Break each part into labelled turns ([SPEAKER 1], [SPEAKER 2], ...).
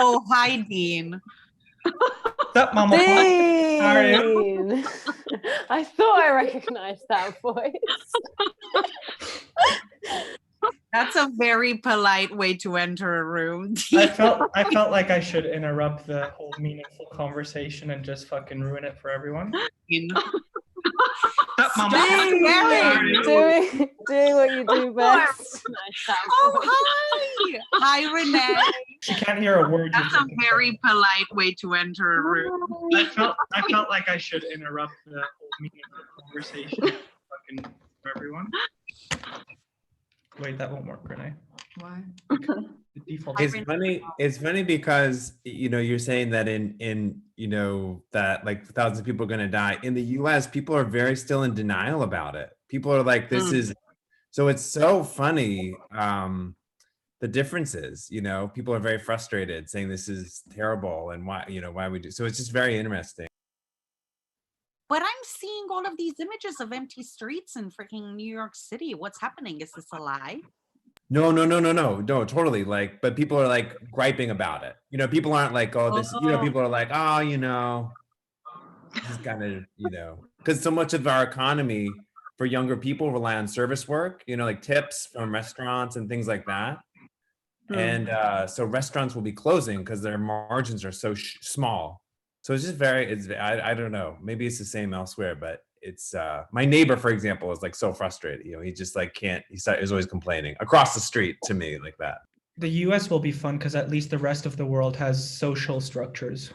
[SPEAKER 1] Oh, hi, Dean.
[SPEAKER 2] What's up, Mama? How are you?
[SPEAKER 3] Dean! I thought I recognized that voice.
[SPEAKER 1] That's a very polite way to enter a room.
[SPEAKER 2] I felt like I should interrupt the whole meaningful conversation and just fucking ruin it for everyone. What's up, Mama? How are you?
[SPEAKER 3] Doing what you do best.
[SPEAKER 1] Oh, hi. Hi, Renee.
[SPEAKER 2] She can't hear a word.
[SPEAKER 1] That's a very polite way to enter a room.
[SPEAKER 2] I felt like I should interrupt the whole meaningful conversation fucking for everyone. Wait, that won't work, Renee.
[SPEAKER 1] Why?
[SPEAKER 2] The default.
[SPEAKER 4] It's funny because you're saying that in that like thousands of people are going to die in the US. People are very still in denial about it. People are like, this is so. It's so funny. The differences, people are very frustrated, saying this is terrible and why we do. So it's just very interesting.
[SPEAKER 1] But I'm seeing all of these images of empty streets in freaking New York City. What's happening? Is this a lie?
[SPEAKER 4] No, totally. Like, but people are like griping about it. People aren't like, oh, this, people are like, oh, this is kind of, because so much of our economy for younger people rely on service work, like tips from restaurants and things like that. And so restaurants will be closing because their margins are so small. So it's just I don't know, maybe it's the same elsewhere, but it's my neighbor, for example, is like so frustrated. He just like can't, he's always complaining across the street to me like that.
[SPEAKER 2] The US will be fun because at least the rest of the world has social structures,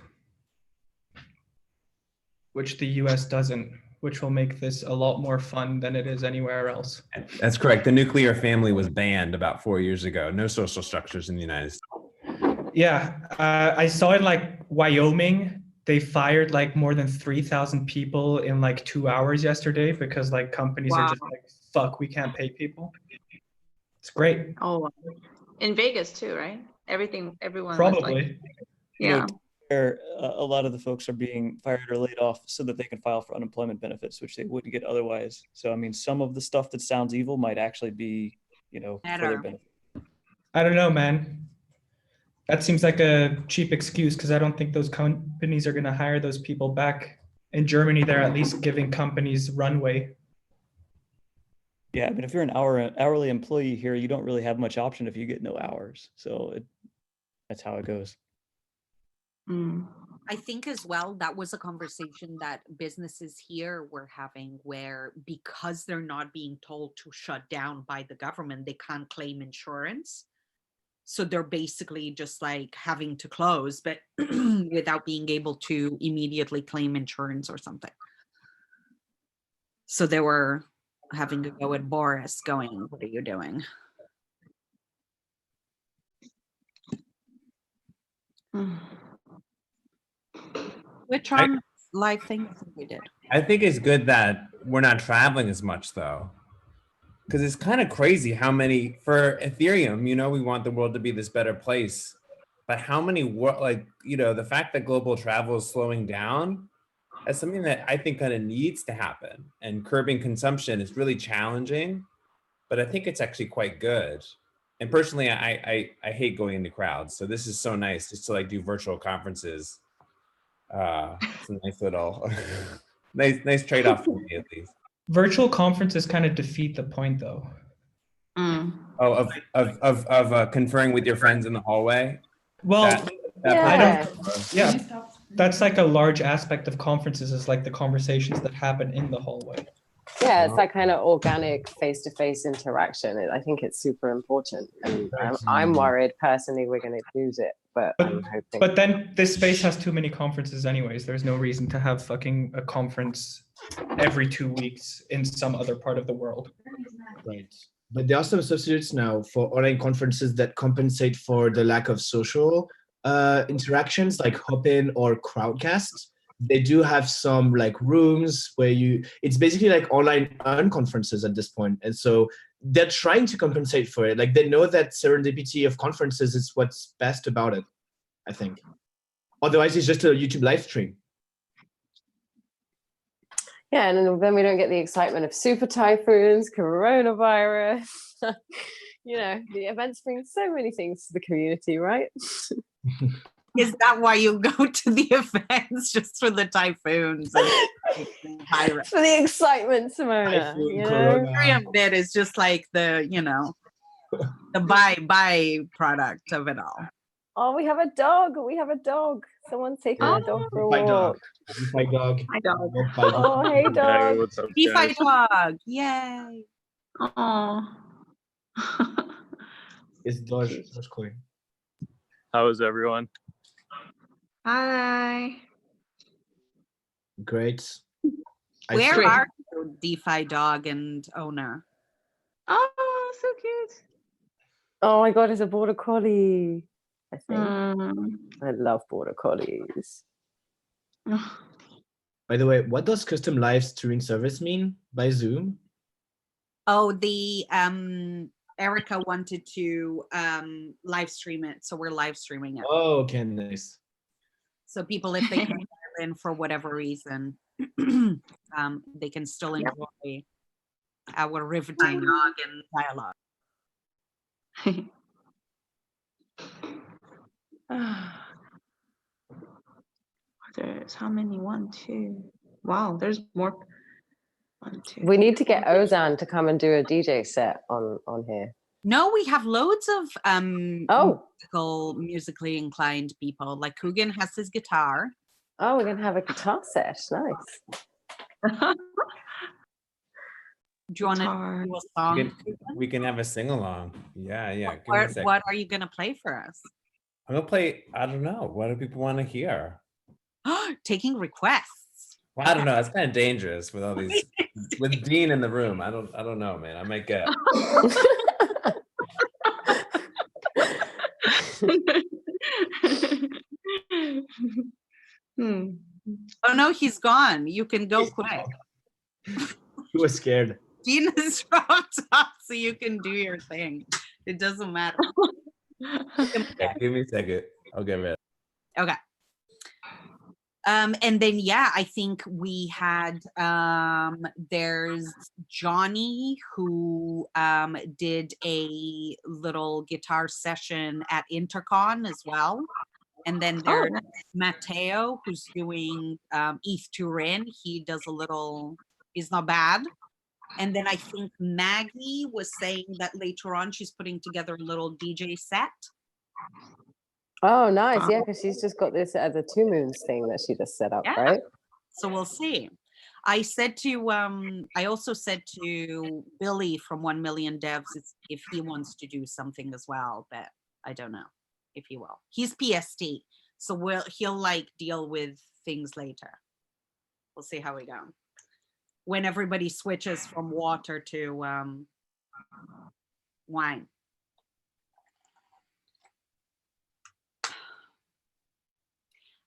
[SPEAKER 2] which the US doesn't, which will make this a lot more fun than it is anywhere else.
[SPEAKER 4] That's correct. The nuclear family was banned about 4 years ago. No social structures in the United States.
[SPEAKER 2] Yeah, I saw in like Wyoming, they fired like more than 3,000 people in like 2 hours yesterday because like companies are just like, fuck, we can't pay people. It's great.
[SPEAKER 5] Oh, in Vegas too, right? Everyone.
[SPEAKER 2] Probably.
[SPEAKER 5] Yeah.
[SPEAKER 6] Where a lot of the folks are being fired or laid off so that they can file for unemployment benefits, which they wouldn't get otherwise. So, I mean, some of the stuff that sounds evil might actually be, for their benefit.
[SPEAKER 2] I don't know, man. That seems like a cheap excuse because I don't think those companies are going to hire those people back. In Germany, they're at least giving companies runway.
[SPEAKER 6] Yeah, but if you're an hourly employee here, you don't really have much option if you get no hours. So that's how it goes.
[SPEAKER 1] I think as well, that was a conversation that businesses here were having where because they're not being told to shut down by the government, they can't claim insurance. So they're basically just like having to close, but without being able to immediately claim insurance or something. So they were having to go at Boris going, what are you doing? Which on live things we did.
[SPEAKER 4] I think it's good that we're not traveling as much though. Because it's kind of crazy how many, for Ethereum, we want the world to be this better place. But how many, the fact that global travel is slowing down, that's something that I think kind of needs to happen. And curbing consumption is really challenging, but I think it's actually quite good. And personally, I hate going into crowds. So this is so nice just to like do virtual conferences. It's a nice little, nice trade-off for me at least.
[SPEAKER 2] Virtual conferences kind of defeat the point though.
[SPEAKER 4] Oh, of conferring with your friends in the hallway?
[SPEAKER 2] Well, that's like a large aspect of conferences is like the conversations that happen in the hallway.
[SPEAKER 3] Yeah, it's that kind of organic face-to-face interaction. I think it's super important. And I'm worried personally we're going to lose it, but I'm hoping.
[SPEAKER 2] But then this space has too many conferences anyways. There's no reason to have fucking a conference every 2 weeks in some other part of the world.
[SPEAKER 7] Right. But there are some substitutes now for online conferences that compensate for the lack of social interactions like Hopin or Crowdcast. They do have some like rooms where it's basically like online unconferences at this point. And so they're trying to compensate for it. Like they know that serendipity of conferences is what's best about it, I think. Otherwise, it's just a YouTube live stream.
[SPEAKER 3] Yeah, and then we don't get the excitement of super typhoons, coronavirus. The events bring so many things to the community, right?
[SPEAKER 1] Is that why you go to the events, just for the typhoons and pirates?
[SPEAKER 3] For the excitement, Simona.
[SPEAKER 7] Typhoon,
[SPEAKER 3] You know?
[SPEAKER 7] corona.
[SPEAKER 1] Every event is just like the, the by product of it all.
[SPEAKER 3] Oh, we have a dog. We have a dog. Someone's taking their dog for a
[SPEAKER 7] Bye, dog.
[SPEAKER 3] walk.
[SPEAKER 7] Bye, dog.
[SPEAKER 5] My dog.
[SPEAKER 7] Bye,
[SPEAKER 3] Oh,
[SPEAKER 7] dog.
[SPEAKER 3] hey,
[SPEAKER 8] Hey,
[SPEAKER 3] dog.
[SPEAKER 8] what's up,
[SPEAKER 1] DeFi
[SPEAKER 8] guys?
[SPEAKER 1] dog, yay!
[SPEAKER 5] Oh.
[SPEAKER 7] It's Dogecoin.
[SPEAKER 8] How is everyone?
[SPEAKER 5] Hi.
[SPEAKER 7] Great. I
[SPEAKER 1] Where
[SPEAKER 7] saw-
[SPEAKER 1] are you, DeFi dog and owner?
[SPEAKER 5] Oh, so cute.
[SPEAKER 3] Oh my God, it's a border collie. I think.
[SPEAKER 5] Mm.
[SPEAKER 3] I love border collies.
[SPEAKER 7] By the way, what does custom live streaming service mean by Zoom?
[SPEAKER 1] Oh, the Erica wanted to live stream it, so we're live streaming it.
[SPEAKER 7] Oh, okay, nice.
[SPEAKER 1] So people, if they can dial in for whatever reason, they can still enjoy our riveting dialogue.
[SPEAKER 5] There's how many? 1, 2. Wow, there's more. 1, 2.
[SPEAKER 3] We need to get Ozan to come and do a DJ set on here.
[SPEAKER 1] No, we have loads of
[SPEAKER 3] Oh,
[SPEAKER 1] musically inclined people. Like Coogan has his guitar.
[SPEAKER 3] oh, we're gonna have a guitar set. Nice.
[SPEAKER 1] Do you want to
[SPEAKER 5] Guitar.
[SPEAKER 1] do a
[SPEAKER 4] We
[SPEAKER 1] song?
[SPEAKER 4] can, we can have a sing along. Yeah. Give me a
[SPEAKER 1] What,
[SPEAKER 4] sec.
[SPEAKER 1] what are you gonna play for us?
[SPEAKER 4] I'm gonna play. I don't know. What do people want to hear?
[SPEAKER 1] Taking requests.
[SPEAKER 4] Well, I don't know. It's kind of dangerous with all these. With Dean in the room, I don't know, man. I might get.
[SPEAKER 5] Hmm.
[SPEAKER 1] Oh no, he's gone. You can go quick.
[SPEAKER 7] He was scared.
[SPEAKER 1] Dean is dropped off, so you can do your thing. It doesn't matter.
[SPEAKER 4] Yeah, give me a second. I'll get ready.
[SPEAKER 1] Okay. And then yeah, I think we had there's Johnny who did a little guitar session at Intercon as well. And then
[SPEAKER 5] Oh,
[SPEAKER 1] there's
[SPEAKER 5] nice.
[SPEAKER 1] Matteo who's doing Eth Turin. He does a little, he's not bad. And then I think Maggie was saying that later on she's putting together a little DJ set.
[SPEAKER 3] Oh, nice. Yeah, because she's just got this as a 2 moons thing that she just set up,
[SPEAKER 1] Yeah.
[SPEAKER 3] right?
[SPEAKER 1] So we'll see. I said to I also said to Billy from 1 Million Devs if he wants to do something as well, but I don't know if he will. He's PST, so he'll like deal with things later. We'll see how we go. When everybody switches from water to wine.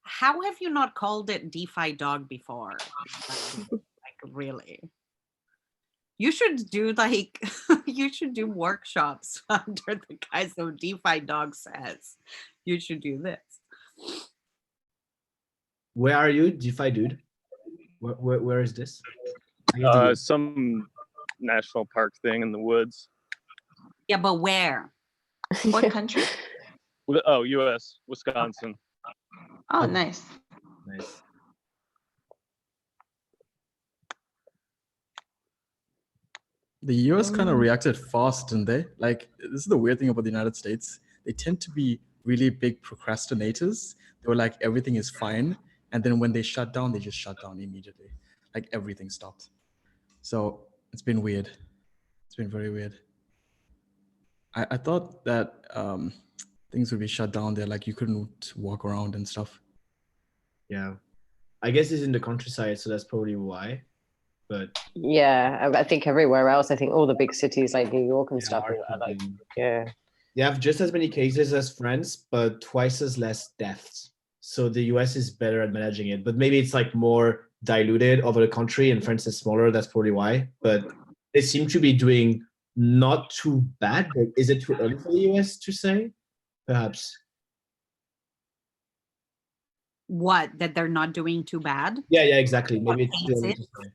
[SPEAKER 1] How have you not called it DeFi dog before? Like really? You should do like you should do workshops under the guise of DeFi dog says. You should do this.
[SPEAKER 7] Where are you, DeFi dude? Where is this? I have to-
[SPEAKER 8] Some national park thing in the woods.
[SPEAKER 1] Yeah, but where?
[SPEAKER 5] What country?
[SPEAKER 8] Oh, U.S., Wisconsin.
[SPEAKER 5] Oh, nice.
[SPEAKER 7] Nice.
[SPEAKER 9] The US kind of reacted fast, didn't they? Like, this is the weird thing about the United States. They tend to be really big procrastinators. They were like, everything is fine. And then when they shut down, they just shut down immediately. Like, everything stopped. So it's been weird. It's been very weird. I thought that things would be shut down there. Like, you couldn't walk around and stuff.
[SPEAKER 7] Yeah. I guess it's in the countryside, so that's probably why. But
[SPEAKER 3] Yeah, I think everywhere else, I think all the big cities like New York and
[SPEAKER 7] yeah,
[SPEAKER 3] stuff,
[SPEAKER 7] are
[SPEAKER 3] are like,
[SPEAKER 7] coping.
[SPEAKER 3] yeah.
[SPEAKER 7] They have just as many cases as France, but twice as less deaths. So the US is better at managing it, but maybe it's like more diluted over the country and France is smaller. That's probably why. But they seem to be doing not too bad. But is it too early for the US to say? Perhaps.
[SPEAKER 1] What? That they're not doing too bad?
[SPEAKER 7] Yeah, exactly. Maybe it's too early to
[SPEAKER 1] Cases?
[SPEAKER 7] say.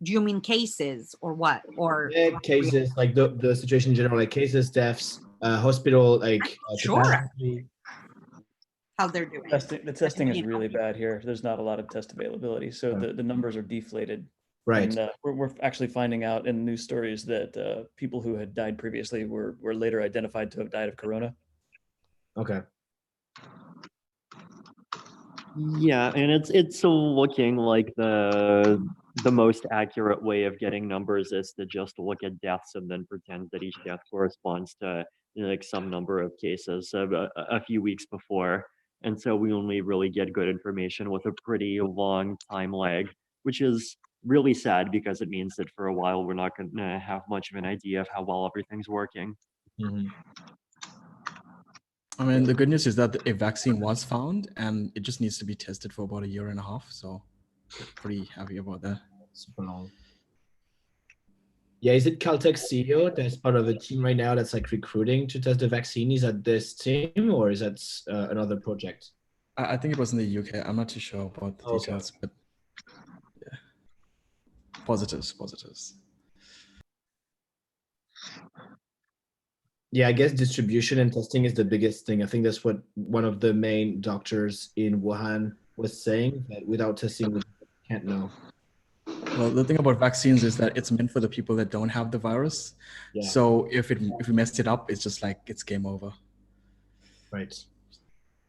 [SPEAKER 1] Do you mean cases or what? Or
[SPEAKER 7] Yeah, cases like the situation in general, like cases, deaths, hospital
[SPEAKER 1] Sure.
[SPEAKER 7] capacity?
[SPEAKER 1] How they're doing.
[SPEAKER 6] The testing is
[SPEAKER 1] you know.
[SPEAKER 6] really bad here. There's not a lot of test availability, so the numbers are deflated.
[SPEAKER 7] Right.
[SPEAKER 6] And we're actually finding out in news stories that people who had died previously were later identified to have died of corona.
[SPEAKER 7] Okay.
[SPEAKER 10] Yeah, and it's looking like the most accurate way of getting numbers is to just look at deaths and then pretend that each death corresponds to like some number of cases of a few weeks before. And so we only really get good information with a pretty long time lag, which is really sad because it means that for a while we're not going to have much of an idea of how well everything's working.
[SPEAKER 7] Mhm.
[SPEAKER 9] I mean, the good news is that a vaccine was found and it just needs to be tested for about 1.5 years. So pretty happy about that.
[SPEAKER 7] Super long. Yeah, is it Caltech's CEO that's part of a team right now that's like recruiting to test the vaccine? Is that this team or is that another project?
[SPEAKER 9] I think it was in the UK. I'm not too sure about the
[SPEAKER 7] Okay.
[SPEAKER 9] details, but yeah. Positives.
[SPEAKER 7] Yeah, I guess distribution and testing is the biggest thing. I think that's what one of the main doctors in Wuhan was saying, that without testing, we can't know.
[SPEAKER 9] Well, the thing about vaccines is that it's meant for the people that don't have the virus.
[SPEAKER 7] Yeah.
[SPEAKER 9] So if we messed it up, it's just like it's game over.
[SPEAKER 7] Right.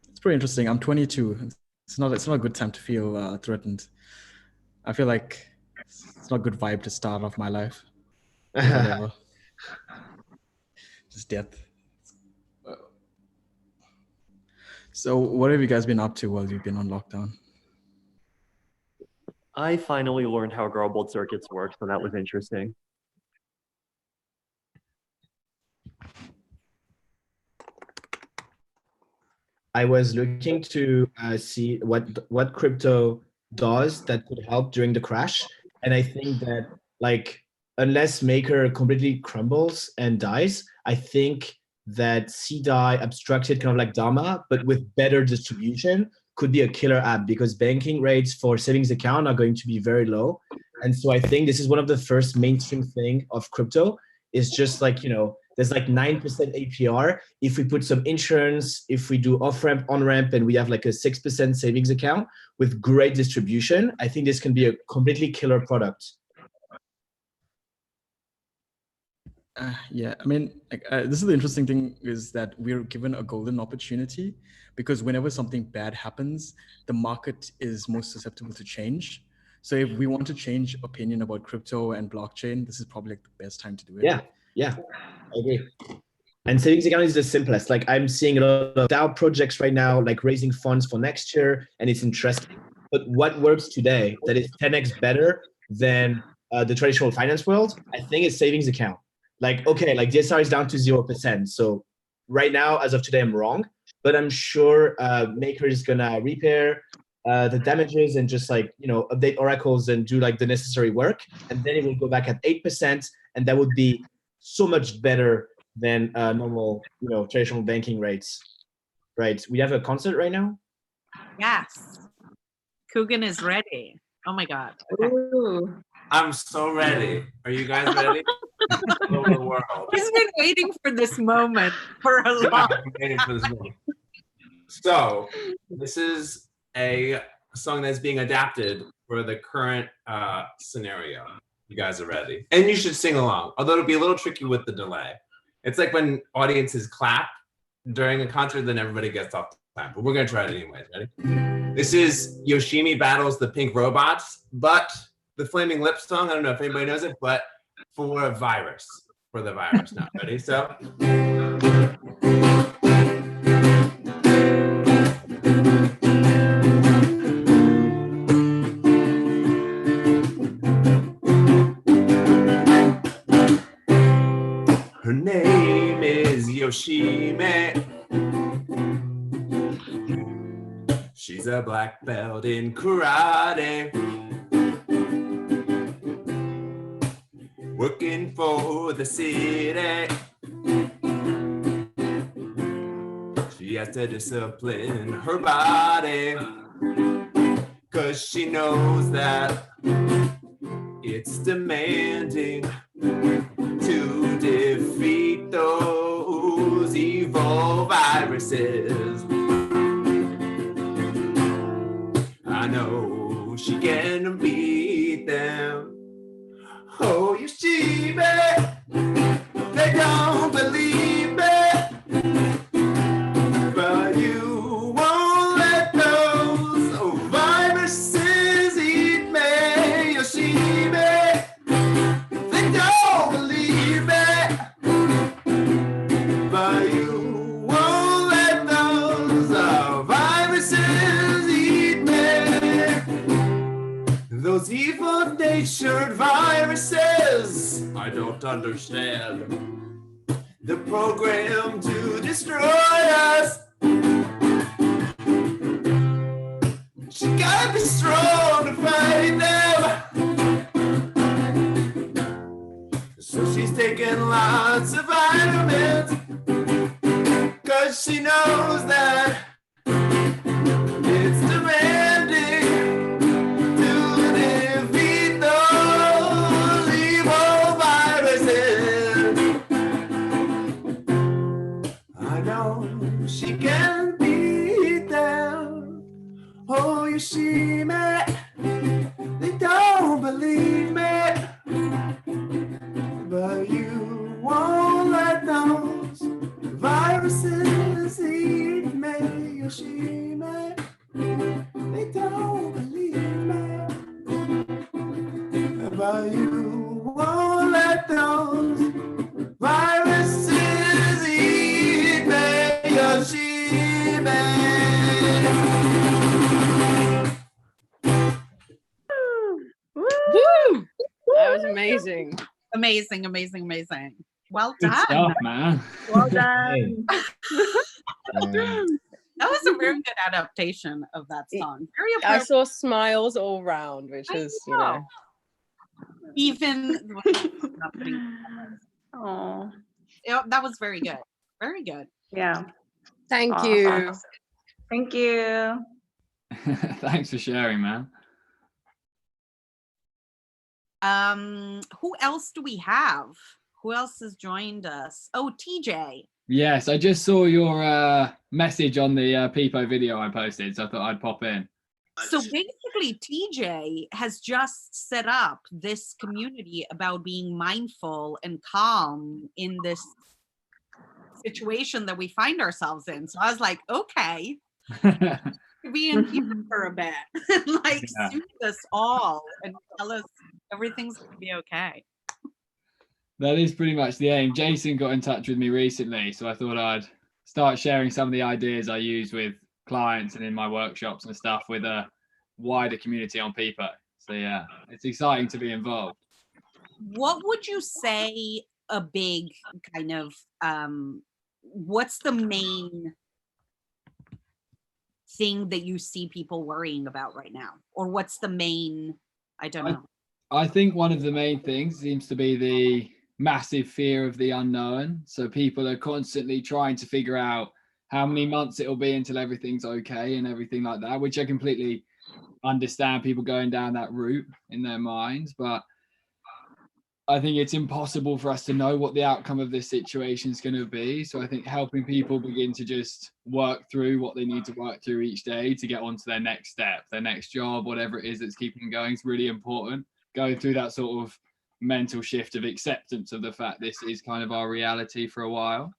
[SPEAKER 9] It's pretty interesting. I'm 22. It's not a good time to feel threatened. I feel like it's not a good vibe to start off my life. Whatever. Just death. So what have you guys been up to while you've been on lockdown?
[SPEAKER 10] I finally learned how garbled circuits work, so that was interesting.
[SPEAKER 7] I was looking to see what crypto does that could help during the crash, and I think that like unless Maker completely crumbles and dies, I think that CDAI abstracted kind of like Dharma, but with better distribution, could be a killer app because banking rates for savings account are going to be very low. And so I think this is one of the first mainstream thing of crypto is just like, you know, there's like 9% APR. If we put some insurance, if we do off-ramp, on-ramp, and we have like a 6% savings account with great distribution, I think this can be a completely killer product.
[SPEAKER 9] Yeah, I mean, this is the interesting thing is that we're given a golden opportunity because whenever something bad happens, the market is most susceptible to change. So if we want to change opinion about crypto and blockchain, this is probably like the best time to do it.
[SPEAKER 7] Yeah, I agree. And savings account is the simplest. Like I'm seeing a lot of DAO projects right now, like raising funds for next year, and it's interesting. But what works today that is 10x better than the traditional finance world, I think is savings account. Like, okay, like DSR is down to 0%. So right now, as of today, I'm wrong, but I'm sure Maker is gonna repair the damages and just like, you know, update oracles and do like the necessary work. And then it will go back at 8%. And that would be so much better than normal, you know, traditional banking rates, right? We have a concert right now.
[SPEAKER 1] Yes. Coogan is ready. Oh my God. Okay.
[SPEAKER 5] Ooh.
[SPEAKER 4] I'm so ready. Are you guys ready? All over the world.
[SPEAKER 1] He's been waiting for this moment for a long
[SPEAKER 4] I'm waiting for this moment. So this is a song that's being adapted for the current scenario. You guys are ready. And you should sing along, although it'll be a little tricky with the delay. It's like when audiences clap during a concert, then everybody gets off the clap. But we're going to try it anyways. Ready? This is Yoshimi Battles the Pink Robots, but the Flaming Lips song, I don't know if anybody knows it, but for the virus now. Ready? So. Her name is Yoshime. She's a black belt in karate. Working for the city. She has to discipline her body, 'cause she knows that it's demanding to defeat those evil viruses. I know she can beat them. Oh, you see me, they don't believe me, but you won't let those viruses eat me. You see me, they don't believe me, but you won't let those viruses eat me. Those evil-natured viruses, I don't understand. They're programmed to destroy us. She gotta be strong to fight them. So she's taking lots of vitamins, 'cause she knows that it's demanding to defeat those evil viruses. I know she can beat them. Oh, you see me, they don't believe me, but you won't let those viruses eat me. You see me, they don't believe me, but you won't let those viruses eat me. You see me.
[SPEAKER 3] Woo! That was amazing.
[SPEAKER 1] Amazing, amazing, amazing. Well
[SPEAKER 11] Good
[SPEAKER 1] done.
[SPEAKER 11] stuff, man.
[SPEAKER 5] Well done.
[SPEAKER 1] That was a very good adaptation of that song. Very
[SPEAKER 3] I
[SPEAKER 1] appropriate.
[SPEAKER 3] saw smiles all round, which
[SPEAKER 1] I
[SPEAKER 3] was, you know.
[SPEAKER 1] Even
[SPEAKER 5] Oh,
[SPEAKER 1] yeah, that was very good. Very good.
[SPEAKER 5] yeah.
[SPEAKER 3] Thank
[SPEAKER 5] Awesome.
[SPEAKER 3] you.
[SPEAKER 5] Thank you.
[SPEAKER 11] Thanks for sharing, man.
[SPEAKER 1] Who else do we have? Who else has joined us? Oh, TJ.
[SPEAKER 11] Yes, I just saw your message on the Peepo video I posted, so I thought I'd pop in.
[SPEAKER 1] So basically, TJ has just set up this community about being mindful and calm in this situation that we find ourselves in. So I was like, okay, be in here for a bit, like
[SPEAKER 11] Yeah.
[SPEAKER 1] soothe us all and tell us everything's gonna be okay.
[SPEAKER 11] That is pretty much the aim. Jason got in touch with me recently, so I thought I'd start sharing some of the ideas I use with clients and in my workshops and stuff with a wider community on Peepo. So yeah, it's exciting to be involved.
[SPEAKER 1] What would you say a big kind of what's the main thing that you see people worrying about right now? Or what's the main, I don't know.
[SPEAKER 11] I think one of the main things seems to be the massive fear of the unknown. So people are constantly trying to figure out how many months it'll be until everything's okay and everything like that, which I completely understand people going down that route in their minds. But I think it's impossible for us to know what the outcome of this situation is going to be. So I think helping people begin to just work through what they need to work through each day to get on to their next step, their next job, whatever it is that's keeping them going is really important. Going through that sort of mental shift of acceptance of the fact this is kind of our reality for a while,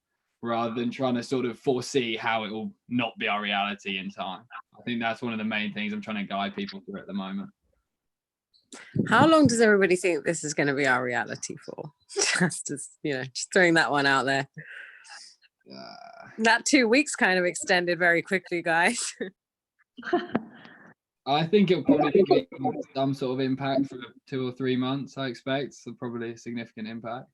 [SPEAKER 11] rather than trying to sort of foresee how it will not be our reality in time. I think that's one of the main things I'm trying to guide people through at the moment.
[SPEAKER 3] How long does everybody think this is going to be our reality for? Just throwing that one out there. That 2 weeks kind of extended very quickly, guys.
[SPEAKER 11] I think it'll probably be some sort of impact for 2 or 3 months, I expect. So probably a significant impact.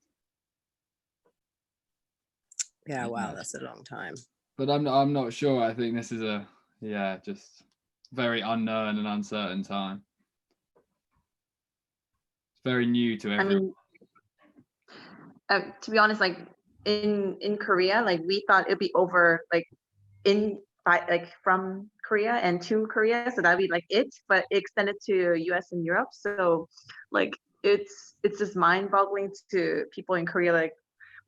[SPEAKER 3] Yeah, wow, that's a long time.
[SPEAKER 11] But I'm not sure. I think this is just very unknown and uncertain time. It's very new to everyone.
[SPEAKER 5] I mean, to be honest, like in Korea, like we thought it'd be over like from Korea and to Korea, so that'd be like it, but it extended to US and Europe. So like it's just mind-boggling to people in Korea. Like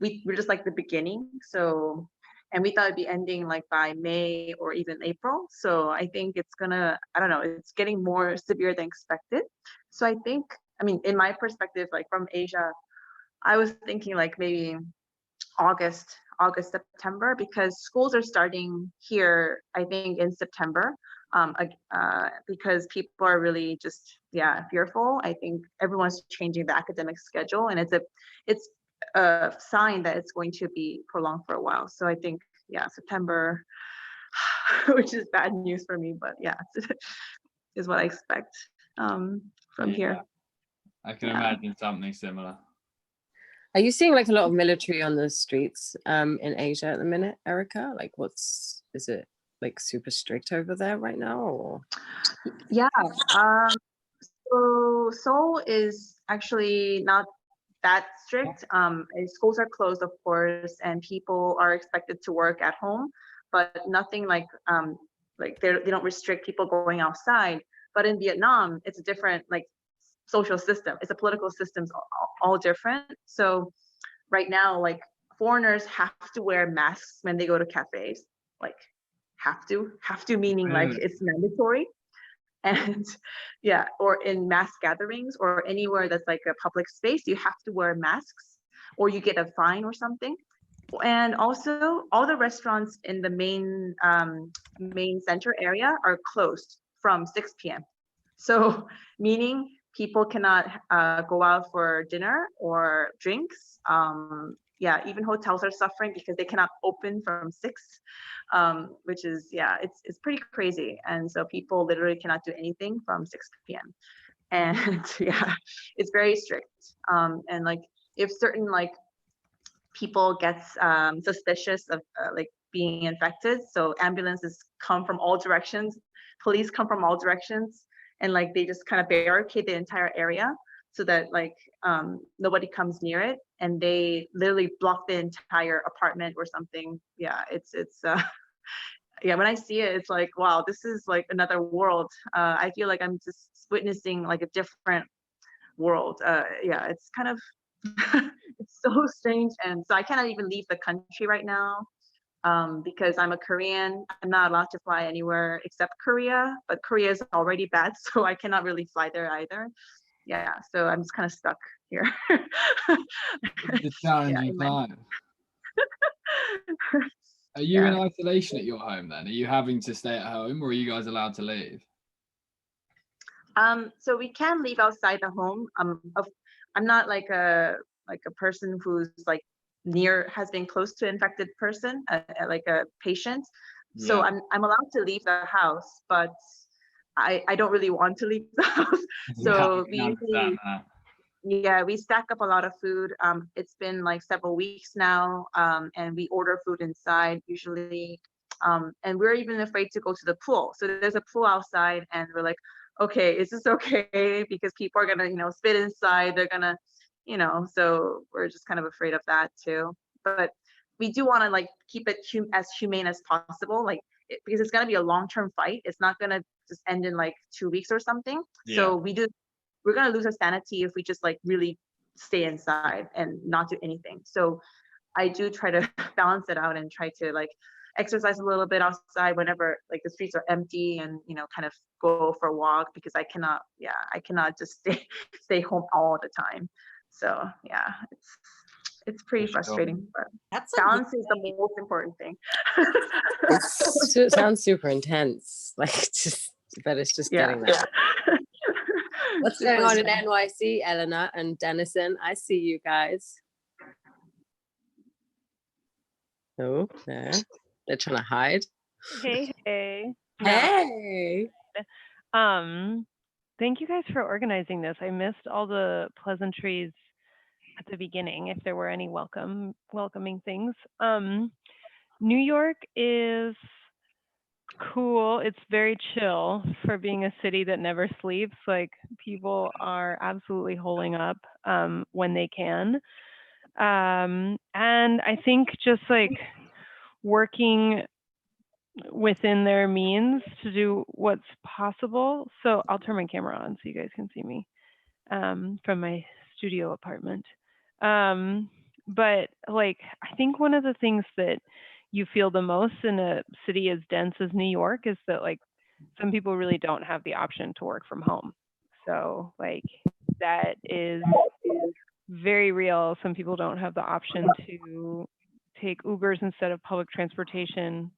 [SPEAKER 5] we're just like the beginning. So and we thought it'd be ending like by May or even April. So I think it's gonna, I don't know, it's getting more severe than expected. So I think, I mean, in my perspective, like from Asia, I was thinking like maybe August, September, because schools are starting here, I think in September, because people are really just, fearful. I think everyone's changing the academic schedule, and it's a sign that it's going to be prolonged for a while. So I think, September, which is bad news for me, but is what I expect from here.
[SPEAKER 11] I can imagine something similar.
[SPEAKER 3] Are you seeing like a lot of military on the streets in Asia at the minute, Erica? Like is it like super strict over there right now? Or?
[SPEAKER 5] Yeah. So Seoul is actually not that strict. Schools are closed, of course, and people are expected to work at home, but nothing like they don't restrict people going outside. But in Vietnam, it's a different like social system. It's a political system's all different. So right now, like foreigners have to wear masks when they go to cafes. Like have to meaning like it's mandatory. And or in mass gatherings or anywhere that's like a public space, you have to wear masks or you get a fine or something. And also all the restaurants in the main center area are closed from 6 p.m. So meaning people cannot go out for dinner or drinks. Even hotels are suffering because they cannot open from 6, which is, it's pretty crazy. And so people literally cannot do anything from 6 p.m. And it's very strict. And like if certain like people gets suspicious of like being infected, so ambulances come from all directions, police come from all directions, and like they just kind of barricade the entire area so that like nobody comes near it, and they literally block the entire apartment or something. When I see it, it's like, wow, this is like another world. I feel like I'm just witnessing like a different world. It's kind of it's so strange, and so I cannot even leave the country right now. Because I'm a Korean, I'm not allowed to fly anywhere except Korea, but Korea is already bad, so I cannot really fly there either. So I'm just kind of stuck here.
[SPEAKER 11] It's a challenging time. Are you in isolation at your home then? Are you having to stay at home, or are you guys allowed to leave?
[SPEAKER 5] So we can leave outside the home. I'm not like a person who's like has been close to infected person, like a patient. So I'm allowed to leave the house, but I don't really want to leave the house. So we stack up a lot of food. It's been like several weeks now, and we order food inside usually. And we're even afraid to go to the pool. So there's a pool outside, and we're like, okay, is this okay? Because people are gonna, spit inside. They're gonna, so we're just kind of afraid of that too. But we do want to like keep it as humane as possible, like because it's gonna be a long-term fight. It's not gonna just end in like 2 weeks or something. So we're gonna lose our sanity if we just like really stay inside and not do anything. So I do try to balance it out and try to like exercise a little bit outside whenever like the streets are empty, and kind of go for a walk, because I cannot just stay home all the time. So it's pretty frustrating, but balance is the most important thing.
[SPEAKER 3] It sounds super intense, like but it's just getting there. What's going on in NYC, Eleanor and Denison? I see you guys. Oh, there. They're trying to hide.
[SPEAKER 12] Hey.
[SPEAKER 3] Hey.
[SPEAKER 12] Thank you guys for organizing this. I missed all the pleasantries at the beginning, if there were any welcoming things. New York is cool. It's very chill for being a city that never sleeps. Like people are absolutely holding up when they can. And I think just like working within their means to do what's possible. So I'll turn my camera on so you guys can see me from my studio apartment. But like, I think one of the things that you feel the most in a city as dense as New York is that like some people really don't have the option to work from home. So like that is very real. Some people don't have the option to take Ubers instead of public transportation.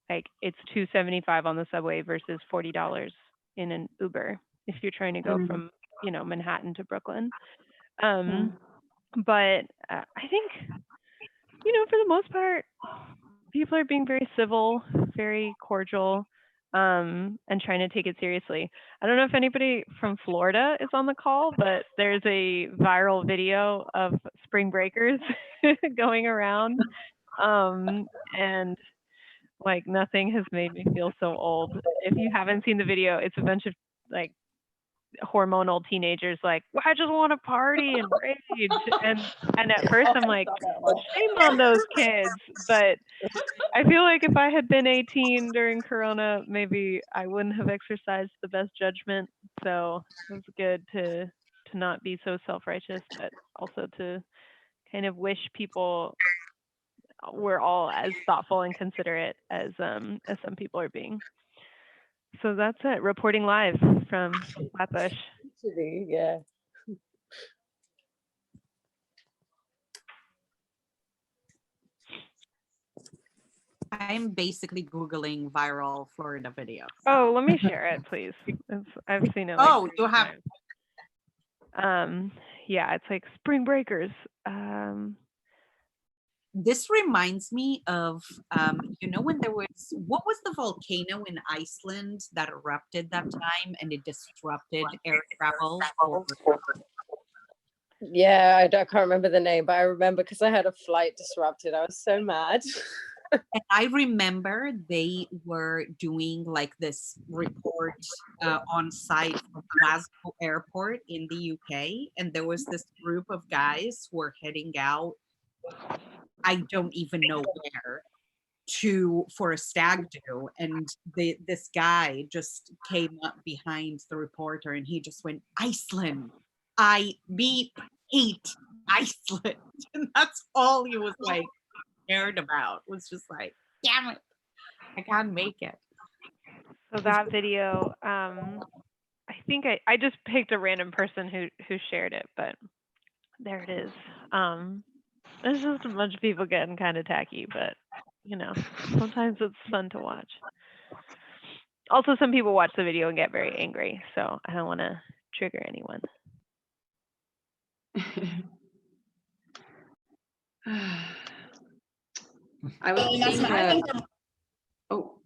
[SPEAKER 12] Like it's $2.75 on the subway versus $40 in an Uber if you're trying to go from, you know, Manhattan to Brooklyn. But I think, you know, for the most part, people are being very civil, very cordial, and trying to take it seriously. I don't know if anybody from Florida is on the call, but there's a viral video of spring breakers going around. And like nothing has made me feel so old. If you haven't seen the video, it's a bunch of like hormonal teenagers like, well, I just want to party and rage. And at first I'm like, shame on those kids. But I feel like if I had been 18 during Corona, maybe I wouldn't have exercised the best judgment. So it was good to not be so self-righteous, but also to kind of wish people were all as thoughtful and considerate as some people are being. So that's it. Reporting live from Flatbush.
[SPEAKER 3] Yeah.
[SPEAKER 1] I'm basically Googling viral Florida video.
[SPEAKER 12] Oh, let me share it, please. I've seen it. Like
[SPEAKER 1] Oh, you have.
[SPEAKER 12] Yeah, it's like spring breakers.
[SPEAKER 1] This reminds me of, you know, when there was, what was the volcano in Iceland that erupted that time and it disrupted air travel?
[SPEAKER 3] Yeah, I can't remember the name, but I remember because I had a flight disrupted. I was so mad.
[SPEAKER 1] And I remember they were doing like this report on site from Glasgow Airport in the UK. And there was this group of guys who were heading out, I don't even know where, for a stag do. And this guy just came up behind the reporter and he just went, Iceland, I hate Iceland. And that's all he was like cared about, was just like, damn it, I can't make it.
[SPEAKER 12] So that video, I think I just picked a random person who shared it, but there it is. It's just a bunch of people getting kind of tacky, but you know, sometimes it's fun to watch. Also, some people watch the video and get very angry, so I don't want to trigger anyone.
[SPEAKER 5] I was thinking that. Oh.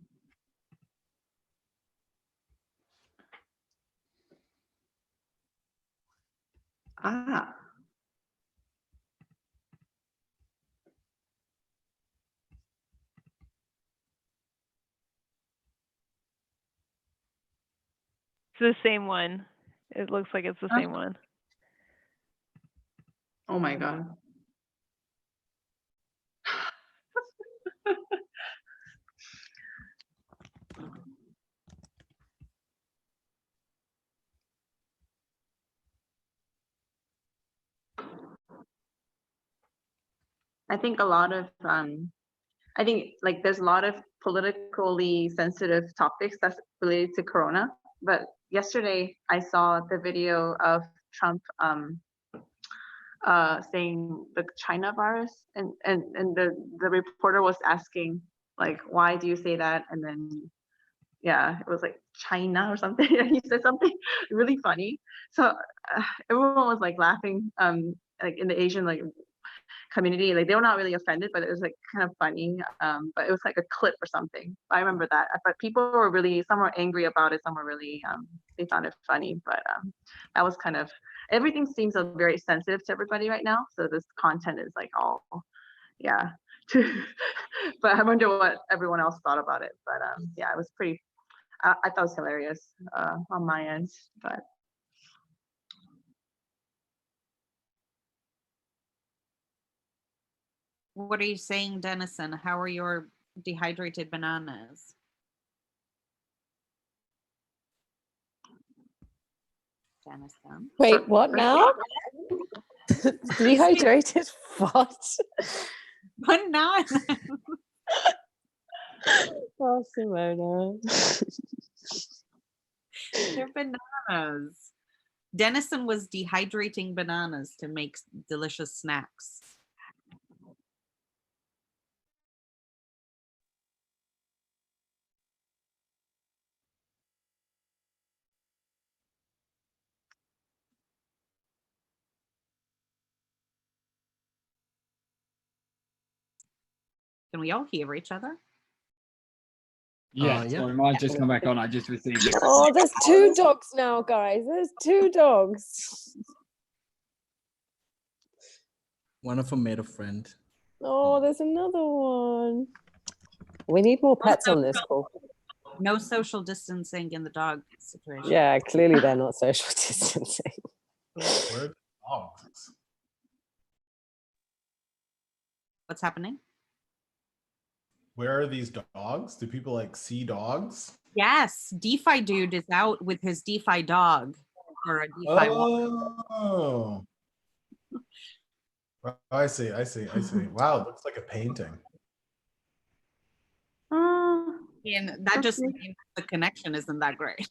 [SPEAKER 5] Ah.
[SPEAKER 12] It's the same one. It looks like it's the same one.
[SPEAKER 5] Oh my God. I think a lot of I think like there's a lot of politically sensitive topics that's related to Corona. But yesterday I saw the video of Trump saying the China virus, and the reporter was asking like, why do you say that? And then yeah, it was like China or something. He said something really funny. So everyone was like laughing, like in the Asian like community, like they were not really offended, but it was like kind of funny. But it was like a clip or something. I remember that. But people were really, some were angry about it, some were really they found it funny. But that was kind of, everything seems very sensitive to everybody right now. So this content is like all, yeah. But I wonder what everyone else thought about it. But yeah, it was pretty, I thought it was hilarious on my end. But
[SPEAKER 1] what are you saying, Dennison? How are your dehydrated bananas? Dennison?
[SPEAKER 3] Wait, what now? Dehydrated what?
[SPEAKER 1] Banana.
[SPEAKER 3] Oh, Simona.
[SPEAKER 1] They're bananas. Dennison was dehydrating bananas to make delicious snacks. Can we all hear each other?
[SPEAKER 11] Yeah,
[SPEAKER 9] yeah.
[SPEAKER 11] sorry, mine just come back on. I just received it.
[SPEAKER 3] Oh, there's 2 dogs now, guys. There's 2 dogs.
[SPEAKER 9] One of them made a friend.
[SPEAKER 3] Oh, there's another one. We need more pets on this call.
[SPEAKER 1] No social distancing in the dog situation.
[SPEAKER 3] Yeah, clearly they're not social distancing.
[SPEAKER 13] Where are the dogs?
[SPEAKER 1] What's happening?
[SPEAKER 13] Where are these dogs? Do people like see dogs?
[SPEAKER 1] Yes, DeFi dude is out with his DeFi dog or a DeFi walk.
[SPEAKER 13] Oh. I see. Wow, it looks like a painting.
[SPEAKER 1] And that just means the connection isn't that great.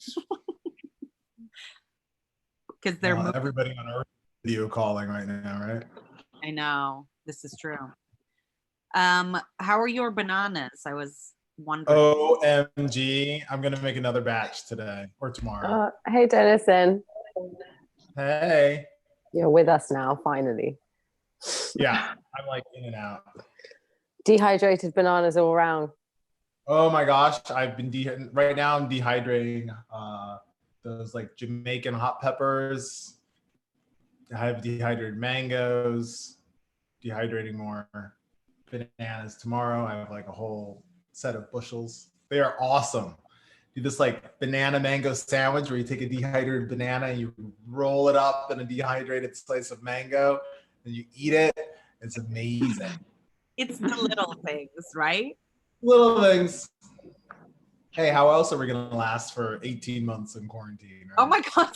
[SPEAKER 1] Because they're moving.
[SPEAKER 13] Everybody on Earth video calling right now, right?
[SPEAKER 1] I know, this is true. How are your bananas? I was wondering.
[SPEAKER 13] OMG, I'm gonna make another batch today or tomorrow.
[SPEAKER 3] Hey, Dennison.
[SPEAKER 13] Hey.
[SPEAKER 3] You're with us now, finally.
[SPEAKER 13] Yeah, I'm like in and out.
[SPEAKER 3] Dehydrated bananas all around.
[SPEAKER 13] Oh my gosh, I've been right now. I'm dehydrating those like Jamaican hot peppers. I have dehydrated mangoes. Dehydrating more bananas tomorrow. I have like a whole set of bushels. They are awesome. Do this like banana mango sandwich where you take a dehydrated banana and you roll it up in a dehydrated slice of mango and you eat it. It's amazing.
[SPEAKER 1] It's the little things, right?
[SPEAKER 13] Little things. Hey, how else are we gonna last for 18 months in quarantine? Right?
[SPEAKER 1] Oh my God.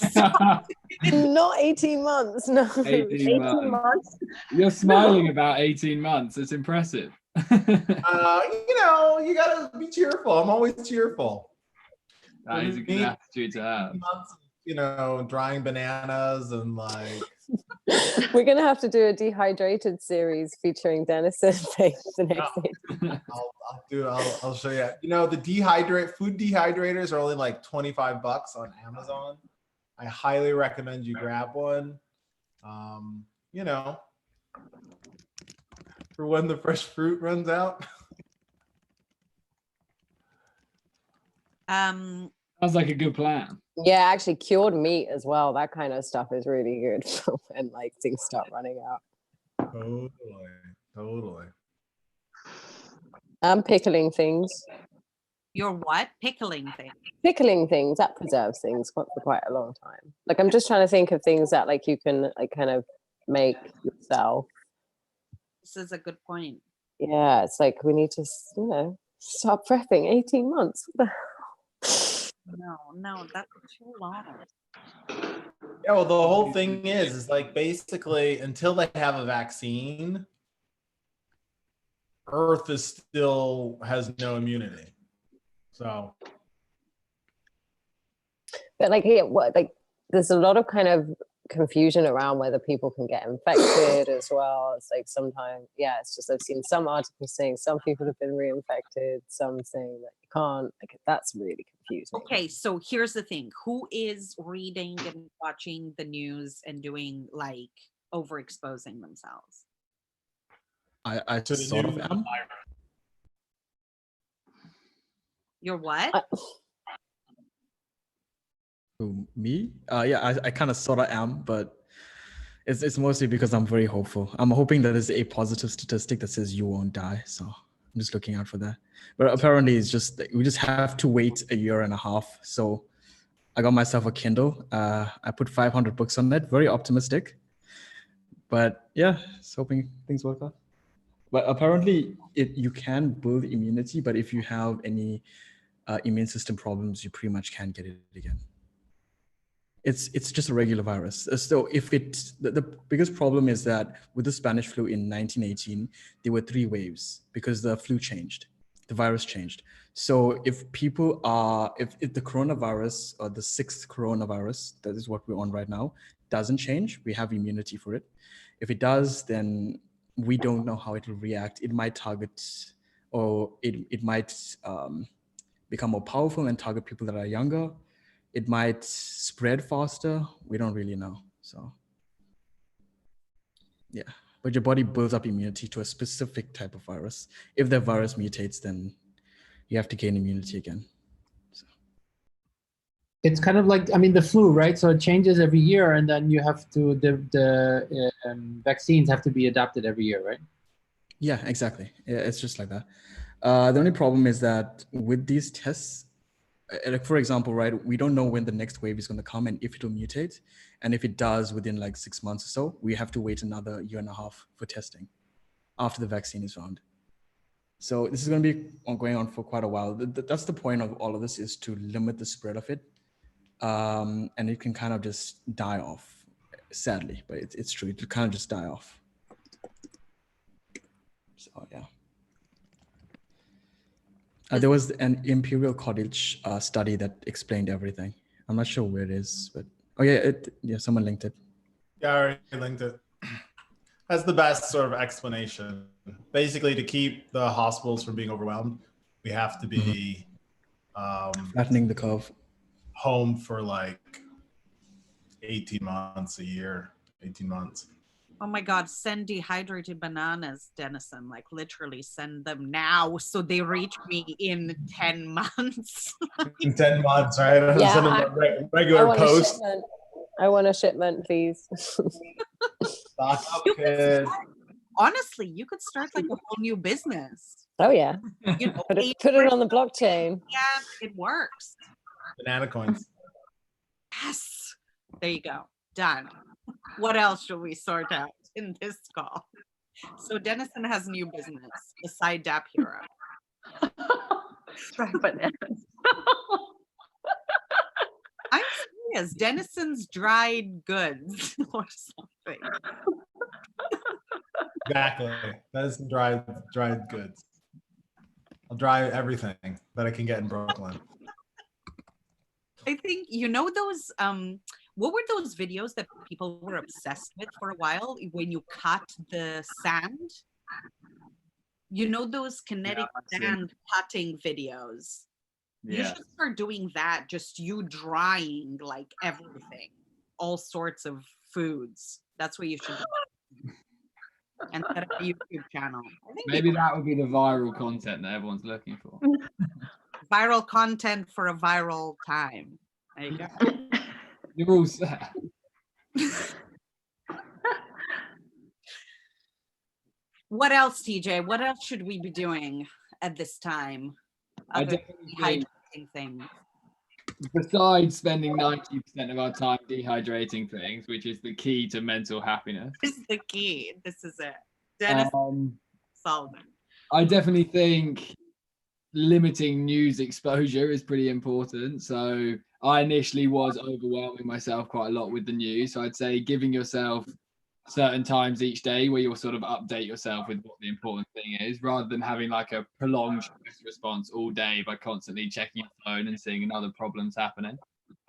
[SPEAKER 3] Not 18 months, no.
[SPEAKER 11] 18 months. You're smiling about 18 months. It's impressive.
[SPEAKER 13] You know, you gotta be cheerful. I'm always cheerful.
[SPEAKER 11] That is a good attitude to have.
[SPEAKER 13] Months, you know, drying bananas and like.
[SPEAKER 3] We're gonna have to do a dehydrated series featuring Dennison the next day.
[SPEAKER 13] I'll show you. You know, the food dehydrators are only like $25 on Amazon. I highly recommend you grab one. You know, for when the fresh fruit runs out.
[SPEAKER 11] Sounds like a good plan.
[SPEAKER 3] Yeah, actually cured meat as well. That kind of stuff is really good for when like things start running out.
[SPEAKER 13] Totally.
[SPEAKER 3] I'm pickling things.
[SPEAKER 1] You're what? Pickling things.
[SPEAKER 3] Pickling things, that preserves things for quite a long time. Like I'm just trying to think of things that like you can like kind of make yourself.
[SPEAKER 1] This is a good point.
[SPEAKER 3] Yeah, it's like we need to, you know, start prepping. 18 months. What the hell?
[SPEAKER 1] No, that's too long.
[SPEAKER 13] Yeah, well, the whole thing is like basically until they have a vaccine, Earth has no immunity. So,
[SPEAKER 3] but like there's a lot of kind of confusion around whether people can get infected as well. It's like sometimes, yeah, it's just I've seen some articles saying some people have been reinfected, some saying that you can't. Like that's really confusing.
[SPEAKER 1] Okay, so here's the thing: who is reading and watching the news and doing like overexposing themselves?
[SPEAKER 9] I sort of am.
[SPEAKER 1] You're what?
[SPEAKER 9] Who, me? Yeah, I kind of sort of am, but it's mostly because I'm very hopeful. I'm hoping that there's a positive statistic that says you won't die. So I'm just looking out for that. But apparently it's just, we just have to wait a year and a half. So I got myself a Kindle. I put 500 books on it, very optimistic. But yeah, just hoping things work out. But apparently you can build immunity, but if you have any immune system problems, you pretty much can't get it again. It's just a regular virus. So if the biggest problem is that with the Spanish flu in 1918, there were 3 waves because the flu changed. the virus changed. So if people are, if the coronavirus or the 6th coronavirus, that is what we're on right now, doesn't change, we have immunity for it. If it does, then we don't know how it will react. It might target, or it might become more powerful and target people that are younger. It might spread faster. We don't really know. So yeah, but your body builds up immunity to a specific type of virus. If the virus mutates, then you have to gain immunity again.
[SPEAKER 14] It's kind of like, I mean, the flu, right? So it changes every year, and then you have to, the vaccines have to be adapted every year, right?
[SPEAKER 9] Yeah, exactly. Yeah, it's just like that. The only problem is that with these tests, like for example, right, we don't know when the next wave is going to come and if it will mutate. And if it does within like 6 months or so, we have to wait another 1.5 years for testing after the vaccine is found. So this is going to be going on for quite a while. That's the point of all of this, is to limit the spread of it. And it can kind of just die off, sadly, but it's true. It kind of just die off. So yeah. There was an Imperial College study that explained everything. I'm not sure where it is, but oh yeah, someone linked it.
[SPEAKER 13] Yeah, I already linked it. That's the best sort of explanation. Basically, to keep the hospitals from being overwhelmed, we have to be
[SPEAKER 9] flattening the curve.
[SPEAKER 13] Home for like 18 months, a year, 18 months.
[SPEAKER 1] Oh my God, send dehydrated bananas, Dennison. Like literally send them now so they reach me in 10 months.
[SPEAKER 13] In 10 months, right?
[SPEAKER 3] Yeah,
[SPEAKER 13] Send them a regular post.
[SPEAKER 3] I want a shipment, please.
[SPEAKER 13] Stock up,
[SPEAKER 1] You
[SPEAKER 13] kid.
[SPEAKER 1] Honestly, you could start like a whole new business.
[SPEAKER 3] Oh yeah.
[SPEAKER 1] You know,
[SPEAKER 3] Put it on the blockchain.
[SPEAKER 1] Yeah, it works.
[SPEAKER 13] Banana coins.
[SPEAKER 1] Yes. There you go. Done. What else should we sort out in this call? So Dennison has new business beside Dap Hero.
[SPEAKER 5] Try bananas.
[SPEAKER 1] I'm serious. Dennison's dried goods or something.
[SPEAKER 13] Exactly. That is dried goods. I'll dry everything that I can get in Brooklyn.
[SPEAKER 1] I think, you know, those what were those videos that people were obsessed with for a while when you cut the sand? You know, those kinetic sand cutting videos. You should start doing that, just you drying like everything, all sorts of foods. That's what you should do. And set up a YouTube channel. I think
[SPEAKER 11] Maybe that would be the viral content that everyone's looking for.
[SPEAKER 1] viral content for a viral time. There you go.
[SPEAKER 11] You're all set.
[SPEAKER 1] What else, TJ? What else should we be doing at this time?
[SPEAKER 11] I
[SPEAKER 1] Other
[SPEAKER 11] definitely
[SPEAKER 1] than
[SPEAKER 11] think,
[SPEAKER 1] dehydrating things.
[SPEAKER 11] besides spending 90% of our time dehydrating things, which is the key to mental happiness,
[SPEAKER 1] This is the key. This is it. Dennis Sullivan.
[SPEAKER 11] I definitely think limiting news exposure is pretty important. So I initially was overwhelming myself quite a lot with the news. So I'd say giving yourself certain times each day where you'll sort of update yourself with what the important thing is, rather than having like a prolonged stress response all day by constantly checking your phone and seeing another problems happening.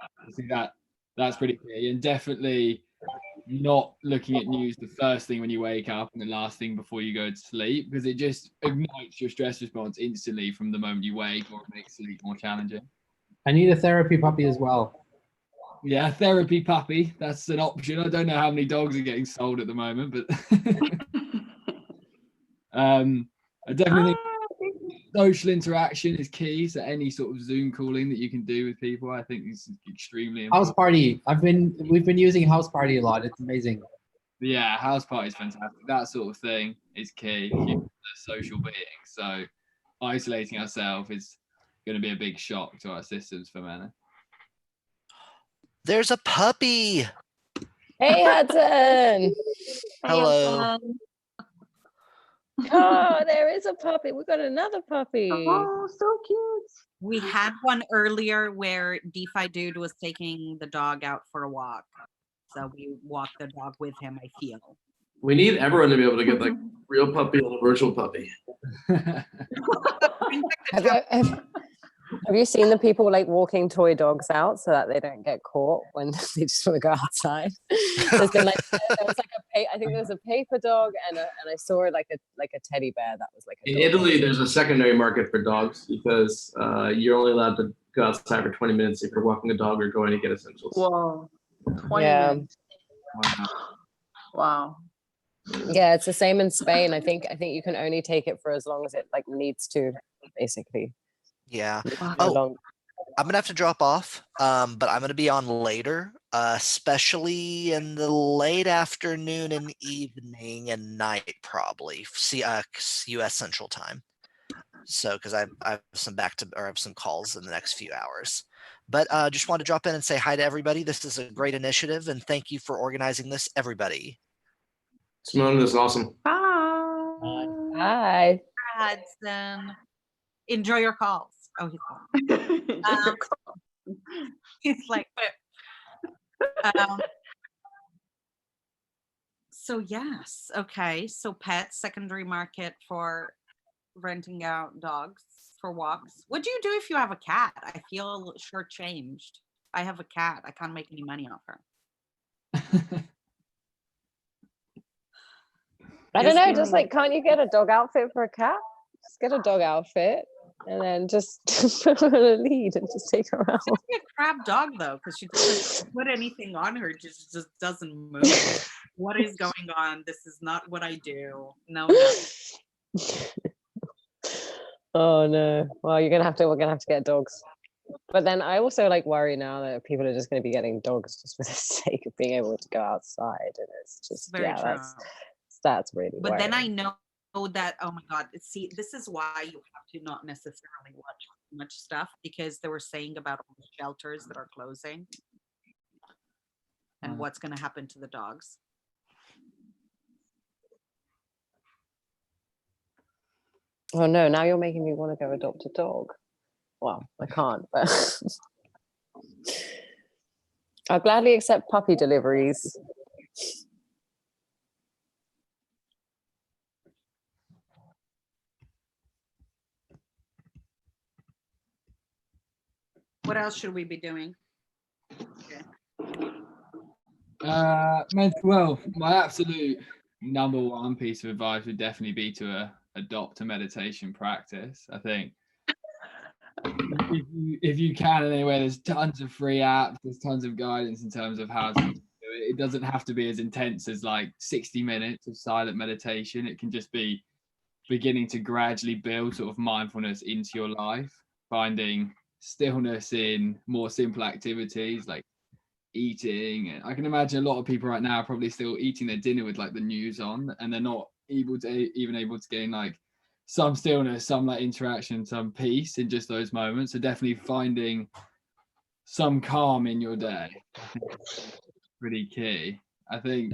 [SPEAKER 11] I think that's pretty key. And definitely not looking at news the first thing when you wake up and the last thing before you go to sleep, because it just ignites your stress response instantly from the moment you wake, or it makes sleep more challenging.
[SPEAKER 14] I need a therapy puppy as well.
[SPEAKER 11] Yeah, therapy puppy. That's an option. I don't know how many dogs are getting sold at the moment, but I definitely think social interaction is key. So any sort of Zoom calling that you can do with people, I think is extremely important.
[SPEAKER 14] House party. We've been using house party a lot. It's amazing.
[SPEAKER 11] Yeah, house party is fantastic. That sort of thing is key. Humans are social beings, so isolating ourselves is going to be a big shock to our systems for many.
[SPEAKER 15] There's a puppy.
[SPEAKER 3] Hey, Hudson.
[SPEAKER 15] Hello.
[SPEAKER 3] Oh, there is a puppy. We got another puppy.
[SPEAKER 5] Oh, so cute.
[SPEAKER 1] We had one earlier where DeFi Dude was taking the dog out for a walk. So we walked the dog with him, I feel.
[SPEAKER 16] We need everyone to be able to get like real puppy and a virtual puppy.
[SPEAKER 1] Bring back
[SPEAKER 3] Have you seen the people like walking toy dogs out so that they don't get caught when they just want to go outside? There's been like there was like I think there was a paper dog and I saw like a teddy bear that was like a
[SPEAKER 16] In
[SPEAKER 3] dog.
[SPEAKER 16] Italy, there's a secondary market for dogs because you're only allowed to go outside for 20 minutes if you're walking a dog or going to get essentials.
[SPEAKER 5] Whoa. 20
[SPEAKER 3] Yeah.
[SPEAKER 5] minutes. Wow.
[SPEAKER 3] Yeah, it's the same in Spain. I think you can only take it for as long as it like needs to, basically.
[SPEAKER 15] Yeah.
[SPEAKER 3] No
[SPEAKER 15] Oh,
[SPEAKER 3] long-
[SPEAKER 15] I'm gonna have to drop off. But I'm gonna be on later, especially in the late afternoon and evening and night, probably. U.S. Central Time. So, because I have some I have some calls in the next few hours. But just want to drop in and say hi to everybody. This is a great initiative, and thank you for organizing this, everybody.
[SPEAKER 16] Simone, this is awesome.
[SPEAKER 3] Bye.
[SPEAKER 1] Hudson. Enjoy your calls. Oh, he's gone. He's like, so yes, okay. So pets, secondary market for renting out dogs for walks. What do you do if you have a cat? I feel shortchanged. I have a cat. I can't make any money off her.
[SPEAKER 3] I don't know, just like, can't you get a dog outfit for a cat? Just get a dog outfit and then just put her on a lead and just take her around.
[SPEAKER 1] She's a crap dog though, because she doesn't put anything on her. Just doesn't move. What is going on? This is not what I do. No.
[SPEAKER 3] Oh no. Well, we're gonna have to get dogs. But then I also like worry now that people are just going to be getting dogs just for the sake of being able to go outside, and it's just
[SPEAKER 1] Very true.
[SPEAKER 3] that's really.
[SPEAKER 1] But then I
[SPEAKER 3] worrying.
[SPEAKER 1] know that, oh my God, see, this is why you have to not necessarily watch too much stuff, because they were saying about all the shelters that are closing and what's going to happen to the dogs.
[SPEAKER 3] Oh no! Now you're making me want to go adopt a dog. Well, I can't, but I'll gladly accept puppy deliveries.
[SPEAKER 1] What else should we be doing?
[SPEAKER 11] Well, my absolute number one piece of advice would definitely be to adopt a meditation practice. I think if you can anyway, there's tons of free apps, there's tons of guidance in terms of how to do it. It doesn't have to be as intense as like 60 minutes of silent meditation. It can just be beginning to gradually build sort of mindfulness into your life, finding stillness in more simple activities like eating. And I can imagine a lot of people right now are probably still eating their dinner with like the news on, and they're not able to gain like some stillness, some like interaction, some peace in just those moments. So definitely finding some calm in your day, pretty key. I think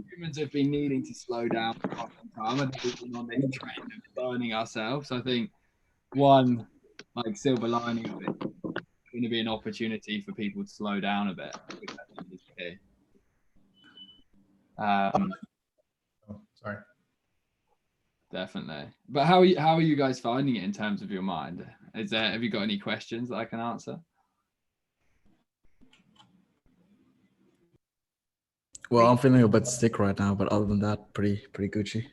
[SPEAKER 11] humans have been needing to slow down for quite some time, and we've been on this train of burning ourselves. So I think one like silver lining of it is going to be an opportunity for people to slow down a bit, which I think is key.
[SPEAKER 13] Sorry.
[SPEAKER 11] Definitely. But how are you guys finding it in terms of your mind? Have you got any questions that I can answer?
[SPEAKER 9] Well, I'm feeling a bit sick right now, but other than that, pretty Gucci.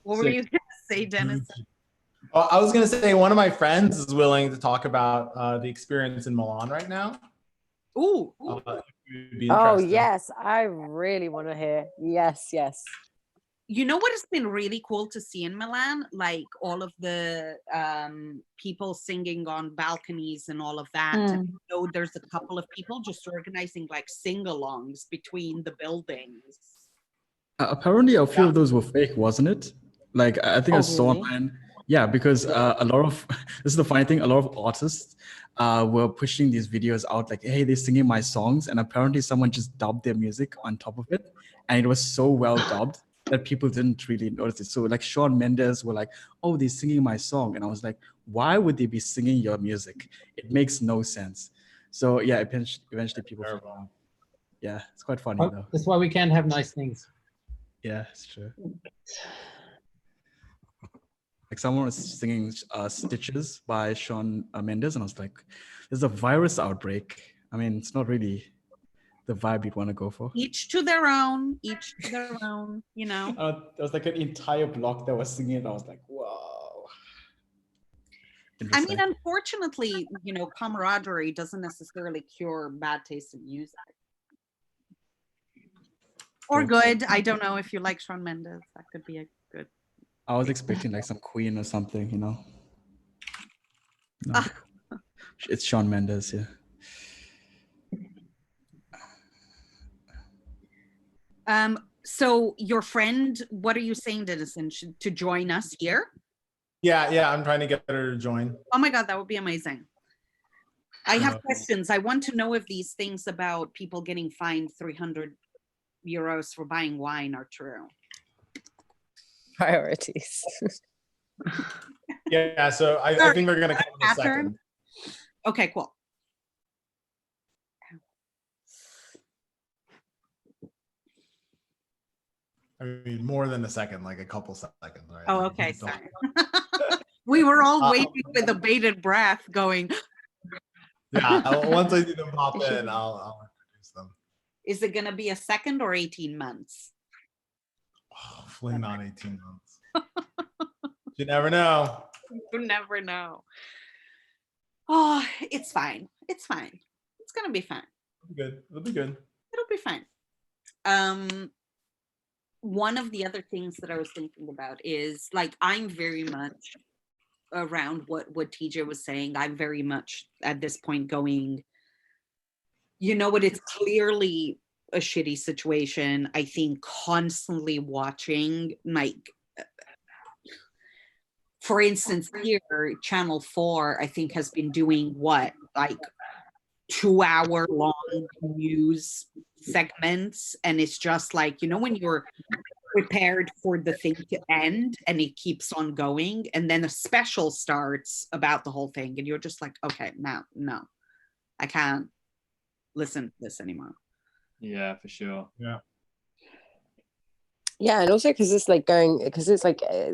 [SPEAKER 1] What were you going to say, Dennis?
[SPEAKER 13] I was going to say one of my friends is willing to talk about the experience in Milan right now.
[SPEAKER 1] Ooh.
[SPEAKER 3] Oh yes, I really want to hear. Yes.
[SPEAKER 1] You know what has been really cool to see in Milan? Like all of the people singing on balconies and all of that. And, there's a couple of people just organizing like sing-alongs between the buildings.
[SPEAKER 9] Apparently, a few of those were fake, wasn't it? Like I think I saw online. Yeah, because a lot of this is the funny thing. A lot of artists were pushing these videos out, like, "Hey, they're singing my songs," and apparently someone just dubbed their music on top of it, and it was so well dubbed that people didn't really notice it. So, like Shawn Mendes were like, "Oh, they're singing my song," and I was like, "Why would they be singing your music? It makes no sense." So yeah, eventually people. Yeah, it's quite funny though.
[SPEAKER 14] That's why we can't have nice things.
[SPEAKER 9] Yeah, it's true. Like someone was singing Stitches by Shawn Mendes, and I was like, there's a virus outbreak. I mean, it's not really the vibe you'd want to go for.
[SPEAKER 1] Each to their own, each to their own, you know.
[SPEAKER 2] There was like an entire block that was singing, and I was like, whoa.
[SPEAKER 1] I mean, unfortunately, you know, camaraderie doesn't necessarily cure bad taste in music. Or good. I don't know if you like Shawn Mendes. That could be a good.
[SPEAKER 9] I was expecting like some Queen or something, you know. No. It's Shawn Mendes, yeah.
[SPEAKER 1] So your friend, what are you saying, Dennison, to join us here?
[SPEAKER 13] Yeah, I'm trying to get her to join.
[SPEAKER 1] Oh my God, that would be amazing. I have questions. I want to know if these things about people getting fined 300 euros for buying wine are true.
[SPEAKER 3] Priorities.
[SPEAKER 13] Yeah, so I think they're going to come in a second.
[SPEAKER 1] Okay, cool.
[SPEAKER 13] I mean, more than a second, like a couple seconds. Right?
[SPEAKER 1] Oh, okay, sorry. We were all waiting with a bated breath going.
[SPEAKER 13] Yeah, once I see them pop in, I'll introduce them.
[SPEAKER 1] Is it going to be a second or 18 months?
[SPEAKER 13] Hopefully not 18 months. You never know.
[SPEAKER 1] You never know. Oh, it's fine. It's fine. It's going to be fine.
[SPEAKER 13] Good. It'll be good.
[SPEAKER 1] It'll be fine. One of the other things that I was thinking about is like, I'm very much around what TJ was saying. I'm very much at this point going, you know what, it's clearly a shitty situation. I think constantly watching, like, for instance, here, Channel 4, I think, has been doing what, like 2-hour-long news segments. And it's just like, you know, when you're prepared for the thing to end and it keeps on going, and then a special starts about the whole thing, and you're just like, okay, no, I can't listen to this anymore.
[SPEAKER 11] Yeah, for sure.
[SPEAKER 3] Yeah, and also because it's like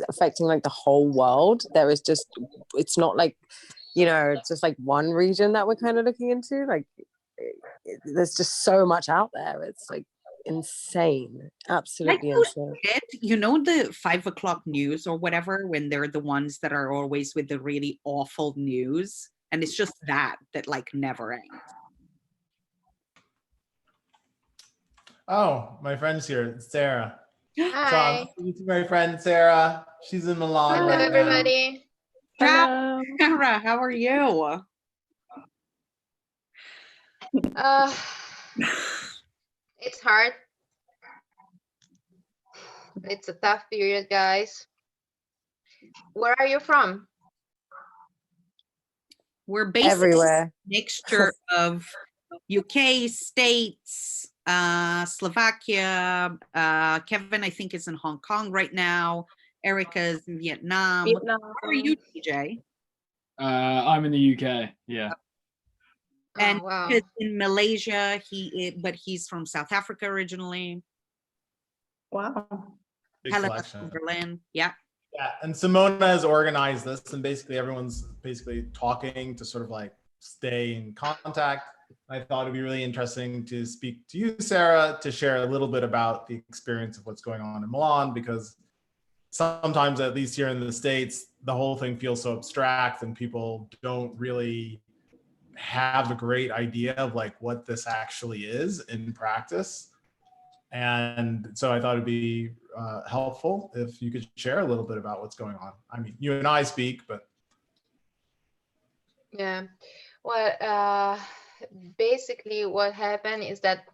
[SPEAKER 3] affecting like the whole world. There is just, it's not like, you know, it's just like one region that we're kind of looking into. Like, there's just so much out there. It's like insane, absolutely insane.
[SPEAKER 1] You know, the 5 o'clock news or whatever, when they're the ones that are always with the really awful news, and it's just that like never ends.
[SPEAKER 13] Oh, my friend's here. It's Sarah.
[SPEAKER 17] Hi.
[SPEAKER 13] So my friend Sarah. She's in Milan.
[SPEAKER 17] Hello,
[SPEAKER 13] right
[SPEAKER 17] everybody.
[SPEAKER 1] Hello. Sarah, how are you?
[SPEAKER 17] It's hard. It's a tough period, guys. Where are you from?
[SPEAKER 1] We're basically
[SPEAKER 3] everywhere.
[SPEAKER 1] A mixture of UK, States, Slovakia. Kevin, I think, is in Hong Kong right now. Erica's in Vietnam. Where are you, TJ?
[SPEAKER 11] I'm in the UK. Yeah.
[SPEAKER 1] And
[SPEAKER 17] wow.
[SPEAKER 1] he's in Malaysia, but he's from South Africa originally.
[SPEAKER 5] Wow.
[SPEAKER 1] Helena from Berlin. Yeah.
[SPEAKER 13] Yeah, and Simona has organized this, and basically everyone's basically talking to sort of like stay in contact. I thought it'd be really interesting to speak to you, Sarah, to share a little bit about the experience of what's going on in Milan, because sometimes, at least here in the States, the whole thing feels so abstract and people don't really have a great idea of like what this actually is in practice. And so I thought it'd be helpful if you could share a little bit about what's going on. I mean, you and I speak, but.
[SPEAKER 17] Yeah, well, basically what happened is that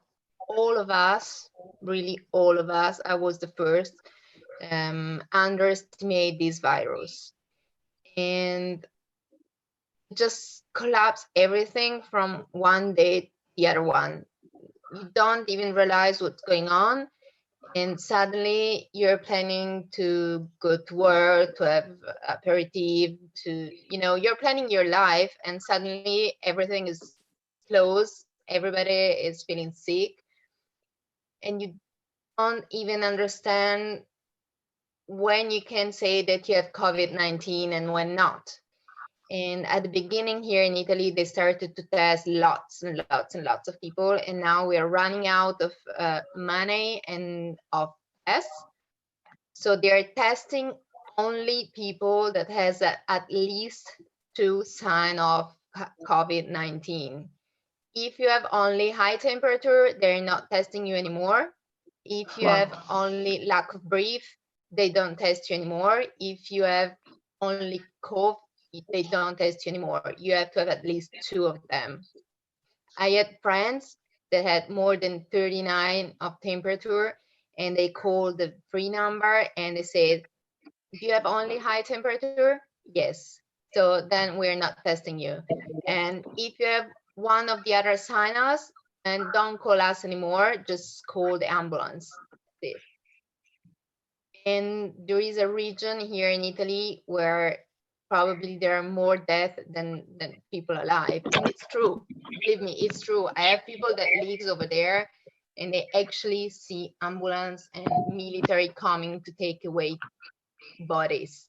[SPEAKER 17] all of us, really all of us, I was the first, underestimate this virus and just collapse everything from one day to the other one. You don't even realize what's going on, and suddenly you're planning to go to work, to have aperitif, to, you know, you're planning your life, and suddenly everything is closed, everybody is feeling sick, and you don't even understand when you can say that you have COVID-19 and when not. And at the beginning here in Italy, they started to test lots and lots and lots of people. And now we are running out of money and of tests. So they're testing only people that has at least 2 signs of COVID-19. If you have only high temperature, they're not testing you anymore. If you have only lack of breath, they don't test you anymore. If you have only cough, they don't test you anymore. You have to have at least 2 of them. I had friends that had more than 39 of temperature, and they called the free number and they said, do you have only high temperature? Yes. So then we're not testing you. And if you have one of the other signs, and don't call us anymore, just call the ambulance. And there is a region here in Italy where probably there are more deaths than people alive. And it's true. Believe me, it's true. I have people that lives over there and they actually see ambulance and military coming to take away bodies.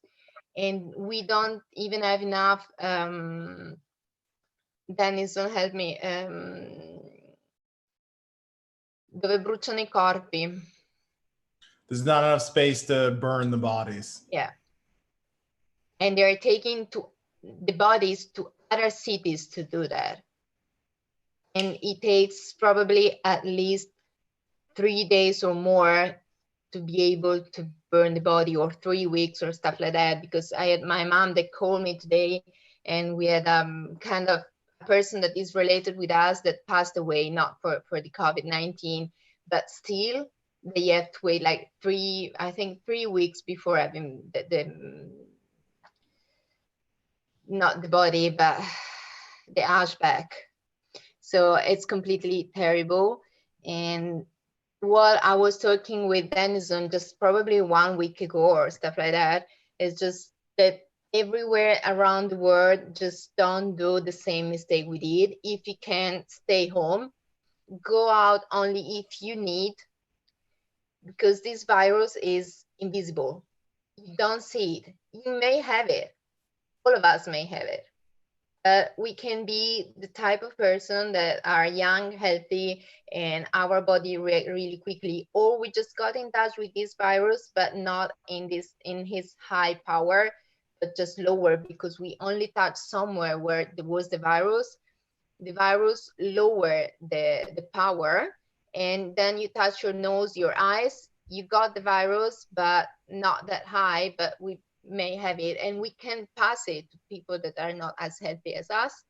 [SPEAKER 17] And we don't even have enough, Dennis, don't help me, dove bruciano I corpi.
[SPEAKER 13] There's not enough space to burn the bodies.
[SPEAKER 17] Yeah. And they're taking the bodies to other cities to do that. And it takes probably at least 3 days or more to be able to burn the body, or 3 weeks or stuff like that. Because I had my mom that called me today, and we had kind of a person that is related with us that passed away, not for the COVID-19, but still they have to wait like 3 weeks before having not the body, but the ash back. So it's completely terrible. And while I was talking with Denison just probably 1 week ago or stuff like that, it's just that everywhere around the world, just don't do the same mistake we did. If you can, stay home, go out only if you need, because this virus is invisible. You don't see it. You may have it. All of us may have it. We can be the type of person that are young, healthy, and our body react really quickly, or we just got in touch with this virus, but not in his high power, but just lower, because we only touched somewhere where there was the virus. The virus lower the power, and then you touch your nose, your eyes, you got the virus, but not that high, but we may have it, and we can pass it to people that are not as healthy as us.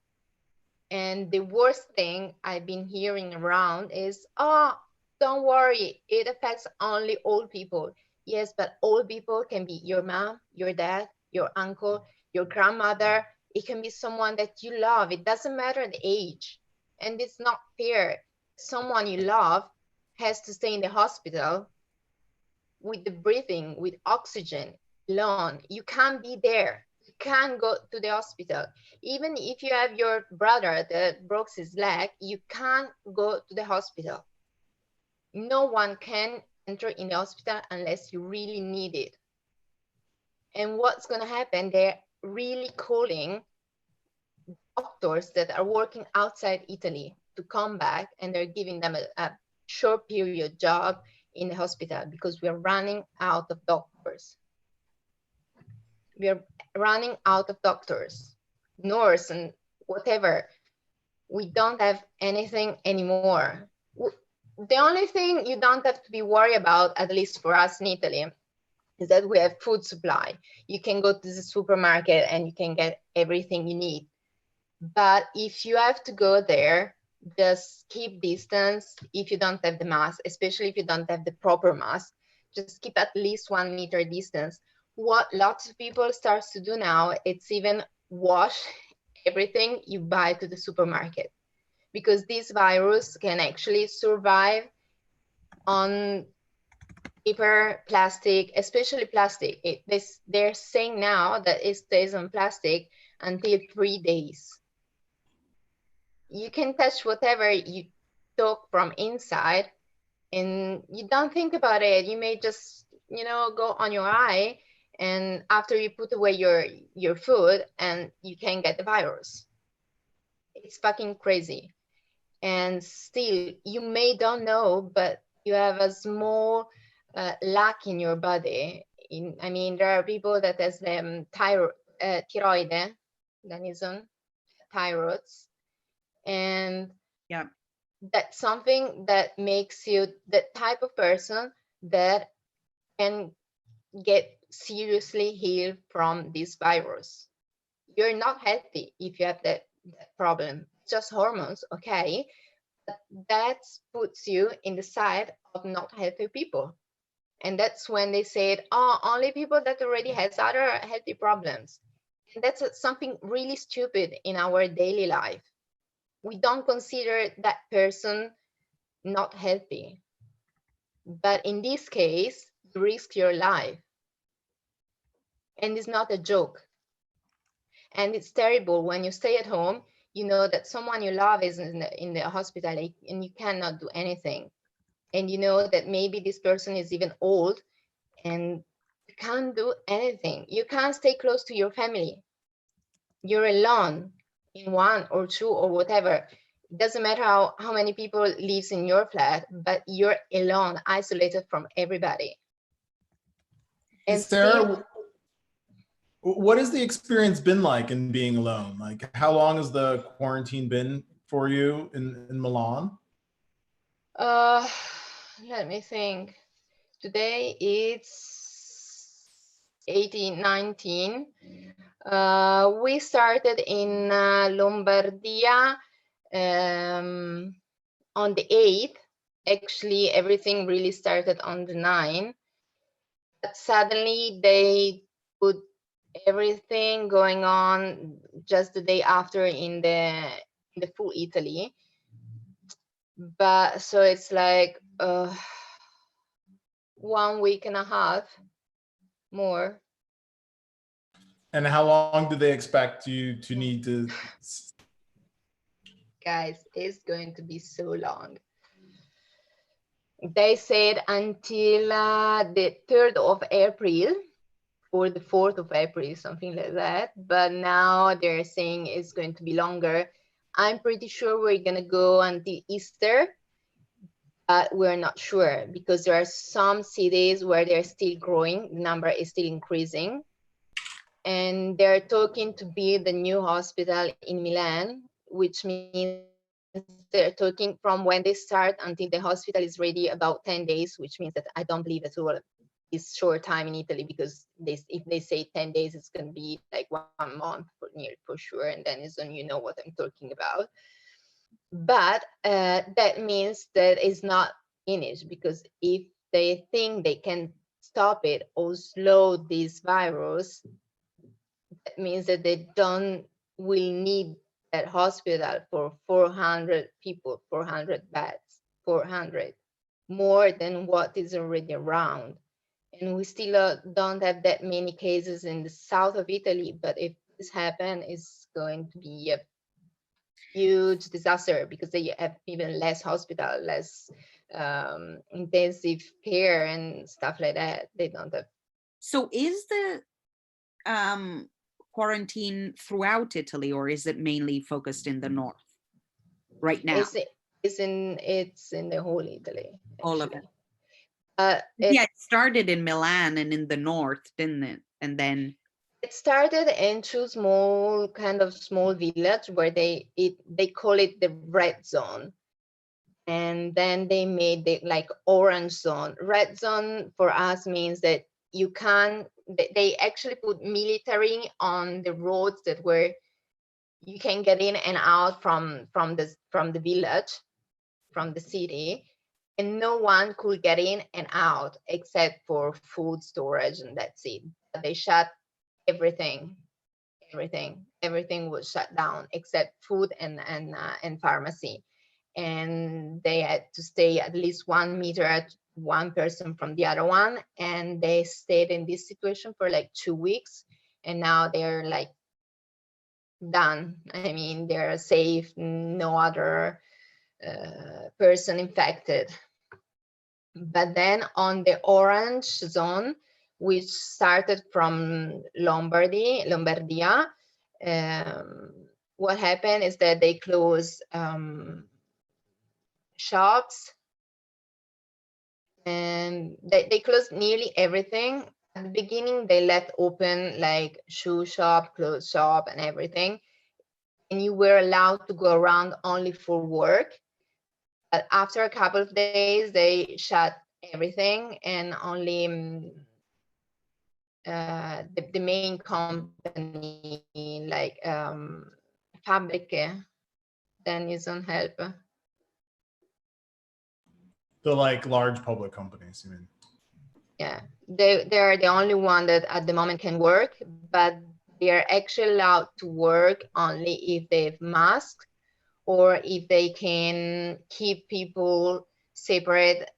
[SPEAKER 17] And the worst thing I've been hearing around is, oh, don't worry, it affects only old people. Yes, but old people can be your mom, your dad, your uncle, your grandmother. It can be someone that you love. It doesn't matter the age. And it's not fair. Someone you love has to stay in the hospital with the breathing, with oxygen alone. You can't be there. You can't go to the hospital. Even if you have your brother that broke his leg, you can't go to the hospital. No one can enter in the hospital unless you really need it. And what's going to happen? They're really calling doctors that are working outside Italy to come back, and they're giving them a short period job in the hospital because we are running out of doctors. We are running out of doctors, nurse, and whatever. We don't have anything anymore. The only thing you don't have to be worried about, at least for us in Italy, is that we have food supply. You can go to the supermarket and you can get everything you need. But if you have to go there, just keep distance. If you don't have the mask, especially if you don't have the proper mask, just keep at least 1 meter distance. What lots of people start to do now, it's even wash everything you buy to the supermarket, because this virus can actually survive on paper, plastic, especially plastic. They're saying now that it stays on plastic until 3 days. You can touch whatever you took from inside and you don't think about it. You may just go on your eye, and after you put away your food, and you can get the virus. It's fucking crazy. And still, you may don't know, but you have a small lack in your body. There are people that has thyroid, thyroids, and
[SPEAKER 1] yeah,
[SPEAKER 17] that's something that makes you the type of person that can get seriously healed from this virus. You're not healthy if you have that problem. Just hormones, okay, but that puts you in the side of not healthy people. And that's when they said, oh, only people that already has other healthy problems. And that's something really stupid in our daily life. We don't consider that person not healthy. But in this case, you risk your life. And it's not a joke. And it's terrible when you stay at home, you know that someone you love is in the hospital and you cannot do anything. And you know that maybe this person is even old and you can't do anything. You can't stay close to your family. You're alone in one or two or whatever. It doesn't matter how many people lives in your flat, but you're alone, isolated from everybody. And
[SPEAKER 13] Sarah, what has the experience been like in being alone? Like, how long has the quarantine been for you in Milan?
[SPEAKER 17] Let me think. Today it's 18, 19. We started in Lombardia on the 8th. Actually, everything really started on the 9th. But suddenly they put everything going on just the day after in the full Italy. But so it's like 1 week and a half more.
[SPEAKER 13] And how long do they expect you to need to?
[SPEAKER 17] Guys, it's going to be so long. They said until the 3rd of April or the 4th of April, something like that. But now they're saying it's going to be longer. I'm pretty sure we're going to go until Easter, but we're not sure because there are some cities where they're still growing. The number is still increasing. And they're talking to build a new hospital in Milan, which means they're talking from when they start until the hospital is ready about 10 days, which means that I don't believe at all it's short time in Italy, because if they say 10 days, it's going to be like 1 month for sure. And then it's when you know what I'm talking about. But that means that it's not finished, because if they think they can stop it or slow this virus, that means that they will need that hospital for 400 people, 400 beds, 400, more than what is already around. And we still don't have that many cases in the south of Italy, but if this happens, it's going to be a huge disaster, because they have even less hospital, less intensive care and stuff like that. They don't have.
[SPEAKER 1] So is the quarantine throughout Italy, or is it mainly focused in the north right now?
[SPEAKER 17] It's in the whole Italy.
[SPEAKER 1] All of it.
[SPEAKER 17] Yeah,
[SPEAKER 1] it started in Milan and in the north, didn't it? And then
[SPEAKER 17] it started in two small village where they call it the red zone, and then they made the like orange zone. Red zone for us means that you can. They actually put military on the roads that where you can get in and out from the village, from the city, and no one could get in and out except for food storage, and that's it. They shut everything was shut down except food and pharmacy, and they had to stay at least 1 meter at one person from the other one, and they stayed in this situation for like 2 weeks, and now they're like done. I mean, they're safe, no other person infected. But then on the orange zone, which started from Lombardia, what happened is that they closed shops, and they closed nearly everything. At the beginning, they left open like shoe shop, clothes shop, and everything. And you were allowed to go around only for work. But after a couple of days, they shut everything, and only the main company like Fabbriche, then is on help.
[SPEAKER 13] The like large public companies, you mean?
[SPEAKER 17] Yeah, they're the only one that at the moment can work, but they are actually allowed to work only if they have masks, or if they can keep people separate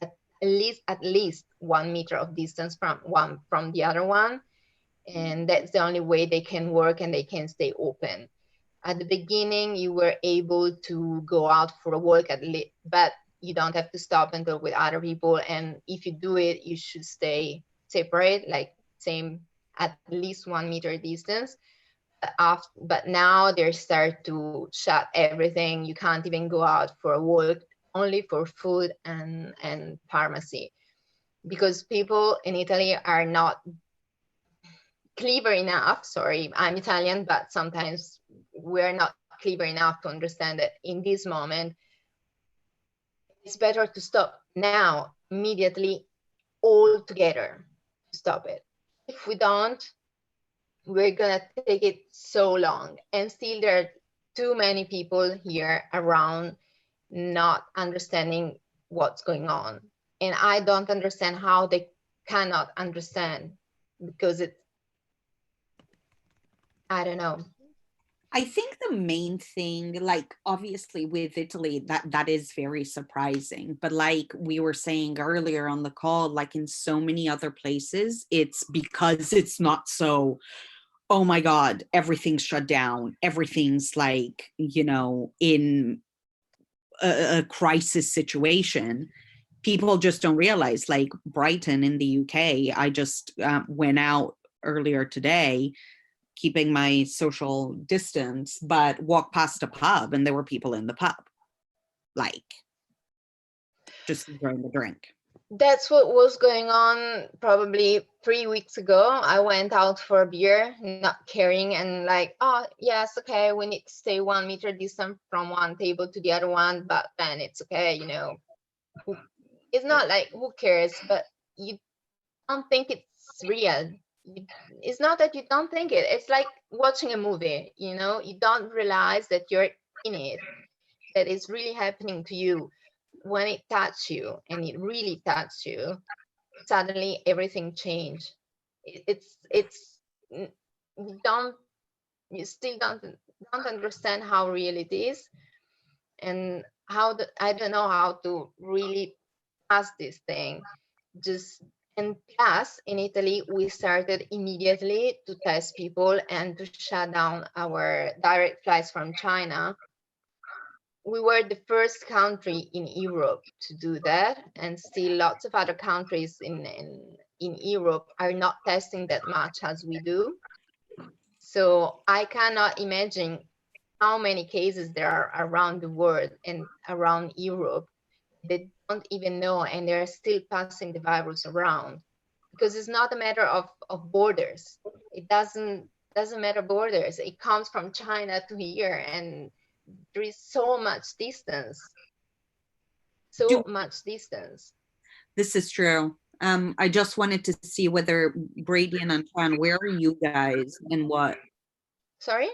[SPEAKER 17] at least 1 meter of distance from the other one. And that's the only way they can work and they can stay open. At the beginning, you were able to go out for a walk but you don't have to stop and talk with other people. And if you do it, you should stay separate, like same at least 1 meter distance. But now they start to shut everything. You can't even go out for a walk, only for food and pharmacy, because people in Italy are not clever enough. Sorry, I'm Italian, but sometimes we're not clever enough to understand that in this moment, it's better to stop now, immediately, all together, to stop it. If we don't, we're gonna take it so long. And still there are too many people here around not understanding what's going on. And I don't understand how they cannot understand, because I don't know.
[SPEAKER 1] I think the main thing, like obviously with Italy, that is very surprising. But like we were saying earlier on the call, like in so many other places, it's because it's not so, oh my God, everything's shut down. Everything's like, in a crisis situation. People just don't realize, like Brighton in the UK, I just went out earlier today, keeping my social distance, but walked past a pub and there were people in the pub, like just enjoying the drink.
[SPEAKER 17] That's what was going on probably 3 weeks ago. I went out for a beer, not caring, and like, oh yes, okay, we need to stay 1 meter distance from one table to the other one, but then it's okay, It's not like who cares, but you don't think it's real. It's not that you don't think it. It's like watching a movie, you don't realize that you're in it, that it's really happening to you. When it touches you, and it really touches you, suddenly everything changed. You still don't understand how real it is, and I don't know how to really pass this thing. And plus, in Italy, we started immediately to test people and to shut down our direct flights from China. We were the first country in Europe to do that, and still lots of other countries in Europe are not testing that much as we do. So I cannot imagine how many cases there are around the world and around Europe. They don't even know, and they're still passing the virus around, because it's not a matter of borders. It doesn't matter borders. It comes from China to here, and there is so much distance.
[SPEAKER 1] This is true. I just wanted to see whether Brady and Antoine, where are you guys and what?
[SPEAKER 17] Sorry?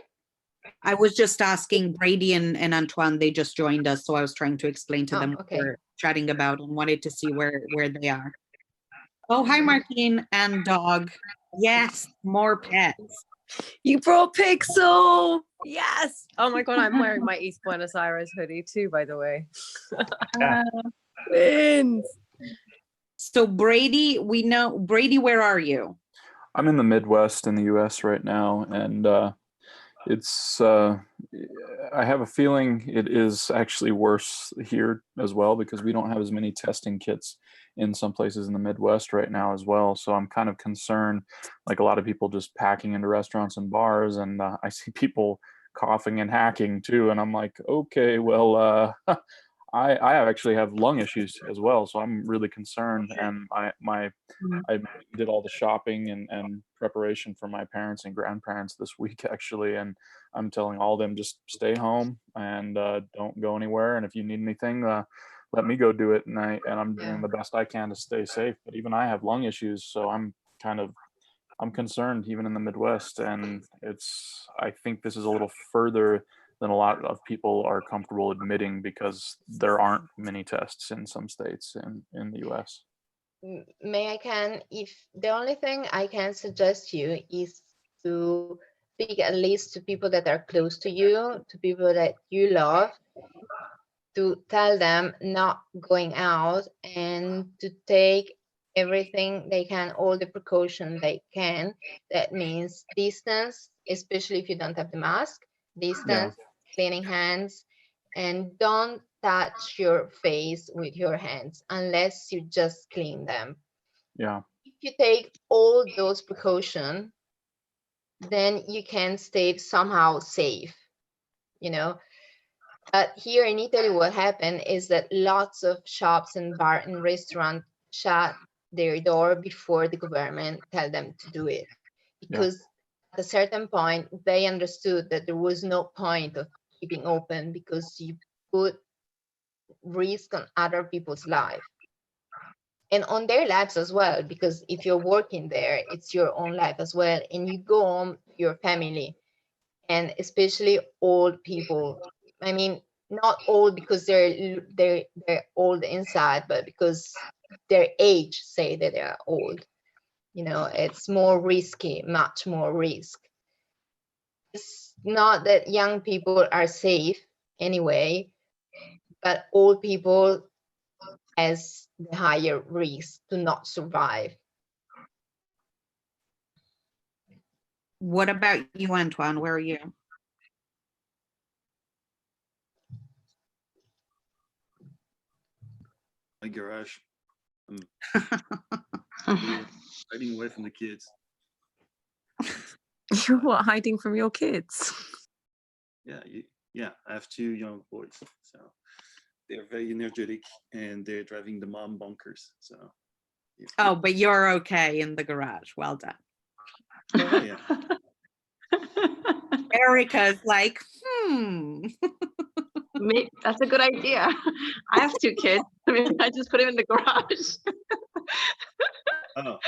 [SPEAKER 1] I was just asking Brady and Antoine, they just joined us, so I was trying to explain to them what we're chatting about and wanted to see where they are. Oh, hi, Martine and dog. Yes, more pets.
[SPEAKER 3] You brought Pixel! Yes! Oh my God, I'm wearing my East Buenos Aires hoodie too, by the way. Wins!
[SPEAKER 1] So Brady, where are you?
[SPEAKER 18] I'm in the Midwest in the US right now, and it's I have a feeling it is actually worse here as well because we don't have as many testing kits in some places in the Midwest right now as well. So I'm kind of concerned, like a lot of people just packing into restaurants and bars, and I see people coughing and hacking too, and I'm like, okay, well, I actually have lung issues as well, so I'm really concerned. And I did all the shopping and preparation for my parents and grandparents this week actually, and I'm telling all of them just stay home and don't go anywhere. And if you need anything, let me go do it. And I'm doing the best I can to stay safe. But even I have lung issues, so I'm concerned even in the Midwest. And I think this is a little further than a lot of people are comfortable admitting because there aren't many tests in some states in the US.
[SPEAKER 17] May I can, if the only thing I can suggest you is to speak at least to people that are close to you, to people that you love, to tell them not going out and to take everything they can, all the precaution they can. That means distance, especially if you don't have the mask, distance, cleaning hands, and don't touch your face with your hands unless you just clean them.
[SPEAKER 18] Yeah.
[SPEAKER 17] If you take all those precautions, then you can stay somehow safe, you know. But here in Italy, what happened is that lots of shops and bar and restaurants shut their door before the government tell them to do it, because at a certain point they understood that there was no point of keeping open because you put risk on other people's life and on their lives as well, because if you're working there, it's your own life as well, and you go home to your family, and especially old people. I mean, not old because they're old inside, but because their age say that they are old. You know, it's more risky, much more risk. It's not that young people are safe anyway, but old people has the higher risk to not survive.
[SPEAKER 1] What about you, Antoine? Where are you?
[SPEAKER 19] My garage. I'm hiding away from the kids.
[SPEAKER 3] You're what, hiding from your kids?
[SPEAKER 19] Yeah, I have 2 young boys, so they're very energetic and they're driving the mom bonkers. So.
[SPEAKER 1] Oh, but you're okay in the garage. Well done.
[SPEAKER 19] Yeah.
[SPEAKER 1] Erica's like,
[SPEAKER 5] That's a good idea. I have 2 kids. I mean, I just put them in the garage.
[SPEAKER 19] Oh,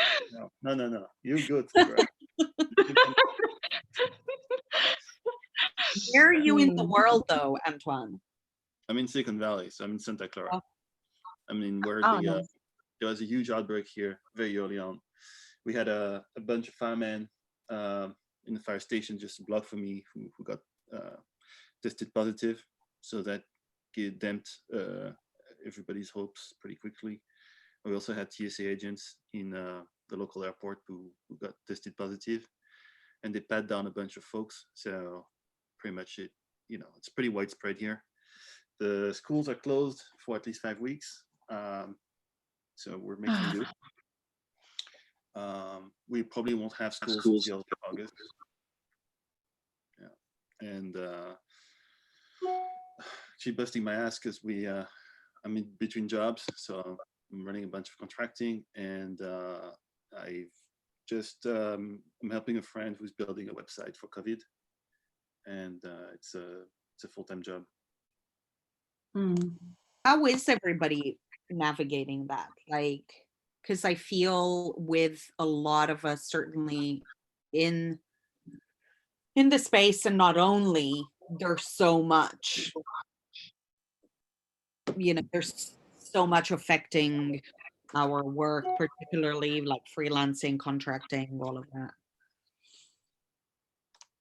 [SPEAKER 19] no. You go to the garage.
[SPEAKER 1] Where are you in the world though, Antoine?
[SPEAKER 19] I'm in Silicon Valley, so I'm in Santa Clara.
[SPEAKER 1] Oh.
[SPEAKER 19] I mean, where
[SPEAKER 1] Nice.
[SPEAKER 19] there was a huge outbreak here very early on. We had a bunch of firemen in the fire station just a block from me who got tested positive, so that damped everybody's hopes pretty quickly. We also had TSA agents in the local airport who got tested positive, and they pat down a bunch of folks. So pretty much it's pretty widespread here. The schools are closed for at least 5 weeks. So we're making do. We probably won't have schools until August. Yeah, and actually busting my ass because I'm in between jobs, so I'm running a bunch of contracting, and I've just I'm helping a friend who's building a website for COVID, and it's a full-time job.
[SPEAKER 1] How is everybody navigating that? Like, because I feel with a lot of us, certainly in the space, and not only, there's so much, there's so much affecting our work, particularly like freelancing, contracting, all of that.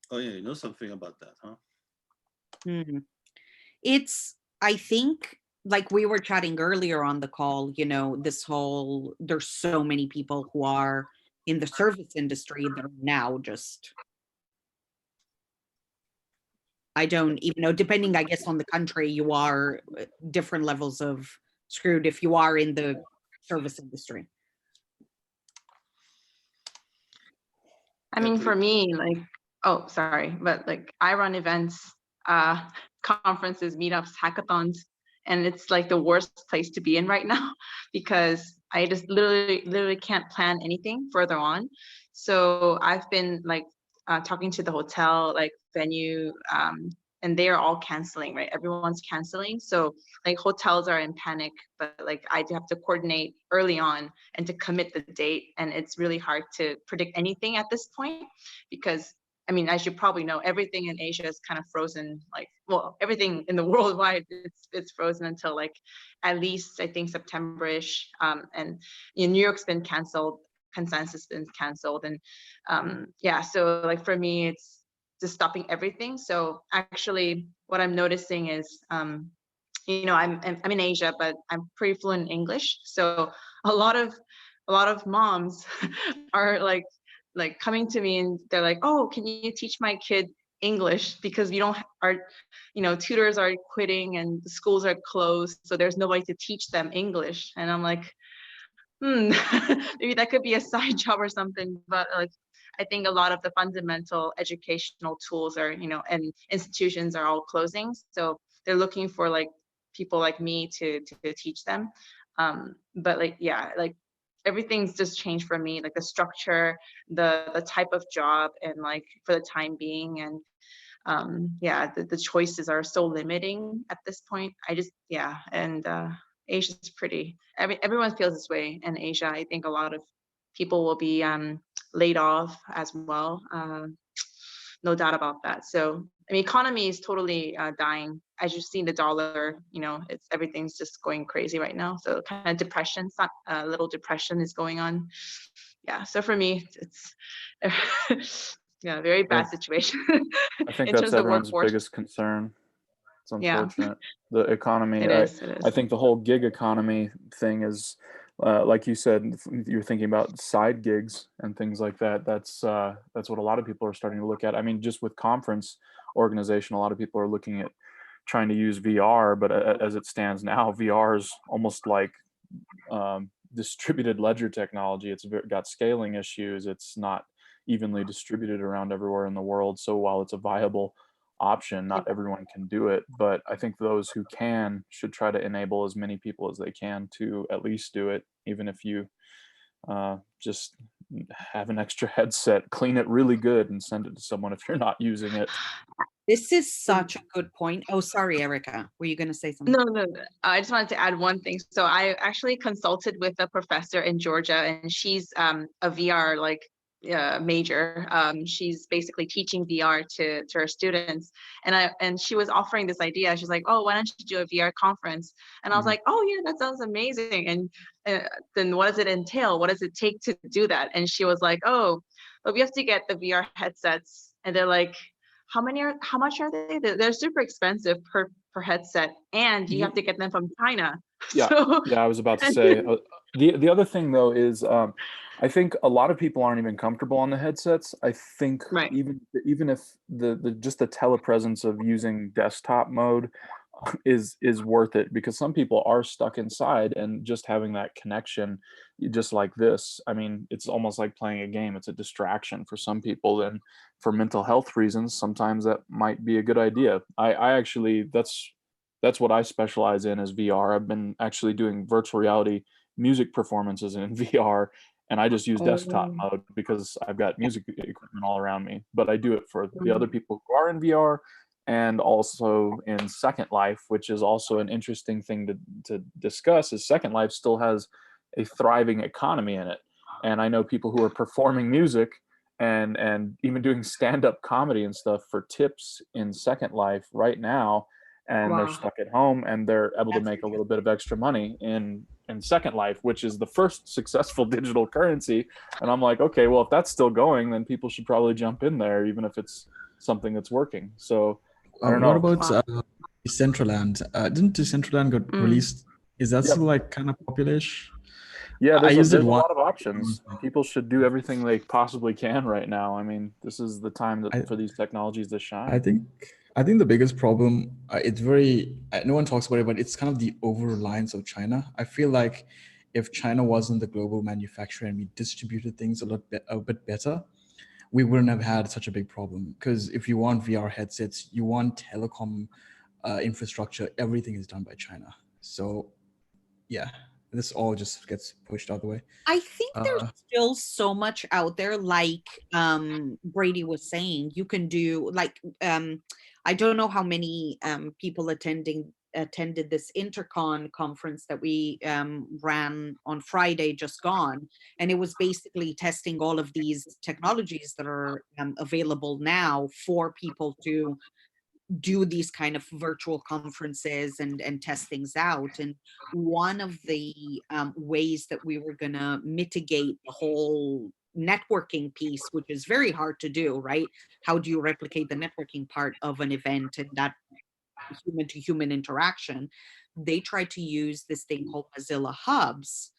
[SPEAKER 19] Oh yeah, you know something about that, huh?
[SPEAKER 1] It's, I think, like we were chatting earlier on the call, there's so many people who are in the service industry that are now just, I don't even know, depending, I guess, on the country, you are different levels of screwed if you are in the service industry.
[SPEAKER 5] I mean, for me, like, oh, sorry, but like I run events, conferences, meetups, hackathons, and it's like the worst place to be in right now because I just literally can't plan anything further on. So I've been like talking to the hotel, like venue, and they are all canceling, right? Everyone's canceling. So like hotels are in panic, but like I do have to coordinate early on and to commit the date. And it's really hard to predict anything at this point because I mean, as you probably know, everything in Asia is kind of frozen, like, well, everything in the worldwide, it's frozen until like at least I think September-ish. And New York's been canceled, Consensus been canceled. And yeah, so like for me, it's just stopping everything. So actually what I'm noticing is, you know, I'm in Asia, but I'm pretty fluent in English. So a lot of moms are like coming to me and they're like, oh, can you teach my kid English? Because we don't, our, you know, tutors are quitting and the schools are closed. So there's nobody to teach them English. And I'm like, maybe that could be a side job or something. But like, I think a lot of the fundamental educational tools are, you know, and institutions are all closing. So they're looking for like people like me to teach them. But like, yeah, like everything's just changed for me, like the structure, the type of job, and like for the time being. And yeah, the choices are so limiting at this point. I just, yeah. And Asia's pretty, everyone feels this way in Asia. I think a lot of people will be laid off as well. No doubt about that. So, I mean, economy is totally dying. As you've seen the dollar, you know, everything's just going crazy right now. So kind of depression, a little depression is going on. Yeah. So for me, it's yeah, very bad situation.
[SPEAKER 18] I think
[SPEAKER 5] in
[SPEAKER 18] that's
[SPEAKER 5] terms of
[SPEAKER 18] everyone's
[SPEAKER 5] workforce.
[SPEAKER 18] biggest concern. It's
[SPEAKER 5] Yeah.
[SPEAKER 18] unfortunate. The economy.
[SPEAKER 5] It is.
[SPEAKER 18] I think the whole gig economy thing is, like you said, you're thinking about side gigs and things like that. That's what a lot of people are starting to look at. I mean, just with conference organization, a lot of people are looking at trying to use VR, but as it stands now, VR is almost like distributed ledger technology. It's got scaling issues. It's not evenly distributed around everywhere in the world. So while it's a viable option, not everyone can do it, but I think those who can should try to enable as many people as they can to at least do it, even if you just have an extra headset, clean it really good and send it to someone if you're not using it.
[SPEAKER 1] This is such a good point. Oh, sorry, Erica. Were you going to say something?
[SPEAKER 5] No. I just wanted to add one thing. So I actually consulted with a professor in Georgia, and she's a VR like major. She's basically teaching VR to her students, and she was offering this idea. She's like, oh, why don't you do a VR conference? And I was like, oh yeah, that sounds amazing. And then what does it entail? What does it take to do that? And she was like, oh, but we have to get the VR headsets. And they're like, how much are they? They're super expensive per headset, and you have to get them from China.
[SPEAKER 18] Yeah,
[SPEAKER 5] So,
[SPEAKER 18] I was about to say. The other thing though is, I think a lot of people aren't even comfortable on the headsets. I think even if just the telepresence of using desktop mode is worth it, because some people are stuck inside, and just having that connection, just like this, I mean, it's almost like playing a game. It's a distraction for some people, and for mental health reasons, sometimes that might be a good idea. I actually, that's what I specialize in, is VR. I've been actually doing virtual reality music performances in VR, and I just use desktop mode because I've got music equipment all around me. But I do it for the other people who are in VR, and also in Second Life, which is also an interesting thing to discuss, is Second Life still has a thriving economy in it. And I know people who are performing music and even doing stand-up comedy and stuff for tips in Second Life right now, and they're stuck at home, and they're able to make a little bit of extra money in Second Life, which is the first successful digital currency. And I'm like, okay, well, if that's still going, then people should probably jump in there, even if it's something that's working. So I don't know.
[SPEAKER 9] What about Decentraland? Didn't Decentraland get released? Is that still like kind of popular-ish?
[SPEAKER 18] Yeah,
[SPEAKER 9] I used
[SPEAKER 18] there's
[SPEAKER 9] it
[SPEAKER 18] a
[SPEAKER 9] once.
[SPEAKER 18] lot of options. People should do everything they possibly can right now. I mean, this is the time for these technologies to shine.
[SPEAKER 9] I think I think the biggest problem, it's very, no one talks about it, but it's kind of the over-reliance of China. I feel like if China wasn't the global manufacturer and we distributed things a bit better, we wouldn't have had such a big problem. Because if you want VR headsets, you want telecom infrastructure, everything is done by China. So yeah, this all just gets pushed out the way.
[SPEAKER 1] I think there's still so much out there, like Brady was saying. You can do like I don't know how many people attended this Intercon conference that we ran on Friday just gone, and it was basically testing all of these technologies that are available now for people to do these kind of virtual conferences and test things out. And one of the ways that we were going to mitigate the whole networking piece, which is very hard to do, right? How do you replicate the networking part of an event and that human to human interaction? They tried to use this thing called Mozilla Hubs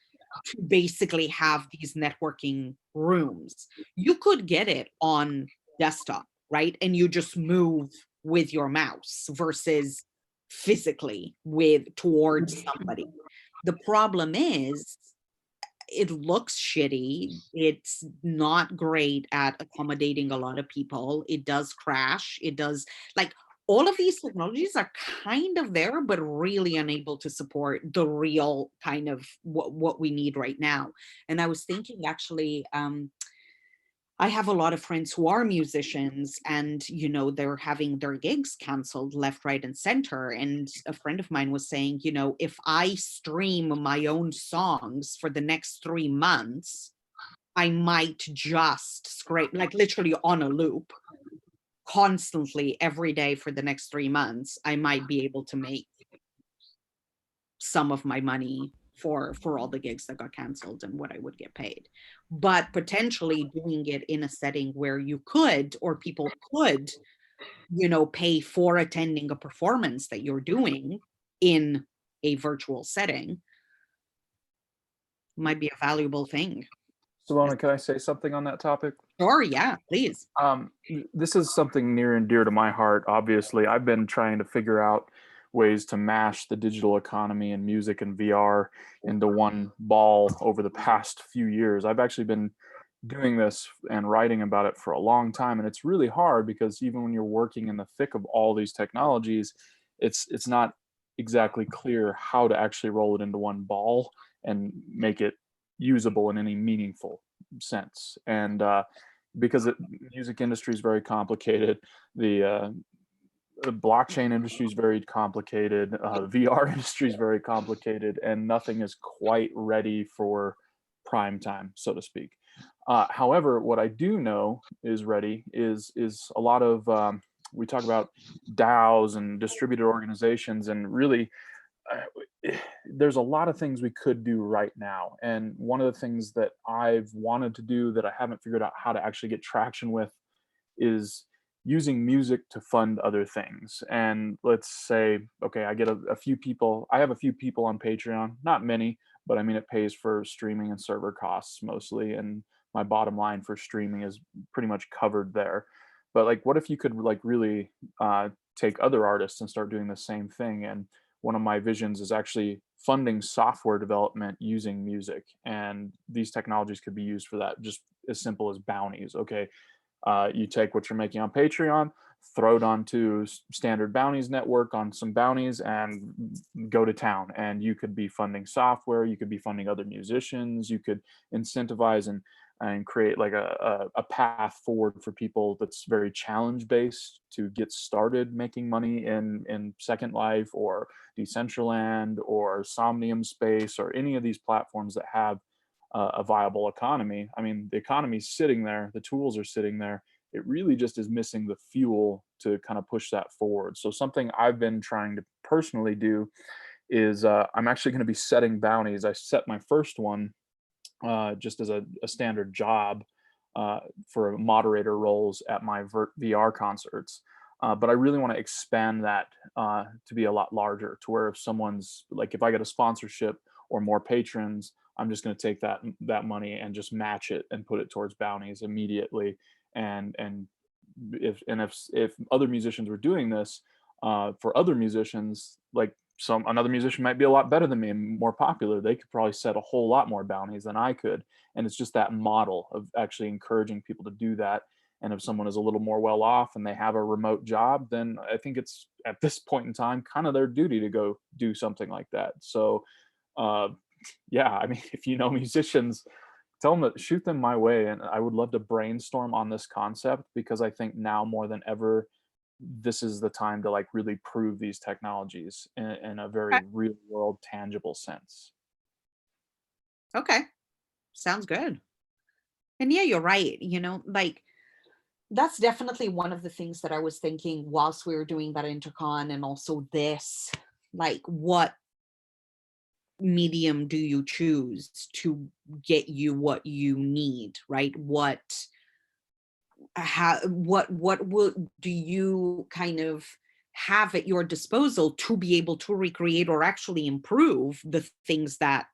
[SPEAKER 1] to basically have these networking rooms. You could get it on desktop, right? And you just move with your mouse versus physically towards somebody. The problem is it looks shitty. It's not great at accommodating a lot of people. It does crash. It does, like, all of these technologies are kind of there, but really unable to support the real kind of what we need right now. And I was thinking, actually, I have a lot of friends who are musicians, and they're having their gigs canceled left, right, and center. And a friend of mine was saying, if I stream my own songs for the next 3 months, I might just scrape, like literally on a loop, constantly every day for the next 3 months, I might be able to make some of my money for all the gigs that got canceled and what I would get paid. But potentially doing it in a setting where you could, or people could, pay for attending a performance that you're doing in a virtual setting might be a valuable thing.
[SPEAKER 18] Simona, can I say something on that topic?
[SPEAKER 1] Sure, yeah, please.
[SPEAKER 18] This is something near and dear to my heart. Obviously, I've been trying to figure out ways to mash the digital economy and music and VR into one ball over the past few years. I've actually been doing this and writing about it for a long time, and it's really hard because even when you're working in the thick of all these technologies, it's not exactly clear how to actually roll it into one ball and make it usable in any meaningful sense. And because the music industry is very complicated, the blockchain industry is very complicated, VR industry is very complicated, and nothing is quite ready for prime time, so to speak. However, what I do know is ready is a lot of, we talk about DAOs and distributed organizations, and really there's a lot of things we could do right now. And one of the things that I've wanted to do that I haven't figured out how to actually get traction with is using music to fund other things. And let's say, okay, I get a few people, I have a few people on Patreon, not many, but I mean, it pays for streaming and server costs mostly. And my bottom line for streaming is pretty much covered there. But like, what if you could like really take other artists and start doing the same thing? And one of my visions is actually funding software development using music. And these technologies could be used for that, just as simple as bounties. Okay, you take what you're making on Patreon, throw it onto standard bounties network on some bounties and go to town. And you could be funding software, you could be funding other musicians, you could incentivize and create like a path forward for people that's very challenge based to get started making money in Second Life or Decentraland or Somnium Space or any of these platforms that have a viable economy. I mean, the economy's sitting there, the tools are sitting there. It really just is missing the fuel to kind of push that forward. So something I've been trying to personally do is I'm actually going to be setting bounties. I set my first one just as a standard job for moderator roles at my VR concerts. But I really want to expand that to be a lot larger, to where if someone's like, if I get a sponsorship or more patrons, I'm just going to take that money and just match it and put it towards bounties immediately and if other musicians were doing this for other musicians, like another musician might be a lot better than me and more popular, they could probably set a whole lot more bounties than I could. And it's just that model of actually encouraging people to do that. And if someone is a little more well off and they have a remote job, then I think it's at this point in time kind of their duty to go do something like that. So yeah, I mean, if you know musicians, tell them to shoot them my way, and I would love to brainstorm on this concept, because I think now more than ever, this is the time to like really prove these technologies in a very real world, tangible sense.
[SPEAKER 1] Okay, sounds good. And yeah, you're right. You know, like that's definitely one of the things that I was thinking whilst we were doing that intercon, and also this, like, what medium do you choose to get you what you need, right? What do you kind of have at your disposal to be able to recreate or actually improve the things that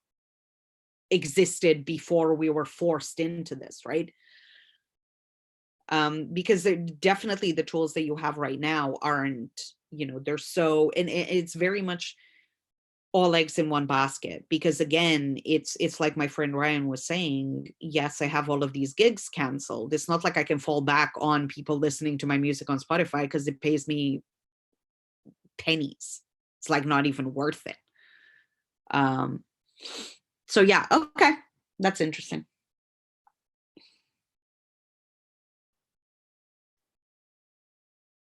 [SPEAKER 1] existed before we were forced into this, right? Because definitely the tools that you have right now aren't, you know, they're so, and it's very much all eggs in one basket, because again, it's like my friend Ryan was saying, yes, I have all of these gigs canceled. It's not like I can fall back on people listening to my music on Spotify because it pays me pennies. It's like not even worth it. So yeah, okay, that's interesting.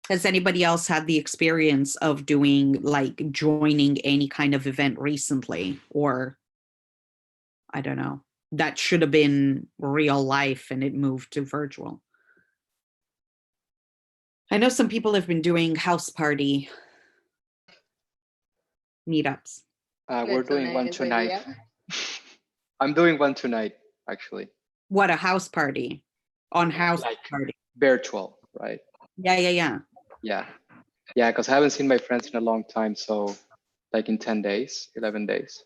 [SPEAKER 1] Has anybody else had the experience of doing, like, joining any kind of event recently, or I don't know, that should have been real life and it moved to virtual? I know some people have been doing house party meetups.
[SPEAKER 20] We're doing one tonight. I'm doing one tonight, actually.
[SPEAKER 1] What, a house party? On house party?
[SPEAKER 20] Virtual, right?
[SPEAKER 1] Yeah.
[SPEAKER 20] Yeah, because I haven't seen my friends in a long time. So like in 10 days, 11 days.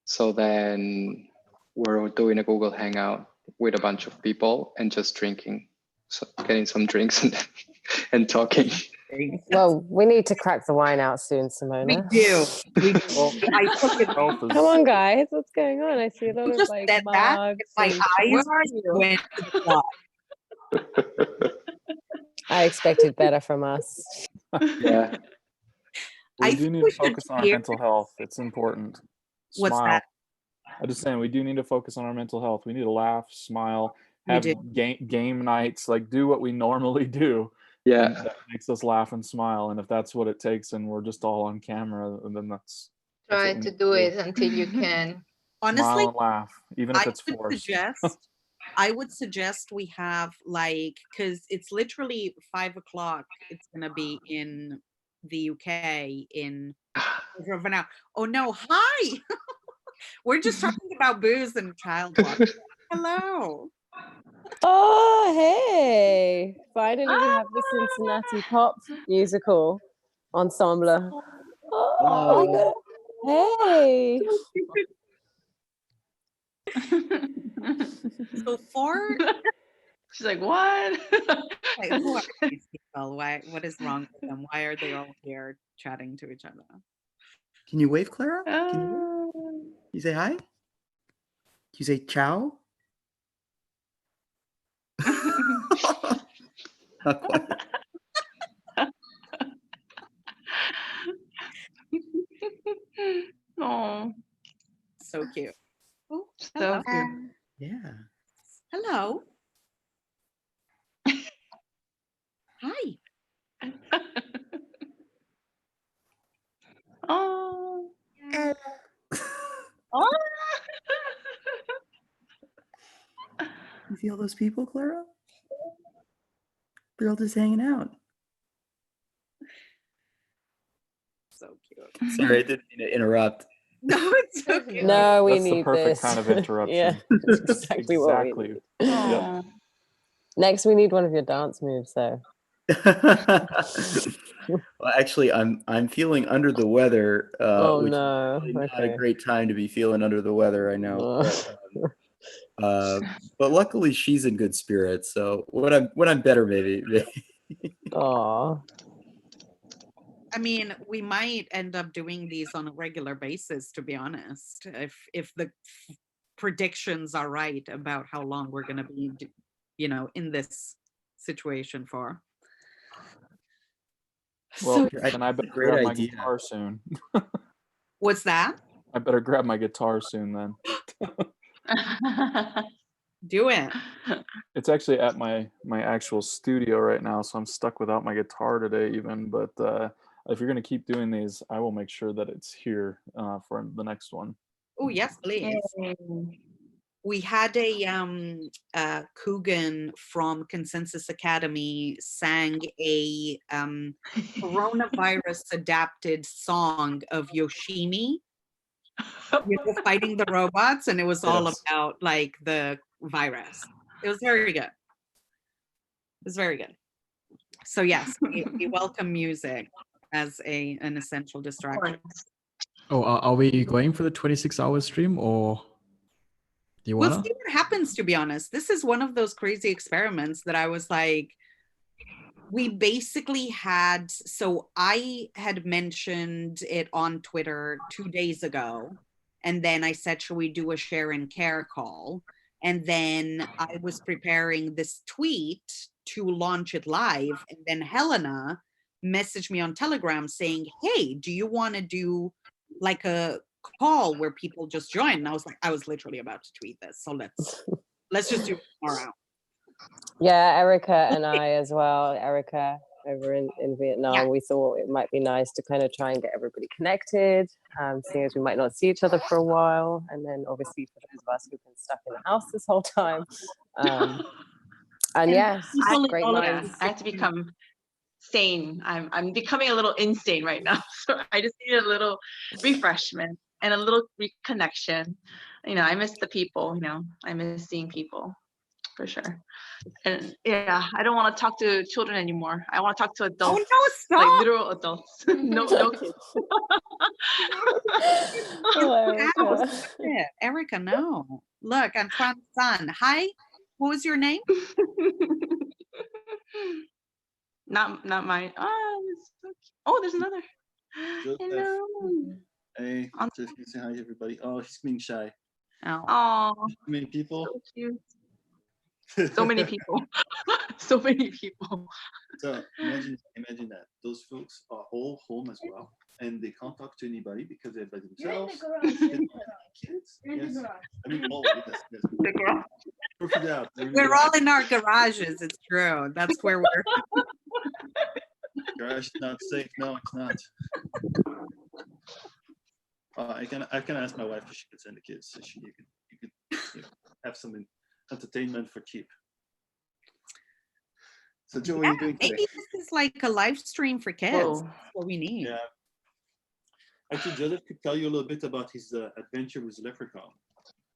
[SPEAKER 20] So then we're doing a Google Hangout with a bunch of people and just drinking, so getting some drinks and talking.
[SPEAKER 3] Well, we need to crack the wine out soon, Simona.
[SPEAKER 1] We do.
[SPEAKER 3] Come on, guys. What's going on? I see a lot of like mugs.
[SPEAKER 1] My eyes went to the plot.
[SPEAKER 3] I expected better from us.
[SPEAKER 20] Yeah.
[SPEAKER 18] We do need to focus on our mental health. It's important.
[SPEAKER 1] What's
[SPEAKER 18] Smile.
[SPEAKER 1] that?
[SPEAKER 18] I'm just saying, we do need to focus on our mental health. We need to laugh, smile, have game nights, like do what we normally do.
[SPEAKER 20] Yeah.
[SPEAKER 18] That makes us laugh and smile. And if that's what it takes and we're just all on camera, then that's
[SPEAKER 17] Try to do it until you can.
[SPEAKER 1] Honestly,
[SPEAKER 18] smile and laugh, even if it's forced.
[SPEAKER 1] I would suggest we have, like, because it's literally 5 o'clock. It's gonna be in the UK in over an hour. Oh no, hi. We're just talking about booze and child watch. Hello.
[SPEAKER 3] Oh, hey. Finally, we have the Cincinnati Pop musical ensemble. Oh, hey.
[SPEAKER 1] So
[SPEAKER 5] she's like, what?
[SPEAKER 1] Like, who are these people? What is wrong with them? Why are they all here chatting to each other?
[SPEAKER 21] Can you wave, Clara? Can you say hi? Can you say ciao? Not quite.
[SPEAKER 5] Oh,
[SPEAKER 1] so cute. Oh,
[SPEAKER 5] so cute.
[SPEAKER 21] Yeah.
[SPEAKER 1] Hello. Hi.
[SPEAKER 5] Oh.
[SPEAKER 1] Oh.
[SPEAKER 21] You see all those people, Clara? They're all just hanging out.
[SPEAKER 1] So cute.
[SPEAKER 21] Sorry, I didn't mean to interrupt.
[SPEAKER 1] No, it's okay.
[SPEAKER 3] No, we
[SPEAKER 18] That's
[SPEAKER 3] need
[SPEAKER 18] the perfect
[SPEAKER 3] this.
[SPEAKER 18] kind of interruption.
[SPEAKER 3] Yeah, that's exactly what we need.
[SPEAKER 18] Yep.
[SPEAKER 3] Next, we need one of your dance moves, though.
[SPEAKER 21] Well, actually, I'm feeling under the weather.
[SPEAKER 3] Oh,
[SPEAKER 21] which
[SPEAKER 3] no.
[SPEAKER 21] is really not
[SPEAKER 3] Okay.
[SPEAKER 21] a great time to be feeling under the weather, I know. But luckily, she's in good spirits. So when I'm better, maybe
[SPEAKER 3] Oh,
[SPEAKER 1] I mean, we might end up doing these on a regular basis, to be honest, if the predictions are right about how long we're going to be, in this situation for.
[SPEAKER 18] Well,
[SPEAKER 1] So,
[SPEAKER 18] then I better
[SPEAKER 21] great
[SPEAKER 18] grab my
[SPEAKER 21] idea.
[SPEAKER 18] guitar soon.
[SPEAKER 1] what's that?
[SPEAKER 18] I better grab my guitar soon then.
[SPEAKER 1] Do it.
[SPEAKER 18] It's actually at my actual studio right now, so I'm stuck without my guitar today even. But if you're gonna keep doing these, I will make sure that it's here for the next one.
[SPEAKER 1] Oh, yes, please. We had a Coogan from Consensus Academy sang a coronavirus adapted song of Yoshimi, fighting the robots, and it was all
[SPEAKER 18] Yes.
[SPEAKER 1] about like the virus. It was very good. It was very good. So yes, we welcome music as an essential distraction.
[SPEAKER 9] Oh, are we going for the 26-hour stream, or do you
[SPEAKER 1] We'll
[SPEAKER 9] wanna?
[SPEAKER 1] see what happens, to be honest. This is one of those crazy experiments that I was like, we basically had, so I had mentioned it on Twitter 2 days ago. And then I said, should we do a share and care call? And then I was preparing this tweet to launch it live. And then Helena messaged me on Telegram saying, hey, do you want to do like a call where people just join? And I was like, I was literally about to tweet this. So let's just do it tomorrow.
[SPEAKER 3] yeah, Erica and I as well. Erica over in Vietnam, we thought it might be nice to kind of try and get everybody connected, seeing as we might not see each other for a while. And then obviously for those of us who've been stuck in the house this whole time. And yeah, great minds.
[SPEAKER 5] I have to become sane. I'm becoming a little insane right now. So I just need a little refreshment and a little reconnection. I miss the people, I miss seeing people for sure. And yeah, I don't want to talk to children anymore. I want to talk to adults.
[SPEAKER 1] Oh no, stop!
[SPEAKER 5] Like literal adults. no kids.
[SPEAKER 1] Erica, no. Look, Antoine's son. Hi, what was your name?
[SPEAKER 5] Not mine. Oh, there's another. Hello.
[SPEAKER 19] Hey, just gonna say hi to everybody. Oh, he's being shy.
[SPEAKER 5] Oh.
[SPEAKER 19] Too many people.
[SPEAKER 5] So cute. So many people. So many people.
[SPEAKER 19] So imagine that those folks are all home as well, and they can't talk to anybody because they're by themselves. Kids. Yes. I mean, all of it.
[SPEAKER 5] The garage.
[SPEAKER 19] Proof it out.
[SPEAKER 1] We're all in our garages. It's true. That's where we're.
[SPEAKER 19] Garage is not safe. No, it's not. I can ask my wife if she could send the kids. So you could have some entertainment for cheap. So Joe, what are you doing today?
[SPEAKER 1] Maybe this is like a live stream for kids.
[SPEAKER 5] Whoa.
[SPEAKER 1] That's what we need.
[SPEAKER 19] Yeah. Actually, Joseph could tell you a little bit about his adventure with Leprechaun.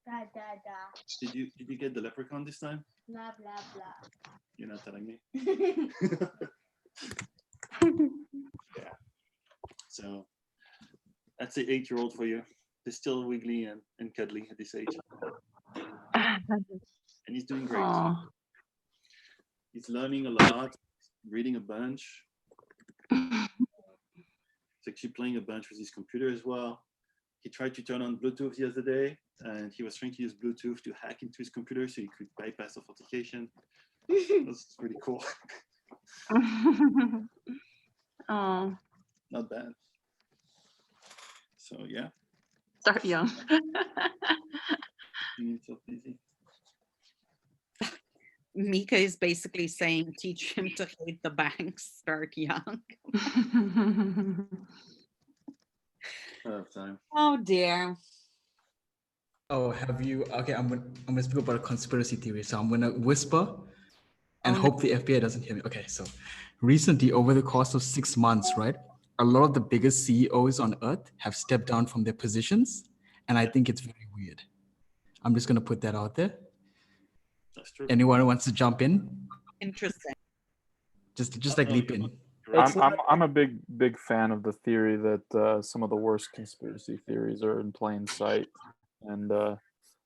[SPEAKER 8] Da, da, da.
[SPEAKER 19] Did you get the Leprechaun this time?
[SPEAKER 8] Blah, blah, blah.
[SPEAKER 19] You're not telling me. Yeah. So that's the 8-year-old for you. They're still wiggly and cuddly at this age. And he's doing great.
[SPEAKER 5] Aww.
[SPEAKER 19] He's learning a lot, reading a bunch. He's actually playing a bunch with his computer as well. He tried to turn on Bluetooth the other day, and he was trying to use Bluetooth to hack into his computer so he could bypass authentication. That's pretty cool.
[SPEAKER 5] Oh.
[SPEAKER 19] Not bad. So yeah.
[SPEAKER 5] Start young.
[SPEAKER 19] You need so busy.
[SPEAKER 1] Mika is basically saying, teach him to hate the banks, start young.
[SPEAKER 19] Time.
[SPEAKER 1] Oh dear.
[SPEAKER 9] Oh, have you? Okay, I'm gonna speak about a conspiracy theory. So I'm gonna whisper and hope the FBI doesn't hear me. Okay, so recently, over the course of 6 months, right, a lot of the biggest CEOs on earth have stepped down from their positions, and I think it's very weird. I'm just gonna put that out there.
[SPEAKER 19] That's true.
[SPEAKER 9] Anyone who wants to jump in,
[SPEAKER 1] Interesting.
[SPEAKER 9] just like leap in.
[SPEAKER 18] I'm a big fan of the theory that some of the worst conspiracy theories are in plain sight, and they're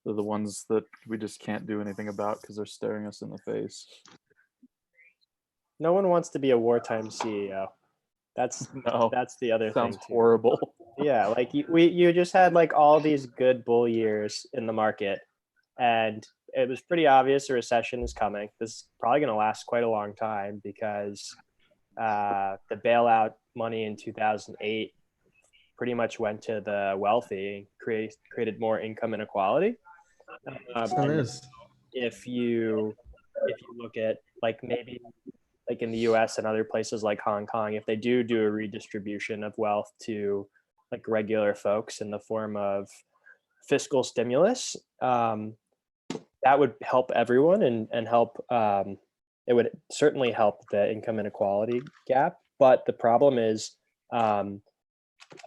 [SPEAKER 18] the ones that we just can't do anything about because they're staring us in the face.
[SPEAKER 6] no one wants to be a wartime CEO. That's the other
[SPEAKER 18] Sounds
[SPEAKER 6] thing too.
[SPEAKER 18] horrible.
[SPEAKER 6] Yeah, like you just had like all these good bull years in the market, and it was pretty obvious a recession is coming. This is probably going to last quite a long time because the bailout money in 2008 pretty much went to the wealthy, created more income inequality.
[SPEAKER 9] Still
[SPEAKER 6] And
[SPEAKER 9] is.
[SPEAKER 6] if you look at like maybe like in the US and other places like Hong Kong, if they do a redistribution of wealth to like regular folks in the form of fiscal stimulus, that would help everyone and help, it would certainly help the income inequality gap. But the problem is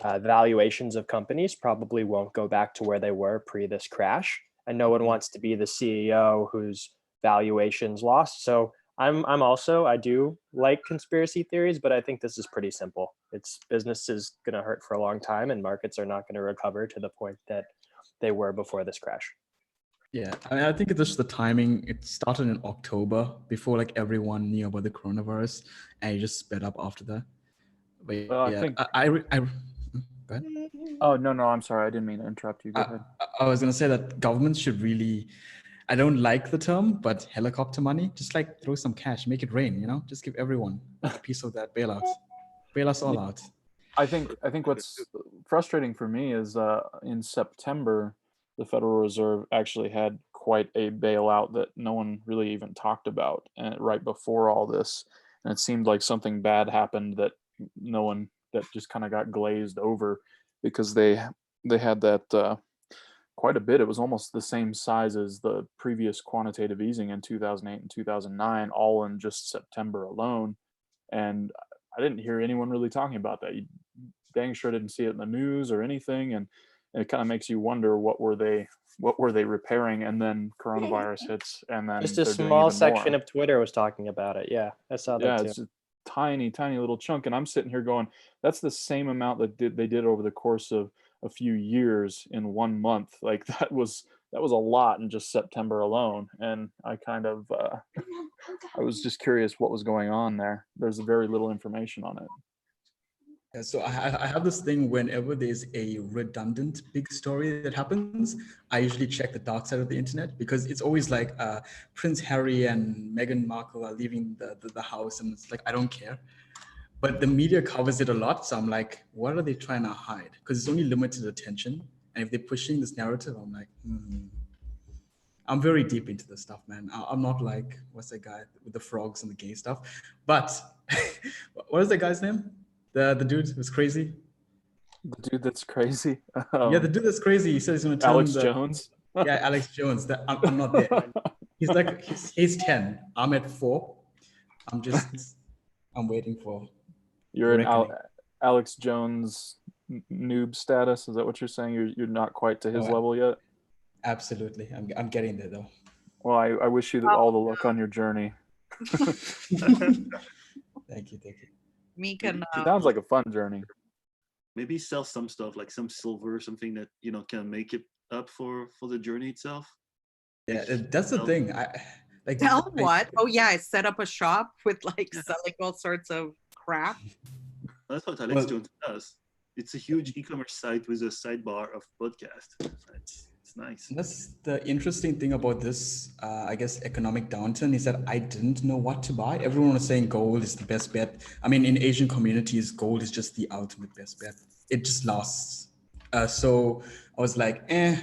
[SPEAKER 6] valuations of companies probably won't go back to where they were pre this crash. And no one wants to be the CEO whose valuations lost. So I do like conspiracy theories, but I think this is pretty simple. It's business is going to hurt for a long time and markets are not going to recover to the point that they were before this crash.
[SPEAKER 9] Yeah, I think it's just the timing. It started in October before like everyone knew about the coronavirus, and it just sped up after that. But
[SPEAKER 18] Well,
[SPEAKER 9] yeah,
[SPEAKER 18] I think.
[SPEAKER 9] go ahead.
[SPEAKER 18] Oh no, I'm sorry. I didn't mean to interrupt you. Go ahead.
[SPEAKER 9] I was gonna say that governments should really. I don't like the term, but helicopter money. Just like throw some cash, make it rain. You know, just give everyone a piece of that bailout. Bail us all out.
[SPEAKER 18] I think what's frustrating for me is in September, the Federal Reserve actually had quite a bailout that no one really even talked about, and right before all this, and it seemed like something bad happened that that just kind of got glazed over because they had that quite a bit. It was almost the same size as the previous quantitative easing in 2008 and 2009, all in just September alone, and I didn't hear anyone really talking about that. You dang sure didn't see it in the news or anything, and it kind of makes you wonder what were they repairing, and then coronavirus hits, and then
[SPEAKER 6] Just a
[SPEAKER 18] they're doing
[SPEAKER 6] small
[SPEAKER 18] even
[SPEAKER 6] section
[SPEAKER 18] more.
[SPEAKER 6] of Twitter was talking about it. Yeah, I saw that
[SPEAKER 18] Yeah,
[SPEAKER 6] too.
[SPEAKER 18] it's a tiny little chunk, and I'm sitting here going, that's the same amount that they did over the course of a few years in 1 month. Like that was a lot in just September alone, and I kind of I was just curious what was going on there. There's very little information on it.
[SPEAKER 9] Yeah, so I have this thing whenever there's a redundant big story that happens, I usually check the dark side of the internet because it's always like Prince Harry and Meghan Markle are leaving the house, and it's like, I don't care. But the media covers it a lot. So I'm like, what are they trying to hide? Because it's only limited attention. And if they're pushing this narrative, I'm like, I'm very deep into this stuff, man. I'm not like, what's that guy with the frogs and the gay stuff? But what is that guy's name? The dude who's crazy?
[SPEAKER 18] The dude that's crazy?
[SPEAKER 9] Yeah, the dude that's crazy. He said he's going to turn
[SPEAKER 18] Alex Jones?
[SPEAKER 9] Yeah, Alex Jones. I'm not there. He's like, he's 10. I'm at 4. I'm waiting for.
[SPEAKER 18] You're in Alex Jones noob status. Is that what you're saying? You're not quite to his level yet?
[SPEAKER 9] Absolutely. I'm getting there though.
[SPEAKER 18] Well, I wish you all the luck on your journey.
[SPEAKER 9] Thank you.
[SPEAKER 1] Mika,
[SPEAKER 18] Sounds like a fun journey.
[SPEAKER 19] Maybe sell some stuff like some silver or something that can make it up for the journey itself.
[SPEAKER 9] Yeah, that's the thing.
[SPEAKER 1] Tell what? Oh yeah, I set up a shop with like selling all sorts of crap.
[SPEAKER 19] That's what Alex Jones does. It's a huge e-commerce site with a sidebar of podcast. It's nice.
[SPEAKER 9] That's the interesting thing about this, I guess, economic downturn is that I didn't know what to buy. Everyone was saying gold is the best bet. I mean, in Asian communities, gold is just the ultimate best bet. It just lasts. So I was like, eh.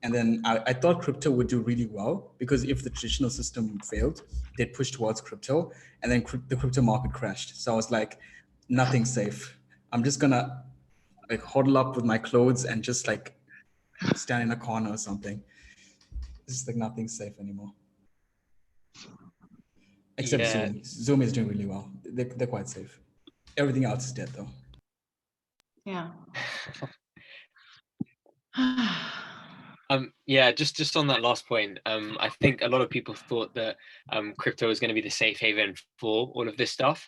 [SPEAKER 9] And then I thought crypto would do really well because if the traditional system failed, they'd push towards crypto, and then the crypto market crashed. So I was like, nothing's safe. I'm just gonna like huddle up with my clothes and just like stand in a corner or something. It's just like nothing's safe anymore. Except Zoom. Zoom is doing really well. They're quite safe. Everything else is dead though.
[SPEAKER 5] Yeah.
[SPEAKER 22] Yeah, just on that last point, I think a lot of people thought that crypto was going to be the safe haven for all of this stuff.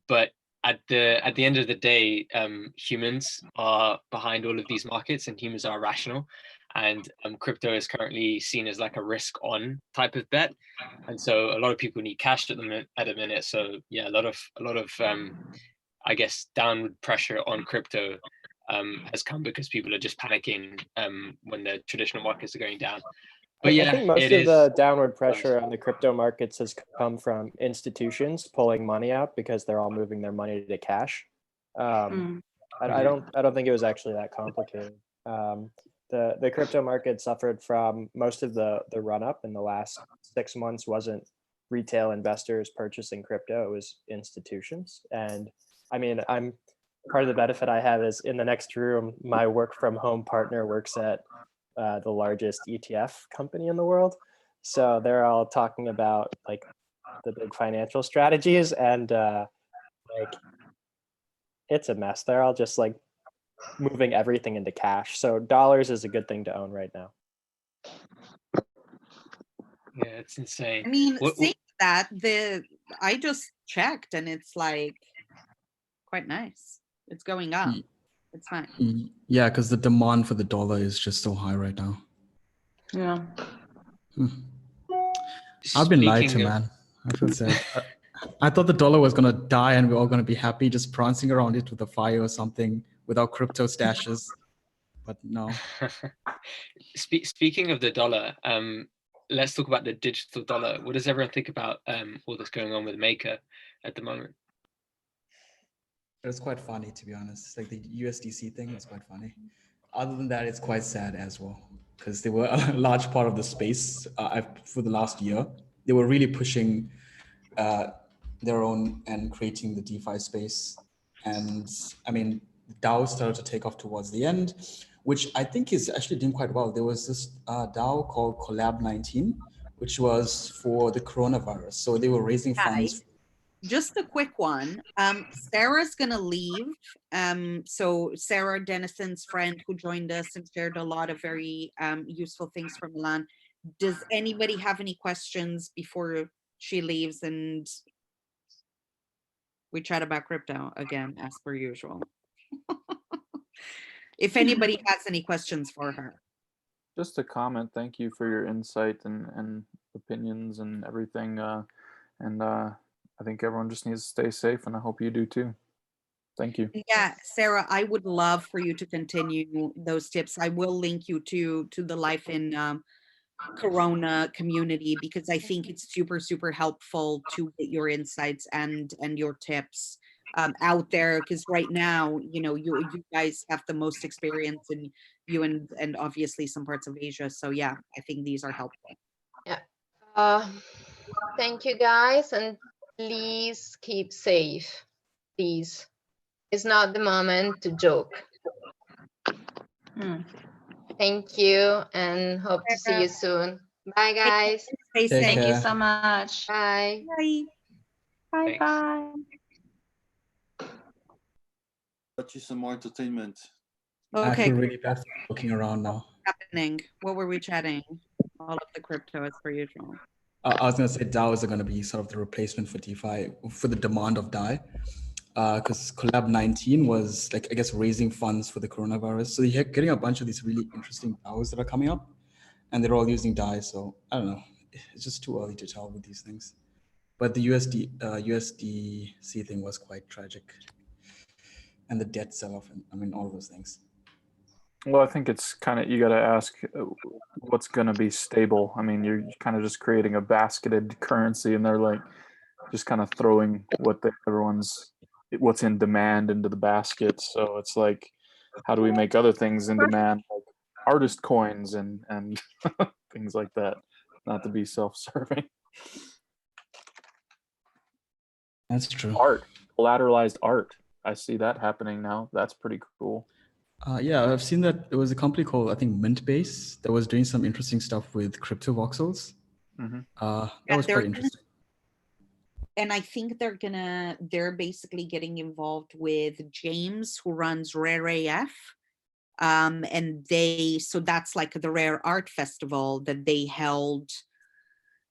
[SPEAKER 22] But at the end of the day, humans are behind all of these markets, and humans are rational. and crypto is currently seen as like a risk on type of bet, and so a lot of people need cash at the minute. So yeah, a lot of I guess downward pressure on crypto has come because people are just panicking when the traditional markets are going down. But yeah,
[SPEAKER 6] I think most
[SPEAKER 22] it
[SPEAKER 6] of
[SPEAKER 22] is.
[SPEAKER 6] the downward pressure on the crypto markets has come from institutions pulling money out because they're all moving their money to cash. I don't think it was actually that complicated. The crypto market suffered from most of the run up in the last 6 months wasn't retail investors purchasing crypto, it was institutions. And I mean, I'm part of the benefit I have is in the next room, my work from home partner works at the largest ETF company in the world. So they're all talking about like the big financial strategies, and like it's a mess. They're all just like moving everything into cash. So dollars is a good thing to own right now.
[SPEAKER 22] Yeah, it's insane.
[SPEAKER 1] I mean, saying that, I just checked and it's like quite nice. It's going up. It's fine.
[SPEAKER 9] Yeah, because the demand for the dollar is just so high right now.
[SPEAKER 5] Yeah.
[SPEAKER 9] I've been lied to,
[SPEAKER 22] Speaking of-
[SPEAKER 9] man. I feel sad. I thought the dollar was gonna die and we're all gonna be happy just prancing around it with a fire or something with our crypto stashes. But no.
[SPEAKER 22] Speaking of the dollar, let's talk about the digital dollar. What does everyone think about all that's going on with Maker at the moment?
[SPEAKER 9] It's quite funny, to be honest. Like the USDC thing is quite funny. Other than that, it's quite sad as well because they were a large part of the space for the last year. They were really pushing their own and creating the DeFi space. And I mean, DAO started to take off towards the end, which I think is actually doing quite well. There was this DAO called Collab 19, which was for the coronavirus. So they were raising funds.
[SPEAKER 1] Just a quick one. Sarah's gonna leave. So Sarah Denison's friend who joined us and shared a lot of very useful things from Milan. Does anybody have any questions before she leaves and we chat about crypto again, as per usual? If anybody has any questions for her.
[SPEAKER 18] Just a comment. Thank you for your insight and opinions and everything. I think everyone just needs to stay safe, and I hope you do too. Thank you.
[SPEAKER 1] Yeah, Sarah, I would love for you to continue those tips. I will link you to the Life in Corona community because I think it's super helpful to get your insights and your tips out there, because right now, you know, you guys have the most experience, and you and obviously some parts of Asia. So yeah, I think these are helpful.
[SPEAKER 17] Yeah. Thank you guys, and please keep safe. Please. It's not the moment to joke. Thank you and hope to see you soon. Bye guys.
[SPEAKER 1] Stay
[SPEAKER 9] Take
[SPEAKER 1] safe.
[SPEAKER 9] care.
[SPEAKER 5] Thank you so much.
[SPEAKER 17] Bye.
[SPEAKER 1] Bye.
[SPEAKER 5] Bye bye.
[SPEAKER 19] Got you some more entertainment.
[SPEAKER 9] I
[SPEAKER 1] Okay,
[SPEAKER 9] feel really bad for looking around now.
[SPEAKER 1] happening. What were we chatting? All of the crypto as per usual.
[SPEAKER 9] I was going to say DAOs are going to be sort of the replacement for DeFi for the demand of DAI. Because Collab 19 was like, I guess, raising funds for the coronavirus. So you're getting a bunch of these really interesting DAOs that are coming up and they're all using DAI. So I don't know. It's just too early to tell with these things. But the USDC thing was quite tragic. And the debt sell-off, and I mean, all those things.
[SPEAKER 18] Well, I think it's kind of, you got to ask what's going to be stable. I mean, you're kind of just creating a basketed currency, and they're like just kind of throwing what's in demand into the basket. So it's like, how do we make other things in demand, like artist coins and things like that, not to be self-serving.
[SPEAKER 9] That's true.
[SPEAKER 18] Art, collateralized art. I see that happening now. That's pretty cool.
[SPEAKER 9] Yeah, I've seen that there was a company called, I think, Mintbase that was doing some interesting stuff with crypto voxels. That was quite interesting.
[SPEAKER 1] And I think they're basically getting involved with James, who runs Rare AF. And so that's like the Rare Art Festival that they held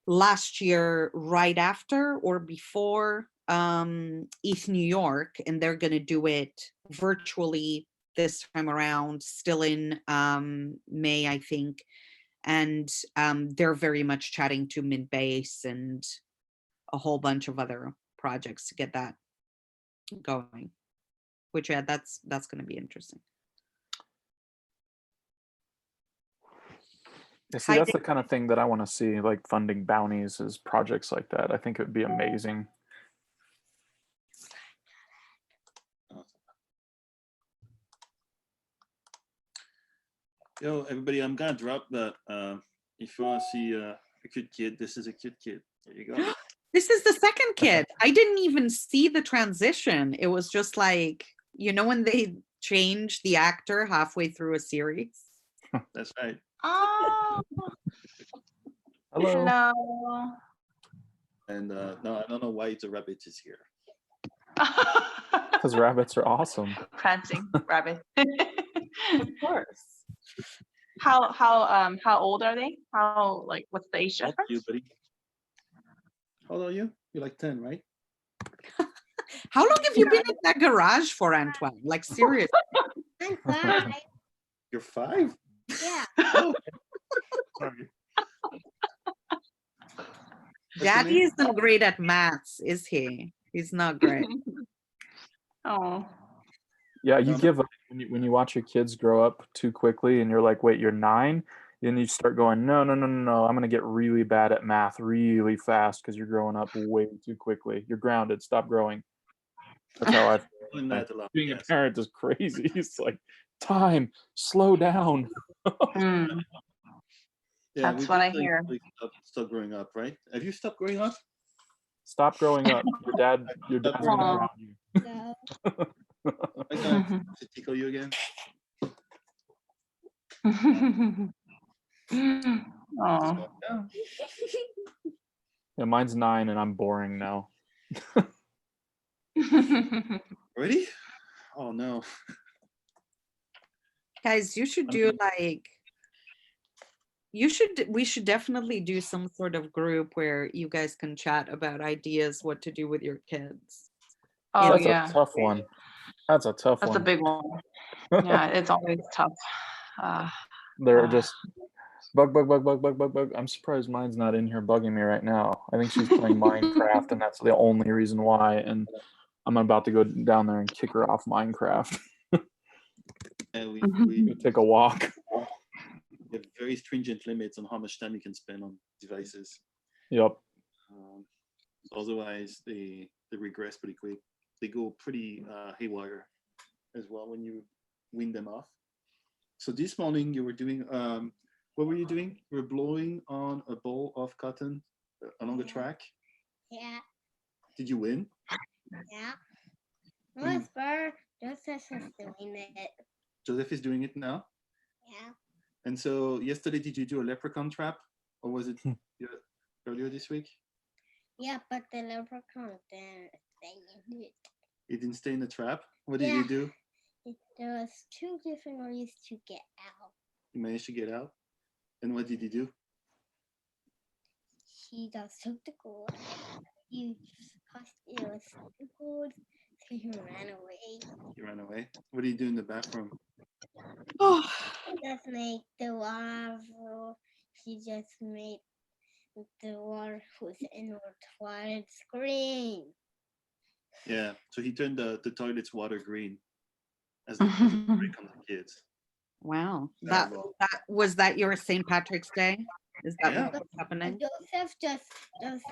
[SPEAKER 1] last year, right after or before ETH New York, and they're going to do it virtually this time around, still in May, I think. And they're very much chatting to Midbase and a whole bunch of other projects to get that going. Which, yeah, that's going to be interesting.
[SPEAKER 18] Yeah, see, that's the kind of thing that I want to see, like funding bounties as projects like that. I think it would be amazing.
[SPEAKER 19] Yo, everybody, I'm gonna drop, but if you want to see a cute kid, this is a cute kid. There you go.
[SPEAKER 1] This is the second kid. I didn't even see the transition. It was just like, you know, when they change the actor halfway through a series.
[SPEAKER 19] That's right.
[SPEAKER 17] Oh,
[SPEAKER 18] Hello.
[SPEAKER 17] hello.
[SPEAKER 19] And no, I don't know why the rabbit is here.
[SPEAKER 18] Because rabbits are awesome.
[SPEAKER 5] Prancing rabbit.
[SPEAKER 1] Of course.
[SPEAKER 5] How old are they? How, like, what's the age
[SPEAKER 19] How old
[SPEAKER 5] difference?
[SPEAKER 19] are you, buddy? How old are you? You're like 10, right?
[SPEAKER 1] How long have you been in that garage for, Antoine? Like, seriously?
[SPEAKER 8] I'm 5.
[SPEAKER 19] You're 5?
[SPEAKER 8] Yeah.
[SPEAKER 19] Sorry.
[SPEAKER 1] Daddy isn't great at maths, is he? He's not great.
[SPEAKER 5] Oh.
[SPEAKER 18] Yeah, you give up when you watch your kids grow up too quickly, and you're like, wait, you're 9? Then you start going, no, I'm gonna get really bad at math really fast because you're growing up way too quickly. You're grounded. Stop growing. That's how I feel.
[SPEAKER 19] Doing that a lot,
[SPEAKER 18] Being a
[SPEAKER 19] yes.
[SPEAKER 18] parent is crazy. It's like, time, slow down.
[SPEAKER 19] Yeah,
[SPEAKER 5] That's
[SPEAKER 19] we
[SPEAKER 5] what I
[SPEAKER 19] just, like,
[SPEAKER 5] hear.
[SPEAKER 19] Stop growing up, right? Have you stopped growing up?
[SPEAKER 18] Stop growing up. Your dad's gonna
[SPEAKER 5] Aw.
[SPEAKER 18] ground you.
[SPEAKER 8] No.
[SPEAKER 19] I got to tickle you again.
[SPEAKER 5] Oh.
[SPEAKER 19] Yeah.
[SPEAKER 18] Yeah, mine's 9 and I'm boring now.
[SPEAKER 19] Ready? Oh no.
[SPEAKER 1] Guys, you should do like, we should definitely do some sort of group where you guys can chat about ideas, what to do with your kids.
[SPEAKER 5] Oh,
[SPEAKER 18] That's
[SPEAKER 5] yeah.
[SPEAKER 18] a tough one. That's a tough
[SPEAKER 5] That's
[SPEAKER 18] one.
[SPEAKER 5] a big one. Yeah, it's always tough.
[SPEAKER 18] They're just bug. I'm surprised mine's not in here bugging me right now. I think she's playing Minecraft, and that's the only reason why. And I'm about to go down there and kick her off Minecraft.
[SPEAKER 19] And we
[SPEAKER 18] Go take a walk.
[SPEAKER 19] have very stringent limits on how much time you can spend on devices.
[SPEAKER 18] Yep.
[SPEAKER 19] Otherwise, they regress pretty quick. They go pretty haywire as well when you wean them off. So this morning you were doing, what were you doing? You were blowing on a ball of cotton along the track.
[SPEAKER 8] Yeah.
[SPEAKER 19] Did you win?
[SPEAKER 8] Yeah. Whisper, Joseph is doing it.
[SPEAKER 19] Joseph is doing it now.
[SPEAKER 8] Yeah.
[SPEAKER 19] And so yesterday, did you do a leprechaun trap, or was it earlier this week?
[SPEAKER 8] Yeah, but the leprechaun didn't stay in it.
[SPEAKER 19] It didn't stay in the trap. What did
[SPEAKER 8] Yeah.
[SPEAKER 19] you do?
[SPEAKER 8] There was 2 different ways to get out.
[SPEAKER 19] You managed to get out. And what did you do?
[SPEAKER 8] He just took the gold. It was too cold, so he ran away.
[SPEAKER 19] You ran away. What did you do in the bathroom?
[SPEAKER 8] Just make the water. He just made the water who's in the toilet green.
[SPEAKER 19] Yeah. So he turned the toilet's water green as a break on the kids.
[SPEAKER 1] Wow.
[SPEAKER 19] Yeah,
[SPEAKER 1] That
[SPEAKER 19] well.
[SPEAKER 1] was that your St. Patrick's Day? Is that
[SPEAKER 19] Yeah.
[SPEAKER 1] what's happening?
[SPEAKER 8] Joseph just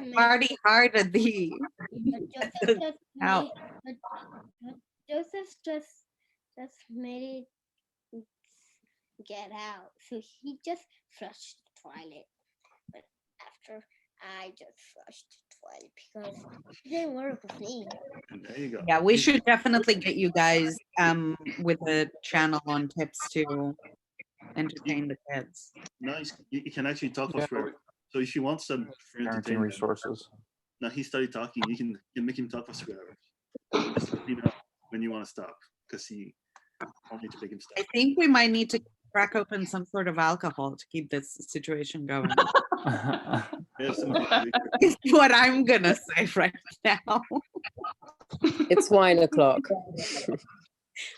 [SPEAKER 8] made.
[SPEAKER 1] Party hard at the
[SPEAKER 8] Joseph just
[SPEAKER 1] out.
[SPEAKER 8] made. Joseph just made it get out. So he just flushed the toilet. But after I just flushed the toilet because it didn't work with me.
[SPEAKER 19] And there you go.
[SPEAKER 1] Yeah, we should definitely get you guys with a channel on tips to entertain the kids.
[SPEAKER 19] Nice. You can actually talk for
[SPEAKER 18] Yeah.
[SPEAKER 19] forever. So if you want some free
[SPEAKER 18] Parenting
[SPEAKER 19] entertainment,
[SPEAKER 18] resources.
[SPEAKER 19] now he started talking. You can make him talk for 3 hours. Just let me know when you want to stop, because I'll need to make him
[SPEAKER 1] I
[SPEAKER 19] stop.
[SPEAKER 1] think we might need to crack open some sort of alcohol to keep this situation going.
[SPEAKER 19] There's some
[SPEAKER 1] Is what I'm gonna say right now.
[SPEAKER 3] It's wine o'clock.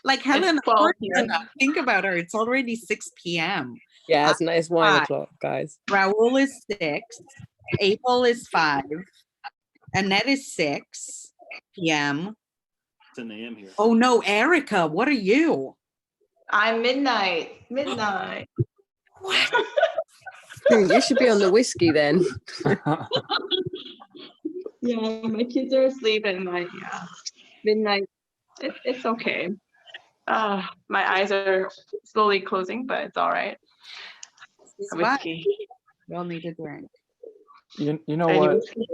[SPEAKER 1] Like Helen,
[SPEAKER 5] 12 here.
[SPEAKER 1] think about her. It's already 6 p.m.
[SPEAKER 3] Yeah, it's nice wine
[SPEAKER 1] 5.
[SPEAKER 3] o'clock, guys.
[SPEAKER 1] Raul is 6. April is 5. Annette is 6 p.m.
[SPEAKER 19] 10 a.m. here.
[SPEAKER 1] Oh no, Erica, what are you?
[SPEAKER 5] I'm midnight. Midnight.
[SPEAKER 3] You should be on the whiskey then.
[SPEAKER 5] Yeah, my kids are asleep and midnight. It's okay. My eyes are slowly closing, but it's all right.
[SPEAKER 1] It's
[SPEAKER 5] Whiskey.
[SPEAKER 1] We all need a drink.
[SPEAKER 18] You know
[SPEAKER 5] Any
[SPEAKER 18] what?
[SPEAKER 5] whiskey?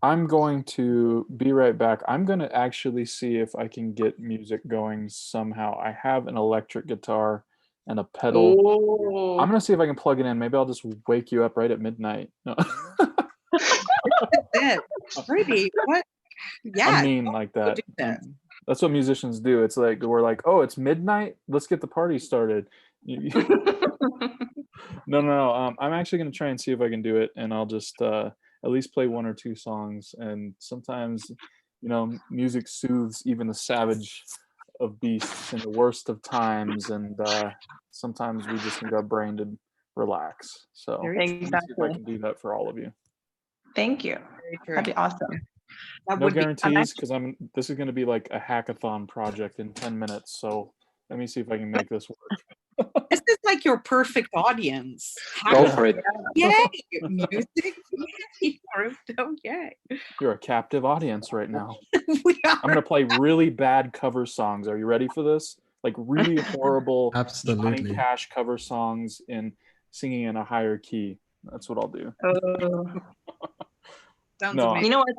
[SPEAKER 18] I'm going to be right back. I'm going to actually see if I can get music going somehow. I have an electric guitar and a pedal.
[SPEAKER 5] Oh.
[SPEAKER 18] I'm going to see if I can plug it in. Maybe I'll just wake you up right at midnight. No.
[SPEAKER 1] Pretty. What? Yeah.
[SPEAKER 18] I mean like that. That's what musicians do. It's like we're like, oh, it's midnight. Let's get the party started. No. I'm actually gonna try and see if I can do it, and I'll just at least play 1 or 2 songs. And sometimes, music soothes even the savage of beasts in the worst of times, and sometimes we just need our brain to relax. So let me see if I can do that for all of you.
[SPEAKER 5] Thank you. That'd be awesome.
[SPEAKER 18] No guarantees, because this is going to be like a hackathon project in 10 minutes. So let me see if I can make this work.
[SPEAKER 1] This is like your perfect audience.
[SPEAKER 18] Go for it.
[SPEAKER 1] Yay! Music. Okay.
[SPEAKER 18] You're a captive audience right now. I'm going to play really bad cover songs. Are you ready for this? Like really horrible Johnny Cash cover songs and singing in a higher key. That's what I'll do.
[SPEAKER 1] Sounds
[SPEAKER 18] No,
[SPEAKER 1] amazing.
[SPEAKER 5] You know what?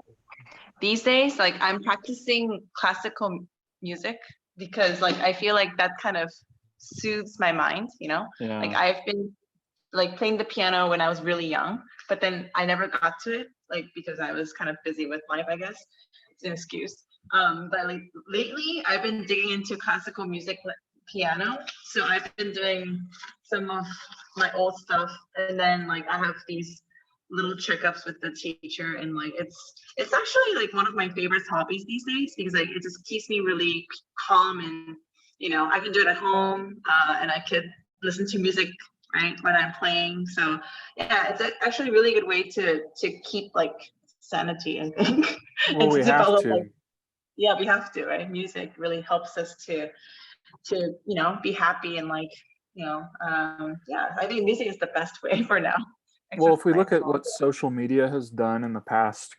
[SPEAKER 5] These days, like I'm practicing classical music because like I feel like that kind of soothes my mind,
[SPEAKER 18] Yeah.
[SPEAKER 5] Like I've been like playing the piano when I was really young, but then I never got to it, like because I was kind of busy with life, I guess. It's an excuse. But like lately I've been digging into classical music piano. So I've been doing some of my old stuff, and then like I have these little checkups with the teacher, and like it's actually like one of my favorite hobbies these days because like it just keeps me really calm, and I can do it at home, and I could listen to music right when I'm playing. So yeah, it's actually a really good way to keep like sanity, I think.
[SPEAKER 18] Well,
[SPEAKER 5] And
[SPEAKER 18] we have
[SPEAKER 5] develop,
[SPEAKER 18] to.
[SPEAKER 5] like, yeah, we have to, right? Music really helps us to be happy and like yeah, I think music is the best way for now.
[SPEAKER 18] Well, if we look at what social media has done in the past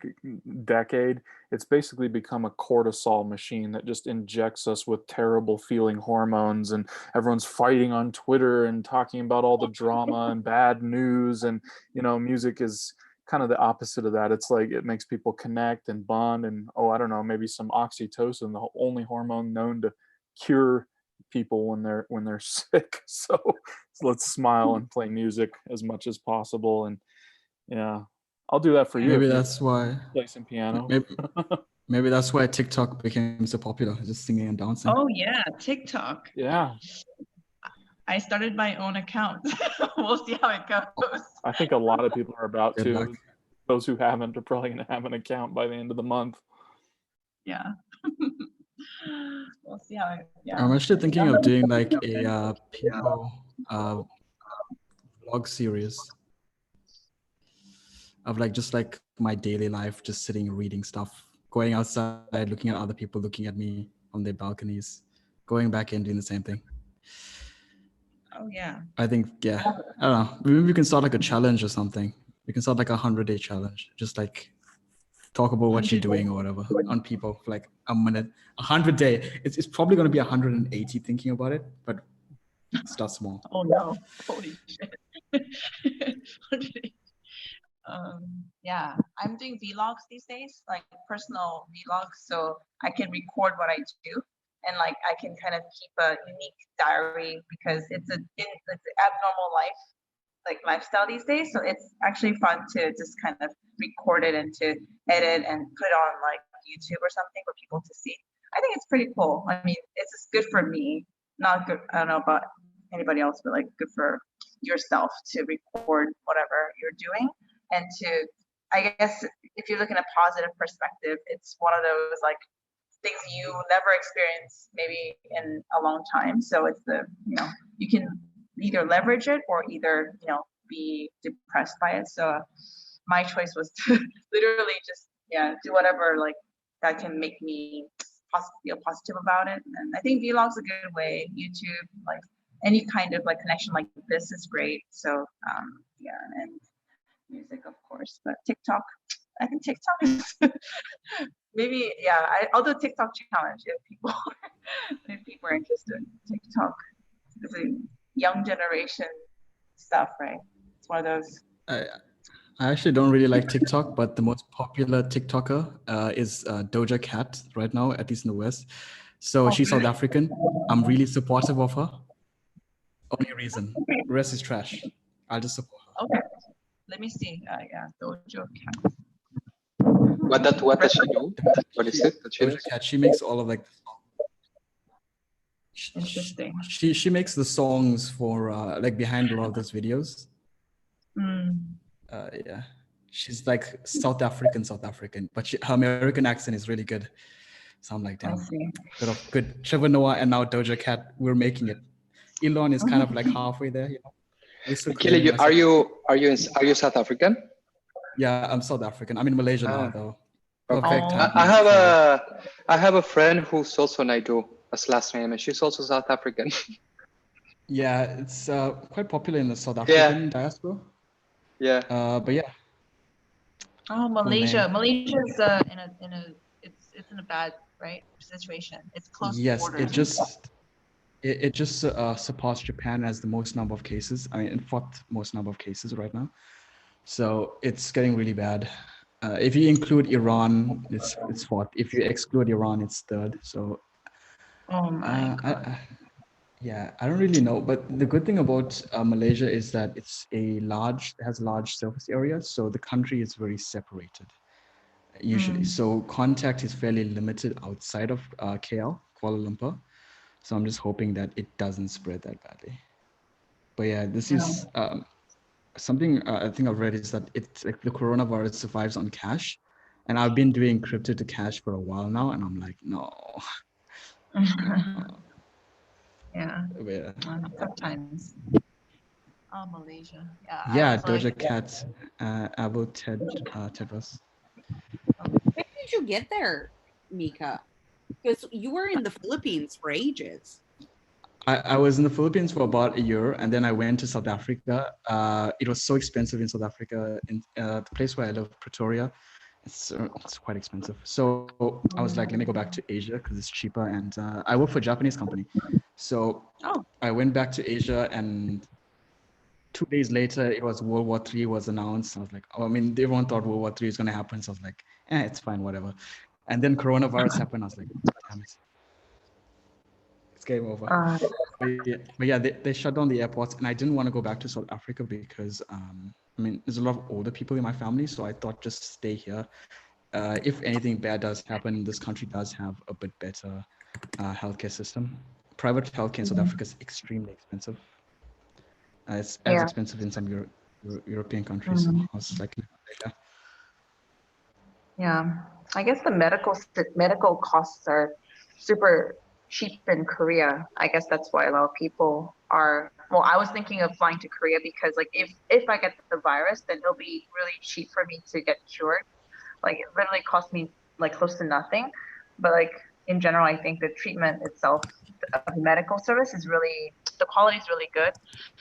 [SPEAKER 18] decade, it's basically become a cortisol machine that just injects us with terrible feeling hormones, and everyone's fighting on Twitter and talking about all the drama and bad news. And, music is kind of the opposite of that. It's like it makes people connect and bond, and, I don't know, maybe some oxytocin, the only hormone known to cure people when they're sick. So let's smile and play music as much as possible. And yeah, I'll do that for you.
[SPEAKER 9] Maybe
[SPEAKER 18] if you
[SPEAKER 9] that's why.
[SPEAKER 18] play some piano.
[SPEAKER 9] Maybe that's why TikTok became so popular, just singing and dancing.
[SPEAKER 5] Oh yeah, TikTok.
[SPEAKER 18] Yeah,
[SPEAKER 5] I started my own account. We'll see how it goes.
[SPEAKER 18] I think a lot of people are about
[SPEAKER 9] Good
[SPEAKER 18] to.
[SPEAKER 9] luck.
[SPEAKER 18] Those who haven't are probably going to have an account by the end of the month.
[SPEAKER 5] Yeah. We'll see how it. Yeah.
[SPEAKER 9] I'm actually thinking of doing like a people vlog series of like just like my daily life, just sitting reading stuff, going outside, looking at other people, looking at me on their balconies, going back and doing the same thing.
[SPEAKER 5] Oh yeah.
[SPEAKER 9] I think, yeah, I don't know. Maybe we can start like a challenge or something. We can start like 100-day challenge, just like talk about what you're doing or whatever on people for like a minute. 100-day. It's probably going to be 180 thinking about it, but start small.
[SPEAKER 5] Oh no. Holy shit. Yeah, I'm doing vlogs these days, like personal vlogs, so I can record what I do, and like I can kind of keep a unique diary because it's an abnormal lifestyle these days. So it's actually fun to just kind of record it and to edit and put it on like YouTube or something for people to see. I think it's pretty cool. I mean, it's just good for me, not good. I don't know about anybody else, but like good for yourself to record whatever you're doing. And to, I guess, if you look in a positive perspective, it's one of those like things you never experienced maybe in a long time. So it's you can either leverage it or either, be depressed by it. So my choice was to literally just, do whatever like that can make me feel positive about it. And I think vlog's a good way. YouTube, like any kind of like connection like this is great. So and music of course, but TikTok, I think TikTok is maybe I'll do a TikTok challenge if people are interested. TikTok is a young generation stuff, right? It's one of those.
[SPEAKER 9] I actually don't really like TikTok, but the most popular TikToker is Doja Cat right now, at least in the West. So she's South African. I'm really supportive of her. Only reason. The rest is trash. I'll just support her.
[SPEAKER 5] Okay. Let me see. Doja Cat.
[SPEAKER 20] What does she do? What is it that she
[SPEAKER 9] Doja
[SPEAKER 20] does?
[SPEAKER 9] Cat, she makes all of like.
[SPEAKER 5] Interesting.
[SPEAKER 9] She makes the songs for like behind a lot of those videos. Yeah, she's like South African, but her American accent is really good. So I'm like, damn, good. Trevor Noah and now Doja Cat, we're making it. Elon is kind of like halfway there. We're still
[SPEAKER 20] Kili, are you South African?
[SPEAKER 9] Yeah, I'm South African. I'm in Malaysia now though.
[SPEAKER 20] Okay.
[SPEAKER 9] Perfect
[SPEAKER 20] I have a friend who's also Naidu as last name, and she's also South African.
[SPEAKER 9] Yeah, it's quite popular in the South African diaspora.
[SPEAKER 20] Yeah.
[SPEAKER 9] But yeah.
[SPEAKER 5] Oh, Malaysia. Malaysia's it's in a bad situation. It's close to
[SPEAKER 9] Yes,
[SPEAKER 5] borders.
[SPEAKER 9] it just surpassed Japan as the most number of cases. I mean, in fourth most number of cases right now. So it's getting really bad. If you include Iran, it's fourth. If you exclude Iran, it's third. So.
[SPEAKER 5] Oh my God.
[SPEAKER 9] I don't really know, but the good thing about Malaysia is that it has large surface areas, so the country is very separated usually. So contact is fairly limited outside of KL, Kuala Lumpur. So I'm just hoping that it doesn't spread that badly. But yeah, this is something I think I've read is that it's like the coronavirus survives on cash, and I've been doing crypto to cash for a while now, and I'm like, no.
[SPEAKER 5] Yeah. Tough times. Oh, Malaysia.
[SPEAKER 9] Yeah, Doja Cat, Abu Tedros.
[SPEAKER 1] When did you get there, Mika? Because you were in the Philippines for ages.
[SPEAKER 9] I was in the Philippines for about a year, and then I went to South Africa. It was so expensive in South Africa. In the place where I live, Pretoria, it's quite expensive. So I was like, let me go back to Asia because it's cheaper. And I work for a Japanese company. So I went back to Asia, and 2 days later, it was World War III was announced. I was like, everyone thought World War III is going to happen. So I was like, it's fine, whatever. And then coronavirus happened. I was like, damn it. It's game over. But yeah, they shut down the airports, and I didn't want to go back to South Africa because, there's a lot of older people in my family. So I thought just stay here. If anything bad does happen, this country does have a bit better healthcare system. Private healthcare in South Africa is extremely expensive. It's as expensive in some European countries. So I was like,
[SPEAKER 5] yeah, I guess the medical costs are super cheap in Korea. I guess that's why a lot of people are. Well, I was thinking of flying to Korea because, like, if I get the virus, then it'll be really cheap for me to get cured. Like, it literally cost me like close to nothing. But like in general, I think the treatment itself of medical service is the quality is really good.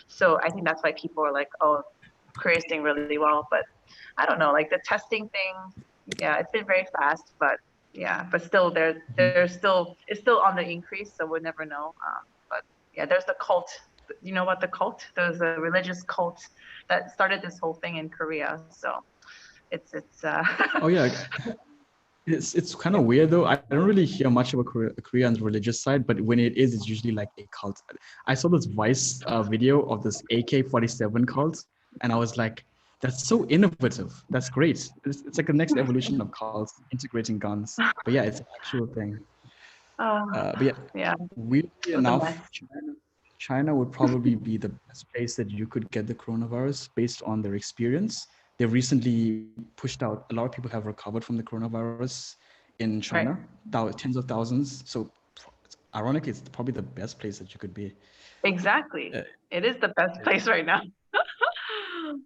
[SPEAKER 5] So I think that's why people are like, oh, Korea's doing really well. But I don't know, like the testing thing, it's been very fast, but still it's still on the increase, so we'll never know. But there's the cult. You know what the cult? There's a religious cult that started this whole thing in Korea. So it's
[SPEAKER 9] Oh yeah. It's kind of weird though. I don't really hear much about Korea on the religious side, but when it is, it's usually like a cult. I saw this Vice video of this AK-47 cult, and I was like, that's so innovative. That's great. It's like the next evolution of cults, integrating guns. But yeah, it's an actual thing. But weirdly enough, China would probably be the best place that you could get the coronavirus based on their experience. They recently pushed out, a lot of people have recovered from the coronavirus in China, tens of thousands. So it's ironic, it's probably the best place that you could be.
[SPEAKER 5] Exactly. It is the best place right now.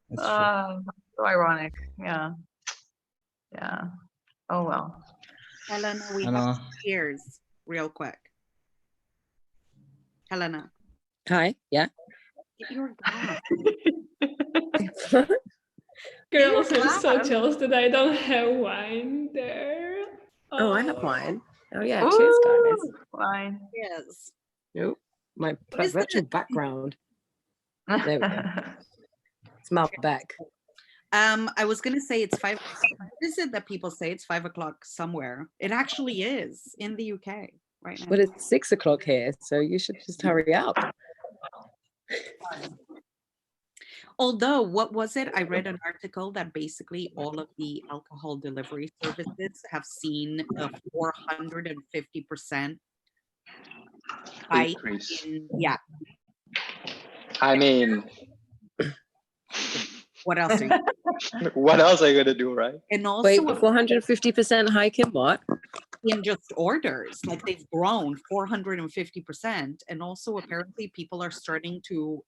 [SPEAKER 9] That's true.
[SPEAKER 5] So ironic. Yeah. Yeah. Oh well.
[SPEAKER 1] Helena, we
[SPEAKER 9] And,
[SPEAKER 1] have cheers real quick. Helena,
[SPEAKER 3] Hi. Yeah.
[SPEAKER 1] get your glass.
[SPEAKER 7] Girls, I'm so
[SPEAKER 1] glass.
[SPEAKER 7] jealous that I don't have wine there.
[SPEAKER 3] Oh, I have wine. Oh yeah.
[SPEAKER 5] Ooh,
[SPEAKER 3] Cheers, guys.
[SPEAKER 5] Wine.
[SPEAKER 1] Yes.
[SPEAKER 3] Nope. My
[SPEAKER 1] What is
[SPEAKER 3] virtual background. There we go. It's Malbec.
[SPEAKER 1] I was gonna say it's 5. What is it that people say it's 5 o'clock somewhere? It actually is in the UK right now.
[SPEAKER 3] But it's 6 o'clock here, so you should just hurry up.
[SPEAKER 1] Although, what was it? I read an article that basically all of the alcohol delivery services have seen a 450% hike
[SPEAKER 20] Increase.
[SPEAKER 1] yeah.
[SPEAKER 20] I mean,
[SPEAKER 1] What else are you?
[SPEAKER 20] what else are you gonna do, right?
[SPEAKER 1] And also
[SPEAKER 3] Wait, 450% hike in what?
[SPEAKER 1] in just orders, like they've grown 450%, and also apparently people are starting to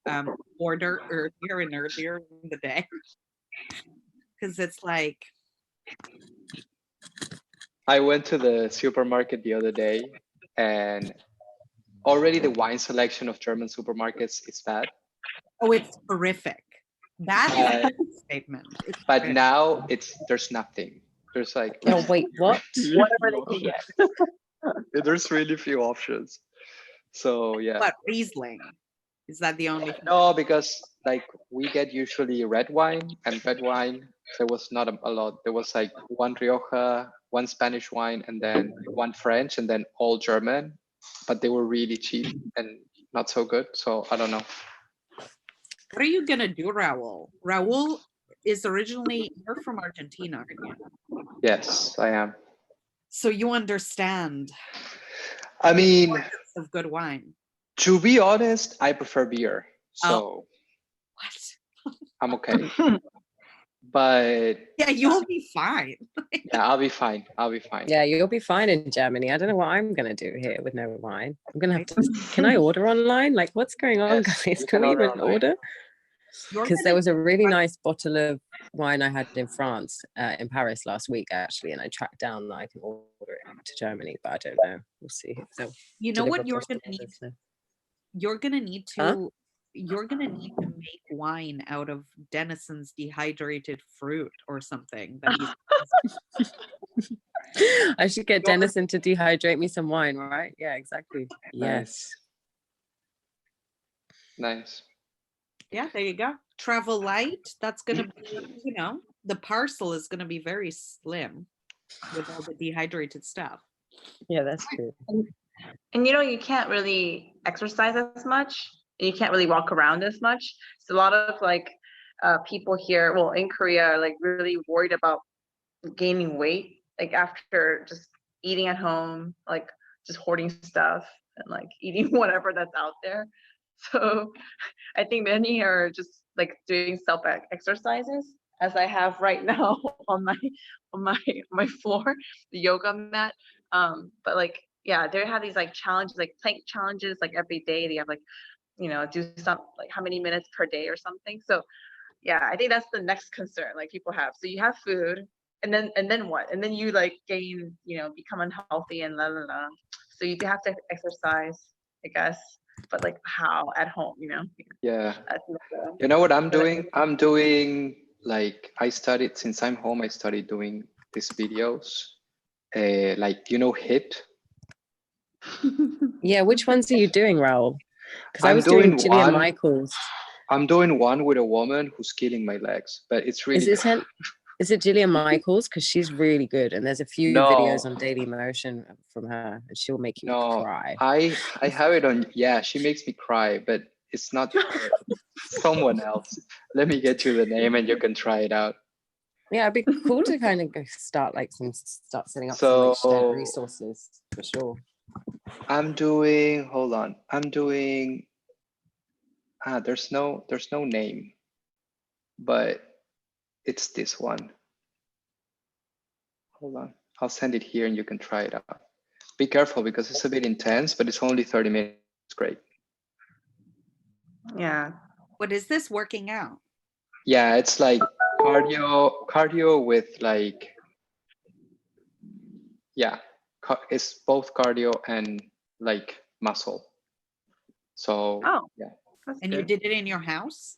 [SPEAKER 1] order earlier and earlier in the day because it's like
[SPEAKER 20] I went to the supermarket the other day, and already the wine selection of German supermarkets is bad.
[SPEAKER 1] oh, it's horrific. That is a statement. It's
[SPEAKER 20] But
[SPEAKER 1] horrific.
[SPEAKER 20] now there's nothing. There's like
[SPEAKER 3] Oh wait, what?
[SPEAKER 5] Whatever they can get.
[SPEAKER 20] there's really few options. So yeah.
[SPEAKER 1] But Riesling, is that the only?
[SPEAKER 20] No, because like we get usually red wine, and red wine there was not a lot. There was like one Rioja, one Spanish wine, and then one French, and then all German. But they were really cheap and not so good. So I don't know.
[SPEAKER 1] What are you gonna do, Raul? Raul is originally, you're from Argentina, aren't you?
[SPEAKER 20] Yes, I am.
[SPEAKER 1] So you understand
[SPEAKER 20] I mean,
[SPEAKER 1] of good wine.
[SPEAKER 20] to be honest, I prefer beer. So
[SPEAKER 1] What?
[SPEAKER 20] I'm okay. But
[SPEAKER 1] Yeah, you'll be fine.
[SPEAKER 20] yeah, I'll be fine. I'll be fine.
[SPEAKER 3] Yeah, you'll be fine in Germany. I don't know what I'm gonna do here with no wine. I'm gonna have to. Can I order online? Like, what's going on, guys?
[SPEAKER 20] you
[SPEAKER 3] Can
[SPEAKER 20] can
[SPEAKER 3] we
[SPEAKER 20] order
[SPEAKER 3] even
[SPEAKER 20] online.
[SPEAKER 3] order?
[SPEAKER 1] You're
[SPEAKER 3] Because
[SPEAKER 1] gonna
[SPEAKER 3] there was a really nice bottle of wine I had in France, in Paris last week, actually, and I tracked down that I can order it to Germany, but I don't know. We'll see if they'll
[SPEAKER 1] You know what
[SPEAKER 3] deliver
[SPEAKER 1] you're
[SPEAKER 3] across
[SPEAKER 1] gonna
[SPEAKER 3] the
[SPEAKER 1] need?
[SPEAKER 3] border, so.
[SPEAKER 1] You're gonna need to.
[SPEAKER 3] Huh?
[SPEAKER 1] You're gonna need to make wine out of Denison's dehydrated fruit or something. That he's
[SPEAKER 3] I should get Denison to dehydrate me some wine, right? Yeah, exactly. Yes.
[SPEAKER 20] Nice.
[SPEAKER 1] Yeah, there you go. Travel light. That's gonna be, the parcel is gonna be very slim with all the dehydrated stuff.
[SPEAKER 3] Yeah, that's true.
[SPEAKER 5] And you can't really exercise as much. You can't really walk around as much. So a lot of like people here, well, in Korea, are like really worried about gaining weight, like after just eating at home, like just hoarding stuff and like eating whatever that's out there. So I think many are just like doing self exercises, as I have right now on my floor, the yoga mat. But like, yeah, they have these like challenges, like plank challenges, like every day they have like, do some like how many minutes per day or something. So yeah, I think that's the next concern like people have. So you have food, and then what? And then you like gain, become unhealthy and la la la. So you do have to exercise, I guess, but like how at home,
[SPEAKER 20] Yeah.
[SPEAKER 5] That's another-
[SPEAKER 20] You know what I'm doing? I'm doing like since I'm home, I started doing these videos. Like HIIT.
[SPEAKER 3] Yeah, which ones are you doing, Raul? Because I
[SPEAKER 20] I'm
[SPEAKER 3] was doing
[SPEAKER 20] doing
[SPEAKER 3] Gillian
[SPEAKER 20] one-
[SPEAKER 3] Michaels.
[SPEAKER 20] I'm doing one with a woman who's killing my legs, but it's really
[SPEAKER 3] Is it Gillian Michaels? Because she's really good, and there's a few
[SPEAKER 20] No.
[SPEAKER 3] videos on Daily Motion from her, and she'll make you cry.
[SPEAKER 20] I have it on. Yeah, she makes me cry, but it's not her. Someone else. Let me get you the name, and you can try it out.
[SPEAKER 3] Yeah, it'd be cool to kind of start setting up some like, shared resources for sure.
[SPEAKER 20] I'm doing. Hold on. I'm doing. There's no name, but it's this one. Hold on. I'll send it here and you can try it out. Be careful because it's a bit intense, but it's only 30 minutes. It's great.
[SPEAKER 5] Yeah.
[SPEAKER 1] What is this working out?
[SPEAKER 20] Yeah, it's like cardio with like, yeah, it's both cardio and like muscle. So
[SPEAKER 5] Oh,
[SPEAKER 20] yeah,
[SPEAKER 1] And you did it in your house?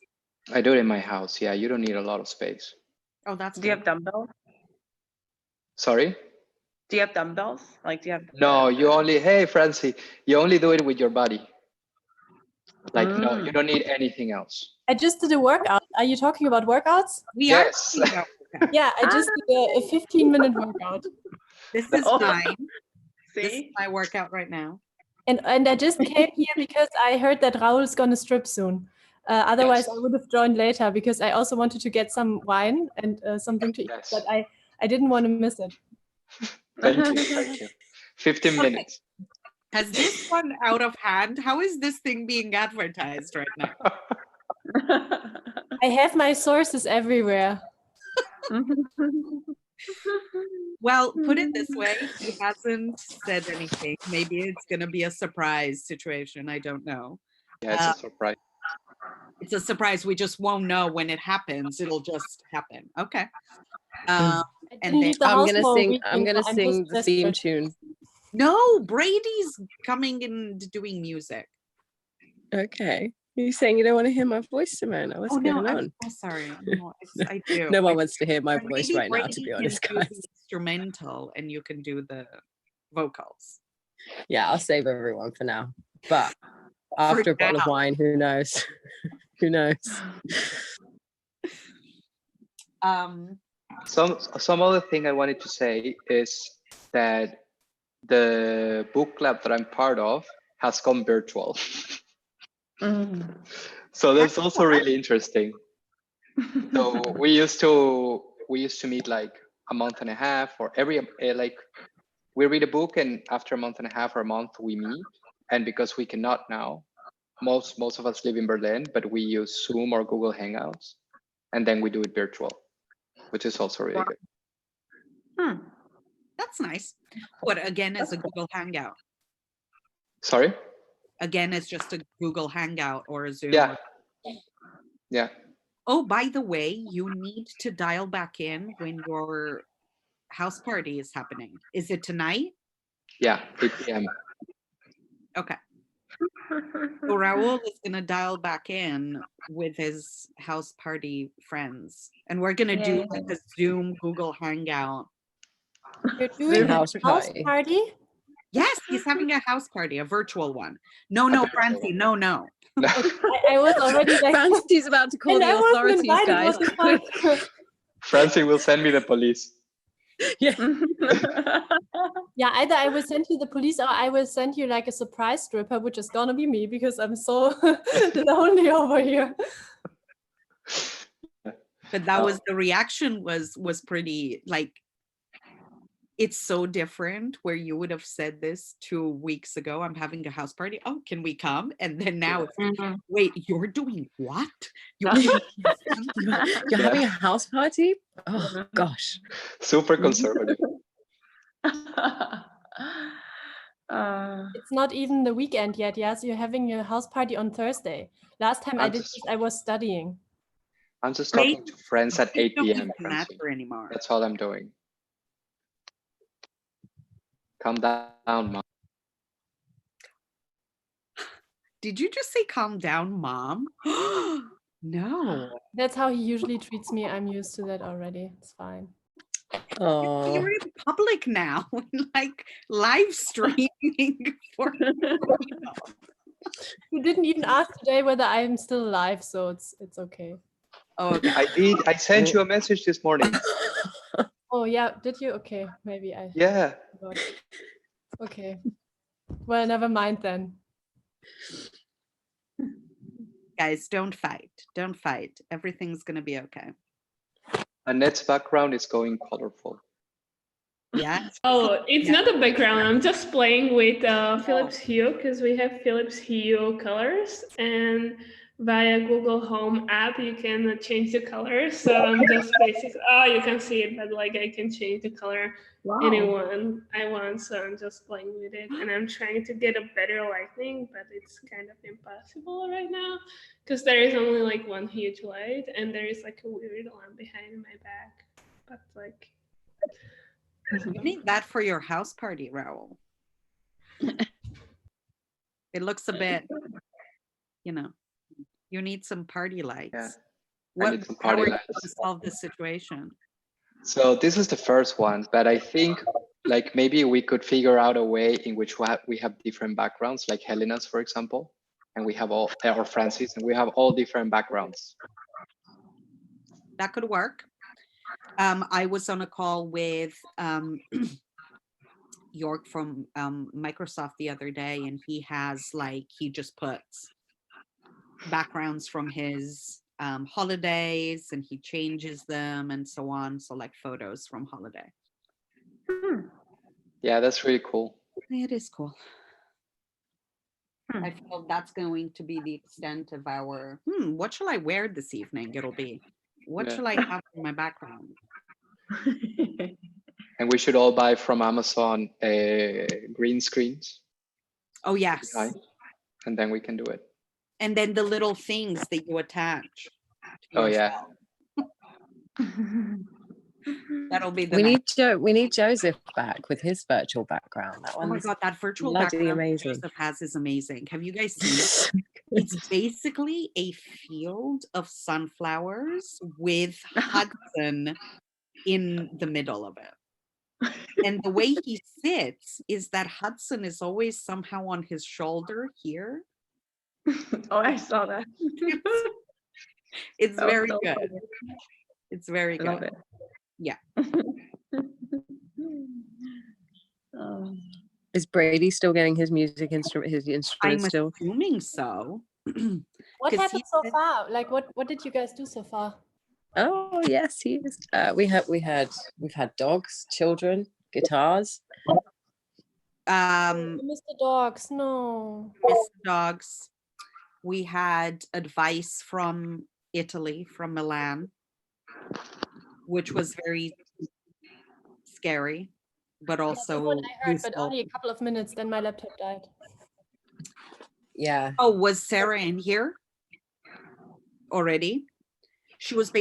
[SPEAKER 20] I do it in my house. Yeah, you don't need a lot of space.
[SPEAKER 1] Oh, that's
[SPEAKER 5] Do you
[SPEAKER 1] good.
[SPEAKER 5] have dumbbells?
[SPEAKER 20] Sorry?
[SPEAKER 5] Do you have dumbbells? Like, do you have?
[SPEAKER 20] No, you only, hey, Francie, you only do it with your body. Like, no, you don't need anything else.
[SPEAKER 4] I just did a workout. Are you talking about workouts?
[SPEAKER 1] We
[SPEAKER 20] Yes.
[SPEAKER 4] Yeah, I just did a 15-minute workout.
[SPEAKER 1] This is mine. This is my workout right now.
[SPEAKER 4] And I just came here because I heard that Raul is going to strip soon. Otherwise, I would have joined later because I also wanted to get some wine and something to eat, but I didn't want to miss it.
[SPEAKER 20] Thank you. Thank you. 15 minutes.
[SPEAKER 1] Has this gone out of hand? How is this thing being advertised right now?
[SPEAKER 4] I have my sources everywhere.
[SPEAKER 1] Well, put it this way, he hasn't said anything. Maybe it's going to be a surprise situation. I don't know.
[SPEAKER 20] Yeah, it's a surprise.
[SPEAKER 1] It's a surprise. We just won't know when it happens. It'll just happen. Okay. And then
[SPEAKER 3] I'm gonna sing the theme tune.
[SPEAKER 1] No, Brady's coming and doing music.
[SPEAKER 3] Okay. You're saying you don't want to hear my voice, Simona? What's going on?
[SPEAKER 1] I'm so sorry. No, I do.
[SPEAKER 3] No one wants to hear my voice
[SPEAKER 1] Maybe
[SPEAKER 3] right now, to
[SPEAKER 1] Brady
[SPEAKER 3] be
[SPEAKER 1] can
[SPEAKER 3] honest,
[SPEAKER 1] do
[SPEAKER 3] guys.
[SPEAKER 1] the instrumental, and you can do the vocals.
[SPEAKER 3] Yeah, I'll save everyone for now. But after a bottle of
[SPEAKER 1] now.
[SPEAKER 3] wine, who knows? Who knows?
[SPEAKER 20] Some other thing I wanted to say is that the book club that I'm part of has gone virtual. So that's also really interesting. So we used to meet like a month and a half, or every like we read a book, and after a month and a half or a month we meet. And because we cannot now, most of us live in Berlin, but we use Zoom or Google Hangouts, and then we do it virtual, which is also really good.
[SPEAKER 1] That's nice. What, again, is a Google Hangout?
[SPEAKER 20] Sorry?
[SPEAKER 1] Again, it's just a Google Hangout or a Zoom.
[SPEAKER 20] Yeah. Yeah.
[SPEAKER 1] Oh, by the way, you need to dial back in when your house party is happening. Is it tonight?
[SPEAKER 20] Yeah, 8 p.m.
[SPEAKER 1] Okay. So Raul is gonna dial back in with his house party friends, and we're gonna do like a Zoom Google Hangout.
[SPEAKER 4] You're doing a house party?
[SPEAKER 1] Yes, he's having a house party, a virtual one. No, Francie, no.
[SPEAKER 4] I was already like,
[SPEAKER 3] Francie's about to call
[SPEAKER 4] and
[SPEAKER 3] the
[SPEAKER 4] I wasn't
[SPEAKER 3] authorities,
[SPEAKER 4] invited,
[SPEAKER 3] guys.
[SPEAKER 4] what the fuck?
[SPEAKER 20] Francie will send me the police.
[SPEAKER 3] Yeah.
[SPEAKER 4] Yeah, either I will send you the police or I will send you like a surprise stripper, which is gonna be me because I'm so lonely over here.
[SPEAKER 1] But that was the reaction was pretty like, it's so different where you would have said this 2 weeks ago, I'm having a house party. Oh, can we come? And then now it's like, wait, you're doing what? You're
[SPEAKER 3] having a house party? Oh gosh.
[SPEAKER 20] Super conservative.
[SPEAKER 4] It's not even the weekend yet, yeah? So you're having your house party on Thursday. Last time I did this, I was studying.
[SPEAKER 20] I'm just talking to friends at 8 p.m.
[SPEAKER 1] matter anymore.
[SPEAKER 20] That's all I'm doing. Calm down, Mom.
[SPEAKER 1] Did you just say calm down, Mom? No.
[SPEAKER 4] That's how he usually treats me. I'm used to that already. It's fine.
[SPEAKER 3] Oh.
[SPEAKER 1] You're in public now, like live streaming for
[SPEAKER 4] You didn't even ask today whether I'm still alive, so it's okay.
[SPEAKER 1] Oh, okay.
[SPEAKER 20] I did. I sent you a message this morning.
[SPEAKER 4] Oh yeah, did you? Okay, maybe I.
[SPEAKER 20] Yeah.
[SPEAKER 4] forgot. Okay. Well, never mind then.
[SPEAKER 1] Guys, don't fight. Don't fight. Everything's gonna be okay.
[SPEAKER 20] Annette's background is going colorful.
[SPEAKER 1] Yeah.
[SPEAKER 7] Oh, it's not a background. I'm just playing with Philips Hue because we have Philips Hue colors, and via Google Home app, you can change the color. So I'm just basically, you can see it, but like I can change the color anyone I want. So I'm just playing with it, and I'm trying to get a better lighting, but it's kind of impossible right now because there is only like one huge light, and there is like a weird lamp behind my back. But like,
[SPEAKER 1] You need that for your house party, Raul. It looks a bit, you need some party lights.
[SPEAKER 20] Yeah.
[SPEAKER 1] What,
[SPEAKER 20] need some
[SPEAKER 1] how
[SPEAKER 20] party
[SPEAKER 1] are you
[SPEAKER 20] lights.
[SPEAKER 1] going to solve this situation?
[SPEAKER 20] So this is the first one, but I think like maybe we could figure out a way in which we have different backgrounds, like Helena's, for example, and we have all, or Francis, and we have all different backgrounds.
[SPEAKER 1] That could work. I was on a call with York from Microsoft the other day, and he has he just puts backgrounds from his holidays, and he changes them and so on. So like photos from holiday.
[SPEAKER 20] Yeah, that's really cool.
[SPEAKER 1] It is cool. I feel that's going to be the extent of our, what shall I wear this evening? It'll be, what
[SPEAKER 20] Yeah.
[SPEAKER 1] shall I have in my background?
[SPEAKER 20] And we should all buy from Amazon green screens.
[SPEAKER 1] Oh, yes.
[SPEAKER 20] And then we can do it.
[SPEAKER 1] And then the little things that you attach.
[SPEAKER 20] Oh, yeah.
[SPEAKER 1] That'll be the
[SPEAKER 3] We need Joseph back with his virtual background. That
[SPEAKER 1] Oh my
[SPEAKER 3] one's
[SPEAKER 1] God, that virtual
[SPEAKER 3] bloody
[SPEAKER 1] background that
[SPEAKER 3] amazing.
[SPEAKER 1] Joseph has is amazing. Have you guys seen it? It's basically a field of sunflowers with Hudson in the middle of it. And the way he sits is that Hudson is always somehow on his shoulder here.
[SPEAKER 5] Oh, I saw that.
[SPEAKER 1] It's
[SPEAKER 5] That was
[SPEAKER 1] very
[SPEAKER 5] so
[SPEAKER 1] good.
[SPEAKER 5] funny.
[SPEAKER 1] It's very
[SPEAKER 5] Love
[SPEAKER 1] good.
[SPEAKER 5] it.
[SPEAKER 1] Yeah.
[SPEAKER 3] Is Brady still getting his music his
[SPEAKER 1] I'm
[SPEAKER 3] instrument still?
[SPEAKER 1] assuming so.
[SPEAKER 4] What
[SPEAKER 1] 'Cause
[SPEAKER 4] happened
[SPEAKER 1] he
[SPEAKER 4] so
[SPEAKER 1] said-
[SPEAKER 4] far? Like, what did you guys do so far?
[SPEAKER 3] Oh yes, he is. We've had dogs, children, guitars.
[SPEAKER 4] Mr. Dogs, no.
[SPEAKER 1] Miss Dogs. We had advice from Italy, from Milan, which was very scary, but also
[SPEAKER 4] What I heard, but
[SPEAKER 1] useful.
[SPEAKER 4] only a couple of minutes, then my laptop died.
[SPEAKER 3] Yeah.
[SPEAKER 1] Oh, was Sarah in here already? She's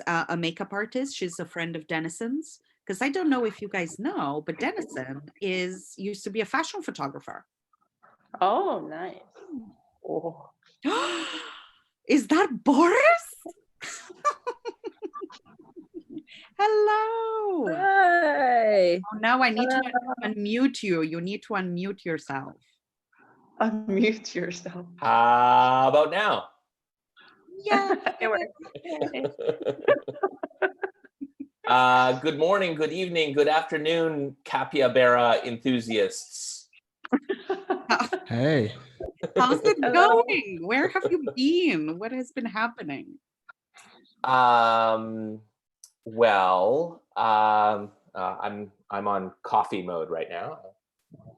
[SPEAKER 1] a makeup artist. She's a friend of Denison's. Because I don't know if you guys know, but Denison used to be a fashion photographer.
[SPEAKER 5] Oh, nice.
[SPEAKER 1] Oh. Is that Boris? Hello.
[SPEAKER 3] Hi.
[SPEAKER 1] Oh, now I need to unmute you. You need to unmute yourself.
[SPEAKER 5] Unmute yourself.
[SPEAKER 10] How about now?
[SPEAKER 1] Yeah.
[SPEAKER 10] Good morning, good evening, good afternoon, capybara enthusiasts.
[SPEAKER 9] Hey.
[SPEAKER 1] How's it going? Where have you been? What has been happening?
[SPEAKER 10] Well, I'm on coffee mode right now.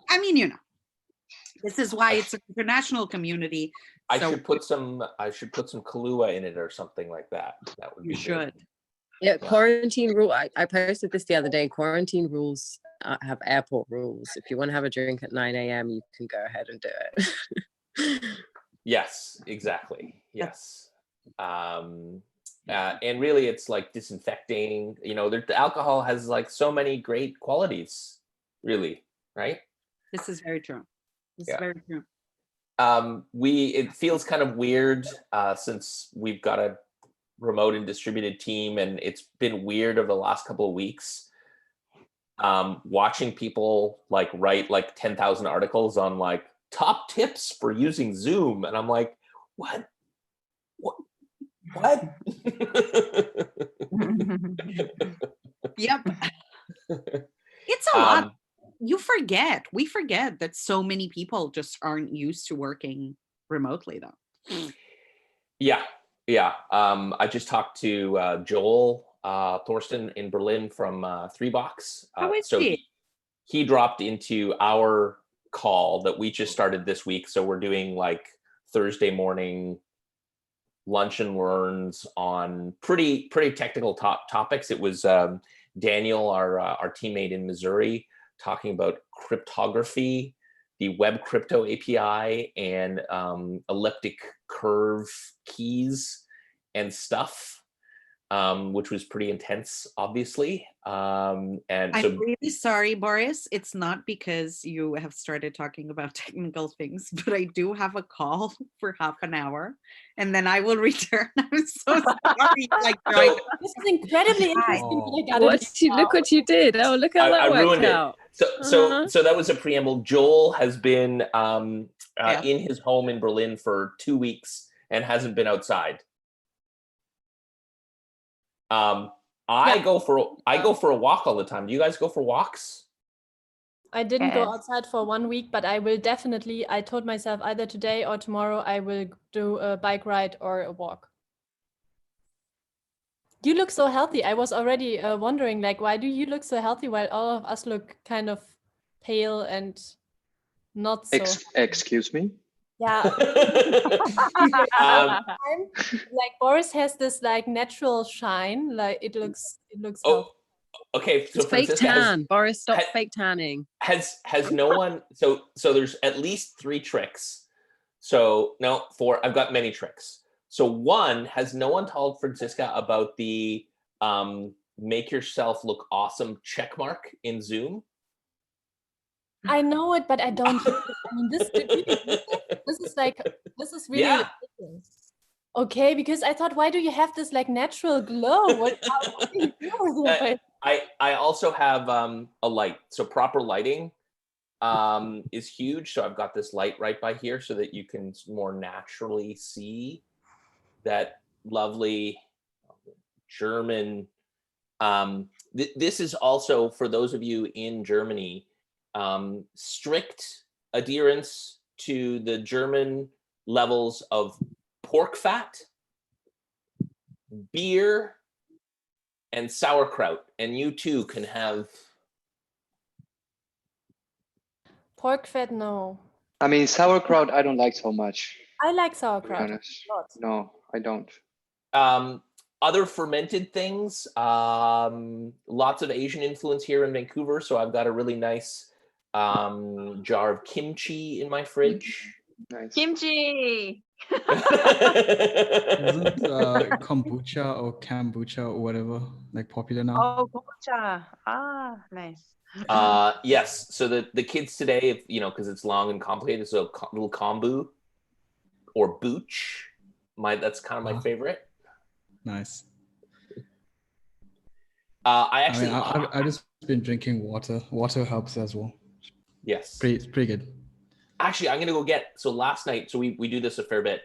[SPEAKER 1] I mean, this is why it's an international community.
[SPEAKER 10] I
[SPEAKER 1] so
[SPEAKER 10] should put some Kahlua in it or something like that. That would be
[SPEAKER 1] you should.
[SPEAKER 3] Yeah, quarantine rule. I posted this the other day. Quarantine rules have airport rules. If you want to have a drink at 9 a.m., you can go ahead and do it.
[SPEAKER 10] Yes, exactly. Yes. And really it's like disinfecting, the alcohol has like so many great qualities, really, right?
[SPEAKER 1] This is very true. This is
[SPEAKER 10] Yeah.
[SPEAKER 1] very true.
[SPEAKER 10] It feels kind of weird since we've got a remote and distributed team, and it's been weird over the last couple of weeks watching people write 10,000 articles on top tips for using Zoom, and I'm like, what?
[SPEAKER 1] Yep. It's a lot. We forget that so many people just aren't used to working remotely though.
[SPEAKER 10] Yeah. I just talked to Joel Thorsten in Berlin from 3Box.
[SPEAKER 1] How is
[SPEAKER 10] so
[SPEAKER 1] he?
[SPEAKER 10] He dropped into our call that we just started this week. So we're doing Thursday morning lunch and learns on pretty technical topics. It was Daniel, our teammate in Missouri, talking about cryptography, the Web Crypto API, and elliptic curve keys and stuff, which was pretty intense, obviously. And so
[SPEAKER 1] I'm really sorry, Boris. It's not because you have started talking about technical things, but I do have a call for half an hour, and then I will return. I'm so sorry. Like,
[SPEAKER 4] This is incredibly interesting. but I gotta
[SPEAKER 3] Look what you did. Oh, look how that
[SPEAKER 10] I
[SPEAKER 3] worked
[SPEAKER 10] ruined
[SPEAKER 3] out.
[SPEAKER 10] it. So that was a preamble. Joel has been in his home in Berlin for 2 weeks and hasn't been outside. I go for a walk all the time. Do you guys go for walks?
[SPEAKER 4] I didn't go outside for 1 week, but I will definitely, I told myself either today or tomorrow I will do a bike ride or a walk. You look so healthy. I was already wondering, like, why do you look so healthy while all of us look kind of pale and not so.
[SPEAKER 20] Excuse me?
[SPEAKER 4] Yeah. Like Boris has this like natural shine, like it looks healthy.
[SPEAKER 10] Okay, so
[SPEAKER 3] It's fake
[SPEAKER 10] Francisca
[SPEAKER 3] tan. Boris, stop fake tanning.
[SPEAKER 10] Has no one so there's at least 3 tricks. So no, 4. I've got many tricks. So 1, has no one told Francisca about the make yourself look awesome check mark in Zoom?
[SPEAKER 4] I know it, but I don't. I mean, this is really
[SPEAKER 10] Yeah.
[SPEAKER 4] ridiculous. Okay, because I thought, why do you have this like natural glow? What do you do with your face?
[SPEAKER 10] I also have a light. So proper lighting is huge. So I've got this light right by here so that you can more naturally see that lovely German. This is also for those of you in Germany, strict adherence to the German levels of pork fat, beer, and sauerkraut. And you too can have
[SPEAKER 4] Pork fat, no.
[SPEAKER 20] I mean, sauerkraut, I don't like so much.
[SPEAKER 4] I like
[SPEAKER 20] To be
[SPEAKER 4] sauerkraut.
[SPEAKER 20] honest. No, I don't.
[SPEAKER 10] other fermented things. Lots of Asian influence here in Vancouver. So I've got a really nice jar of kimchi in my fridge.
[SPEAKER 20] Nice.
[SPEAKER 5] Kimchi.
[SPEAKER 9] Isn't kombucha or kombucha or whatever like popular now?
[SPEAKER 5] Oh, kombucha. Ah, nice.
[SPEAKER 10] Yes. So the kids today, if you know, because it's long and complicated, so little kombu or booch. That's kind of my favorite.
[SPEAKER 9] Nice.
[SPEAKER 10] I actually,
[SPEAKER 9] I've just been drinking water. Water helps as well.
[SPEAKER 10] Yes.
[SPEAKER 9] It's pretty good.
[SPEAKER 10] Actually, I'm gonna go get. So last night, so we do this a fair bit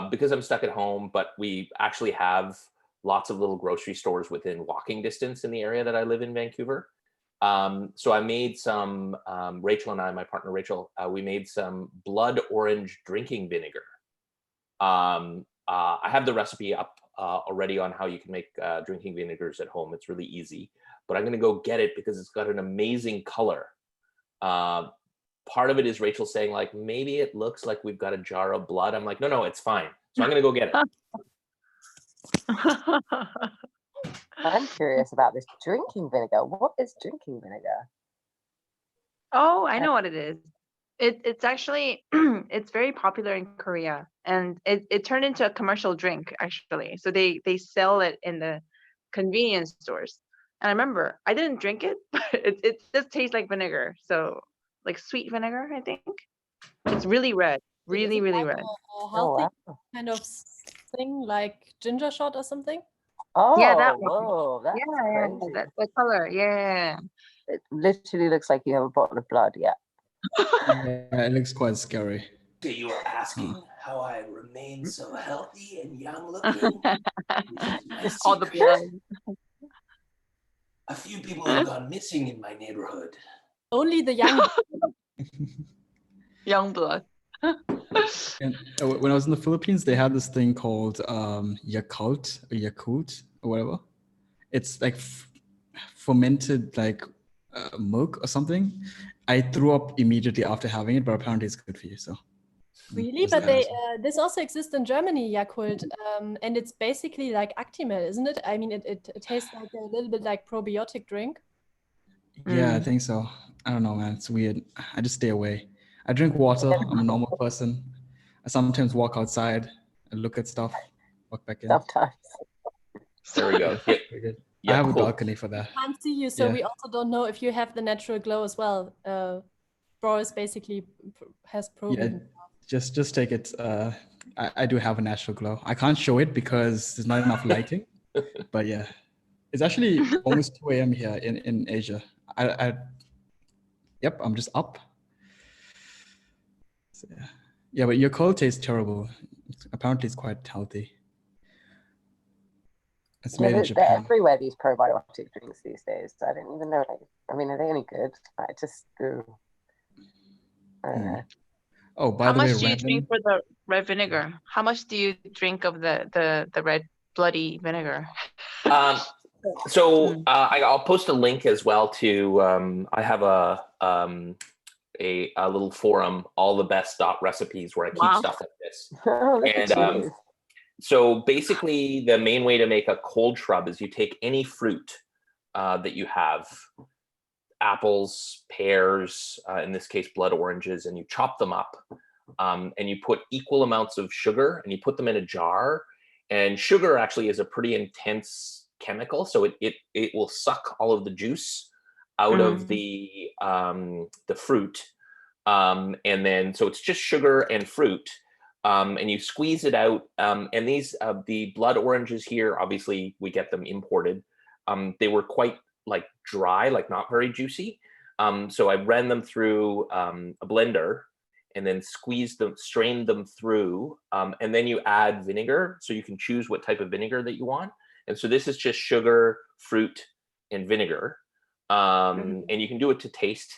[SPEAKER 10] because I'm stuck at home, but we actually have lots of little grocery stores within walking distance in the area that I live in, Vancouver. So I made some. Rachel and I, my partner Rachel, we made some blood orange drinking vinegar. I have the recipe up already on how you can make drinking vinegars at home. It's really easy, but I'm gonna go get it because it's got an amazing color. Part of it is Rachel saying like, maybe it looks like we've got a jar of blood. I'm like, no, it's fine. So I'm gonna go get it.
[SPEAKER 3] I'm curious about this drinking vinegar. What is drinking vinegar?
[SPEAKER 5] Oh, I know what it is. It's actually it's very popular in Korea, and it turned into a commercial drink actually. So they sell it in the convenience stores. And I remember I didn't drink it, but it just tastes like vinegar. So like sweet vinegar, I think. It's really red, really red.
[SPEAKER 4] A healthy kind of thing like ginger shot or something.
[SPEAKER 3] Oh,
[SPEAKER 5] Yeah, that one.
[SPEAKER 3] whoa, that's
[SPEAKER 5] Yeah,
[SPEAKER 3] crazy.
[SPEAKER 5] the color. Yeah.
[SPEAKER 3] It literally looks like you have a bottle of blood. Yeah.
[SPEAKER 9] Yeah, it looks quite scary.
[SPEAKER 10] You were asking how I remain so healthy and young looking.
[SPEAKER 5] All the blood.
[SPEAKER 10] A few people have gone missing in my neighborhood.
[SPEAKER 4] Only the young.
[SPEAKER 5] Young blood.
[SPEAKER 9] And when I was in the Philippines, they had this thing called Yakult or whatever. It's like fermented like milk or something. I threw up immediately after having it, but apparently it's good for you. So
[SPEAKER 4] Really? But they this also exists in Germany, Yakult, and it's basically like Actimel, isn't it? I mean, it tastes like a little bit like probiotic drink.
[SPEAKER 9] Yeah, I think so. I don't know, man. It's weird. I just stay away. I drink water. I'm a normal person. I sometimes walk outside and look at stuff, walk back in.
[SPEAKER 3] Sometimes.
[SPEAKER 10] There we go.
[SPEAKER 9] Pretty good. I have a balcony for that.
[SPEAKER 4] Can't see you, so
[SPEAKER 9] Yeah.
[SPEAKER 4] we also don't know if you have the natural glow as well. Boris basically has
[SPEAKER 9] Yeah,
[SPEAKER 4] proven.
[SPEAKER 9] just take it. I do have a natural glow. I can't show it because there's not enough lighting. But yeah, it's actually almost 2 a.m. here in Asia. Yep, I'm just up. So, yeah, but your cold tastes terrible. Apparently, it's quite healthy. It's made in
[SPEAKER 3] They're
[SPEAKER 9] Japan.
[SPEAKER 3] everywhere, these probiotic drinks these days. I didn't even know. I mean, are they any good? I just do. I don't know.
[SPEAKER 9] Oh, by
[SPEAKER 5] How
[SPEAKER 9] the way,
[SPEAKER 5] much do you
[SPEAKER 9] Random,
[SPEAKER 5] drink for the red vinegar? How much do you drink of the red bloody vinegar?
[SPEAKER 10] I'll post a link as well to I have a little forum, all the best recipes, where I keep
[SPEAKER 3] Wow.
[SPEAKER 10] stuff like this.
[SPEAKER 3] Oh, look at
[SPEAKER 10] And
[SPEAKER 3] you.
[SPEAKER 10] so basically the main way to make a cold shrub is you take any fruit that you have, apples, pears, in this case blood oranges, and you chop them up, and you put equal amounts of sugar and you put them in a jar. And sugar actually is a pretty intense chemical, so it will suck all of the juice out of the fruit, and then so it's just sugar and fruit, and you squeeze it out. And these the blood oranges here, obviously we get them imported. They were quite like dry, like not very juicy. So I ran them through a blender and then strained them through, and then you add vinegar. So you can choose what type of vinegar that you want. And so this is just sugar, fruit, and vinegar. And you can do it to taste.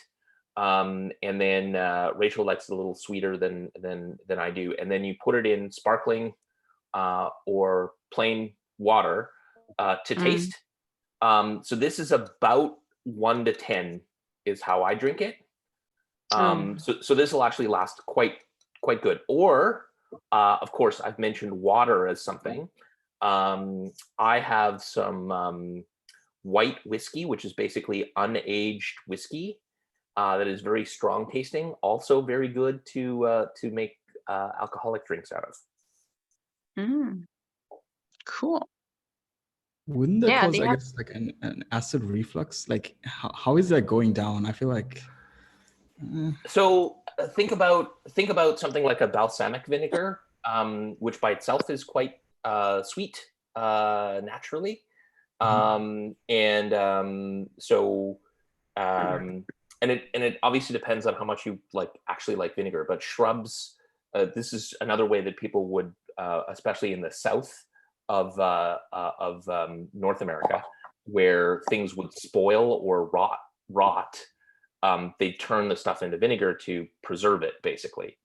[SPEAKER 10] And then Rachel likes it a little sweeter than I do. And then you put it in sparkling or plain water to taste. So this is about 1 to 10 is how I drink it. So this will actually last quite good. Or of course, I've mentioned water as something. I have some white whiskey, which is basically unaged whiskey that is very strong tasting. Also very good to make alcoholic drinks out of.
[SPEAKER 5] Cool.
[SPEAKER 9] Wouldn't that
[SPEAKER 5] Yeah,
[SPEAKER 9] cause,
[SPEAKER 5] they
[SPEAKER 9] I
[SPEAKER 5] have-
[SPEAKER 9] guess, like an acid reflux? Like, how is that going down? I feel like.
[SPEAKER 10] So think about something like a balsamic vinegar, which by itself is quite sweet naturally, and it obviously depends on how much you actually like vinegar. But shrubs, this is another way that people would, especially in the south of North America, where things would spoil or rot. They turn the stuff into vinegar to preserve it, basically.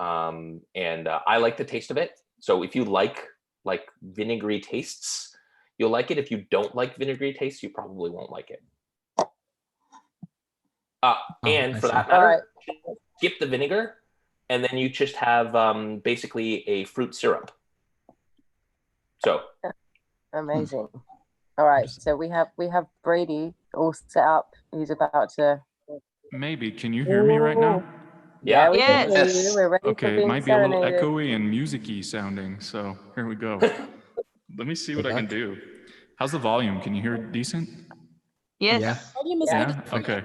[SPEAKER 10] And I like the taste of it. So if you like vinegary tastes, you'll like it. If you don't like vinegary tastes, you probably won't like it. And for that matter, skip the vinegar, and then you just have basically a fruit syrup. So
[SPEAKER 3] Amazing. All right, so we have Brady all set up. He's about to.
[SPEAKER 12] Maybe. Can you hear me right now?
[SPEAKER 3] Yeah, we can hear you. We're ready for
[SPEAKER 12] Okay, it
[SPEAKER 3] being
[SPEAKER 12] might be a little
[SPEAKER 3] serenaded.
[SPEAKER 12] echoey and music-y sounding, so here we go. Let me see what I can do. How's the volume? Can you hear it decent?
[SPEAKER 5] Yes.
[SPEAKER 9] Yeah.
[SPEAKER 4] Volume is
[SPEAKER 12] Yeah?
[SPEAKER 4] good.
[SPEAKER 12] Okay.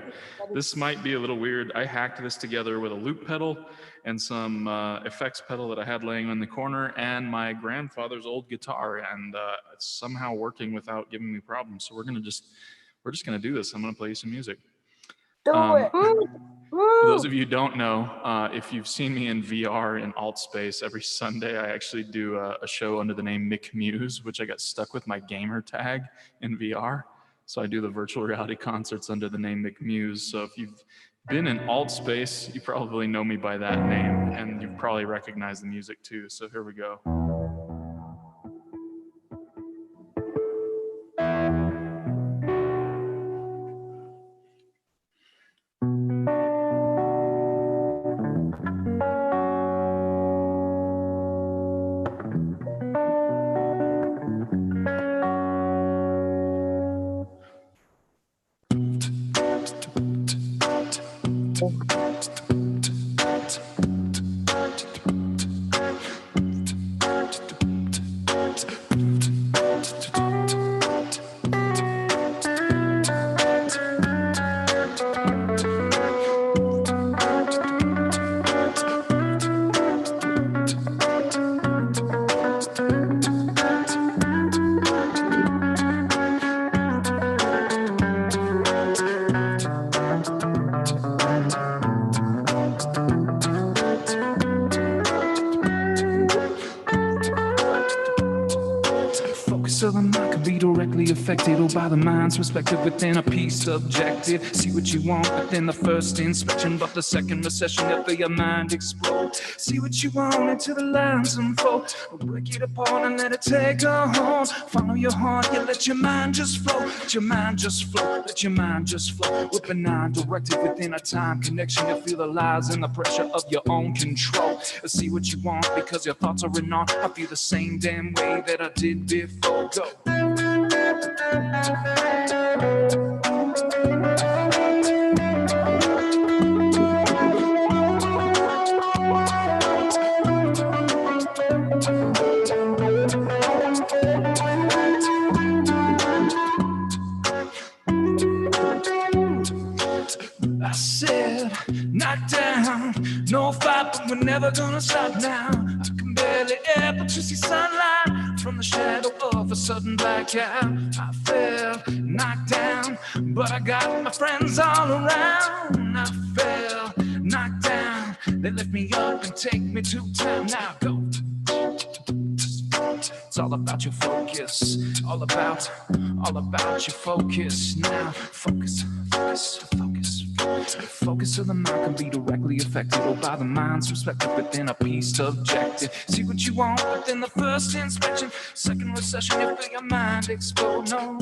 [SPEAKER 12] This might be a little weird. I hacked this together with a loop pedal and some effects pedal that I had laying in the corner and my grandfather's old guitar, and it's somehow working without giving me problems. So we're just gonna do this. I'm gonna play you some music.
[SPEAKER 3] Do it.
[SPEAKER 12] For those of you who don't know, if you've seen me in VR in alt space, every Sunday I actually do a show under the name Mick Muse, which I got stuck with my gamer tag in VR. So I do the virtual reality concerts under the name Mick Muse. So if you've been in alt space, you probably know me by that name, and you probably recognize the music too. So here we go.
[SPEAKER 15] Focus of the mind can be directly affected or by the mind's perspective within a piece subjective. See what you want within the first inspection, but the second recession after your mind explode. See what you want until the lines unfold. Break it apart and let it take a hold. Follow your heart, you let your mind just flow. Let your mind just flow, let your mind just flow. With benign directed within a time connection, you feel the lies and the pressure of your own control. See what you want because your thoughts are in on. I feel the same damn way that I did before. Go. I said, knock down, no fight, but we're never gonna stop now. I can barely ever to see sunlight from the shadow of a sudden blackout. I fell, knocked down, but I got my friends all around. I fell, knocked down, they lift me up and take me to town. Now go. It's all about your focus, all about your focus. Now focus, focus, focus. Focus of the mind can be directly affected or by the mind's perspective within a piece subjective. See what you want within the first inspection, second recession, you feel your mind explode. No.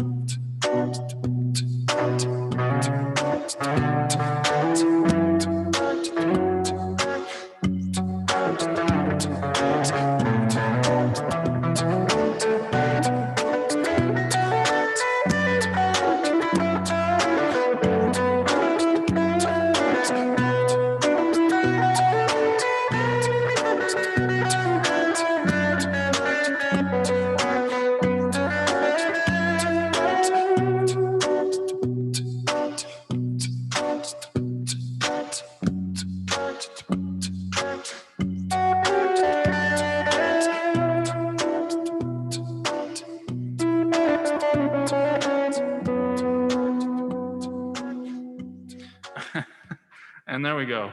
[SPEAKER 12] And there we go.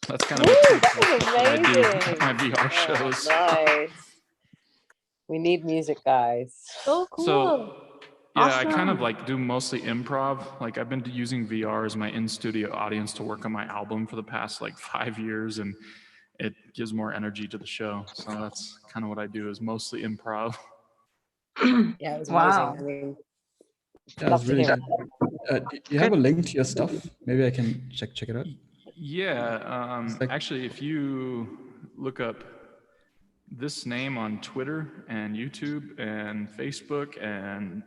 [SPEAKER 12] That's kind of a taste of what I do at my VR shows.
[SPEAKER 3] Nice. We need music, guys.
[SPEAKER 4] So cool.
[SPEAKER 12] So yeah, I kind of like do mostly improv. Like I've been using VR as my in-studio audience to work on my album for the past like 5 years, and it gives more energy to the show. So that's kind of what I do, is mostly improv.
[SPEAKER 3] Yeah, it was
[SPEAKER 9] Wow.
[SPEAKER 3] amazing. I mean,
[SPEAKER 9] Yeah,
[SPEAKER 3] love
[SPEAKER 9] it's
[SPEAKER 3] to
[SPEAKER 9] really
[SPEAKER 3] hear
[SPEAKER 9] good. Do you have a link to your stuff? Maybe I can check it out.
[SPEAKER 12] Yeah, actually, if you look up this name on Twitter and YouTube and Facebook and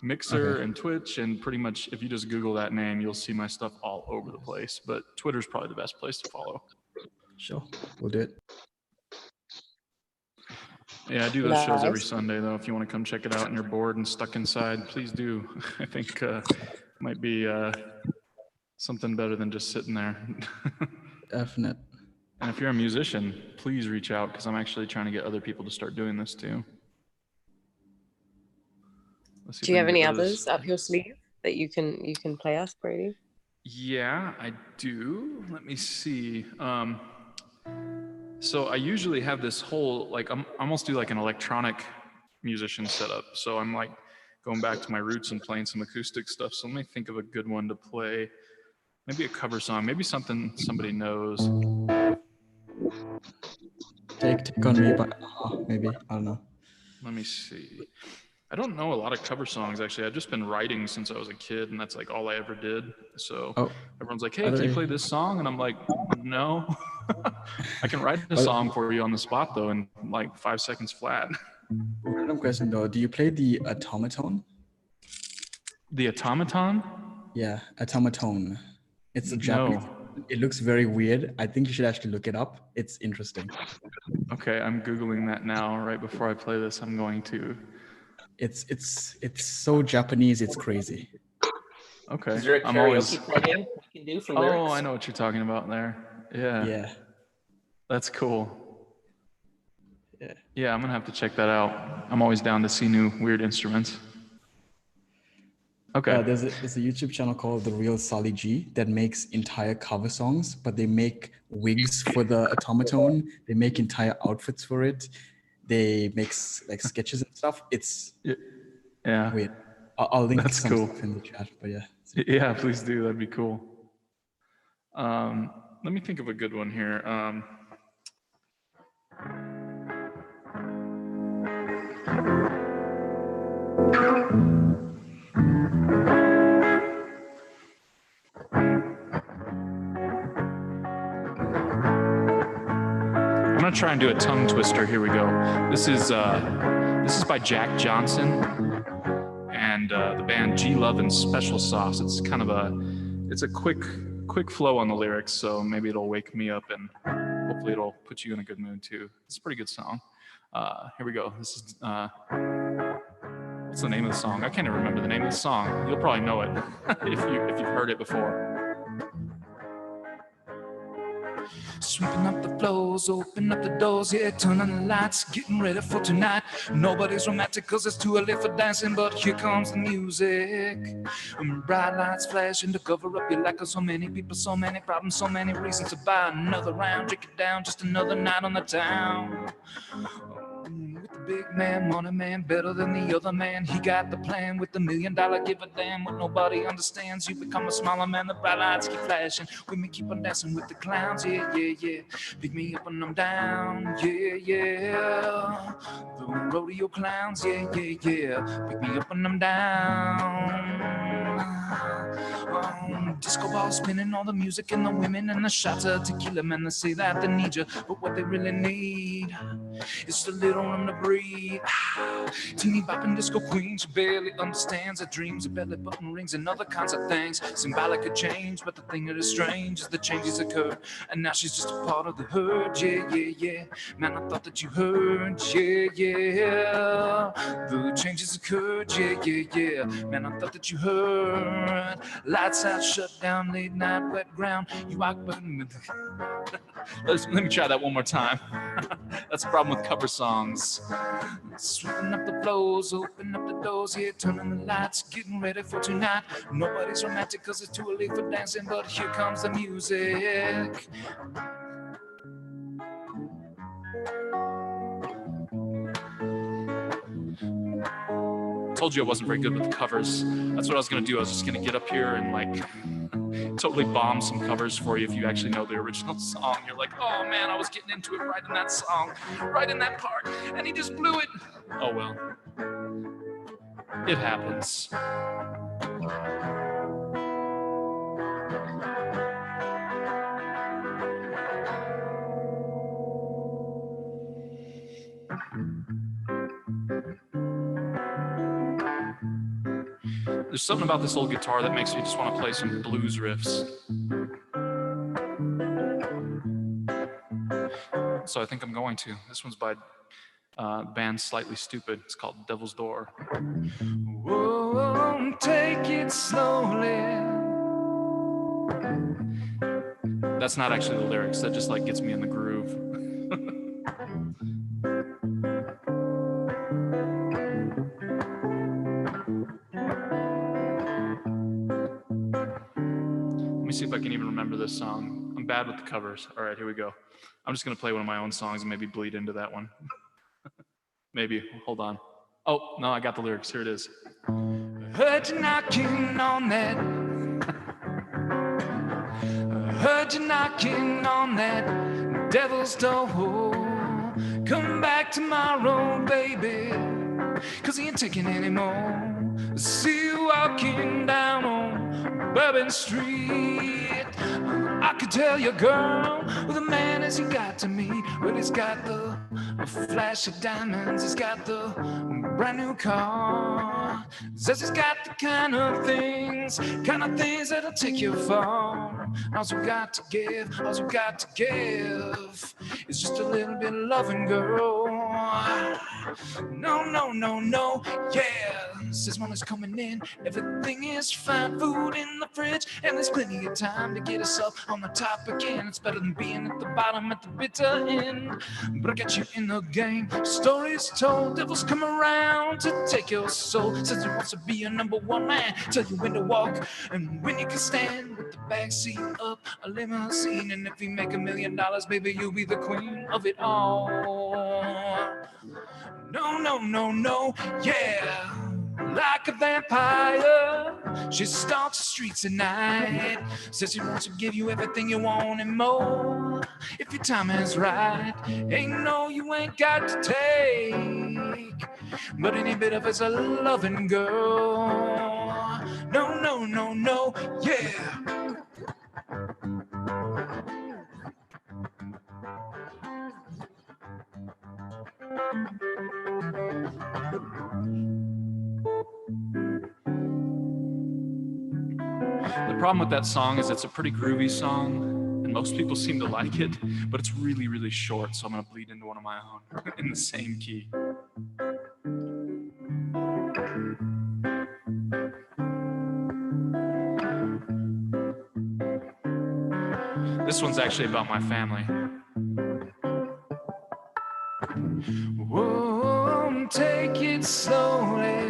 [SPEAKER 12] Mixer
[SPEAKER 9] Okay.
[SPEAKER 12] and Twitch, and pretty much if you just Google that name, you'll see my stuff all over the place. But Twitter's probably the best place to follow.
[SPEAKER 9] Sure, we'll do it.
[SPEAKER 12] Yeah, I do those shows every
[SPEAKER 3] Nice.
[SPEAKER 12] Sunday, though. If you want to come check it out and you're bored and stuck inside, please do. I think might be something better than just sitting there.
[SPEAKER 9] Definite.
[SPEAKER 12] And if you're a musician, please reach out, because I'm actually trying to get other people to start doing this too. Let's see
[SPEAKER 3] do
[SPEAKER 12] if
[SPEAKER 3] you
[SPEAKER 12] I
[SPEAKER 3] have
[SPEAKER 12] can
[SPEAKER 3] any
[SPEAKER 12] get rid of this.
[SPEAKER 3] others up your sleeve that you can play us, Brady?
[SPEAKER 12] Yeah, I do. Let me see. So I usually have this whole, like, I almost do like an electronic musician setup. So I'm like going back to my roots and playing some acoustic stuff. So let me think of a good one to play. Maybe a cover song, maybe something somebody knows.
[SPEAKER 9] Take on me, but maybe I don't know.
[SPEAKER 12] Let me see. I don't know a lot of cover songs, actually. I've just been writing since I was a kid, and that's like all I ever did. So everyone's like, hey, can you play this song? And I'm like, no. I can write a song for you on the spot, though, in like 5 seconds flat.
[SPEAKER 9] Random question though. Do you play the automaton?
[SPEAKER 12] The automaton?
[SPEAKER 9] Yeah, automaton. It's a Japanese. It looks very weird. I think you should actually look it up. It's interesting.
[SPEAKER 12] Okay, I'm Googling that now. Right before I play this, I'm going to.
[SPEAKER 9] It's so Japanese, it's crazy.
[SPEAKER 12] Okay.
[SPEAKER 10] Is there a
[SPEAKER 12] I'm
[SPEAKER 10] karaoke
[SPEAKER 12] always...
[SPEAKER 10] plugin you can do for lyrics?
[SPEAKER 12] Oh, I know what you're talking about there. Yeah.
[SPEAKER 9] Yeah.
[SPEAKER 12] That's cool. Yeah, I'm gonna have to check that out. I'm always down to see new weird instruments. Okay.
[SPEAKER 9] There's a YouTube channel called The Real Sally G that makes entire cover songs, but they make wigs for the automaton. They make entire outfits for it. They make like sketches and stuff. It's weird. I'll link
[SPEAKER 12] That's
[SPEAKER 9] some
[SPEAKER 12] cool.
[SPEAKER 9] stuff in the chat, but yeah.
[SPEAKER 12] Yeah, please do. That'd be cool. Let me think of a good one here. I'm gonna try and do a tongue twister. Here we go. This is by Jack Johnson and the band G Love and Special Sauce. It's kind of a quick flow on the lyrics, so maybe it'll wake me up and hopefully it'll put you in a good mood too. It's a pretty good song. Here we go. This is what's the name of the song? I can't even remember the name of the song. You'll probably know it if you've heard it before.
[SPEAKER 15] Sweeping up the floors, open up the doors, yeah, turn on the lights, getting ready for tonight. Nobody's romantic cause it's too early for dancing, but here comes the music. And bright lights flashing to cover up your lack of so many people, so many problems, so many reasons to buy another round, drink it down, just another night on the town. With the big man, money man, better than the other man. He got the plan with the $1 million, give a damn what nobody understands. You become a smaller man, the bright lights keep flashing. With me keep on dancing with the clowns, yeah, yeah, yeah. Pick me up and I'm down, yeah, yeah. The rodeo clowns, yeah, yeah, yeah. Pick me up and I'm down. Disco ball spinning, all the music and the women and the shots of tequila, man, they say that they need you, but what they really need is a little room to breathe. Teeny bopping disco queen, she barely understands her dreams, her belly button rings and other kinds of things. Symbolic of change, but the thing that is strange is the changes occur, and now she's just a part of the herd, yeah, yeah, yeah. Man, I thought that you heard, yeah, yeah. The changes occurred, yeah, yeah, yeah. Man, I thought that you heard. Lights out, shut down, late night, wet ground. You walk by me.
[SPEAKER 12] Let me try that one more time. That's the problem with cover songs.
[SPEAKER 15] Sweeping up the floors, open up the doors, yeah, turning the lights, getting ready for tonight. Nobody's romantic cause it's too early for dancing, but here comes the music.
[SPEAKER 12] Told you I wasn't very good with the covers. That's what I was gonna do. I was just gonna get up here and like totally bomb some covers for you if you actually know the original song. You're like, oh man, I was getting into it right in that song, right in that part, and he just blew it. Oh well. It happens. There's something about this old guitar that makes me just want to play some blues riffs. So I think I'm going to. This one's by the band Slightly Stupid. It's called Devil's Door.
[SPEAKER 15] Whoa, take it slowly.
[SPEAKER 12] That's not actually the lyrics. That just like gets me in the groove. Let me see if I can even remember this song. I'm bad with the covers. All right, here we go. I'm just gonna play one of my own songs and maybe bleed into that one. Maybe, hold on. Oh, no, I got the lyrics. Here it is.
[SPEAKER 15] Heard you knocking on that. Heard you knocking on that devil's door. Come back tomorrow, baby, 'cause he ain't taking anymore. See you walking down on Bourbon Street. I could tell you, girl, who the man is he got to me. Well, he's got the flash of diamonds, he's got the brand new car. Says he's got the kind of things that'll take you far. All we got to give, all we got to give is just a little bit of loving, girl. No, no, no, no, yeah. Says money's coming in, everything is fine. Food in the fridge, and there's plenty of time to get us up on the top again. It's better than being at the bottom at the bitter end. But I got you in the game. Stories told, devils come around to take your soul. Says he wants to be a number one man, tell you when to walk and when you can stand with the backseat of a limousine. And if you make $1 million, baby, you'll be the queen of it all. No, no, no, no, yeah. Like a vampire, she stalks the streets at night. Says she wants to give you everything you want and more. If your time is right, ain't no you ain't got to take. But any bit of it's a loving girl. No, no, no, no, yeah.
[SPEAKER 12] The problem with that song is it's a pretty groovy song, and most people seem to like it, but it's really, really short, so I'm gonna bleed into one of my own in the same key. This one's actually about my family.
[SPEAKER 15] Whoa, take it slowly.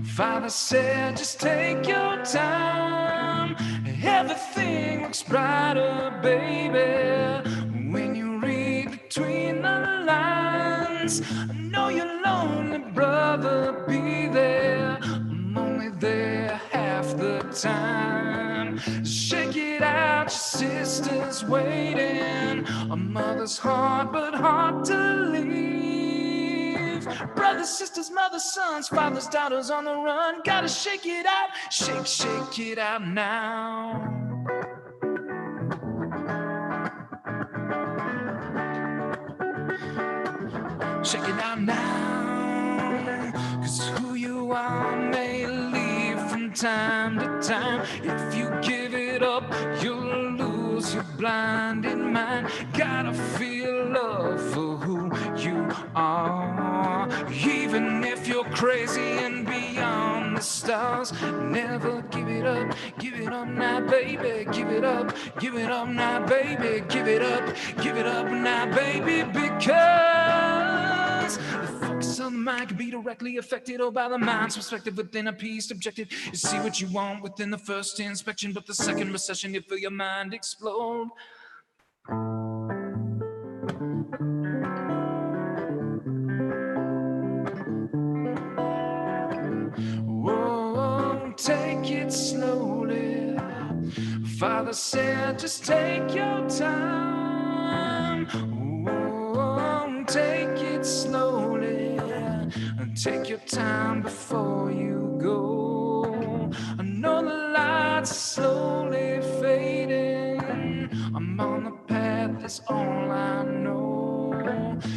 [SPEAKER 15] Father said, just take your time. Everything looks brighter, baby, when you read between the lines. I know you're lonely, brother, be there. I'm only there half the time. Shake it out, your sister's waiting. A mother's hard, but hard to leave. Brothers, sisters, mothers, sons, fathers, daughters on the run. Gotta shake it out, shake, shake it out now. Shake it out now. Cause who you are may leave from time to time. If you give it up, you'll lose your blinded mind. Gotta feel love for who you are. Even if you're crazy and beyond the stars, never give it up now, baby. Give it up now, baby. Give it up now, baby, because the focus of the mind can be directly affected or by the mind's perspective within a piece objective. You see what you want within the first inspection, but the second recession, you feel your mind explode. Whoa, take it slowly. Father said, just take your time. Whoa, take it slowly. Take your time before you go. I know the lights are slowly fading. I'm on the path, that's all I know.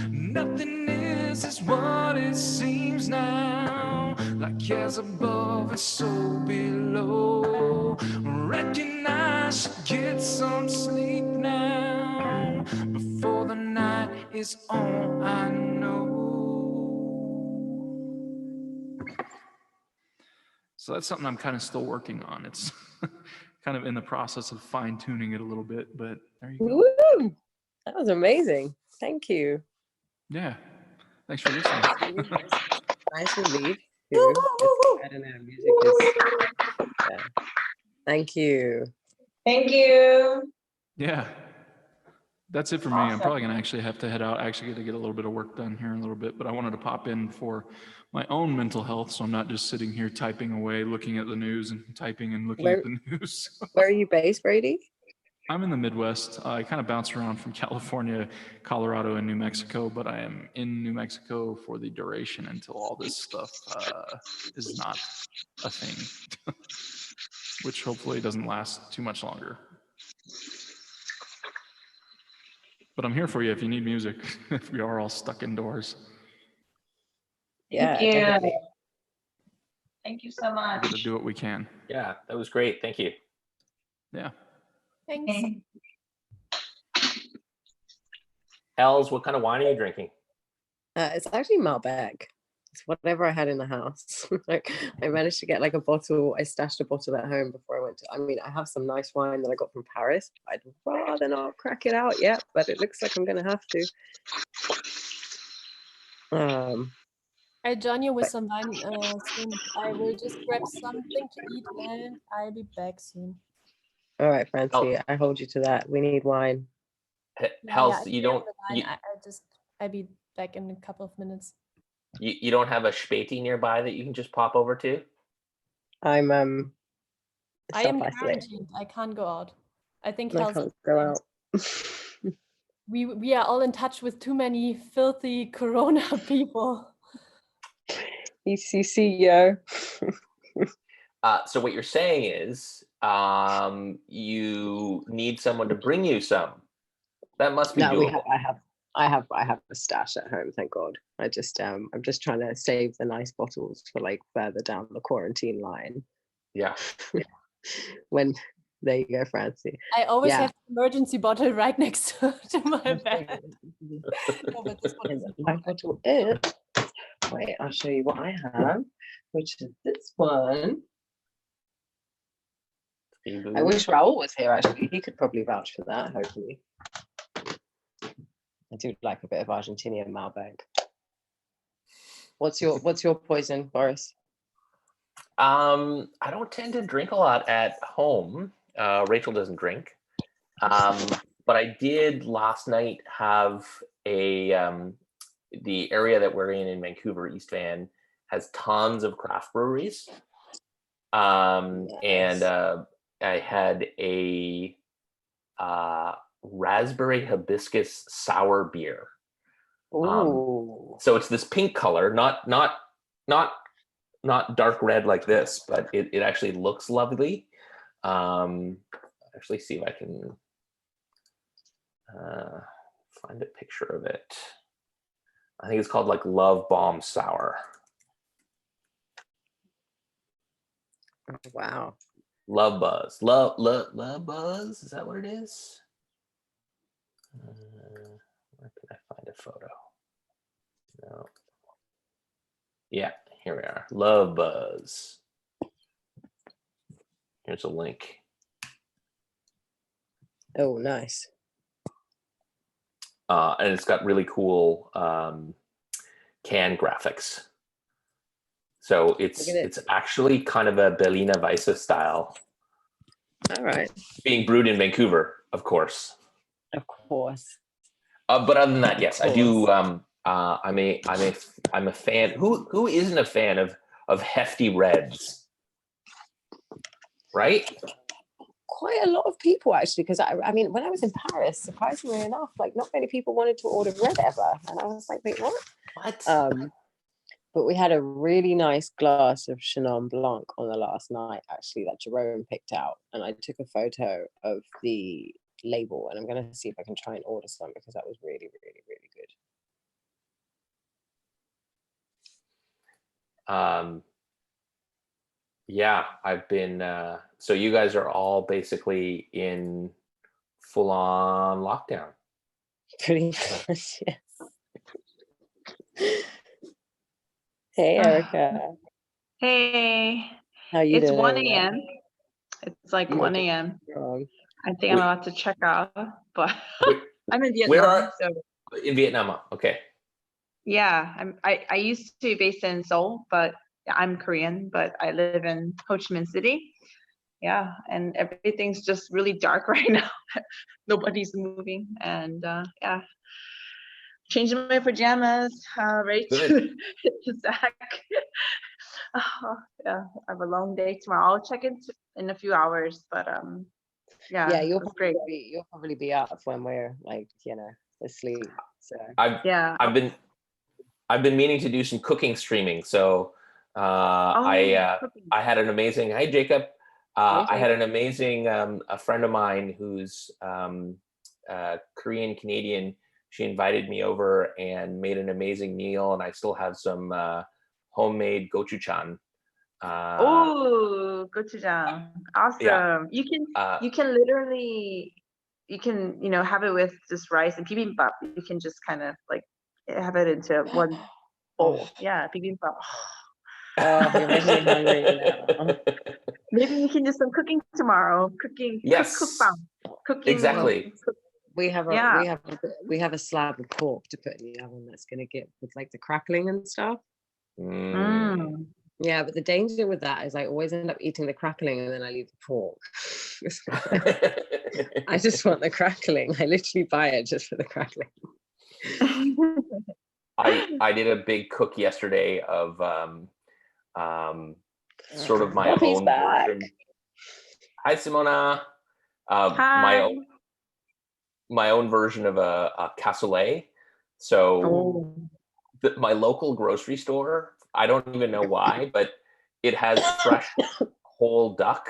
[SPEAKER 15] Nothing is as what it seems now. Like as above and so below. Reckon I should get some sleep now before the night is all I know.
[SPEAKER 12] So that's something I'm kind of still working on. It's kind of in the process of fine tuning it a little bit, but there you go.
[SPEAKER 3] Woo! That was amazing. Thank you.
[SPEAKER 12] Yeah. Thanks for listening.
[SPEAKER 3] Nice relief. Too. I don't know. Music is. Yeah. Thank you.
[SPEAKER 5] Thank you.
[SPEAKER 12] Yeah. That's it for me. I'm probably going to actually have to head out. I actually got to get a little bit of work done here in a little bit, but I wanted to pop in for my own mental health, so I'm not just sitting here typing away, looking at the news and typing and looking at the news.
[SPEAKER 3] Where are you based, Brady?
[SPEAKER 12] I'm in the Midwest. I kind of bounce around from California, Colorado, and New Mexico, but I am in New Mexico for the duration until all this stuff is not a thing, which hopefully doesn't last too much longer. But I'm here for you if you need music. If we are all stuck indoors.
[SPEAKER 3] Yeah,
[SPEAKER 5] Thank you.
[SPEAKER 3] definitely.
[SPEAKER 5] Thank you so much.
[SPEAKER 12] To do what we can.
[SPEAKER 10] Yeah, that was great. Thank you.
[SPEAKER 12] Yeah.
[SPEAKER 4] Thanks.
[SPEAKER 10] Els, what kind of wine are you drinking?
[SPEAKER 3] It's actually Malbec. It's whatever I had in the house. Like I managed to get like a bottle. I stashed a bottle at home before I went to. I mean, I have some nice wine that I got from Paris. I'd rather not crack it out yet, but it looks like I'm gonna have to.
[SPEAKER 4] I'll join you with some wine soon. I will just grab something to eat and I'll be back soon.
[SPEAKER 3] All right, Francie, I hold you to that. We need wine.
[SPEAKER 10] Hels, you
[SPEAKER 4] stay on
[SPEAKER 10] don't
[SPEAKER 4] the line. I'll be back in a couple of minutes.
[SPEAKER 10] you don't have a Späti nearby that you can just pop over to?
[SPEAKER 3] I'm
[SPEAKER 4] I am
[SPEAKER 3] self-isolated.
[SPEAKER 4] quarantined. I can't go out. I think
[SPEAKER 3] I
[SPEAKER 4] Hels
[SPEAKER 3] can't go out.
[SPEAKER 4] we are all in touch with too many filthy corona people.
[SPEAKER 3] ECCO.
[SPEAKER 10] So what you're saying is you need someone to bring you some. That must be
[SPEAKER 3] No,
[SPEAKER 10] doable.
[SPEAKER 3] I have a stash at home, thank God. I'm just trying to save the nice bottles for like further down the quarantine line.
[SPEAKER 10] Yeah.
[SPEAKER 3] When there you go, Francie.
[SPEAKER 4] I always
[SPEAKER 3] Yeah.
[SPEAKER 4] have an emergency bottle right next to my bed. No, but this one is
[SPEAKER 3] My bottle is. Wait, I'll show you what I have, which is this one. I wish Raoul was here. Actually, he could probably vouch for that. Hopefully, I do like a bit of Argentinian Malbec. What's your poison, Boris?
[SPEAKER 10] I don't tend to drink a lot at home. Rachel doesn't drink. But I did last night have the area that we're in Vancouver, East Van, has tons of craft breweries. And I had a raspberry hibiscus sour beer. So it's this pink color, not dark red like this, but it actually looks lovely. Actually see if I can find a picture of it. I think it's called like Love Bomb Sour.
[SPEAKER 3] Oh, wow.
[SPEAKER 10] Love Buzz. Love Buzz. Is that what it is? Where can I find a photo? No. Yeah, here we are. Love Buzz. Here's a link.
[SPEAKER 3] Oh, nice.
[SPEAKER 10] And it's got really cool can graphics. So it's actually kind of a Berliner Weisse style.
[SPEAKER 3] All right.
[SPEAKER 10] Being brewed in Vancouver, of course.
[SPEAKER 3] Of course.
[SPEAKER 10] But other than that, yes, I do. I'm a fan. Who isn't a fan of hefty reds? Right?
[SPEAKER 3] Quite a lot of people actually, because I mean, when I was in Paris, surprisingly enough, like not many people wanted to order red ever, and I was like, wait, what?
[SPEAKER 10] What?
[SPEAKER 3] But we had a really nice glass of Chenin Blanc on the last night, actually, that Jerome picked out, and I took a photo of the label, and I'm gonna see if I can try and order some because that was really, really, really good.
[SPEAKER 10] Yeah, I've been. So you guys are all basically in full-on lockdown.
[SPEAKER 3] Pretty much, yes. Hey, Erica.
[SPEAKER 5] Hey.
[SPEAKER 3] How you
[SPEAKER 5] It's
[SPEAKER 3] doing?
[SPEAKER 5] 1 a.m. It's like 1 a.m. I think I'm about to check out, but I'm in Vietnam. So
[SPEAKER 10] In Vietnam? Okay.
[SPEAKER 5] yeah, I used to be based in Seoul, but I'm Korean, but I live in Ho Chi Minh City. Yeah, and everything's just really dark right now. Nobody's moving, and yeah, changing my pajamas, ready to hit the sack. Oh, yeah, I have a long day tomorrow. I'll check in a few hours, but yeah,
[SPEAKER 3] You'll
[SPEAKER 5] it's great.
[SPEAKER 3] probably be up when we're like, asleep. So
[SPEAKER 10] I've been meaning to do some cooking streaming. So I had an amazing. Hi, Jacob. I had an amazing a friend of mine who's Korean Canadian. She invited me over and made an amazing meal, and I still have some homemade gochujang.
[SPEAKER 5] Oh, gochujang. Awesome.
[SPEAKER 10] Yeah.
[SPEAKER 5] You can literally have it with just rice and bibimbap. You can just kind of like have it into one bowl. Yeah, bibimbap.
[SPEAKER 3] Oh, you're making me hungry now.
[SPEAKER 5] Maybe we can do some cooking tomorrow.
[SPEAKER 10] Yes.
[SPEAKER 5] Cooking.
[SPEAKER 10] Exactly.
[SPEAKER 3] We have a
[SPEAKER 5] Yeah.
[SPEAKER 3] we have a slab of pork to put in the oven that's going to get with like the crackling and stuff.
[SPEAKER 5] Mm.
[SPEAKER 3] Yeah, but the danger with that is I always end up eating the crackling and then I leave the pork. I just want the crackling. I literally buy it just for the crackling.
[SPEAKER 10] I did a big cook yesterday of sort of my
[SPEAKER 3] Poppy's
[SPEAKER 10] own
[SPEAKER 3] back.
[SPEAKER 10] version. Hi, Simona.
[SPEAKER 5] Hi.
[SPEAKER 10] My own version of a cassoulet. So my local grocery store, I don't even know why, but it has fresh whole duck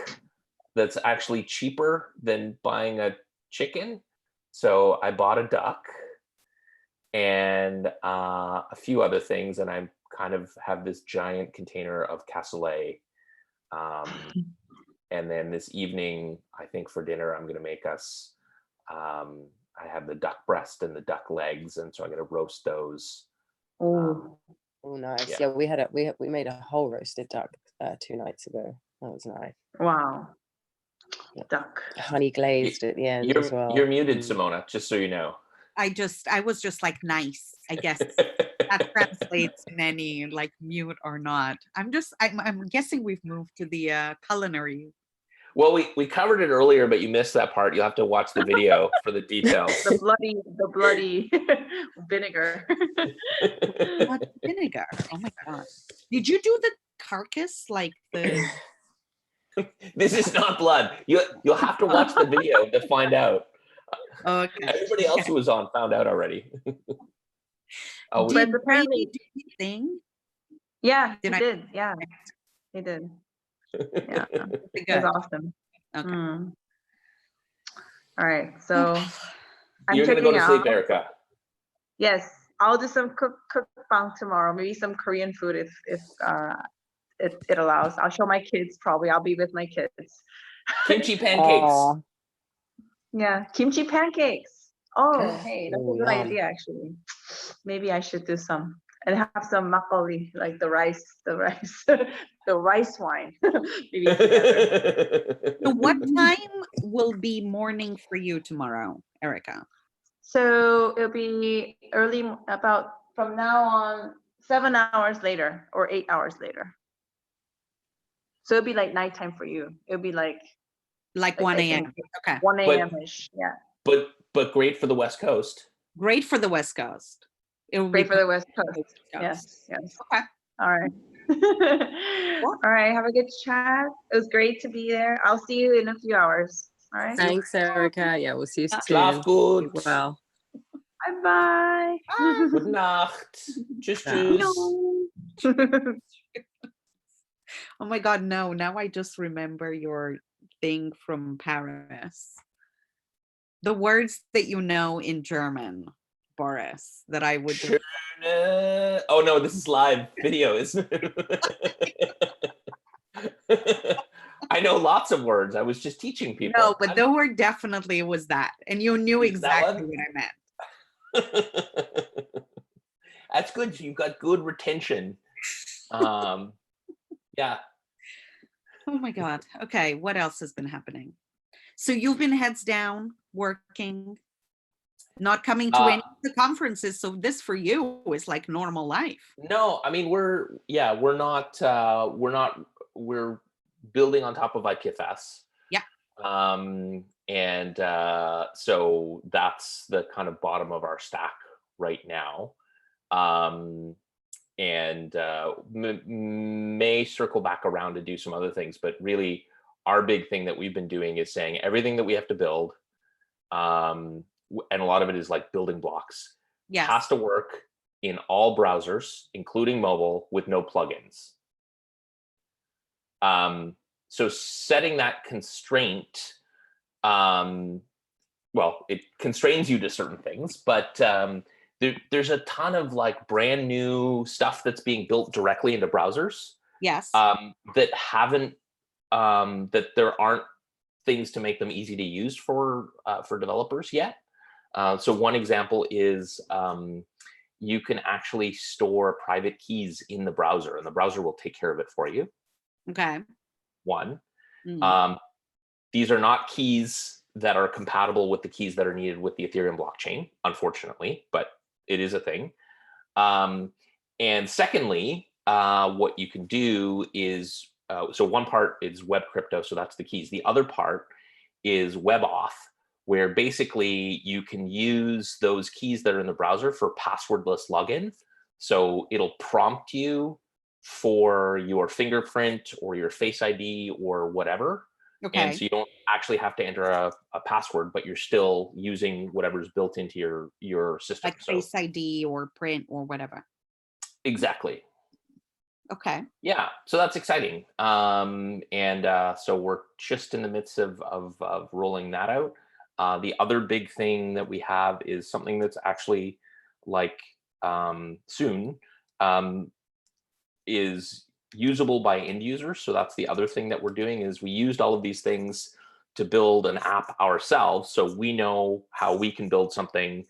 [SPEAKER 10] that's actually cheaper than buying a chicken. So I bought a duck and a few other things, and I kind of have this giant container of cassoulet. And then this evening, I think for dinner, I'm going to make us. I have the duck breast and the duck legs, and so I'm going to roast those.
[SPEAKER 3] Oh, nice.
[SPEAKER 10] yeah.
[SPEAKER 3] Yeah, we made a whole roasted duck 2 nights ago. That was nice.
[SPEAKER 5] Wow. Duck.
[SPEAKER 3] Honey glazed at the end as well.
[SPEAKER 10] You're muted, Simona, just so you know.
[SPEAKER 1] I was just like nice. I guess that translates in any like mute or not. I'm guessing we've moved to the culinary.
[SPEAKER 10] Well, we covered it earlier, but you missed that part. You'll have to watch the video for the details.
[SPEAKER 5] The bloody vinegar.
[SPEAKER 1] What vinegar? Oh my god! Did you do the carcass like the?
[SPEAKER 10] This is not blood. You'll have to watch the video to find out.
[SPEAKER 1] Okay.
[SPEAKER 10] Everybody else who was on found out already.
[SPEAKER 5] But apparently,
[SPEAKER 1] do you thing?
[SPEAKER 5] Yeah, he
[SPEAKER 1] Did I-
[SPEAKER 5] did. Yeah, he did. Yeah, it was awesome.
[SPEAKER 1] Okay.
[SPEAKER 5] All right, so I'm
[SPEAKER 10] You're gonna go
[SPEAKER 5] checking
[SPEAKER 10] to sleep,
[SPEAKER 5] out.
[SPEAKER 10] Erica.
[SPEAKER 5] Yes, I'll do some cookbang tomorrow. Maybe some Korean food if it allows. I'll show my kids. Probably I'll be with my kids.
[SPEAKER 10] Kimchi pancakes.
[SPEAKER 5] Yeah, kimchi pancakes. Oh, hey, that's a
[SPEAKER 3] Ooh,
[SPEAKER 5] good
[SPEAKER 3] yum.
[SPEAKER 5] idea actually. Maybe I should do some and have some makgeolli, like the rice, the rice wine. Maybe together.
[SPEAKER 1] So what time will be morning for you tomorrow, Erica?
[SPEAKER 5] So it'll be early, about from now on, 7 hours later or 8 hours later. So it'll be like nighttime for you. It'll be like
[SPEAKER 1] 1
[SPEAKER 5] I
[SPEAKER 1] a.m.
[SPEAKER 5] think
[SPEAKER 1] Okay.
[SPEAKER 5] 1 a.m. ish. Yeah.
[SPEAKER 10] But great for the West Coast.
[SPEAKER 1] Great for the West Coast. It will
[SPEAKER 5] Great
[SPEAKER 1] be
[SPEAKER 5] for the West Coast. Yes.
[SPEAKER 1] Okay.
[SPEAKER 5] All right. All right. Have a good chat. It was great to be there. I'll see you in a few hours. All right.
[SPEAKER 3] Thanks, Erica. Yeah, we'll see you soon.
[SPEAKER 10] Schlaf gut.
[SPEAKER 3] Keep well.
[SPEAKER 5] Bye bye.
[SPEAKER 10] Gute Nacht. Tschüss, tschüss.
[SPEAKER 1] Oh my God, no. Now I just remember your thing from Paris. The words that you know in German, Boris, that I would.
[SPEAKER 10] Schöne- Oh no, this is live video, isn't it? I know lots of words. I was just teaching people.
[SPEAKER 1] No, but the word definitely was that. And you knew
[SPEAKER 10] Is that
[SPEAKER 1] exactly
[SPEAKER 10] one?
[SPEAKER 1] what I meant.
[SPEAKER 10] That's good. You've got good retention. Yeah.
[SPEAKER 1] Oh my God. Okay. What else has been happening? So you've been heads down, working, not coming to any of the conferences. So this for you is like normal life.
[SPEAKER 10] No, I mean we're building on top of IPFS.
[SPEAKER 1] Yeah.
[SPEAKER 10] So that's the kind of bottom of our stack right now. May circle back around to do some other things, but really our big thing that we've been doing is saying everything that we have to build, and a lot of it is like building blocks,
[SPEAKER 1] Yes.
[SPEAKER 10] has to work in all browsers, including mobile, with no plugins. So setting that constraint well, it constrains you to certain things, but there's a ton of like brand new stuff that's being built directly into browsers.
[SPEAKER 1] Yes.
[SPEAKER 10] That haven't that there aren't things to make them easy to use for developers yet. So one example is you can actually store private keys in the browser, and the browser will take care of it for you.
[SPEAKER 1] Okay.
[SPEAKER 10] One.
[SPEAKER 1] Mhm.
[SPEAKER 10] These are not keys that are compatible with the keys that are needed with the Ethereum blockchain, unfortunately, but it is a thing. And secondly, what you can do is, so one part is web crypto, so that's the keys. The other part is WebAuth, where basically you can use those keys that are in the browser for passwordless login. So it'll prompt you for your fingerprint or your Face ID or whatever.
[SPEAKER 1] Okay.
[SPEAKER 10] And so you don't actually have to enter a password, but you're still using whatever's built into your system.
[SPEAKER 1] Like Face ID or print or whatever.
[SPEAKER 10] Exactly.
[SPEAKER 1] Okay.
[SPEAKER 10] Yeah, so that's exciting. So we're just in the midst of rolling that out. The other big thing that we have is something that's actually like soon is usable by end users. So that's the other thing that we're doing is we used all of these things to build an app ourselves. So we know how we can build something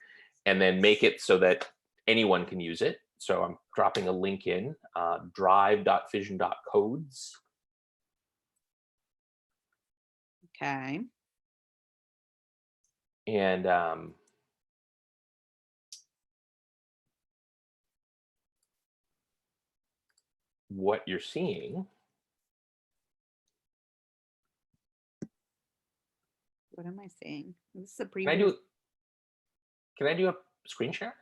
[SPEAKER 10] and then make it so that anyone can use it. So I'm dropping a link in, drive.fission.codes.
[SPEAKER 1] Okay.
[SPEAKER 10] And what you're seeing.
[SPEAKER 1] What am I saying? This is a preview.
[SPEAKER 10] Can I do a screen share?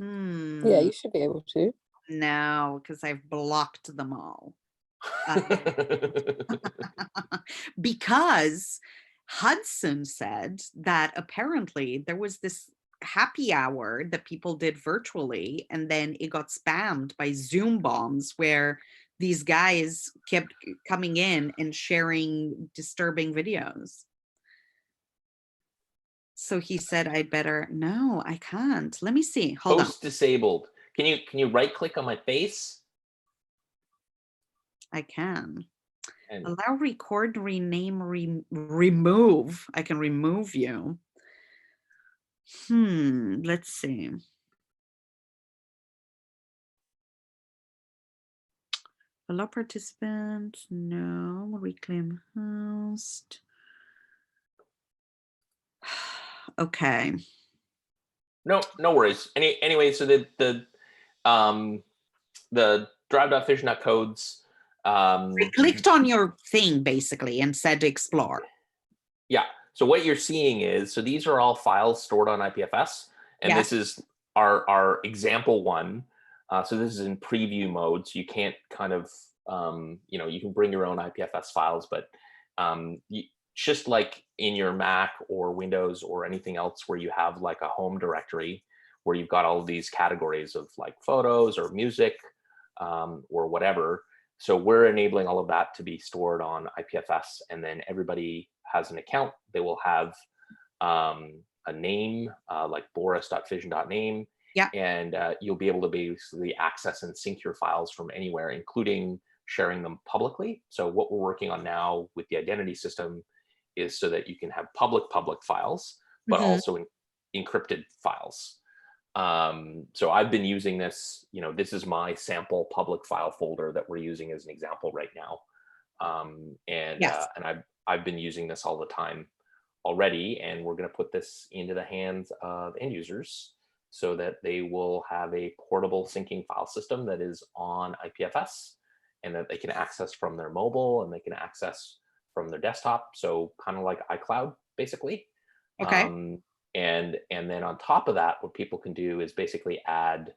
[SPEAKER 3] Yeah, you should be able to.
[SPEAKER 1] No, because I've blocked them all. Because Hudson said that apparently there was this happy hour that people did virtually, and then it got spammed by Zoom bombs where these guys kept coming in and sharing disturbing videos. So he said, I'd better, no, I can't. Let me see. Hold on.
[SPEAKER 10] Post disabled. Can you right click on my face?
[SPEAKER 1] I can.
[SPEAKER 10] And
[SPEAKER 1] Allow, record, rename, remove. I can remove you. Let's see. Allow participant, no. Reclaim host. Okay.
[SPEAKER 10] No worries. Anyway, so the drive.fission.codes.
[SPEAKER 1] I clicked on your thing basically and said explore.
[SPEAKER 10] Yeah. So what you're seeing is, so these are all files stored on IPFS, and
[SPEAKER 1] Yes.
[SPEAKER 10] this is our example one. So this is in preview mode, so you can't kind of, you can bring your own IPFS files, but just like in your Mac or Windows or anything else where you have like a home directory where you've got all of these categories of like photos or music or whatever. So we're enabling all of that to be stored on IPFS, and then everybody has an account. They will have a name like boris.fission.name.
[SPEAKER 1] Yeah.
[SPEAKER 10] And you'll be able to basically access and sync your files from anywhere, including sharing them publicly. So what we're working on now with the identity system is so that you can have public files, but also encrypted files. So I've been using this, this is my sample public file folder that we're using as an example right now. And I've been using this all the time already, and we're going to put this into the hands of end users so that they will have a portable syncing file system that is on IPFS and that they can access from their mobile and they can access from their desktop. So kind of like iCloud, basically.
[SPEAKER 1] Okay.
[SPEAKER 10] And then on top of that, what people can do is basically add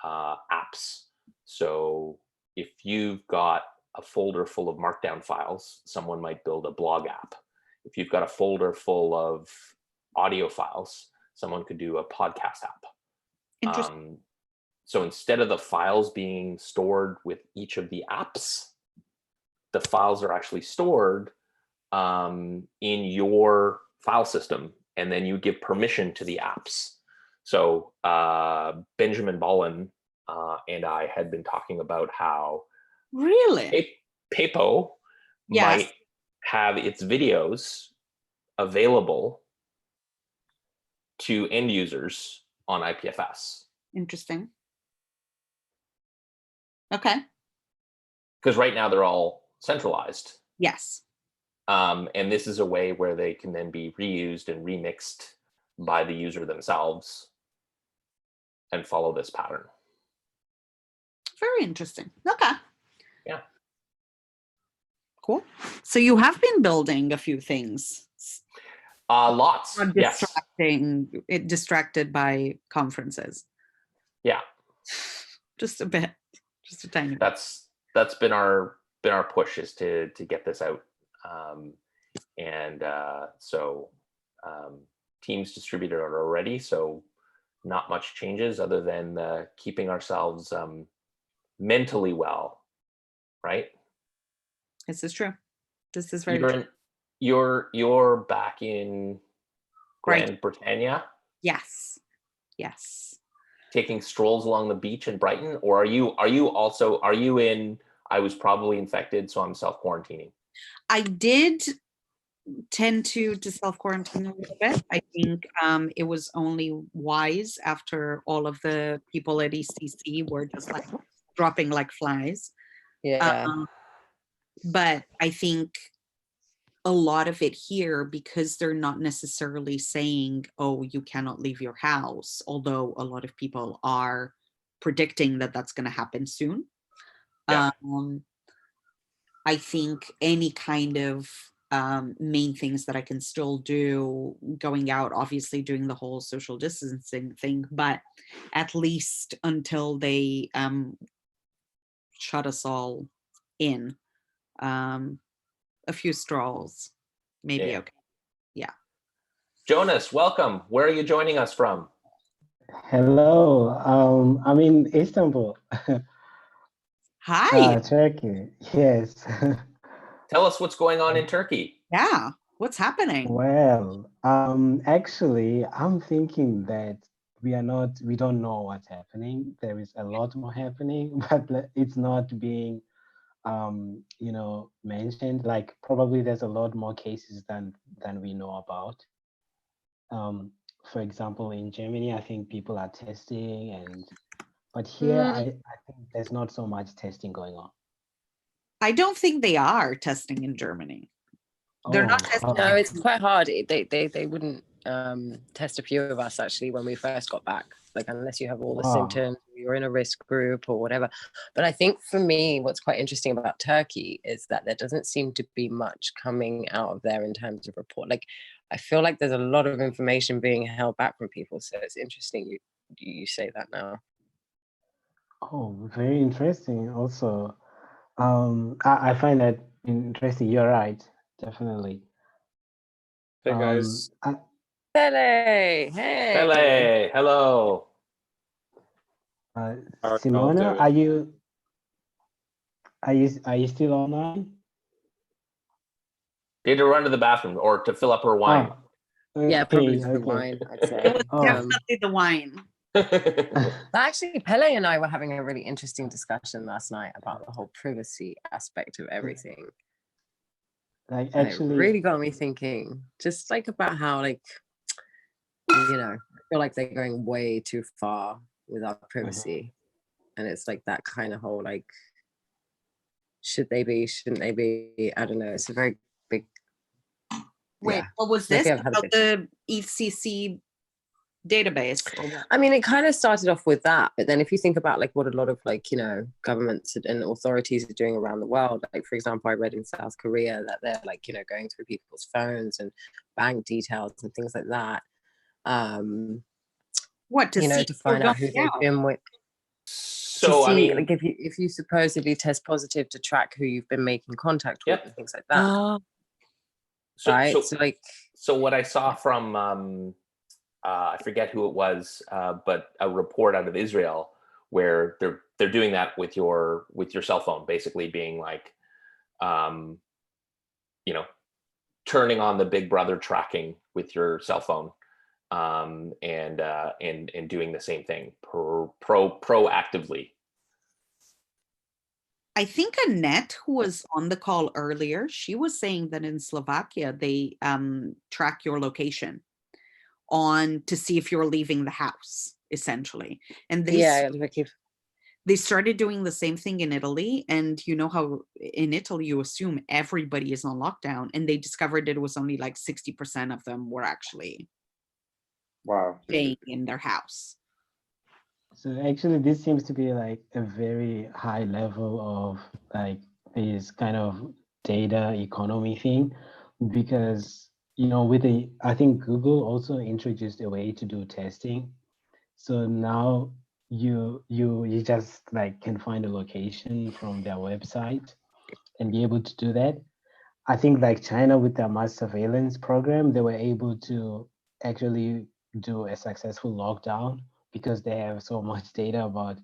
[SPEAKER 10] apps. So if you've got a folder full of markdown files, someone might build a blog app. If you've got a folder full of audio files, someone could do a podcast app.
[SPEAKER 1] Interesting.
[SPEAKER 10] So instead of the files being stored with each of the apps, the files are actually stored in your file system, and then you give permission to the apps. So Benjamin Bolin and I had been talking about how
[SPEAKER 1] Really?
[SPEAKER 10] Paypo
[SPEAKER 1] Yes.
[SPEAKER 10] might have its videos available to end users on IPFS.
[SPEAKER 1] Interesting. Okay.
[SPEAKER 10] Because right now they're all centralized.
[SPEAKER 1] Yes.
[SPEAKER 10] And this is a way where they can then be reused and remixed by the user themselves and follow this pattern.
[SPEAKER 1] Very interesting. Okay.
[SPEAKER 10] Yeah.
[SPEAKER 1] Cool. So you have been building a few things.
[SPEAKER 10] Lots.
[SPEAKER 1] Not
[SPEAKER 10] Yes.
[SPEAKER 1] distracted by conferences.
[SPEAKER 10] Yeah.
[SPEAKER 1] Just a bit. Just a tiny bit.
[SPEAKER 10] That's been our push, is to get this out. So Teams distributed it already, so not much changes other than keeping ourselves mentally well, right?
[SPEAKER 1] This is true. This is very true.
[SPEAKER 10] You're back in Grand
[SPEAKER 1] Brighton.
[SPEAKER 10] Britannia,
[SPEAKER 1] Yes. Yes.
[SPEAKER 10] taking strolls along the beach in Brighton, or are you in, I was probably infected, so I'm self-quarantining?
[SPEAKER 1] I did tend to self-quarantine a little bit. I think it was only wise after all of the people at ECC were just like dropping like flies.
[SPEAKER 3] Yeah.
[SPEAKER 1] But I think a lot of it here, because they're not necessarily saying, oh, you cannot leave your house, although a lot of people are predicting that that's going to happen soon.
[SPEAKER 10] Yeah.
[SPEAKER 1] I think any kind of main things that I can still do, going out, obviously doing the whole social distancing thing, but at least until they shut us all in, a few strolls, maybe.
[SPEAKER 10] Yeah.
[SPEAKER 1] Okay. Yeah.
[SPEAKER 10] Jonas, welcome. Where are you joining us from?
[SPEAKER 14] Hello, I'm in Istanbul.
[SPEAKER 1] Hi.
[SPEAKER 14] Turkey. Yes.
[SPEAKER 10] Tell us what's going on in Turkey.
[SPEAKER 1] Yeah. What's happening?
[SPEAKER 14] Well, actually, I'm thinking that we don't know what's happening. There is a lot more happening, but it's not being, mentioned. Like probably there's a lot more cases than we know about. For example, in Germany, I think people are testing, but here I think there's not so much testing going on.
[SPEAKER 1] I don't think they are testing in Germany. They're not testing.
[SPEAKER 3] No, it's quite hard. They wouldn't test a few of us actually when we first got back, like unless you have all the symptoms, you're in a risk group or whatever. But I think for me, what's quite interesting about Turkey is that there doesn't seem to be much coming out of there in terms of report. Like I feel like there's a lot of information being held back from people. So it's interesting you say that now.
[SPEAKER 14] Oh, very interesting. Also, I find that interesting. You're right, definitely.
[SPEAKER 6] Hey guys.
[SPEAKER 3] Pele, hey.
[SPEAKER 10] Pele, hello.
[SPEAKER 14] Simona, are you still online?
[SPEAKER 10] Did her run to the bathroom or to fill up her wine?
[SPEAKER 3] Yeah, probably the wine, I'd say.
[SPEAKER 1] It was definitely the wine.
[SPEAKER 3] Actually, Pele and I were having a really interesting discussion last night about the whole privacy aspect of everything.
[SPEAKER 14] Like
[SPEAKER 3] And
[SPEAKER 14] actually,
[SPEAKER 3] it really got me thinking, just like about how, like, I feel like they're going way too far with our privacy, and it's like that kind of whole like, should they be? Shouldn't they be? I don't know. It's a very big.
[SPEAKER 1] Wait, what was
[SPEAKER 3] Like,
[SPEAKER 1] this
[SPEAKER 3] I've had a
[SPEAKER 1] about the ECC database? Or what?
[SPEAKER 3] I mean, it kind of started off with that, but then if you think about like what a lot of like, governments and authorities are doing around the world, like for example, I read in South Korea that they're like, going through people's phones and bank details and things like that.
[SPEAKER 1] What to see
[SPEAKER 3] to find out who they've been with.
[SPEAKER 10] So
[SPEAKER 3] to see,
[SPEAKER 10] I mean,
[SPEAKER 3] like if you supposedly test positive, to track who you've been making contact with and things like that. Right?
[SPEAKER 10] So what I saw from I forget who it was, but a report out of Israel where they're doing that with your cell phone, basically being like, turning on the Big Brother tracking with your cell phone, and doing the same thing proactively.
[SPEAKER 1] I think Annette, who was on the call earlier, she was saying that in Slovakia they track your location on to see if you're leaving the house, essentially. And they started doing the same thing in Italy. And you know how in Italy you assume everybody is on lockdown, and they discovered it was only like 60% of them were actually staying in their house.
[SPEAKER 14] So actually, this seems to be like a very high level of like this kind of data economy thing, because with I think Google also introduced a way to do testing. So now you just like can find a location from their website and be able to do that. I think like China with their mass surveillance program, they were able to actually do a successful lockdown because they have so much data about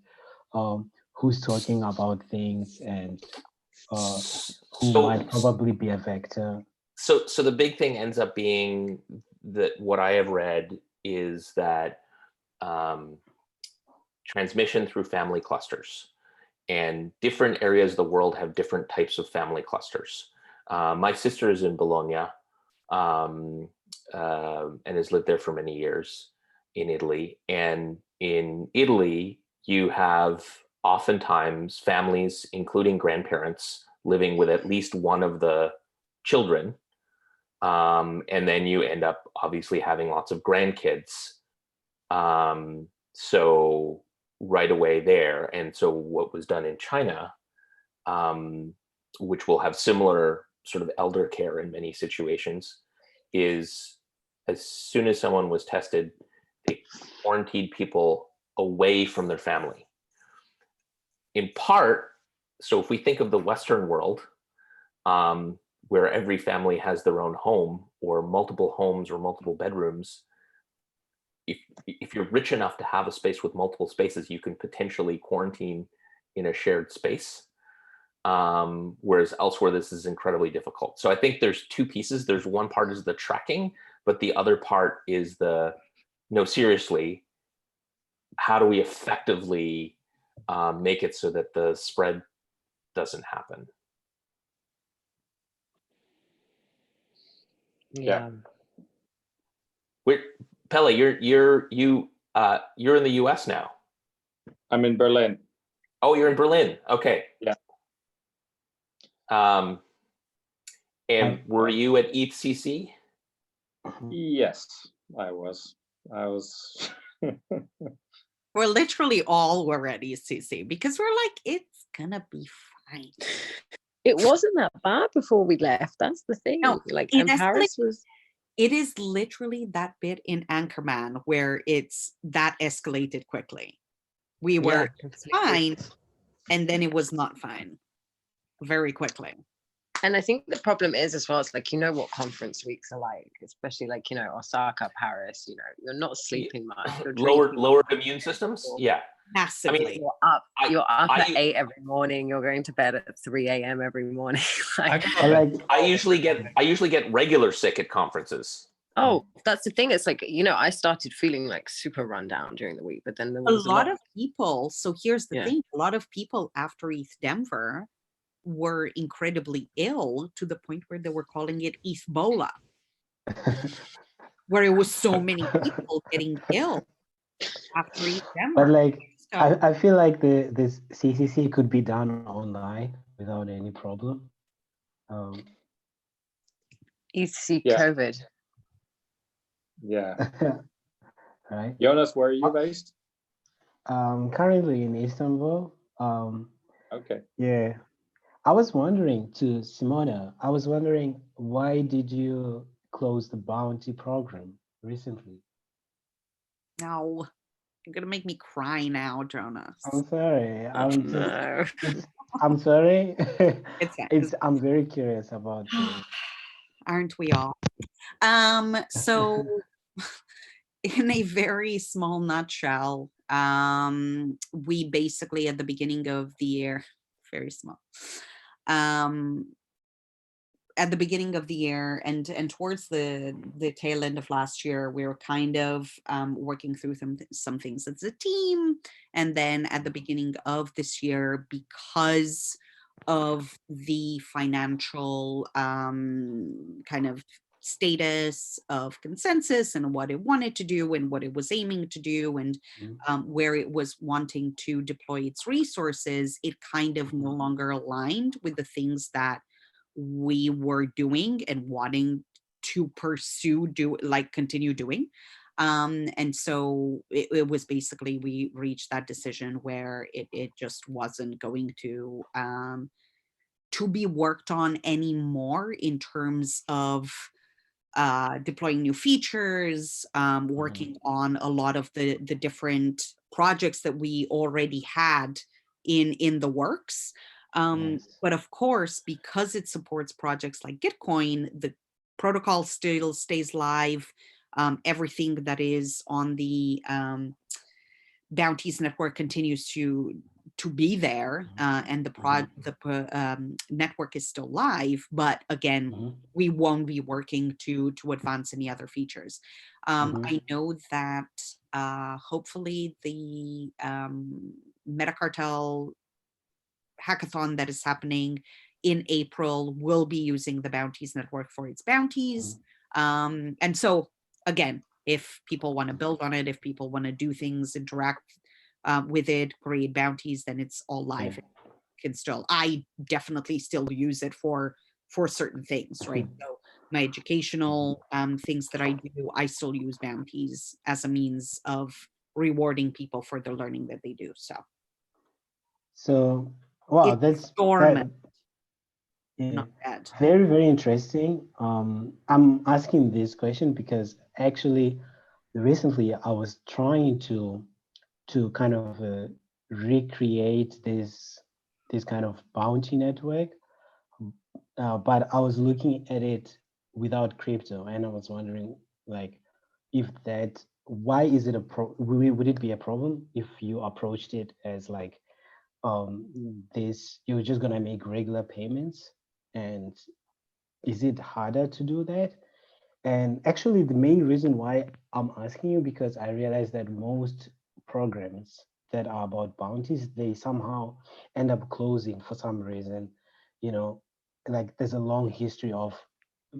[SPEAKER 14] who's talking about things and who might probably be a vector.
[SPEAKER 10] So the big thing ends up being that what I have read is that transmission through family clusters, and different areas of the world have different types of family clusters. My sister is in Bologna and has lived there for many years in Italy. And in Italy, you have oftentimes families, including grandparents, living with at least one of the children. And then you end up obviously having lots of grandkids. So right away there. And so what was done in China, which will have similar sort of elder care in many situations, is as soon as someone was tested, they quarantined people away from their family. In part, so if we think of the Western world, where every family has their own home or multiple homes or multiple bedrooms, if you're rich enough to have a space with multiple spaces, you can potentially quarantine in a shared space. Whereas elsewhere, this is incredibly difficult. So I think there's two pieces. There's one part is the tracking, but the other part is no, seriously, how do we effectively make it so that the spread doesn't happen?
[SPEAKER 3] Yeah.
[SPEAKER 10] Pelle, you're in the US now.
[SPEAKER 18] I'm in Berlin.
[SPEAKER 10] Oh, you're in Berlin. Okay.
[SPEAKER 18] Yeah.
[SPEAKER 10] And were you at ETHCC?
[SPEAKER 18] Yes, I was.
[SPEAKER 1] We're literally all were at ETHCC because we're like, it's gonna be fine.
[SPEAKER 3] It wasn't that bad before we left. That's the thing.
[SPEAKER 1] No,
[SPEAKER 3] like, and Paris was.
[SPEAKER 1] It is literally that bit in Anchorman where that escalated quickly. We were fine, and then it was not fine very quickly.
[SPEAKER 3] And I think the problem is as well, it's like, what conference weeks are like, especially like, Osaka, Paris, you're not sleeping much.
[SPEAKER 10] Lower immune systems? Yeah.
[SPEAKER 1] Massively.
[SPEAKER 3] I mean, you're up at 8 every morning. You're going to bed at 3 a.m. every morning.
[SPEAKER 10] I usually get regular sick at conferences.
[SPEAKER 3] Oh, that's the thing. It's like, I started feeling like super run down during the week, but then there was
[SPEAKER 1] a lot of people. So here's the thing. A lot of people after ETH Denver were incredibly ill to the point where they were calling it ETHBola, where it was so many people getting ill after ETH Denver.
[SPEAKER 14] But like, I feel like this CCC could be done online without any problem.
[SPEAKER 3] ETHC COVID.
[SPEAKER 18] Yeah.
[SPEAKER 14] Right.
[SPEAKER 18] Jonas, where are you based?
[SPEAKER 14] Currently in Istanbul.
[SPEAKER 18] Okay.
[SPEAKER 14] Yeah. I was wondering to Simona, why did you close the bounty program recently?
[SPEAKER 1] No, you're gonna make me cry now, Jonas.
[SPEAKER 14] I'm sorry. I'm sorry. I'm very curious about this.
[SPEAKER 1] Aren't we all? So in a very small nutshell, we basically at the beginning of the year, very small, at the beginning of the year and towards the tail end of last year, we were kind of working through some things as a team. And then at the beginning of this year, because of the financial kind of status of consensus and what it wanted to do and what it was aiming to do and where it was wanting to deploy its resources, it kind of no longer aligned with the things that we were doing and wanting to pursue, continue doing. And so it was basically, we reached that decision where it just wasn't going to be worked on anymore in terms of deploying new features, working on a lot of the different projects that we already had in the works. But of course, because it supports projects like Gitcoin, the protocol still stays live. Everything that is on the Bounties network continues to be there, and the network is still live. But again, we won't be working to advance any other features. I know that hopefully the Metacartel hackathon that is happening in April will be using the Bounties network for its bounties. And so again, if people want to build on it, if people want to do things, interact with it, create bounties, then it's all live. I definitely still use it for certain things, right? So my educational things that I do, I still use bounties as a means of rewarding people for the learning that they do.
[SPEAKER 14] So wow,
[SPEAKER 1] it's
[SPEAKER 14] that's
[SPEAKER 1] dormant.
[SPEAKER 14] Yeah,
[SPEAKER 1] Not bad.
[SPEAKER 14] very, very interesting. I'm asking this question because actually recently I was trying to kind of recreate this kind of bounty network, but I was looking at it without crypto, and I was wondering, like, if that, why is it would it be a problem if you approached it as like this, you're just gonna make regular payments? And is it harder to do that? And actually the main reason why I'm asking you, because I realized that most programs that are about bounties, they somehow end up closing for some reason. You know, like there's a long history of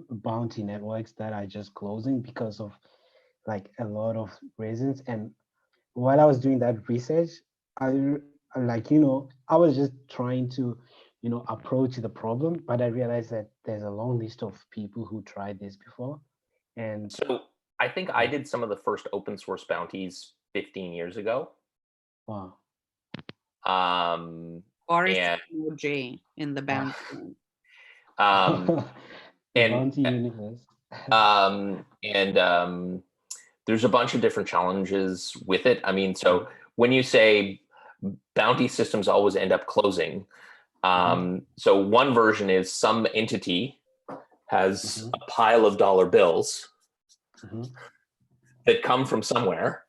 [SPEAKER 14] bounty networks that are just closing because of like a lot of reasons. And while I was doing that research, I was just trying to approach the problem, but I realized that there's a long list of people who tried this before. And
[SPEAKER 10] so I think I did some of the first open source bounties 15 years ago.
[SPEAKER 14] Wow.
[SPEAKER 1] Or
[SPEAKER 10] And
[SPEAKER 1] OJ in the bounty.
[SPEAKER 14] Bounty universe.
[SPEAKER 10] There's a bunch of different challenges with it. I mean, so when you say bounty systems always end up closing, so one version is some entity has a pile of dollar bills that come from somewhere,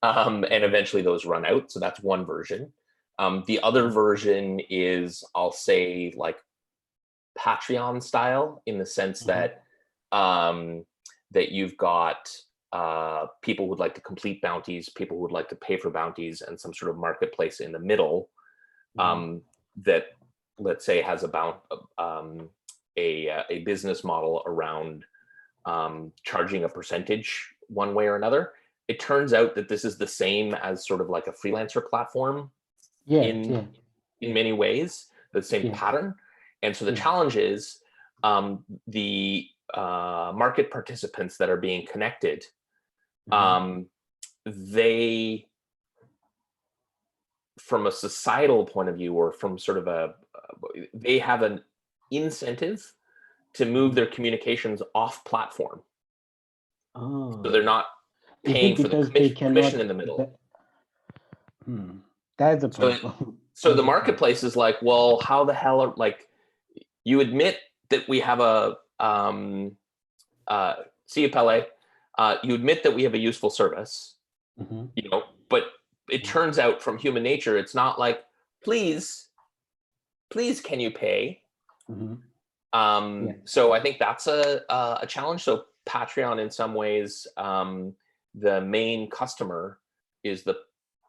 [SPEAKER 10] and eventually those run out. So that's one version. The other version is, I'll say, like Patreon style, in the sense that that you've got people who would like to complete bounties, people who would like to pay for bounties, and some sort of marketplace in the middle that, let's say, has a business model around charging a percentage one way or another. It turns out that this is the same as sort of like a freelancer platform in many ways, the same pattern. And so the challenge is the market participants that are being connected, they, from a societal point of view, or from sort of they have an incentive to move their communications off platform. So they're not paying for the commission in the middle.
[SPEAKER 14] That's a problem.
[SPEAKER 10] So the marketplace is like, well, how the hell are, like, you admit that we have a see you, Pele. You admit that we have a useful service, but it turns out from human nature, it's not like, please, can you pay? So I think that's a challenge. So Patreon, in some ways, the main customer is the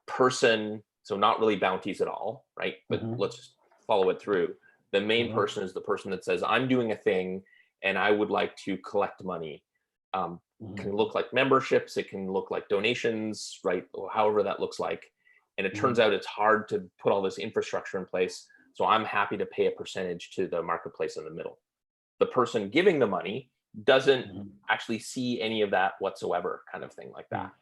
[SPEAKER 10] person. So not really bounties at all, right? But let's follow it through. The main person is the person that says, I'm doing a thing and I would like to collect money. Can look like memberships, it can look like donations, right? Or however that looks like. And it turns out it's hard to put all this infrastructure in place. So I'm happy to pay a percentage to the marketplace in the middle. The person giving the money doesn't actually see any of that whatsoever, kind of thing like that.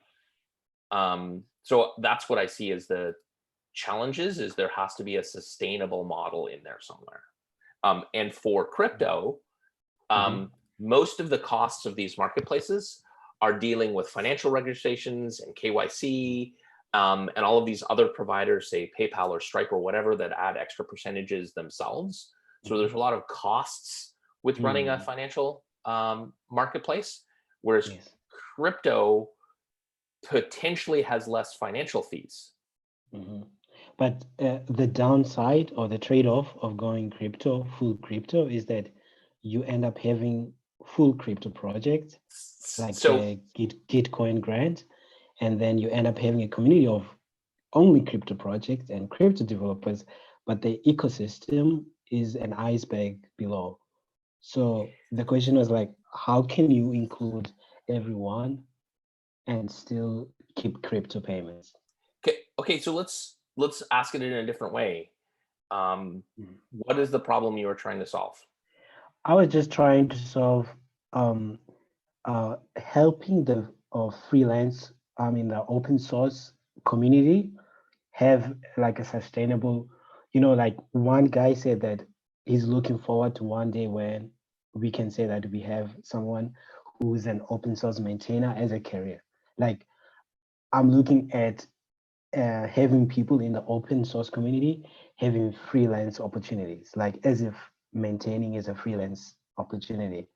[SPEAKER 10] So that's what I see as the challenges, is there has to be a sustainable model in there somewhere. And for crypto, most of the costs of these marketplaces are dealing with financial registrations and KYC, and all of these other providers, say PayPal or Stripe or whatever, that add extra percentages themselves. So there's a lot of costs with running a financial marketplace, whereas crypto potentially has less financial fees.
[SPEAKER 14] But the downside or the trade-off of going crypto, full crypto, is that you end up having full crypto projects like the Gitcoin grant, and then you end up having a community of only crypto projects and crypto developers, but the ecosystem is an iceberg below. So the question was like, how can you include everyone and still keep crypto payments?
[SPEAKER 10] Okay, so let's ask it in a different way. What is the problem you are trying to solve?
[SPEAKER 14] I was just trying to solve helping the freelance, the open source community have like a sustainable, like one guy said that he's looking forward to one day when we can say that we have someone who's an open source maintainer as a career. Like I'm looking at having people in the open source community having freelance opportunities, like as if maintaining is a freelance opportunity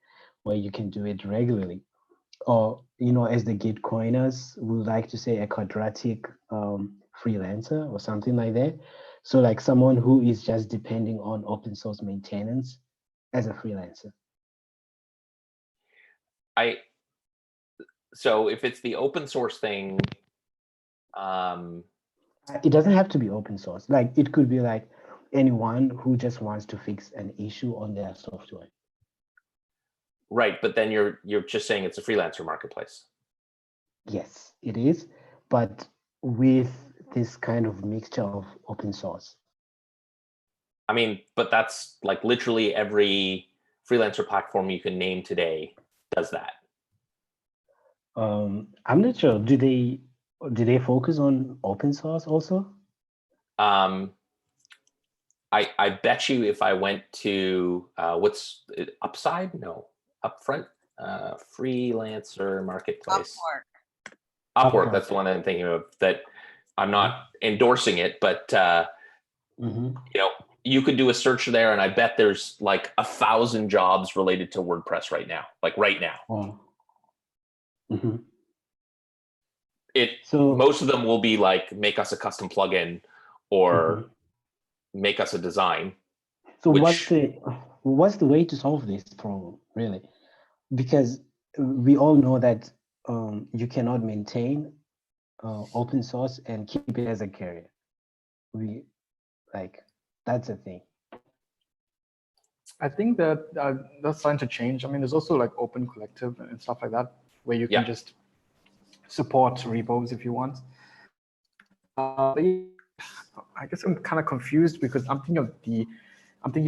[SPEAKER 14] where you can do it regularly. Or, as the Gitcoiners would like to say, a quadratic freelancer or something like that. So like someone who is just depending on open source maintenance as a freelancer.
[SPEAKER 10] So if it's the open source thing,
[SPEAKER 14] it doesn't have to be open source. Like it could be like anyone who just wants to fix an issue on their software.
[SPEAKER 10] Right, but then you're just saying it's a freelancer marketplace.
[SPEAKER 14] Yes, it is, but with this kind of mixture of open source.
[SPEAKER 10] I mean, but that's like literally every freelancer platform you can name today does that.
[SPEAKER 14] I'm not sure. Do they focus on open source also?
[SPEAKER 10] I bet you if I went to what's it, Upside? No, Upfront, freelancer marketplace. Upwork. That's the one I'm thinking of. That I'm not endorsing it, but you could do a search there, and I bet there's like 1,000 jobs related to WordPress right now. Like right now. Most of them will be like, make us a custom plugin or make us a design.
[SPEAKER 14] So what's the way to solve this problem, really? Because we all know that you cannot maintain open source and keep it as a career. That's the thing.
[SPEAKER 9] I think that that's starting to change. I mean, there's also like Open Collective and stuff like that, where you can just support repos if you want. I guess I'm kind of confused because I'm thinking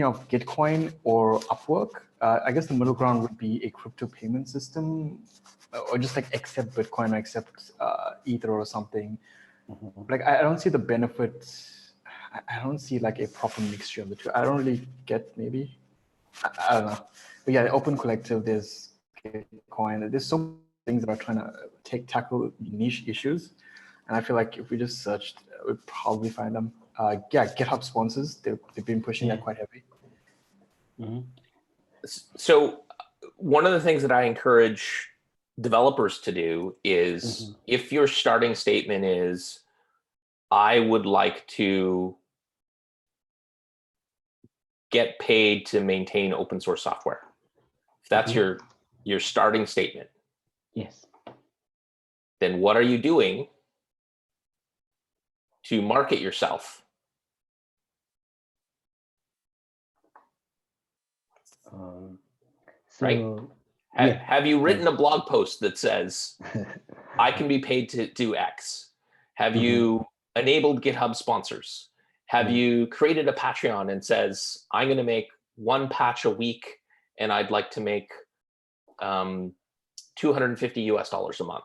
[SPEAKER 9] of Gitcoin or Upwork. I guess the middle ground would be a crypto payment system, or just like accept Bitcoin or accept Ether or something. Like I don't see the benefits. I don't see like a proper mixture of the two. I don't really get, maybe. I don't know. But yeah, Open Collective, there's Gitcoin. There's so many things that are trying to tackle niche issues. And I feel like if we just searched, we'd probably find them. GitHub sponsors, they've been pushing that quite heavy.
[SPEAKER 10] So one of the things that I encourage developers to do is if your starting statement is, I would like to get paid to maintain open source software. If that's your starting statement,
[SPEAKER 14] Yes.
[SPEAKER 10] then what are you doing to market yourself? Right? Have you written a blog post that says, I can be paid to do X? Have you enabled GitHub sponsors? Have you created a Patreon and says, I'm going to make one patch a week and I'd like to make $250 US a month?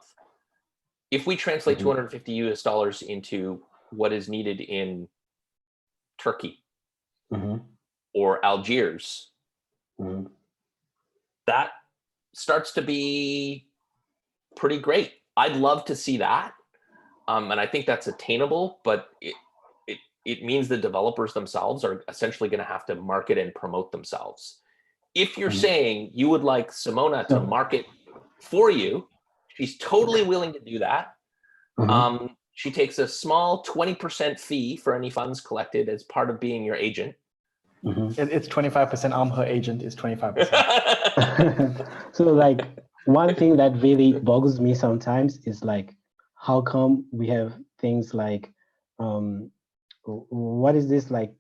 [SPEAKER 10] If we translate $250 US into what is needed in Turkey or Algiers, that starts to be pretty great. I'd love to see that. And I think that's attainable, but it means the developers themselves are essentially going to have to market and promote themselves. If you're saying you would like Simona to market for you, she's totally willing to do that. She takes a small 20% fee for any funds collected as part of being your agent.
[SPEAKER 9] It's 25%. I'm her agent. Is 25%.
[SPEAKER 14] So like one thing that really boggles me sometimes is like, how come we have things like, what is this like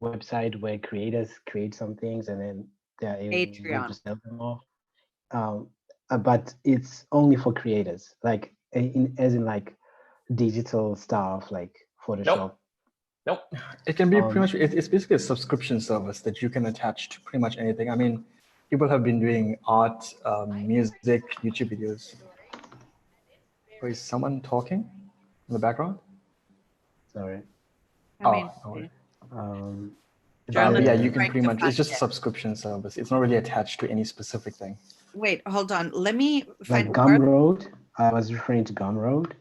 [SPEAKER 14] website where creators create some things and then they're able to sell them off? But it's only for creators, like as in like digital stuff like Photoshop.
[SPEAKER 10] Nope.
[SPEAKER 9] It can be pretty much, it's basically a subscription service that you can attach to pretty much anything. I mean, people have been doing art, music, YouTube videos. Oh, is someone talking in the background?
[SPEAKER 14] Sorry.
[SPEAKER 9] Yeah, you can pretty much, it's just a subscription service. It's not really attached to any specific thing.
[SPEAKER 1] Wait, hold on. Let me
[SPEAKER 14] Like
[SPEAKER 1] find
[SPEAKER 14] Gumroad. I was referring to Gumroad.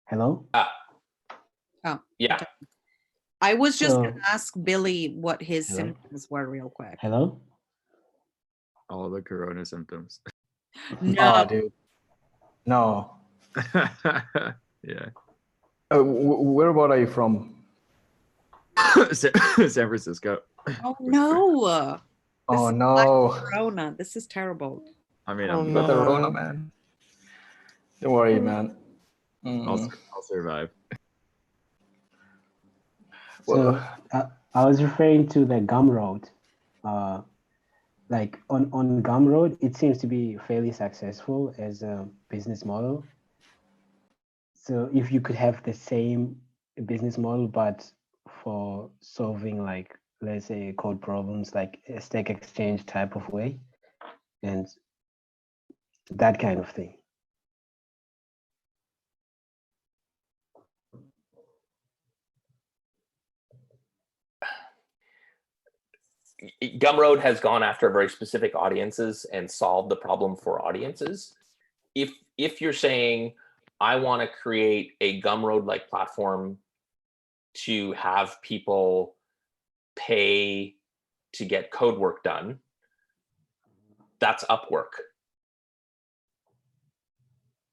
[SPEAKER 14] Hello?
[SPEAKER 1] Oh,
[SPEAKER 10] yeah.
[SPEAKER 1] okay. I was just
[SPEAKER 14] So-
[SPEAKER 1] going to ask Billy what his
[SPEAKER 14] Hello?
[SPEAKER 1] symptoms were real quick.
[SPEAKER 14] Hello?
[SPEAKER 2] All the corona symptoms.
[SPEAKER 1] No.
[SPEAKER 9] Oh, dude. No.
[SPEAKER 2] Yeah.
[SPEAKER 9] Where about are you from?
[SPEAKER 2] San Francisco.
[SPEAKER 1] Oh no.
[SPEAKER 9] Oh no.
[SPEAKER 1] Corona. This is terrible.
[SPEAKER 2] I mean,
[SPEAKER 9] Oh,
[SPEAKER 2] I'm
[SPEAKER 9] not the Rona, man. Don't worry, man.
[SPEAKER 2] I'll survive.
[SPEAKER 14] So I was referring to the Gumroad. Like on Gumroad, it seems to be fairly successful as a business model. So if you could have the same business model, but for solving like, let's say code problems, like a Stack Exchange type of way, and that kind of thing.
[SPEAKER 10] Gumroad has gone after very specific audiences and solved the problem for audiences. If you're saying, I want to create a Gumroad-like platform to have people pay to get code work done, that's Upwork.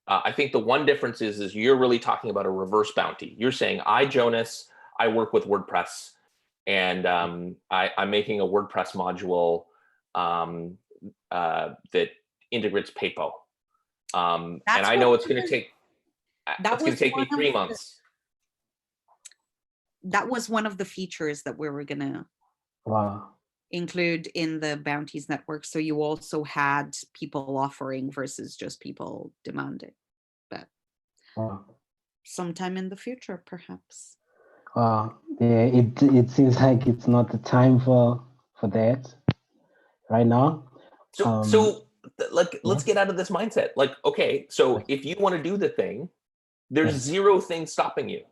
[SPEAKER 10] I think the one difference is you're really talking about a reverse bounty. You're saying, Jonas, I work with WordPress, and I'm making a WordPress module that integrates Paypo. And I know it's going to take me 3 months.
[SPEAKER 1] That was one of the features that we were going to include in the bounties network. So you also had people offering versus just people demanding. But sometime in the future, perhaps.
[SPEAKER 14] Yeah, it seems like it's not the time for that right now.
[SPEAKER 10] Let's get out of this mindset. Like, okay, so if you want to do the thing, there's zero thing stopping you.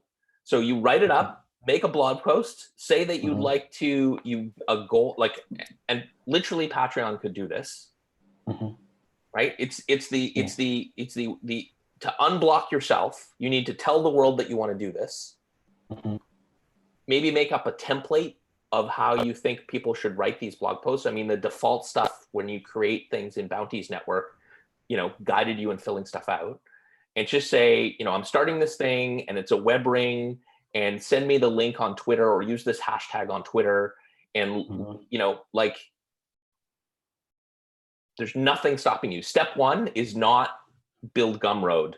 [SPEAKER 10] So you write it up, make a blog post, say that you'd like to a goal, like, and literally Patreon could do this, right? It's the to unblock yourself. You need to tell the world that you want to do this. Maybe make up a template of how you think people should write these blog posts. I mean, the default stuff when you create things in Bounties Network, guided you in filling stuff out. And just say, I'm starting this thing and it's a web ring, and send me the link on Twitter or use this hashtag on Twitter. And, you know, like, there's nothing stopping you. Step one is not build Gumroad.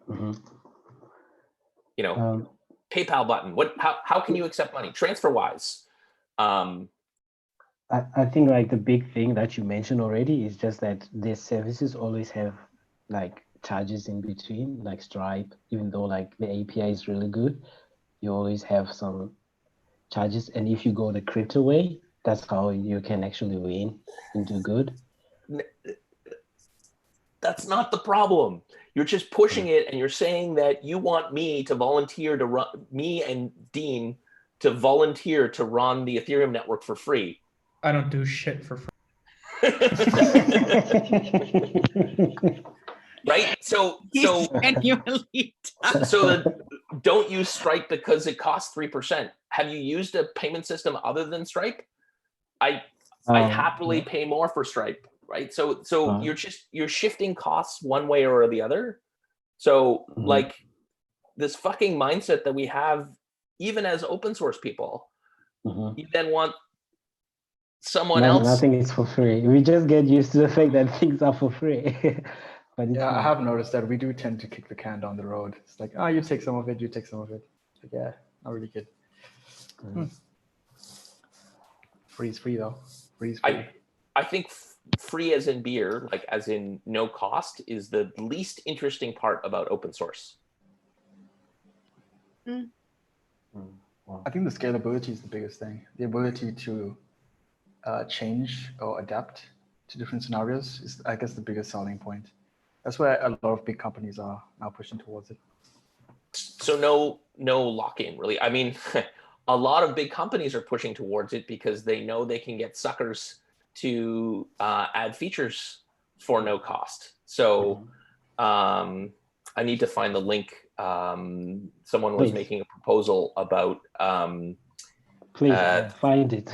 [SPEAKER 10] You know, PayPal button. How can you accept money? TransferWise.
[SPEAKER 14] I think like the big thing that you mentioned already is just that their services always have like charges in between, like Stripe, even though like the API is really good, you always have some charges. And if you go the crypto way, that's how you can actually win and do good.
[SPEAKER 10] That's not the problem. You're just pushing it, and you're saying that you want me to volunteer to run, me and Dean to volunteer to run the Ethereum network for free.
[SPEAKER 11] I don't do shit for free.
[SPEAKER 10] Right? So
[SPEAKER 1] Genuinely
[SPEAKER 10] don't use Stripe because it costs 3%. Have you used a payment system other than Stripe? I happily pay more for Stripe, right? So you're shifting costs one way or the other. So like this fucking mindset that we have, even as open source people, you then want someone else.
[SPEAKER 14] Nothing is for free. We just get used to the fact that things are for free. But it's
[SPEAKER 9] Yeah, I
[SPEAKER 14] not.
[SPEAKER 9] have noticed that we do tend to kick the can down the road. It's like, oh, you take some of it, you take some of it. Like, yeah, not really good. Free is free though. Free is free.
[SPEAKER 10] I think free as in beer, like as in no cost, is the least interesting part about open source.
[SPEAKER 9] I think the scalability is the biggest thing. The ability to change or adapt to different scenarios is, I guess, the biggest selling point. That's where a lot of big companies are now pushing towards it.
[SPEAKER 10] So no lock-in, really. I mean, a lot of big companies are pushing towards it because they know they can get suckers to add features for no cost. So I need to find the link. Someone was making a proposal about
[SPEAKER 14] Please find it.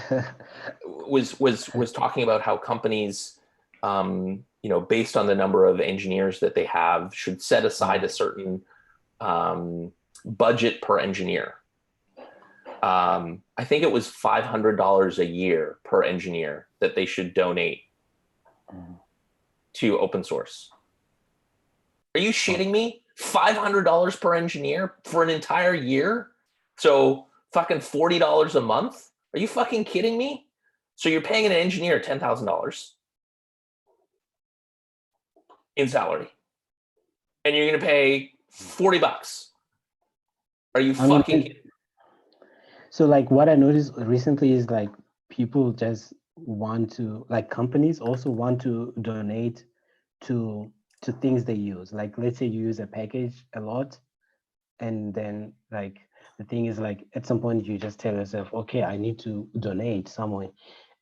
[SPEAKER 10] was talking about how companies, you know, based on the number of engineers that they have, should set aside a certain budget per engineer. I think it was $500 a year per engineer that they should donate to open source. Are you shitting me? $500 per engineer for an entire year? So fucking $40 a month? Are you fucking kidding me? So you're paying an engineer $10,000 in salary, and you're gonna pay $40. Are you fucking kidding?
[SPEAKER 14] So like what I noticed recently is like people just want to, like companies also want to donate to things they use. Like let's say you use a package a lot, and then like the thing is like at some point you just tell yourself, okay, I need to donate somewhere,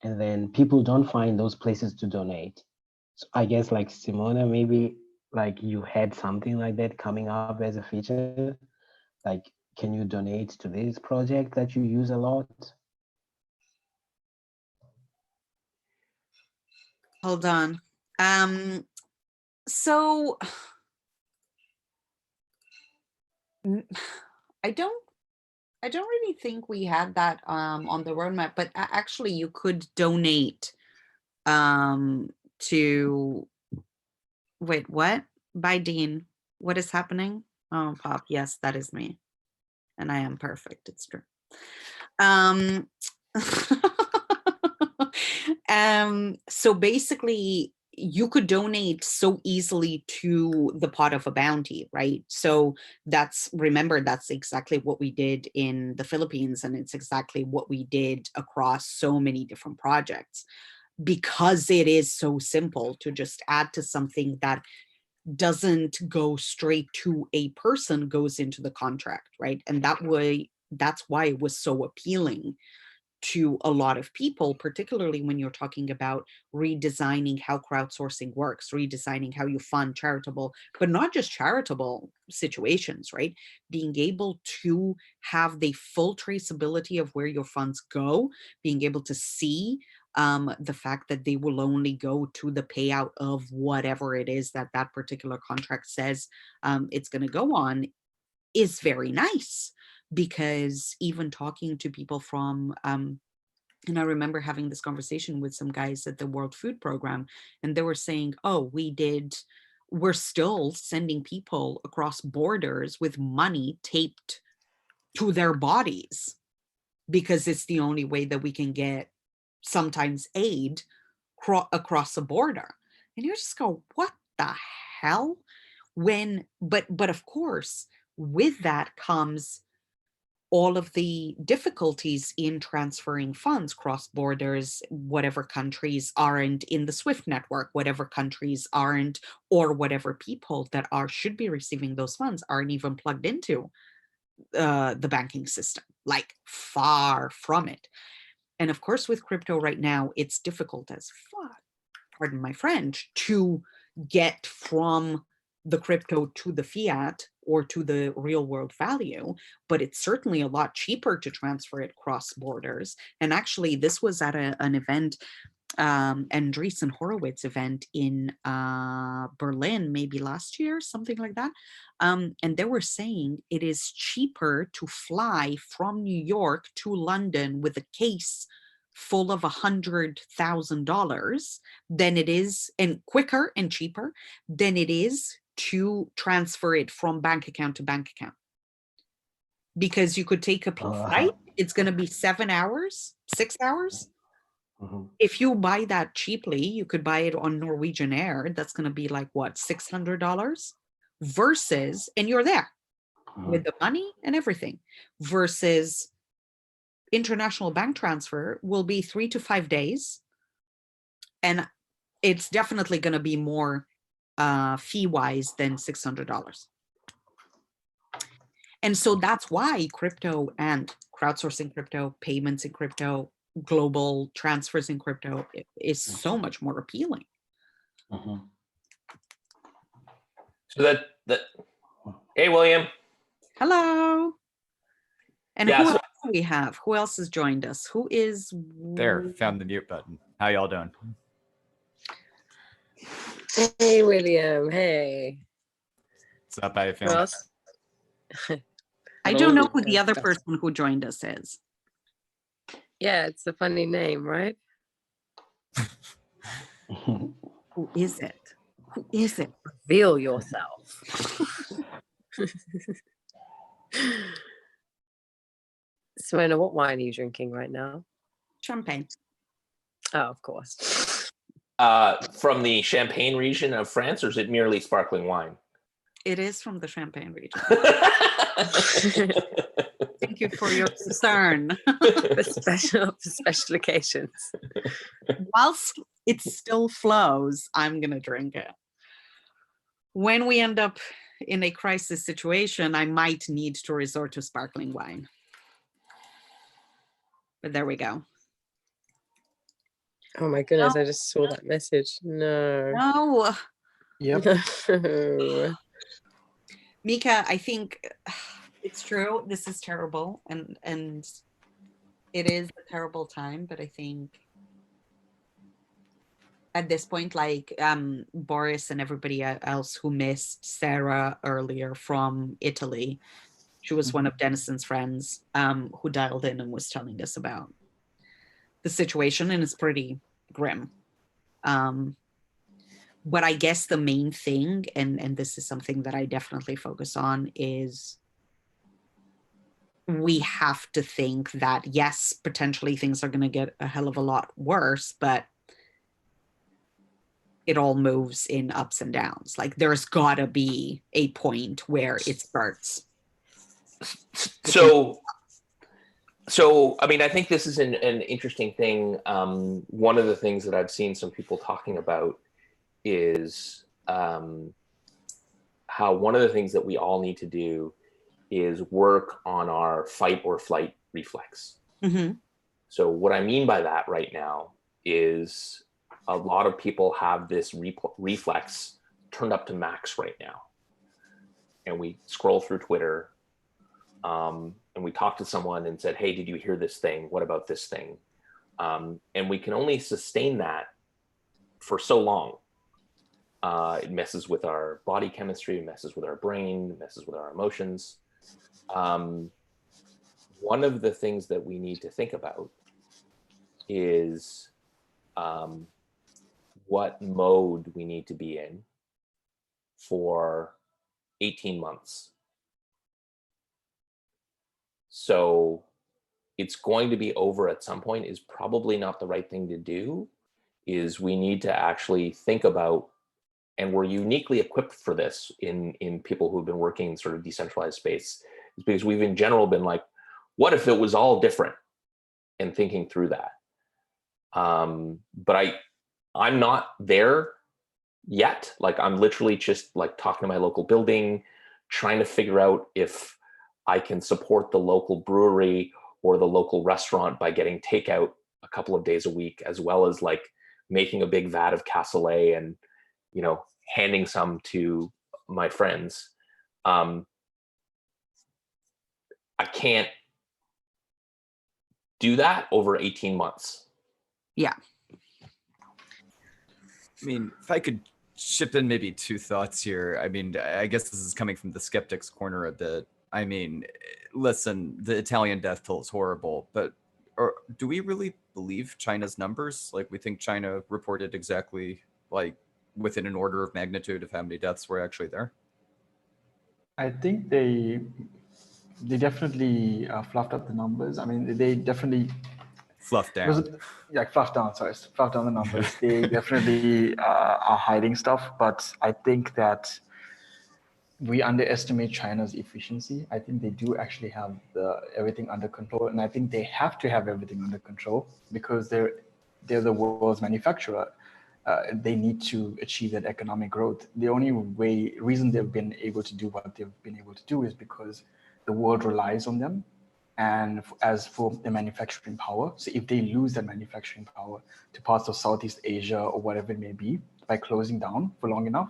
[SPEAKER 14] and then people don't find those places to donate. So I guess like Simona, maybe like you had something like that coming up as a feature, like can you donate to this project that you use a lot?
[SPEAKER 1] Hold on. So I don't really think we had that on the roadmap, but actually you could donate to, wait, what? By Dean, what is happening? Oh, Pop, yes, that is me. And I am perfect, it's true. So basically you could donate so easily to the pot of a bounty, right? So remember, that's exactly what we did in the Philippines, and it's exactly what we did across so many different projects, because it is so simple to just add to something that doesn't go straight to a person, goes into the contract, right? And that's why it was so appealing to a lot of people, particularly when you're talking about redesigning how crowdsourcing works, redesigning how you fund charitable, but not just charitable situations, right? Being able to have the full traceability of where your funds go, being able to see the fact that they will only go to the payout of whatever it is that that particular contract says it's going to go on, is very nice. Because even talking to people from And I remember having this conversation with some guys at the World Food Program, and they were saying, oh, we're still sending people across borders with money taped to their bodies because it's the only way that we can get sometimes aid across the border. And you just go, what the hell? But of course, with that comes all of the difficulties in transferring funds cross borders, whatever countries aren't in the SWIFT network, whatever countries aren't, or whatever people that should be receiving those funds aren't even plugged into the banking system, like far from it. And of course, with crypto right now, it's difficult as fuck, pardon my French, to get from the crypto to the fiat or to the real world value, but it's certainly a lot cheaper to transfer it cross borders. And actually, this was at an event, Andreessen Horowitz event in Berlin, maybe last year, something like that. And they were saying it is cheaper to fly from New York to London with a case full of $100,000 than it is, and quicker and cheaper than it is to transfer it from bank account to bank account. Because you could take a flight, it's going to be 7 hours, 6 hours. If you buy that cheaply, you could buy it on Norwegian Air. That's going to be like what, $600 versus, and you're there with the money and everything, versus international bank transfer will be 3 to 5 days. And it's definitely going to be more fee-wise than $600. And so that's why crypto and crowdsourcing crypto, payments in crypto, global transfers in crypto is so much more appealing.
[SPEAKER 10] So that hey, William.
[SPEAKER 1] Hello. And
[SPEAKER 10] Yeah,
[SPEAKER 1] who
[SPEAKER 10] so-
[SPEAKER 1] else do we have? Who else has joined us? Who is
[SPEAKER 13] There, found the mute button. How y'all doing?
[SPEAKER 3] Hey, William. Hey.
[SPEAKER 13] What's up? How you
[SPEAKER 3] Who
[SPEAKER 13] feeling?
[SPEAKER 3] else?
[SPEAKER 1] I don't know who the other person who joined us is.
[SPEAKER 3] Yeah, it's a funny name, right?
[SPEAKER 1] Who is it? Who is it?
[SPEAKER 3] Reveal yourself. Simona, what wine are you drinking right now?
[SPEAKER 1] Champagne.
[SPEAKER 3] Oh, of course.
[SPEAKER 10] From the Champagne region of France, or is it merely sparkling wine?
[SPEAKER 1] It is from the Champagne region. Thank you for your concern.
[SPEAKER 3] for special occasions.
[SPEAKER 1] Whilst it still flows, I'm gonna drink it. When we end up in a crisis situation, I might need to resort to sparkling wine. But there we go.
[SPEAKER 3] Oh my goodness, I just saw that message. No.
[SPEAKER 1] No.
[SPEAKER 9] Yep.
[SPEAKER 3] No.
[SPEAKER 1] Mika, I think it's true. This is terrible, and it is a terrible time. But I think at this point, like Boris and everybody else who missed Sarah earlier from Italy, she was one of Denison's friends who dialed in and was telling us about the situation, and it's pretty grim. But I guess the main thing, and this is something that I definitely focus on, is we have to think that, yes, potentially things are going to get a hell of a lot worse, but it all moves in ups and downs. Like there's got to be a point where it starts.
[SPEAKER 10] So I mean, I think this is an interesting thing. One of the things that I've seen some people talking about is how one of the things that we all need to do is work on our fight or flight reflex.
[SPEAKER 1] Mm-hmm.
[SPEAKER 10] So what I mean by that right now is a lot of people have this reflex turned up to max right now. And we scroll through Twitter and we talk to someone and said, hey, did you hear this thing? What about this thing? And we can only sustain that for so long. It messes with our body chemistry, it messes with our brain, it messes with our emotions. One of the things that we need to think about is what mode we need to be in for 18 months. So it's going to be over at some point is probably not the right thing to do. Is we need to actually think about, and we're uniquely equipped for this in people who've been working in sort of decentralized space, is because we've in general been like, what if it was all different, and thinking through that. But I'm not there yet. Like I'm literally just like talking to my local building, trying to figure out if I can support the local brewery or the local restaurant by getting takeout a couple of days a week, as well as like making a big vat of cassoulet and, you know, handing some to my friends. I can't do that over 18 months.
[SPEAKER 1] Yeah.
[SPEAKER 13] I mean, if I could chip in maybe two thoughts here. I mean, I guess this is coming from the skeptics corner a bit. I mean, listen, the Italian death toll is horrible, but do we really believe China's numbers? Like, we think China reported exactly like within an order of magnitude of how many deaths were actually there?
[SPEAKER 9] I think they definitely fluffed up the numbers. I mean, they definitely
[SPEAKER 13] fluffed down.
[SPEAKER 9] Fluffed down. Sorry, fluffed down the numbers. They definitely are hiding stuff, but I think that we underestimate China's efficiency. I think they do actually have everything under control, and I think they have to have everything under control because they're the world's manufacturer. They need to achieve that economic growth. The only reason they've been able to do what they've been able to do is because the world relies on them, and as for the manufacturing power. So if they lose that manufacturing power to parts of Southeast Asia or whatever it may be by closing down for long enough,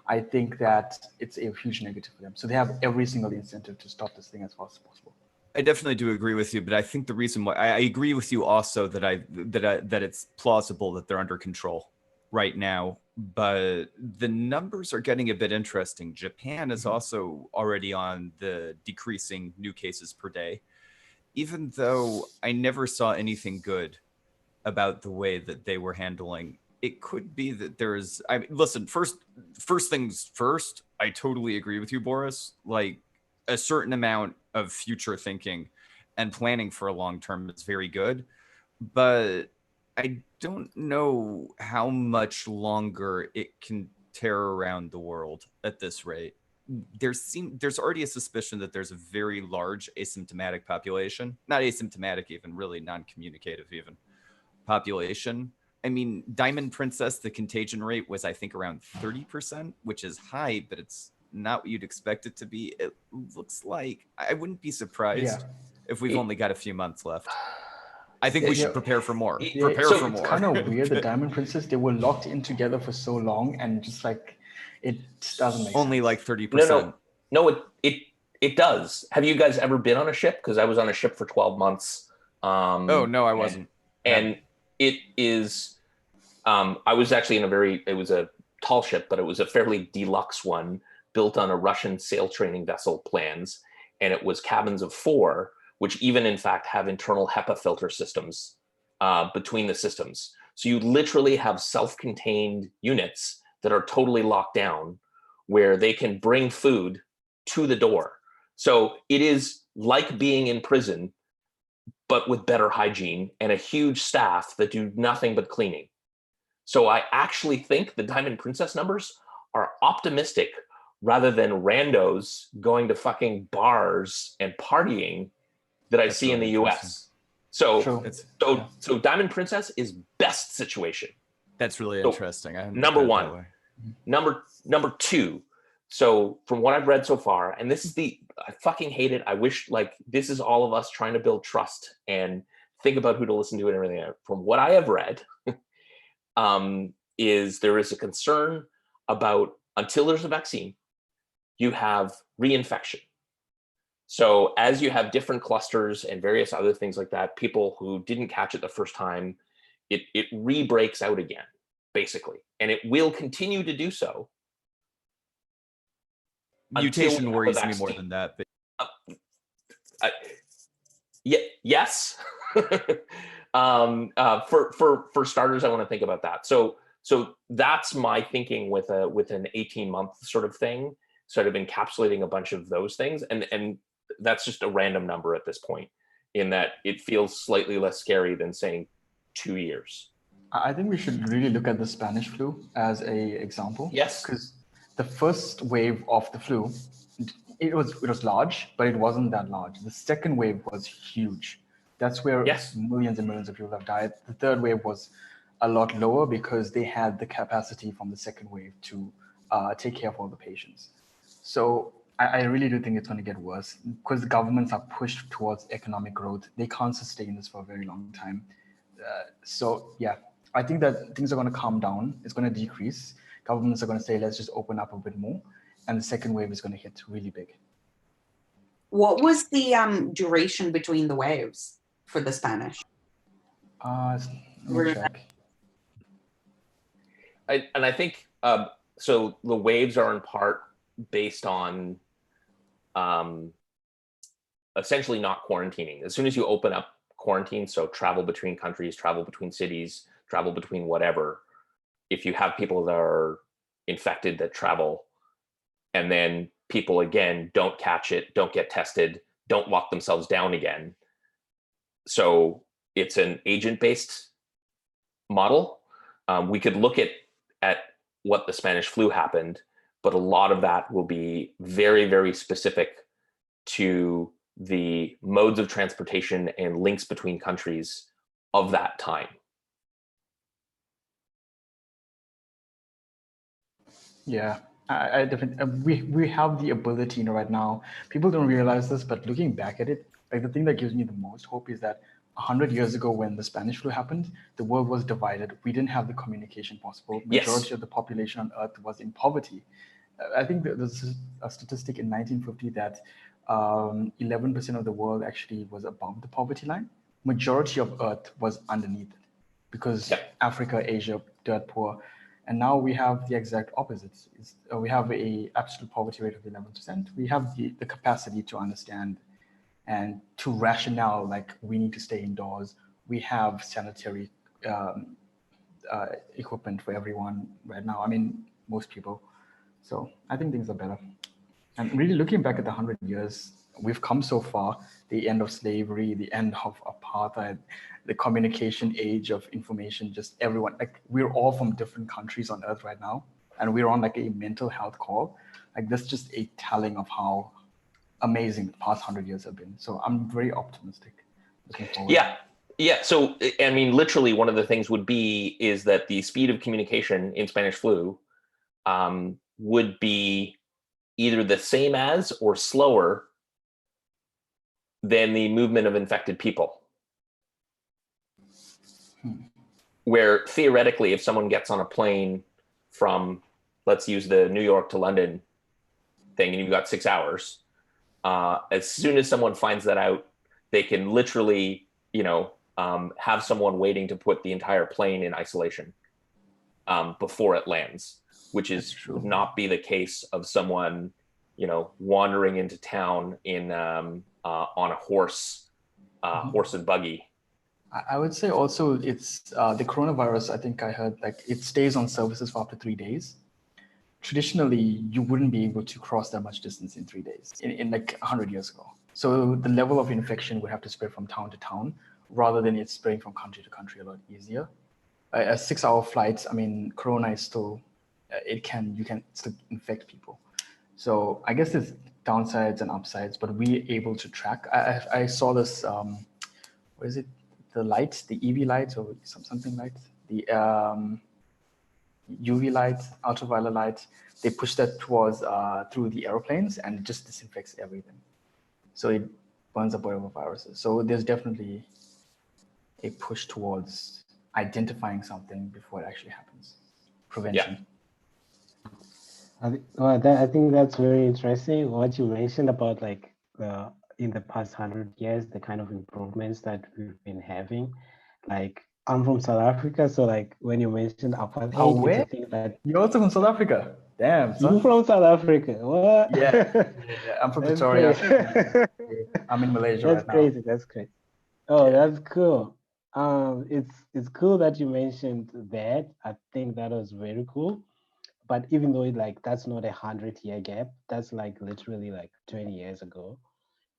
[SPEAKER 9] I think that it's a huge negative for them. So they have every single incentive to stop this thing as fast as possible.
[SPEAKER 13] I definitely do agree with you, but I think the reason why I agree with you also that it's plausible that they're under control right now, but the numbers are getting a bit interesting. Japan is also already on the decreasing new cases per day, even though I never saw anything good about the way that they were handling. It could be that there's, I mean, listen, first things first, I totally agree with you, Boris. Like, a certain amount of future thinking and planning for a long term is very good, but I don't know how much longer it can tear around the world at this rate. There's already a suspicion that there's a very large asymptomatic population, not asymptomatic even, really non-communicative even, population. I mean, Diamond Princess, the contagion rate was, I think, around 30%, which is high, but it's not what you'd expect it to be. It looks like, I wouldn't be surprised if we've only got a few months left. I think we should prepare for more. Prepare for more.
[SPEAKER 9] It's kind of weird. The Diamond Princess, they were locked in together for so long, and just like it doesn't make
[SPEAKER 13] only
[SPEAKER 9] sense.
[SPEAKER 13] like 30%.
[SPEAKER 10] No, it does. Have you guys ever been on a ship? Because I was on a ship for 12 months.
[SPEAKER 13] Oh no, I wasn't.
[SPEAKER 10] And it is. I was actually in it was a tall ship, but it was a fairly deluxe one built on a Russian sail training vessel plans, and it was cabins of 4, which even in fact have internal HEPA filter systems between the systems. So you literally have self-contained units that are totally locked down where they can bring food to the door. So it is like being in prison, but with better hygiene and a huge staff that do nothing but cleaning. So I actually think the Diamond Princess numbers are optimistic rather than randos going to fucking bars and partying that I see in the US. So Diamond Princess is best situation.
[SPEAKER 13] That's really interesting.
[SPEAKER 10] Number one. Number two. So from what I've read so far, and this is I fucking hate it. I wish, like, this is all of us trying to build trust and think about who to listen to and everything. From what I have read, is there is a concern about, until there's a vaccine, you have reinfection. So as you have different clusters and various other things like that, people who didn't catch it the first time, it re-breaks out again, basically. And it will continue to do so.
[SPEAKER 13] Mutation worries me more than that. But...
[SPEAKER 10] yes. For starters, I want to think about that. So that's my thinking with an 18-month sort of thing, sort of encapsulating a bunch of those things, and that's just a random number at this point, in that it feels slightly less scary than saying 2 years.
[SPEAKER 9] I think we should really look at the Spanish flu as a example.
[SPEAKER 10] Yes.
[SPEAKER 9] Because the first wave of the flu, it was large, but it wasn't that large. The second wave was huge. That's where millions and millions of people have died. The third wave was a lot lower because they had the capacity from the second wave to take care of all the patients. So I really do think it's going to get worse because the governments are pushed towards economic growth. They can't sustain this for a very long time. So yeah, I think that things are going to calm down. It's going to decrease. Governments are going to say, let's just open up a bit more. And the second wave is going to hit really big.
[SPEAKER 1] What was the duration between the waves for the Spanish?
[SPEAKER 9] Let me check.
[SPEAKER 10] I think, so the waves are in part based on essentially not quarantining. As soon as you open up quarantine, so travel between countries, travel between cities, travel between whatever, if you have people that are infected that travel, and then people again don't catch it, don't get tested, don't lock themselves down again. So it's an agent-based model. We could look at what the Spanish flu happened, but a lot of that will be very, very specific to the modes of transportation and links between countries of that time.
[SPEAKER 9] Yeah, I definitely, we have the ability right now. People don't realize this, but looking back at it, like the thing that gives me the most hope is that 100 years ago when the Spanish flu happened, the world was divided. We didn't have the communication possible. Majority of the population on Earth was in poverty. I think there's a statistic in 1950 that 11% of the world actually was above the poverty line. Majority of Earth was underneath it because Africa, Asia, dirt poor. And now we have the exact opposite. We have a absolute poverty rate of 11%. We have the capacity to understand and to rationale, like we need to stay indoors. We have sanitary equipment for everyone right now. I mean, most people. So I think things are better. And really looking back at the 100 years, we've come so far, the end of slavery, the end of apartheid, the communication age of information, just everyone, like we're all from different countries on Earth right now. And we're on like a mental health call. Like that's just a telling of how amazing the past 100 years have been. So I'm very optimistic. Looking forward.
[SPEAKER 10] Yeah. So, I mean, literally one of the things would be is that the speed of communication in Spanish flu would be either the same as or slower than the movement of infected people. Where theoretically, if someone gets on a plane from, let's use the New York to London thing, and you've got 6 hours, as soon as someone finds that out, they can literally, have someone waiting to put the entire plane in isolation before it lands, which would not be the case of someone, wandering into town in on a horse and buggy.
[SPEAKER 9] I would say also it's the coronavirus. I think I heard like it stays on services for up to 3 days. Traditionally, you wouldn't be able to cross that much distance in 3 days in like 100 years ago. So the level of infection would have to spread from town to town rather than it spreading from country to country a lot easier. A 6-hour flight, I mean, corona is still, you can still infect people. So I guess there's downsides and upsides, but we're able to track. I saw this, what is it? The lights, the EV lights or something light, the UV light, ultraviolet light, they push that towards through the airplanes and it just disinfects everything. So it burns up whatever viruses. So there's definitely a push towards identifying something before it actually happens. Prevention.
[SPEAKER 14] I think that's very interesting. What you mentioned about like in the past 100 years, the kind of improvements that we've been having. Like I'm from South Africa, so like when you mentioned apartheid,
[SPEAKER 9] oh, where? You're also from South Africa. Damn, son.
[SPEAKER 14] You're from South Africa. What?
[SPEAKER 9] Yeah, I'm from Pretoria. I'm in Malaysia right now.
[SPEAKER 14] That's crazy. Oh, that's cool. It's cool that you mentioned that. I think that was very cool. But even though that's not 100-year gap, that's like literally like 20 years ago.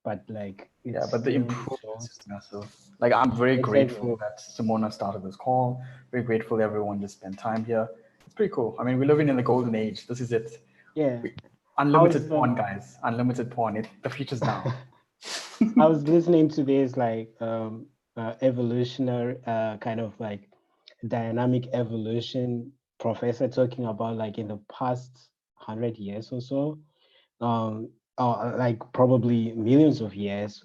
[SPEAKER 14] But like
[SPEAKER 9] Yeah,
[SPEAKER 14] it's
[SPEAKER 9] but the
[SPEAKER 14] still
[SPEAKER 9] improvement
[SPEAKER 14] shows.
[SPEAKER 9] is massive. Like I'm very
[SPEAKER 14] Exactly.
[SPEAKER 9] grateful that Simona started this call. Very grateful everyone just spent time here. It's pretty cool. I mean, we're living in the golden age. This is it.
[SPEAKER 14] Yeah.
[SPEAKER 9] Unlimited
[SPEAKER 14] How's
[SPEAKER 9] porn, guys. Unlimited porn. The future's now.
[SPEAKER 14] I was listening to this like evolutionary kind of like dynamic evolution professor talking about like in the past 100 years or so, or like probably millions of years,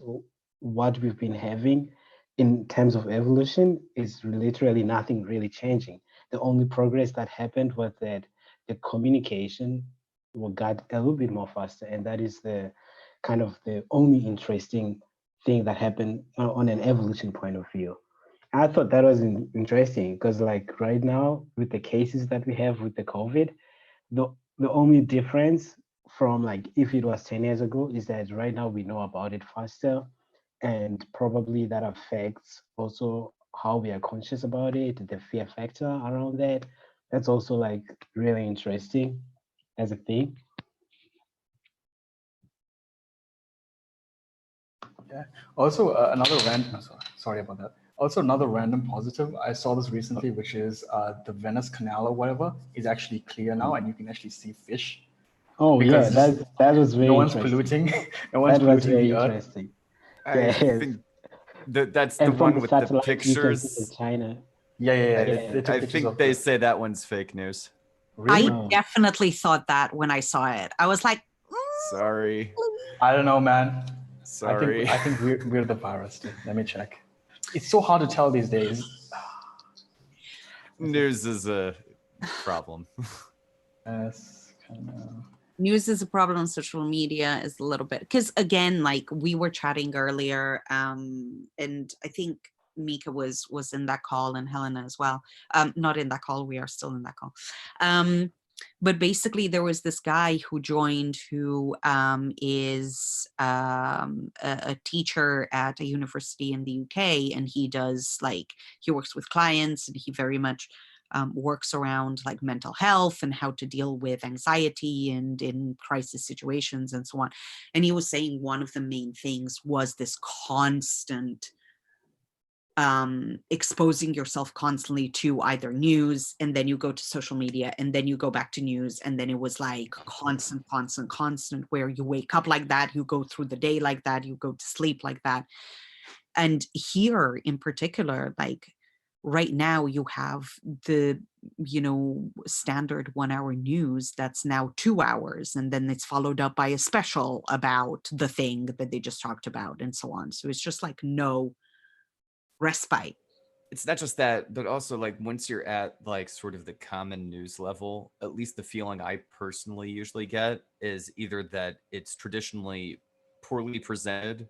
[SPEAKER 14] what we've been having in terms of evolution is literally nothing really changing. The only progress that happened was that the communication got a little bit more faster, and that is the kind of the only interesting thing that happened on an evolution point of view. I thought that was interesting because like right now with the cases that we have with the COVID, the only difference from like if it was 10 years ago is that right now we know about it faster, and probably that affects also how we are conscious about it, the fear factor around that. That's also like really interesting as a thing.
[SPEAKER 9] Yeah. Also, another random. Sorry about that. Also, another random positive. I saw this recently, which is the Venice Canal or whatever is actually clear now, and you can actually see fish.
[SPEAKER 14] Oh yeah,
[SPEAKER 9] Because
[SPEAKER 14] that was very
[SPEAKER 9] no one's
[SPEAKER 14] interesting.
[SPEAKER 9] polluting. No one's
[SPEAKER 14] That was
[SPEAKER 9] polluting
[SPEAKER 14] very
[SPEAKER 9] the earth.
[SPEAKER 14] interesting.
[SPEAKER 13] I
[SPEAKER 14] Yes.
[SPEAKER 13] think that's the
[SPEAKER 14] And from
[SPEAKER 13] one
[SPEAKER 14] the
[SPEAKER 13] with the
[SPEAKER 14] satellite, you can see
[SPEAKER 13] pictures.
[SPEAKER 14] in China.
[SPEAKER 9] Yeah.
[SPEAKER 14] Yeah.
[SPEAKER 9] They took
[SPEAKER 13] I
[SPEAKER 9] pictures
[SPEAKER 13] think
[SPEAKER 9] of
[SPEAKER 13] they
[SPEAKER 9] the-
[SPEAKER 13] say that one's fake news.
[SPEAKER 9] Really?
[SPEAKER 1] I definitely thought that when I saw it. I was like,
[SPEAKER 13] Sorry.
[SPEAKER 9] I don't know, man.
[SPEAKER 13] Sorry.
[SPEAKER 9] I think we're the virus. Dude. Let me check. It's so hard to tell these days.
[SPEAKER 13] News is a problem.
[SPEAKER 9] Yes, kind of.
[SPEAKER 1] news is a problem on social media is a little bit because again, like we were chatting earlier, and I think Mika was in that call and Helena as well. Not in that call, we are still in that call. But basically there was this guy who joined who is a teacher at a university in the UK, and he does like he works with clients, and he very much works around like mental health and how to deal with anxiety and in crisis situations and so on. And he was saying one of the main things was this constant exposing yourself constantly to either news, and then you go to social media, and then you go back to news, and then it was like constant, where you wake up like that, you go through the day like that, you go to sleep like that. And here in particular, like right now you have the standard 1 hour news that's now 2 hours, and then it's followed up by a special about the thing that they just talked about and so on. So it's just like no respite.
[SPEAKER 13] It's not just that, but also like once you're at like sort of the common news level, at least the feeling I personally usually get is either that it's traditionally poorly presented,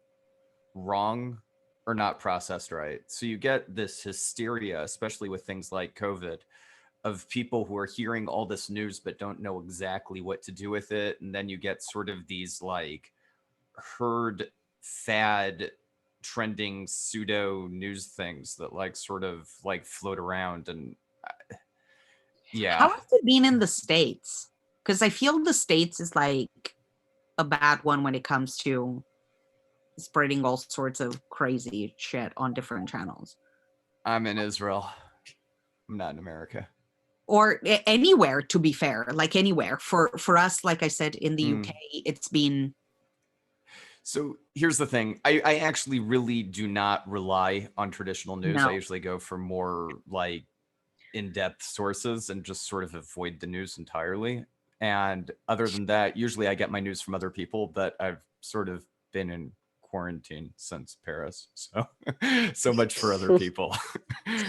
[SPEAKER 13] wrong, or not processed right. So you get this hysteria, especially with things like COVID, of people who are hearing all this news but don't know exactly what to do with it. And then you get sort of these like herd fad trending pseudo news things that like sort of like float around. And yeah.
[SPEAKER 1] How has it been in the States? Because I feel the States is like a bad one when it comes to spreading all sorts of crazy shit on different channels.
[SPEAKER 13] I'm in Israel. I'm not in America.
[SPEAKER 1] Or anywhere, to be fair, like anywhere. For us, like I said, in the UK, it's been...
[SPEAKER 13] So here's the thing. I actually really do not rely on traditional news.
[SPEAKER 1] No.
[SPEAKER 13] I usually go for more like in-depth sources and just sort of avoid the news entirely. And other than that, usually I get my news from other people, but I've sort of been in quarantine since Paris. So so much for other people.
[SPEAKER 14] I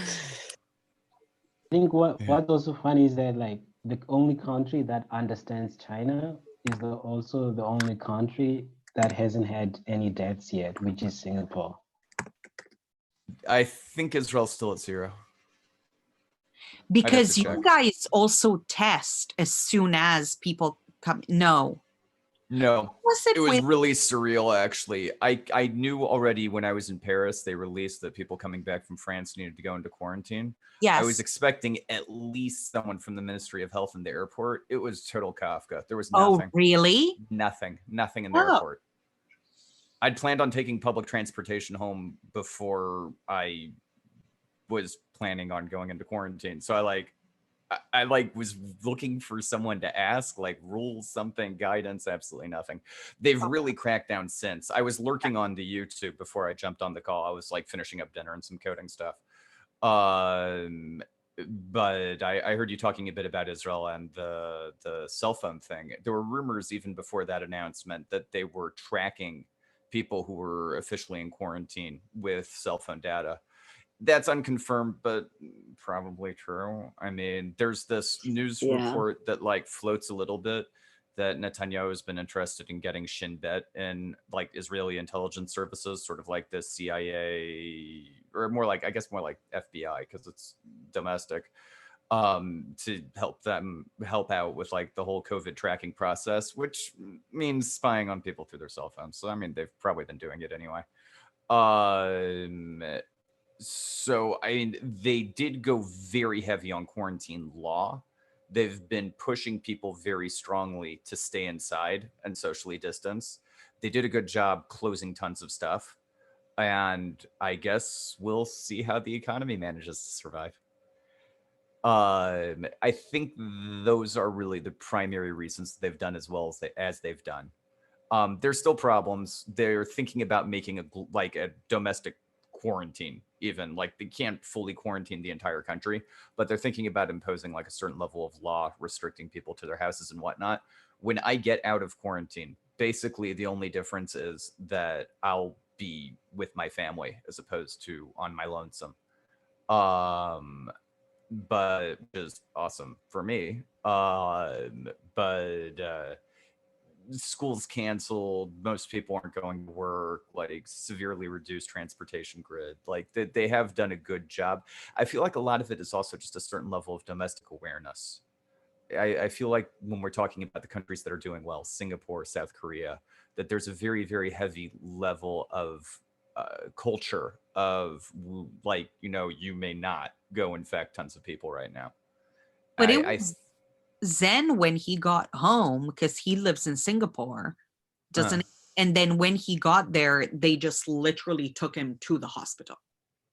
[SPEAKER 14] think what's also funny is that like the only country that understands China is also the only country that hasn't had any deaths yet, which is Singapore.
[SPEAKER 13] I think Israel's still at 0.
[SPEAKER 1] Because you
[SPEAKER 13] check.
[SPEAKER 1] guys also test as soon as people come. No.
[SPEAKER 13] No,
[SPEAKER 1] Was
[SPEAKER 13] it was
[SPEAKER 1] when-
[SPEAKER 13] really surreal, actually. I knew already when I was in Paris, they released that people coming back from France needed to go into quarantine. I was
[SPEAKER 1] Yes.
[SPEAKER 13] expecting at least someone from the Ministry of Health in the airport. It was total Kafka. There was
[SPEAKER 1] Oh,
[SPEAKER 13] nothing.
[SPEAKER 1] really?
[SPEAKER 13] Nothing in the
[SPEAKER 1] Oh.
[SPEAKER 13] airport. I'd planned on taking public transportation home before I was planning on going into quarantine. So I was looking for someone to ask, like, rules, something, guidance, absolutely nothing. They've really cracked down since. I was lurking on the YouTube before I jumped on the call. I was like finishing up dinner and some coding stuff. But I heard you talking a bit about Israel and the cell phone thing. There were rumors even before that announcement that they were tracking people who were officially in quarantine with cell phone data. That's unconfirmed, but probably true. I mean, there's this news
[SPEAKER 3] Yeah.
[SPEAKER 13] report that like floats a little bit that Netanyahu has been interested in getting Shin Bet and like Israeli intelligence services, sort of like the CIA, or more like, I guess more like FBI, because it's domestic, to help out with like the whole COVID tracking process, which means spying on people through their cell phones. So I mean, they've probably been doing it anyway. So I mean, they did go very heavy on quarantine law. They've been pushing people very strongly to stay inside and socially distance. They did a good job closing tons of stuff. And I guess we'll see how the economy manages to survive. I think those are really the primary reasons they've done as well as they've done. There's still problems. They're thinking about making a domestic quarantine, even like they can't fully quarantine the entire country, but they're thinking about imposing like a certain level of law restricting people to their houses and whatnot. When I get out of quarantine, basically the only difference is that I'll be with my family as opposed to on my lonesome. But which is awesome for me. School's canceled, most people aren't going to work, like severely reduced transportation grid, like they have done a good job. I feel like a lot of it is also just a certain level of domestic awareness. I feel like when we're talking about the countries that are doing well, Singapore, South Korea, that there's a very, very heavy level of culture of like, you may not go infect tons of people right now.
[SPEAKER 1] But it was Zen when he got home, because he lives in Singapore, doesn't and then when he got there, they just literally took him to the hospital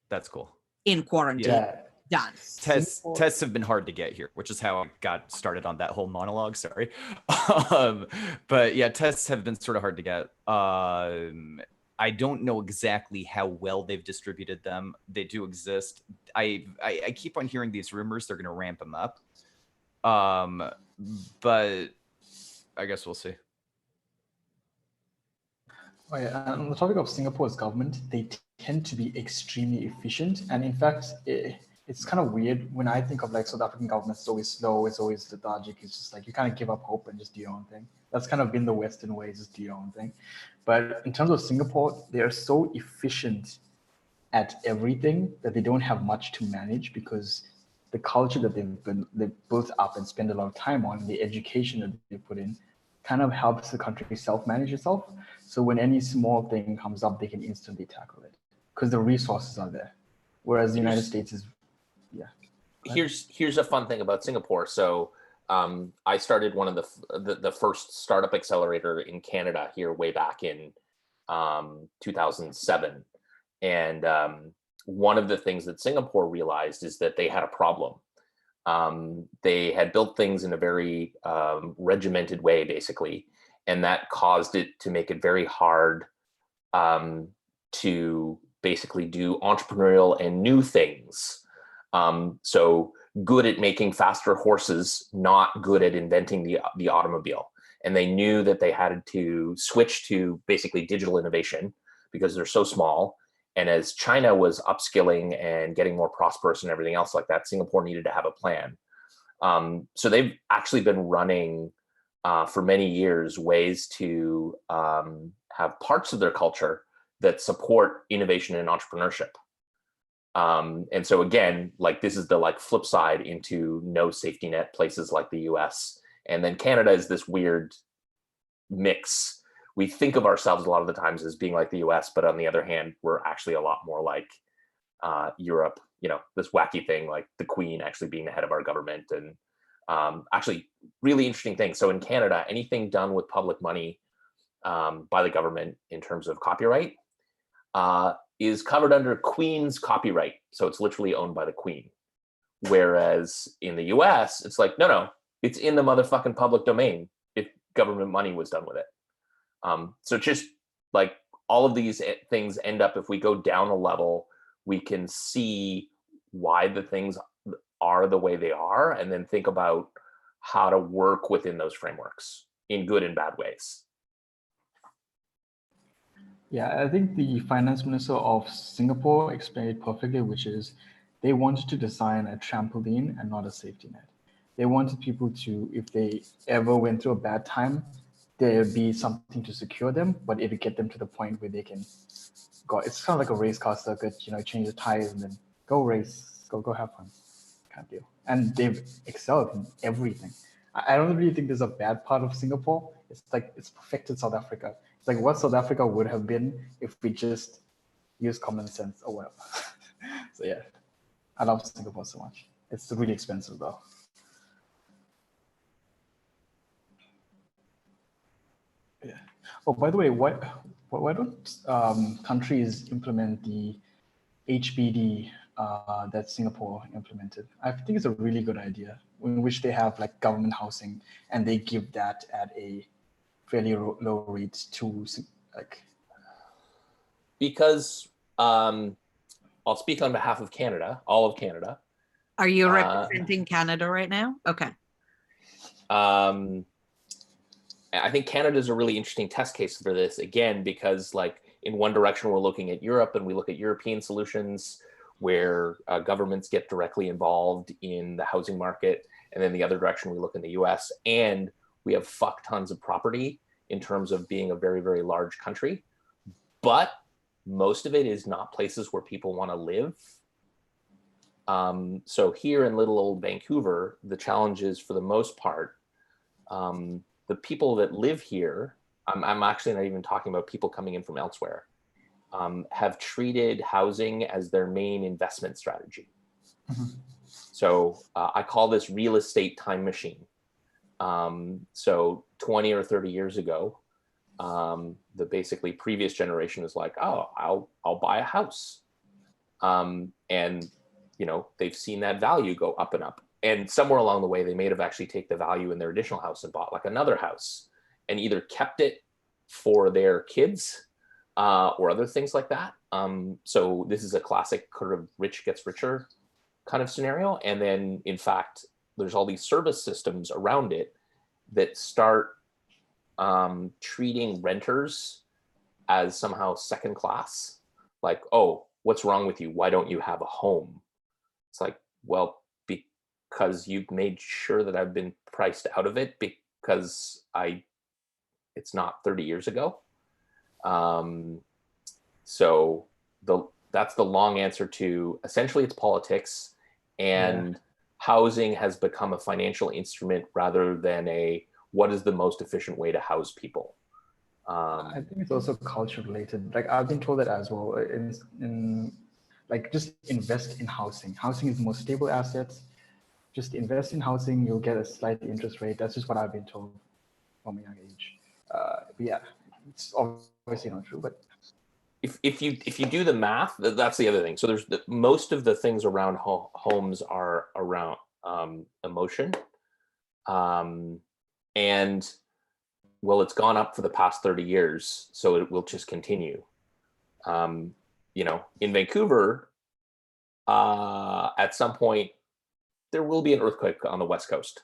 [SPEAKER 13] That's cool.
[SPEAKER 1] in quarantine.
[SPEAKER 13] Yeah.
[SPEAKER 1] Done.
[SPEAKER 13] Tests have been hard to get here, which is how I got started on that whole monologue. Sorry. But yeah, tests have been sort of hard to get. I don't know exactly how well they've distributed them. They do exist. I keep on hearing these rumors they're going to ramp them up. But I guess we'll see.
[SPEAKER 9] Oh, yeah. On the topic of Singapore's government, they tend to be extremely efficient. And in fact, it's kind of weird when I think of like South African government, it's always slow, it's always lethargic. It's just like you kind of give up hope and just do your own thing. That's kind of been the Western way, just do your own thing. But in terms of Singapore, they are so efficient at everything that they don't have much to manage, because the culture that they've built up and spend a lot of time on, the education that they put in, kind of helps the country self-manage itself. So when any small thing comes up, they can instantly tackle it because the resources are there. Whereas the United States is, yeah.
[SPEAKER 10] Here's a fun thing about Singapore. So I started one of the first startup accelerator in Canada here way back in 2007. And one of the things that Singapore realized is that they had a problem. They had built things in a very regimented way, basically, and that caused it to make it very hard to basically do entrepreneurial and new things. So good at making faster horses, not good at inventing the automobile. And they knew that they had to switch to basically digital innovation because they're so small. And as China was upskilling and getting more prosperous and everything else like that, Singapore needed to have a plan. So they've actually been running for many years ways to have parts of their culture that support innovation and entrepreneurship. And so again, like this is the flip side into no safety net places like the US. And then Canada is this weird mix. We think of ourselves a lot of the times as being like the US, but on the other hand, we're actually a lot more like Europe, you know, this wacky thing like the Queen actually being the head of our government. And actually really interesting thing. So in Canada, anything done with public money by the government in terms of copyright is covered under Queen's copyright. So it's literally owned by the Queen. Whereas in the US, it's like, no, it's in the motherfucking public domain if government money was done with it. So just like all of these things end up, if we go down a level, we can see why the things are the way they are, and then think about how to work within those frameworks in good and bad ways.
[SPEAKER 9] Yeah, I think the finance minister of Singapore explained it perfectly, which is they wanted to design a trampoline and not a safety net. They wanted people to, if they ever went through a bad time, there'd be something to secure them, but it'd get them to the point where they can go. It's kind of like a race car circuit, you know, change the tires and then go race, go have fun, kind of deal. And they've excelled in everything. I don't really think there's a bad part of Singapore. It's like, it's perfected South Africa. It's like what South Africa would have been if we just used common sense or whatever. So yeah, I love Singapore so much. It's really expensive though. Yeah. Oh, by the way, why don't countries implement the HBD that Singapore implemented? I think it's a really good idea, in which they have like government housing and they give that at a fairly low rate to like.
[SPEAKER 10] Because I'll speak on behalf of Canada, all of Canada.
[SPEAKER 1] Are you representing Canada right now? Okay.
[SPEAKER 10] I think Canada is a really interesting test case for this, again, because like in one direction, we're looking at Europe and we look at European solutions where governments get directly involved in the housing market. And then the other direction, we look in the US, and we have fuck tons of property in terms of being a very, very large country. But most of it is not places where people want to live. So here in little old Vancouver, the challenge is, for the most part, the people that live here, I'm actually not even talking about people coming in from elsewhere, have treated housing as their main investment strategy. Mm-hmm. So I call this real estate time machine. So 20 or 30 years ago, the basically previous generation is like, oh, I'll buy a house. And you know, they've seen that value go up and up. And somewhere along the way, they may have actually taken the value in their additional house and bought like another house and either kept it for their kids or other things like that. So this is a classic sort of rich gets richer kind of scenario. And then in fact, there's all these service systems around it that start treating renters as somehow second class. Like, oh, what's wrong with you? Why don't you have a home? It's like, well, because you've made sure that I've been priced out of it because it's not 30 years ago. So that's the long answer to, essentially it's politics, and housing has become a financial instrument rather than what is the most efficient way to house people.
[SPEAKER 9] I think it's also culture related. Like I've been told that as well. In like just invest in housing. Housing is the most stable asset. Just invest in housing, you'll get a slight interest rate. That's just what I've been told from a young age. But yeah, it's obviously not true. But
[SPEAKER 10] if you do the math, that's the other thing. So there's most of the things around homes are around emotion, and well, it's gone up for the past 30 years, so it will just continue. You know, in Vancouver, at some point, there will be an earthquake on the West Coast.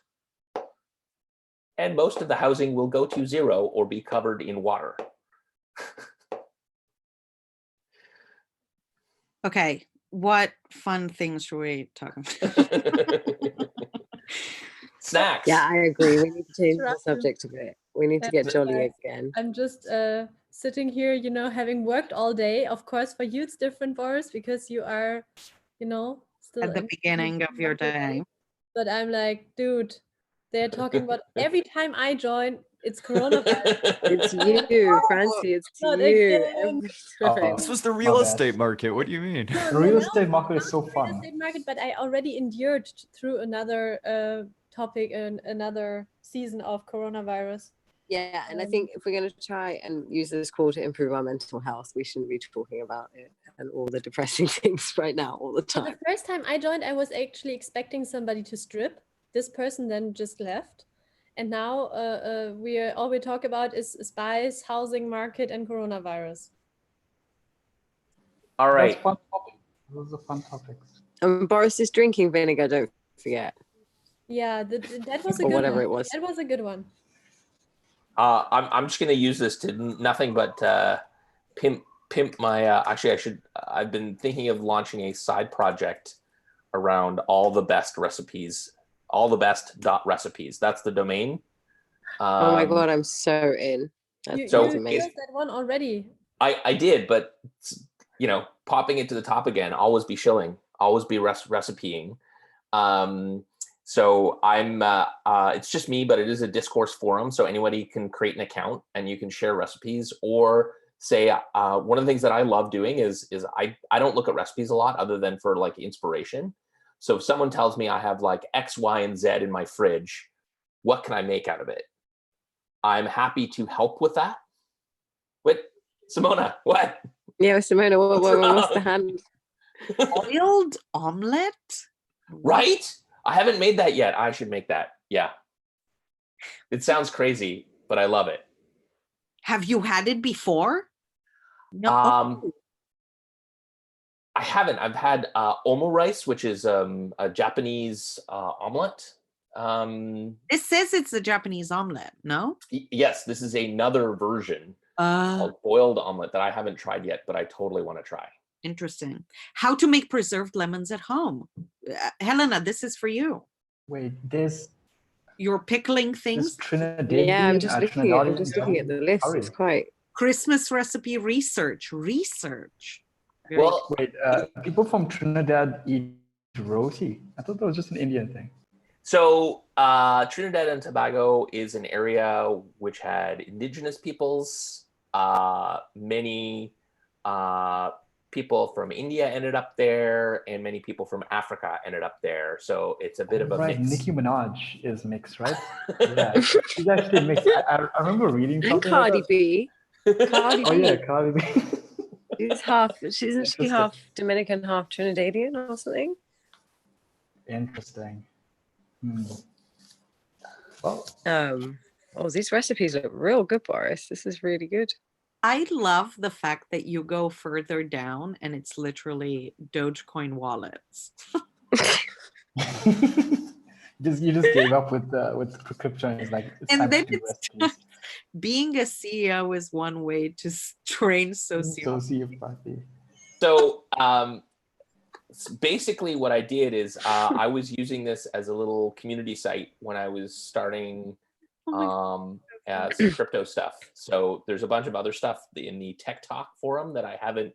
[SPEAKER 10] And most of the housing will go to zero or be covered in water.
[SPEAKER 1] Okay, what fun things should we talk about?
[SPEAKER 10] Snacks.
[SPEAKER 3] Yeah, I agree. We need to change the subject a bit. We need to get jolly again.
[SPEAKER 4] I'm just sitting here, you know, having worked all day. Of course, for you it's different, Boris, because you are, you know, still
[SPEAKER 1] at the beginning of your day.
[SPEAKER 4] But I'm like, dude, they're talking about every time I join, It's coronavirus.
[SPEAKER 3] It's you, Francie. It's
[SPEAKER 4] Not
[SPEAKER 3] you
[SPEAKER 4] again.
[SPEAKER 3] every time.
[SPEAKER 13] This was the
[SPEAKER 9] my
[SPEAKER 13] real
[SPEAKER 9] bad.
[SPEAKER 13] estate market. What do you mean?
[SPEAKER 9] The real estate market is so
[SPEAKER 4] Real
[SPEAKER 9] fun.
[SPEAKER 4] estate market, but I already endured through another topic and another season of coronavirus.
[SPEAKER 3] Yeah, and I think if we're going to try and use this call to improve our mental health, we shouldn't be talking about it and all the depressing things right now all the
[SPEAKER 4] So
[SPEAKER 3] time.
[SPEAKER 4] the first time I joined, I was actually expecting somebody to strip. This person then just left. And now all we talk about is spies, housing market, and coronavirus.
[SPEAKER 10] All
[SPEAKER 9] That's
[SPEAKER 10] right.
[SPEAKER 9] fun topic. Those are fun topics.
[SPEAKER 3] And Boris is drinking vinegar, don't forget.
[SPEAKER 4] Yeah, that was a
[SPEAKER 3] Or
[SPEAKER 4] good
[SPEAKER 3] whatever
[SPEAKER 4] one.
[SPEAKER 3] it was.
[SPEAKER 4] That was a good one.
[SPEAKER 10] I'm just going to use this to nothing but pimp my. Actually, I've been thinking of launching a side project around all the best recipes, all the best .recipes. That's the domain.
[SPEAKER 3] Oh my god, I'm so in. That's
[SPEAKER 10] So
[SPEAKER 4] you
[SPEAKER 3] amazing.
[SPEAKER 4] used that one already.
[SPEAKER 10] I did, but popping it to the top again, always be shilling, always be recipeing. So I'm it's just me, but it is a discourse forum, so anybody can create an account and you can share recipes, or say one of the things that I love doing is I don't look at recipes a lot other than for like inspiration. So if someone tells me I have like X, Y, and Z in my fridge, what can I make out of it? I'm happy to help with that. Wait, Simona, what?
[SPEAKER 3] Yeah, Simona, what's the hand?
[SPEAKER 1] Boiled omelet?
[SPEAKER 10] Right? I haven't made that yet. I should make that. Yeah. It sounds crazy, but I love it.
[SPEAKER 1] Have you had it before? No.
[SPEAKER 10] I haven't. I've had omo rice, which is a Japanese omelet.
[SPEAKER 1] It says it's a Japanese omelet, no?
[SPEAKER 10] Yes, this is another version called boiled omelet that I haven't tried yet, but I totally want to try.
[SPEAKER 1] Interesting. How to make preserved lemons at home. Helena, this is for you.
[SPEAKER 9] Wait, there's
[SPEAKER 1] You're pickling things.
[SPEAKER 9] Trinidadian.
[SPEAKER 3] Yeah, I'm just looking at the list.
[SPEAKER 9] curry.
[SPEAKER 3] It's quite
[SPEAKER 1] Christmas recipe research. Very
[SPEAKER 10] Well,
[SPEAKER 9] Wait, people from Trinidad eat roti. I thought that was just an Indian thing.
[SPEAKER 10] So Trinidad and Tobago is an area which had indigenous peoples. Many people from India ended up there, and many people from Africa ended up there. So it's a bit of a
[SPEAKER 9] Right,
[SPEAKER 10] mix.
[SPEAKER 9] Nicki Minaj is mixed, right? Yeah, she's actually mixed. I remember reading
[SPEAKER 3] and
[SPEAKER 9] something.
[SPEAKER 3] Cardi
[SPEAKER 9] like
[SPEAKER 3] B. Cardi
[SPEAKER 9] that. Oh
[SPEAKER 3] B.
[SPEAKER 9] yeah, Cardi B.
[SPEAKER 3] Isn't she half Dominican, half Trinidadian or something?
[SPEAKER 9] Interesting. Well,
[SPEAKER 3] oh, these recipes look real good, Boris. This is really good.
[SPEAKER 1] I love the fact that you go further down and it's literally Dogecoin wallets.
[SPEAKER 9] you just gave up with crypto, and it's like it's
[SPEAKER 1] And
[SPEAKER 9] time
[SPEAKER 1] then
[SPEAKER 9] to do
[SPEAKER 1] it's
[SPEAKER 9] recipes.
[SPEAKER 1] being a CEO is one way to train sociopathy.
[SPEAKER 9] Sociopathy.
[SPEAKER 10] So basically what I did is I was using this as a little community site when I was starting some crypto stuff. So there's a bunch of other stuff in the Tech Talk forum that I haven't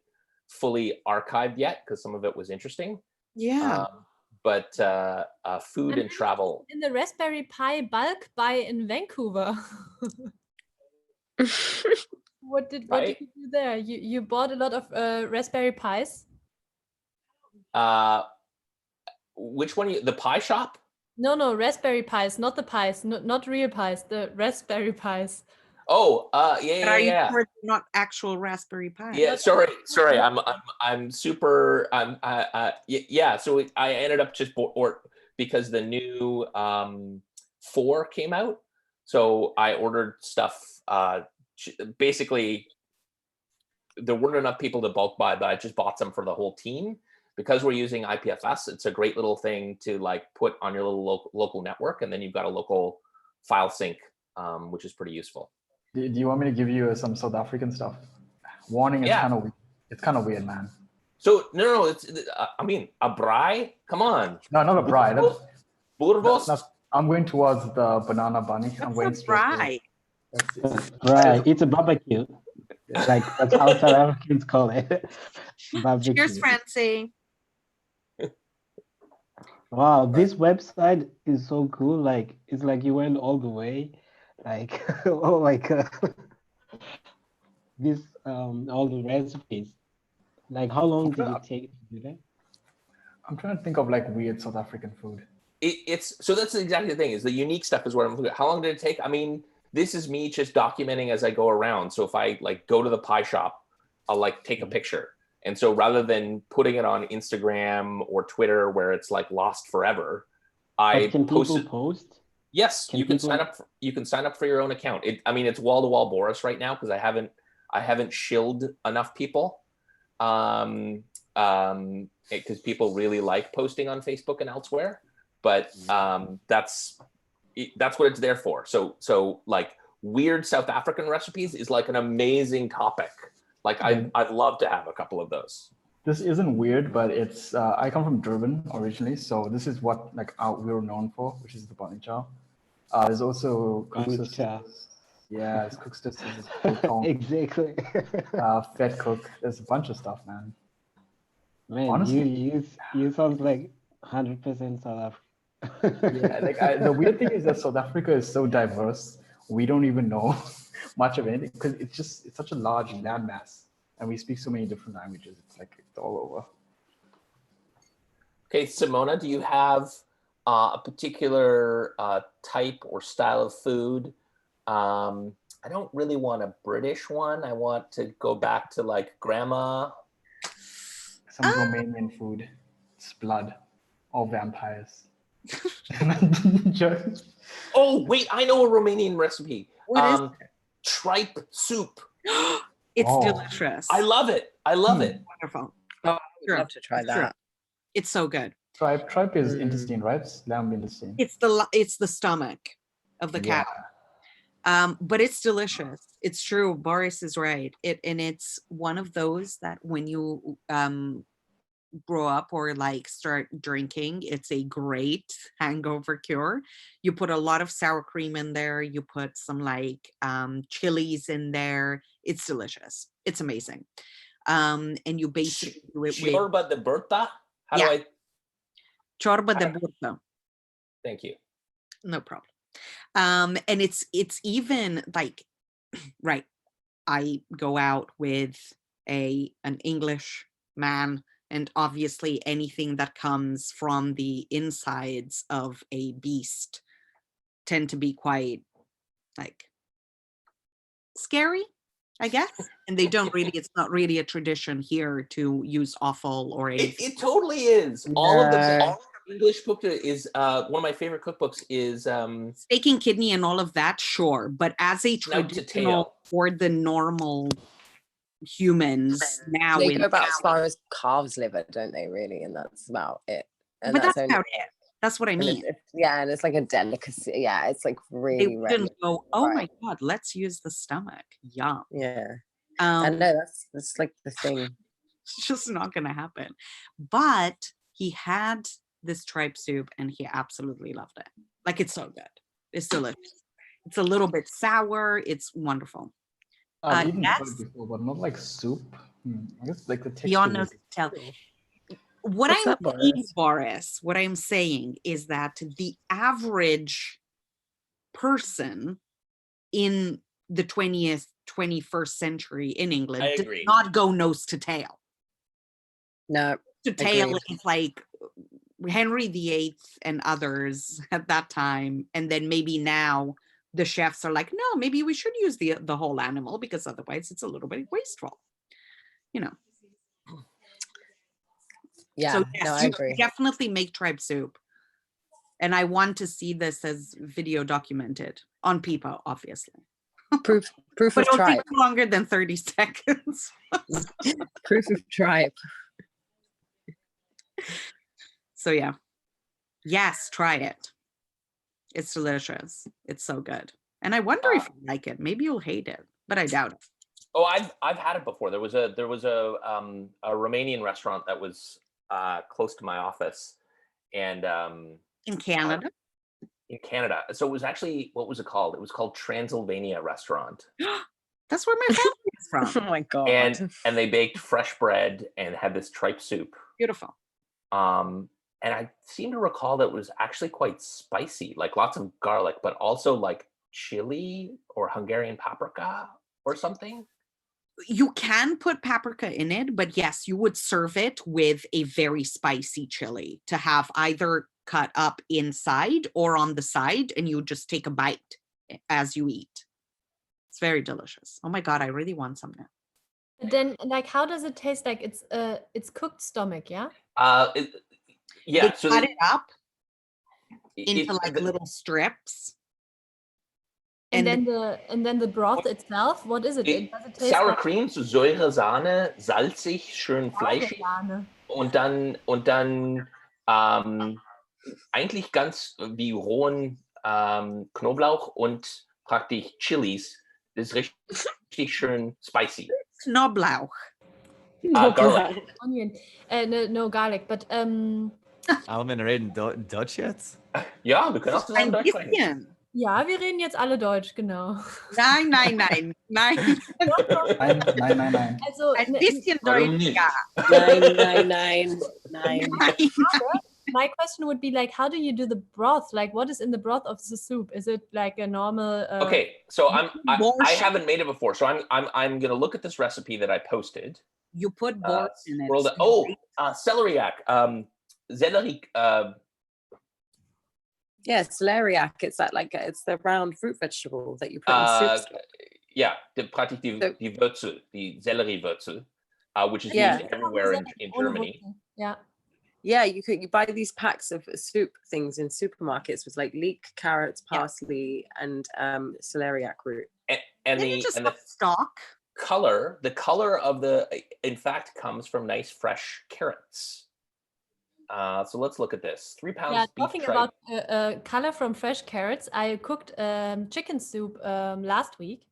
[SPEAKER 10] fully archived yet because some of it was interesting.
[SPEAKER 1] Yeah.
[SPEAKER 10] But food and travel.
[SPEAKER 4] In the Raspberry Pi bulk buy in Vancouver. What did you do there? You bought a lot of Raspberry Pis?
[SPEAKER 10] Which one? The Pi shop?
[SPEAKER 4] No, Raspberry Pis, not the pies, not real pies, the Raspberry Pis.
[SPEAKER 10] Oh,
[SPEAKER 1] But
[SPEAKER 10] yeah.
[SPEAKER 1] are you sure they're not actual Raspberry Pi?
[SPEAKER 10] Yeah, sorry. I'm super. Yeah. So I ended up just because the new 4 came out, so I ordered stuff. Basically, there weren't enough people to bulk buy, but I just bought some for the whole team because we're using IPFS. It's a great little thing to like put on your little local network, and then you've got a local file sync, which is pretty useful.
[SPEAKER 9] Do you want me to give you some South African stuff? Warning, it's kind of weird. It's kind of weird, man.
[SPEAKER 10] So no, it's I mean a braai. Come on.
[SPEAKER 9] No, not a braai.
[SPEAKER 10] Boerewors?
[SPEAKER 9] I'm going towards the banana bunny. I'm going straight.
[SPEAKER 14] Right, it's a barbecue. Like that's how South Africans call it. Barbecue.
[SPEAKER 1] Cheers, Francie.
[SPEAKER 14] Wow, this website is so cool. Like it's like you went all the way. Like, oh my god, this all the recipes. Like, how long did it take to do that?
[SPEAKER 9] I'm trying to think of like weird South African food.
[SPEAKER 10] It's so that's exactly the thing is the unique stuff is what I'm looking at. How long did it take? I mean, this is me just documenting as I go around. So if I like go to the pie shop, I'll like take a picture. And so rather than putting it on Instagram or Twitter where it's like lost forever, I
[SPEAKER 14] But can
[SPEAKER 10] post
[SPEAKER 14] people
[SPEAKER 10] it.
[SPEAKER 14] post?
[SPEAKER 10] Yes,
[SPEAKER 14] Can
[SPEAKER 10] you can
[SPEAKER 14] people-
[SPEAKER 10] sign up. You can sign up for your own account. I mean, it's wall to wall Boris right now because I haven't shilled enough people. Because people really like posting on Facebook and elsewhere. But that's what it's there for. So like weird South African recipes is like an amazing topic. Like I'd love to have a couple of those.
[SPEAKER 9] This isn't weird, but it's I come from Durban originally, so this is what like we were known for, which is the bunny chow. There's also
[SPEAKER 14] Bunny chow.
[SPEAKER 9] Yeah, it's cooked
[SPEAKER 14] Exactly.
[SPEAKER 9] Fed cook. There's a bunch of stuff, man.
[SPEAKER 14] Man,
[SPEAKER 9] Honestly.
[SPEAKER 14] you sound like 100% South African.
[SPEAKER 9] Yeah, like the weird thing is that South Africa is so diverse. We don't even know much of anything because it's such a large landmass, and we speak so many different languages. It's like it's all over.
[SPEAKER 10] Okay, Simona, do you have a particular type or style of food? I don't really want a British one. I want to go back to like grandma.
[SPEAKER 9] Some Romanian food. It's blood. All vampires.
[SPEAKER 10] Oh, wait, I know a Romanian recipe.
[SPEAKER 1] What is
[SPEAKER 10] Tripe soup.
[SPEAKER 1] It's
[SPEAKER 9] Oh.
[SPEAKER 1] delicious.
[SPEAKER 10] I love it. I love it.
[SPEAKER 1] Wonderful.
[SPEAKER 3] Oh, I would love to try that.
[SPEAKER 1] It's so good.
[SPEAKER 9] Tripe is intestine, right? It's lamb intestine.
[SPEAKER 1] It's the stomach of the cow. But it's delicious. It's true. Boris is right. It's one of those that when you grow up or like start drinking, it's a great hangover cure. You put a lot of sour cream in there. You put some like chilies in there. It's delicious. It's amazing. And you basically do it with
[SPEAKER 10] Ciorba de Berta? How do I?
[SPEAKER 1] Ciorba de burta.
[SPEAKER 10] Thank you.
[SPEAKER 1] No problem. And it's even like, right, I go out with an English man, and obviously anything that comes from the insides of a beast tend to be quite like scary, I guess. And they don't really, it's not really a tradition here to use offal or anything.
[SPEAKER 10] It totally is. All of the English book is one of my favorite cookbooks is
[SPEAKER 1] Steak and kidney and all of that, sure. But as a
[SPEAKER 10] Snout to
[SPEAKER 1] traditional
[SPEAKER 10] tail.
[SPEAKER 1] for the normal humans now,
[SPEAKER 3] They
[SPEAKER 1] in
[SPEAKER 3] go about as far as calves liver, don't they? Really, and that's about it. And
[SPEAKER 1] but that's
[SPEAKER 3] only-
[SPEAKER 1] about it. That's what I
[SPEAKER 3] and
[SPEAKER 1] mean.
[SPEAKER 3] yeah, and it's like a delicacy. Yeah, it's like
[SPEAKER 1] They
[SPEAKER 3] really
[SPEAKER 1] wouldn't
[SPEAKER 3] rare.
[SPEAKER 1] go, oh my
[SPEAKER 3] Right.
[SPEAKER 1] God, let's use the stomach. Yum.
[SPEAKER 3] Yeah, I know that's like the thing.
[SPEAKER 1] It's just not going to happen. But he had this tripe soup and he absolutely loved it. Like, it's so good. It's delicious. It's a little bit sour. It's wonderful.
[SPEAKER 9] I've eaten
[SPEAKER 1] Yes,
[SPEAKER 9] tripe before, but not like soup. I guess like the texture.
[SPEAKER 1] beyond knows
[SPEAKER 9] is-
[SPEAKER 1] to tell. What
[SPEAKER 3] What's
[SPEAKER 1] I'm
[SPEAKER 3] up,
[SPEAKER 1] saying, Boris, what I'm saying is that the average person in the 20th, 21st century in England
[SPEAKER 10] I
[SPEAKER 1] does
[SPEAKER 10] agree.
[SPEAKER 1] not go nose to tail.
[SPEAKER 3] No,
[SPEAKER 1] To tail
[SPEAKER 3] agreed.
[SPEAKER 1] is like Henry VIII and others at that time. And then maybe now the chefs are like, no, maybe we should use the whole animal because otherwise it's a little bit wasteful. You know.
[SPEAKER 3] Yeah,
[SPEAKER 1] So yes,
[SPEAKER 3] no, I
[SPEAKER 1] you
[SPEAKER 3] agree.
[SPEAKER 1] definitely make tripe soup. And I want to see this as video documented on Peepo, obviously.
[SPEAKER 3] Proof
[SPEAKER 1] But
[SPEAKER 3] of
[SPEAKER 1] it'll
[SPEAKER 3] tripe.
[SPEAKER 1] take longer than 30 seconds.
[SPEAKER 3] Proof of tripe.
[SPEAKER 1] So yeah. Yes, try it. It's delicious. It's so good. And I wonder if you like it. Maybe you'll hate it, but I doubt it.
[SPEAKER 10] Oh, I've had it before. There was a Romanian restaurant that was close to my office, and
[SPEAKER 1] In Canada.
[SPEAKER 10] in Canada. So it was actually, what was it called? It was called Transylvania Restaurant,
[SPEAKER 1] That's where my family is from.
[SPEAKER 3] Oh my god.
[SPEAKER 10] and they baked fresh bread and had this tripe soup.
[SPEAKER 1] Beautiful.
[SPEAKER 10] And I seem to recall that it was actually quite spicy, like lots of garlic, but also like chili or Hungarian paprika or something?
[SPEAKER 1] You can put paprika in it, but yes, you would serve it with a very spicy chili to have either cut up inside or on the side, and you just take a bite as you eat. It's very delicious. Oh my God, I really want some now.
[SPEAKER 4] Then, like, how does it taste? Like it's cooked stomach, yeah?
[SPEAKER 10] Yeah.
[SPEAKER 1] They
[SPEAKER 10] So
[SPEAKER 1] cut it up into
[SPEAKER 10] it-
[SPEAKER 1] like
[SPEAKER 10] the-
[SPEAKER 1] little strips.
[SPEAKER 4] And
[SPEAKER 1] And
[SPEAKER 4] then the broth itself, what is it? Does it taste
[SPEAKER 10] Sour
[SPEAKER 4] like
[SPEAKER 10] Cream, so Säure, Sahne, salzig, schön fleischig.
[SPEAKER 4] Sahne?
[SPEAKER 10] Und dann eigentlich ganz wie rohen Knoblauch und praktisch Chilis. Das ist richtig schön spicy.
[SPEAKER 1] Knoblauch.
[SPEAKER 10] Garlic.
[SPEAKER 4] Onion. No garlic, but
[SPEAKER 13] Alman, reden Deutsch jetzt?
[SPEAKER 10] Ja, wir können auch zusammen
[SPEAKER 1] Ein
[SPEAKER 10] Deutsch sprechen.
[SPEAKER 1] bisschen.
[SPEAKER 4] ja, wir reden jetzt alle Deutsch, genau.
[SPEAKER 1] Nein, nein, nein, nein.
[SPEAKER 11] Nein.
[SPEAKER 4] Also,
[SPEAKER 1] Ein bisschen
[SPEAKER 2] Warum
[SPEAKER 1] Deutsch,
[SPEAKER 2] nicht?
[SPEAKER 1] ja.
[SPEAKER 3] Nein.
[SPEAKER 4] My question would be like, how do you do the broth? Like, what is in the broth of the soup? Is it like a normal?
[SPEAKER 10] Okay, so I
[SPEAKER 1] Borscht.
[SPEAKER 10] haven't made it before, so I'm gonna look at this recipe that I posted.
[SPEAKER 1] You put borscht in it.
[SPEAKER 10] Scroll down- celeriac, Sellerie,
[SPEAKER 3] Yeah, celeriac. It's that like it's the round fruit vegetable that you put in soup.
[SPEAKER 10] yeah, praktisch die Wurzel, die Selleriewurzel, which is
[SPEAKER 3] Yeah.
[SPEAKER 10] used everywhere in Germany.
[SPEAKER 4] Yeah.
[SPEAKER 3] Yeah, you buy these packs of soup things in supermarkets with like leek, carrots, parsley, and celeriac root.
[SPEAKER 10] And
[SPEAKER 1] Then you
[SPEAKER 10] the
[SPEAKER 1] just
[SPEAKER 10] and the
[SPEAKER 1] have stock.
[SPEAKER 10] the color of in fact comes from nice fresh carrots. So let's look at this. 3 pounds
[SPEAKER 4] Yeah,
[SPEAKER 10] beef
[SPEAKER 4] talking
[SPEAKER 10] tripe.
[SPEAKER 4] about color from fresh carrots, I cooked chicken soup last week.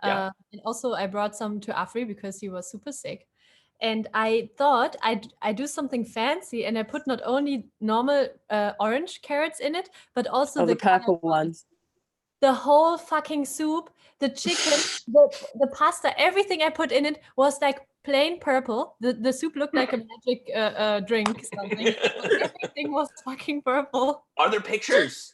[SPEAKER 10] Yeah.
[SPEAKER 4] And also I brought some to Afri because he was super sick. And I thought I'd do something fancy, and I put not only normal orange carrots in it, but also
[SPEAKER 3] The purple ones.
[SPEAKER 4] the whole fucking soup, the chicken, the pasta, everything I put in it was like plain purple. The soup looked like a magic drink, something. Everything was fucking purple.
[SPEAKER 10] Are there pictures?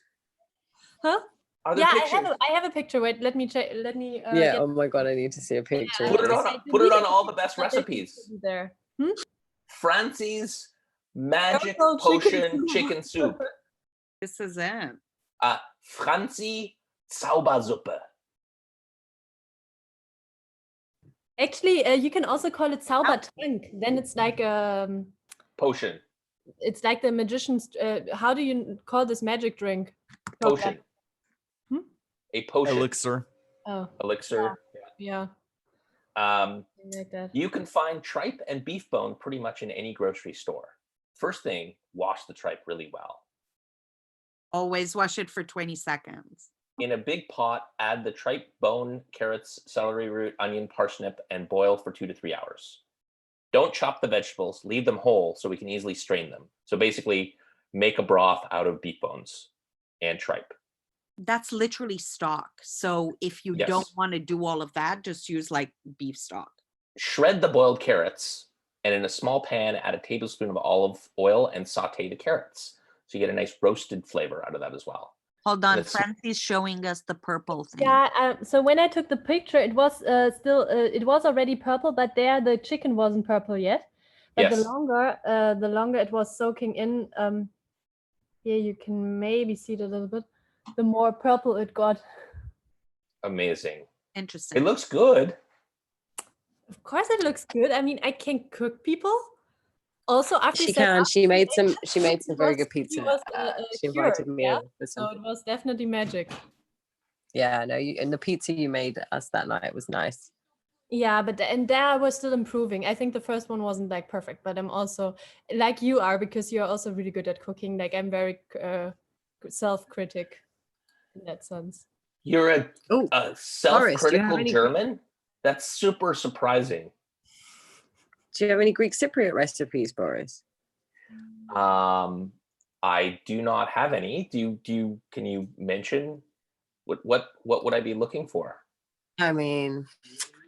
[SPEAKER 4] Huh?
[SPEAKER 10] Are there
[SPEAKER 4] Yeah,
[SPEAKER 10] pictures?
[SPEAKER 4] I have a picture. Wait, let me check. Let me.
[SPEAKER 3] Yeah.
[SPEAKER 4] get
[SPEAKER 3] Oh my god, I need to see a picture.
[SPEAKER 10] Put it
[SPEAKER 3] of this.
[SPEAKER 10] on put it on all the best recipes.
[SPEAKER 4] there.
[SPEAKER 10] Francie's magic
[SPEAKER 4] Purple
[SPEAKER 10] potion chicken soup.
[SPEAKER 1] This is it.
[SPEAKER 10] Franzi Zaubersuppe.
[SPEAKER 4] Actually, you can also call it Zaubertrank. Then it's like
[SPEAKER 10] Potion.
[SPEAKER 4] it's like the magician's. How do you call this magic drink?
[SPEAKER 10] Potion. A potion.
[SPEAKER 13] Elixir.
[SPEAKER 4] Oh,
[SPEAKER 10] Elixir.
[SPEAKER 4] yeah,
[SPEAKER 10] Um,
[SPEAKER 4] something like that.
[SPEAKER 10] you can find tripe and beef bone pretty much in any grocery store. First thing, wash the tripe really well.
[SPEAKER 1] Always wash it for 20 seconds.
[SPEAKER 10] In a big pot, add the tripe, bone, carrots, celery root, onion, parsnip, and boil for 2 to 3 hours. Don't chop the vegetables, leave them whole so we can easily strain them. So basically, make a broth out of beef bones and tripe.
[SPEAKER 1] That's literally stock. So if you
[SPEAKER 10] Yes.
[SPEAKER 1] don't want to do all of that, just use like beef stock.
[SPEAKER 10] Shred the boiled carrots, and in a small pan, add a tablespoon of olive oil and saute the carrots. So you get a nice roasted flavor out of that as well.
[SPEAKER 1] Hold on,
[SPEAKER 10] That's-
[SPEAKER 1] Francie's showing us the purple thing.
[SPEAKER 4] Yeah. So when I took the picture, it was still it was already purple, but there the chicken wasn't purple yet. But
[SPEAKER 10] Yes.
[SPEAKER 4] the longer it was soaking in, here you can maybe see it a little bit. The more purple it got.
[SPEAKER 10] Amazing.
[SPEAKER 1] Interesting.
[SPEAKER 10] It looks good.
[SPEAKER 4] Of course, it looks good. I mean, I can cook people. Also, after
[SPEAKER 3] She can. She made some very good pizza.
[SPEAKER 4] was,
[SPEAKER 3] She invited
[SPEAKER 4] cured,
[SPEAKER 3] me
[SPEAKER 4] yeah?
[SPEAKER 3] over for
[SPEAKER 4] So
[SPEAKER 3] some.
[SPEAKER 4] it was definitely magic.
[SPEAKER 3] Yeah, no, and the pizza you made us that night was nice.
[SPEAKER 4] Yeah, but and there I was still improving. I think the first one wasn't like perfect, but I'm also like you are because you're also really good at cooking. Like I'm very self-critic in that sense.
[SPEAKER 10] You're a
[SPEAKER 3] do you have
[SPEAKER 10] self-critical
[SPEAKER 3] any-
[SPEAKER 10] German? That's super surprising.
[SPEAKER 3] Do you have any Greek Cypriot recipes, Boris?
[SPEAKER 10] I do not have any. Can you mention what would I be looking for?
[SPEAKER 3] I mean,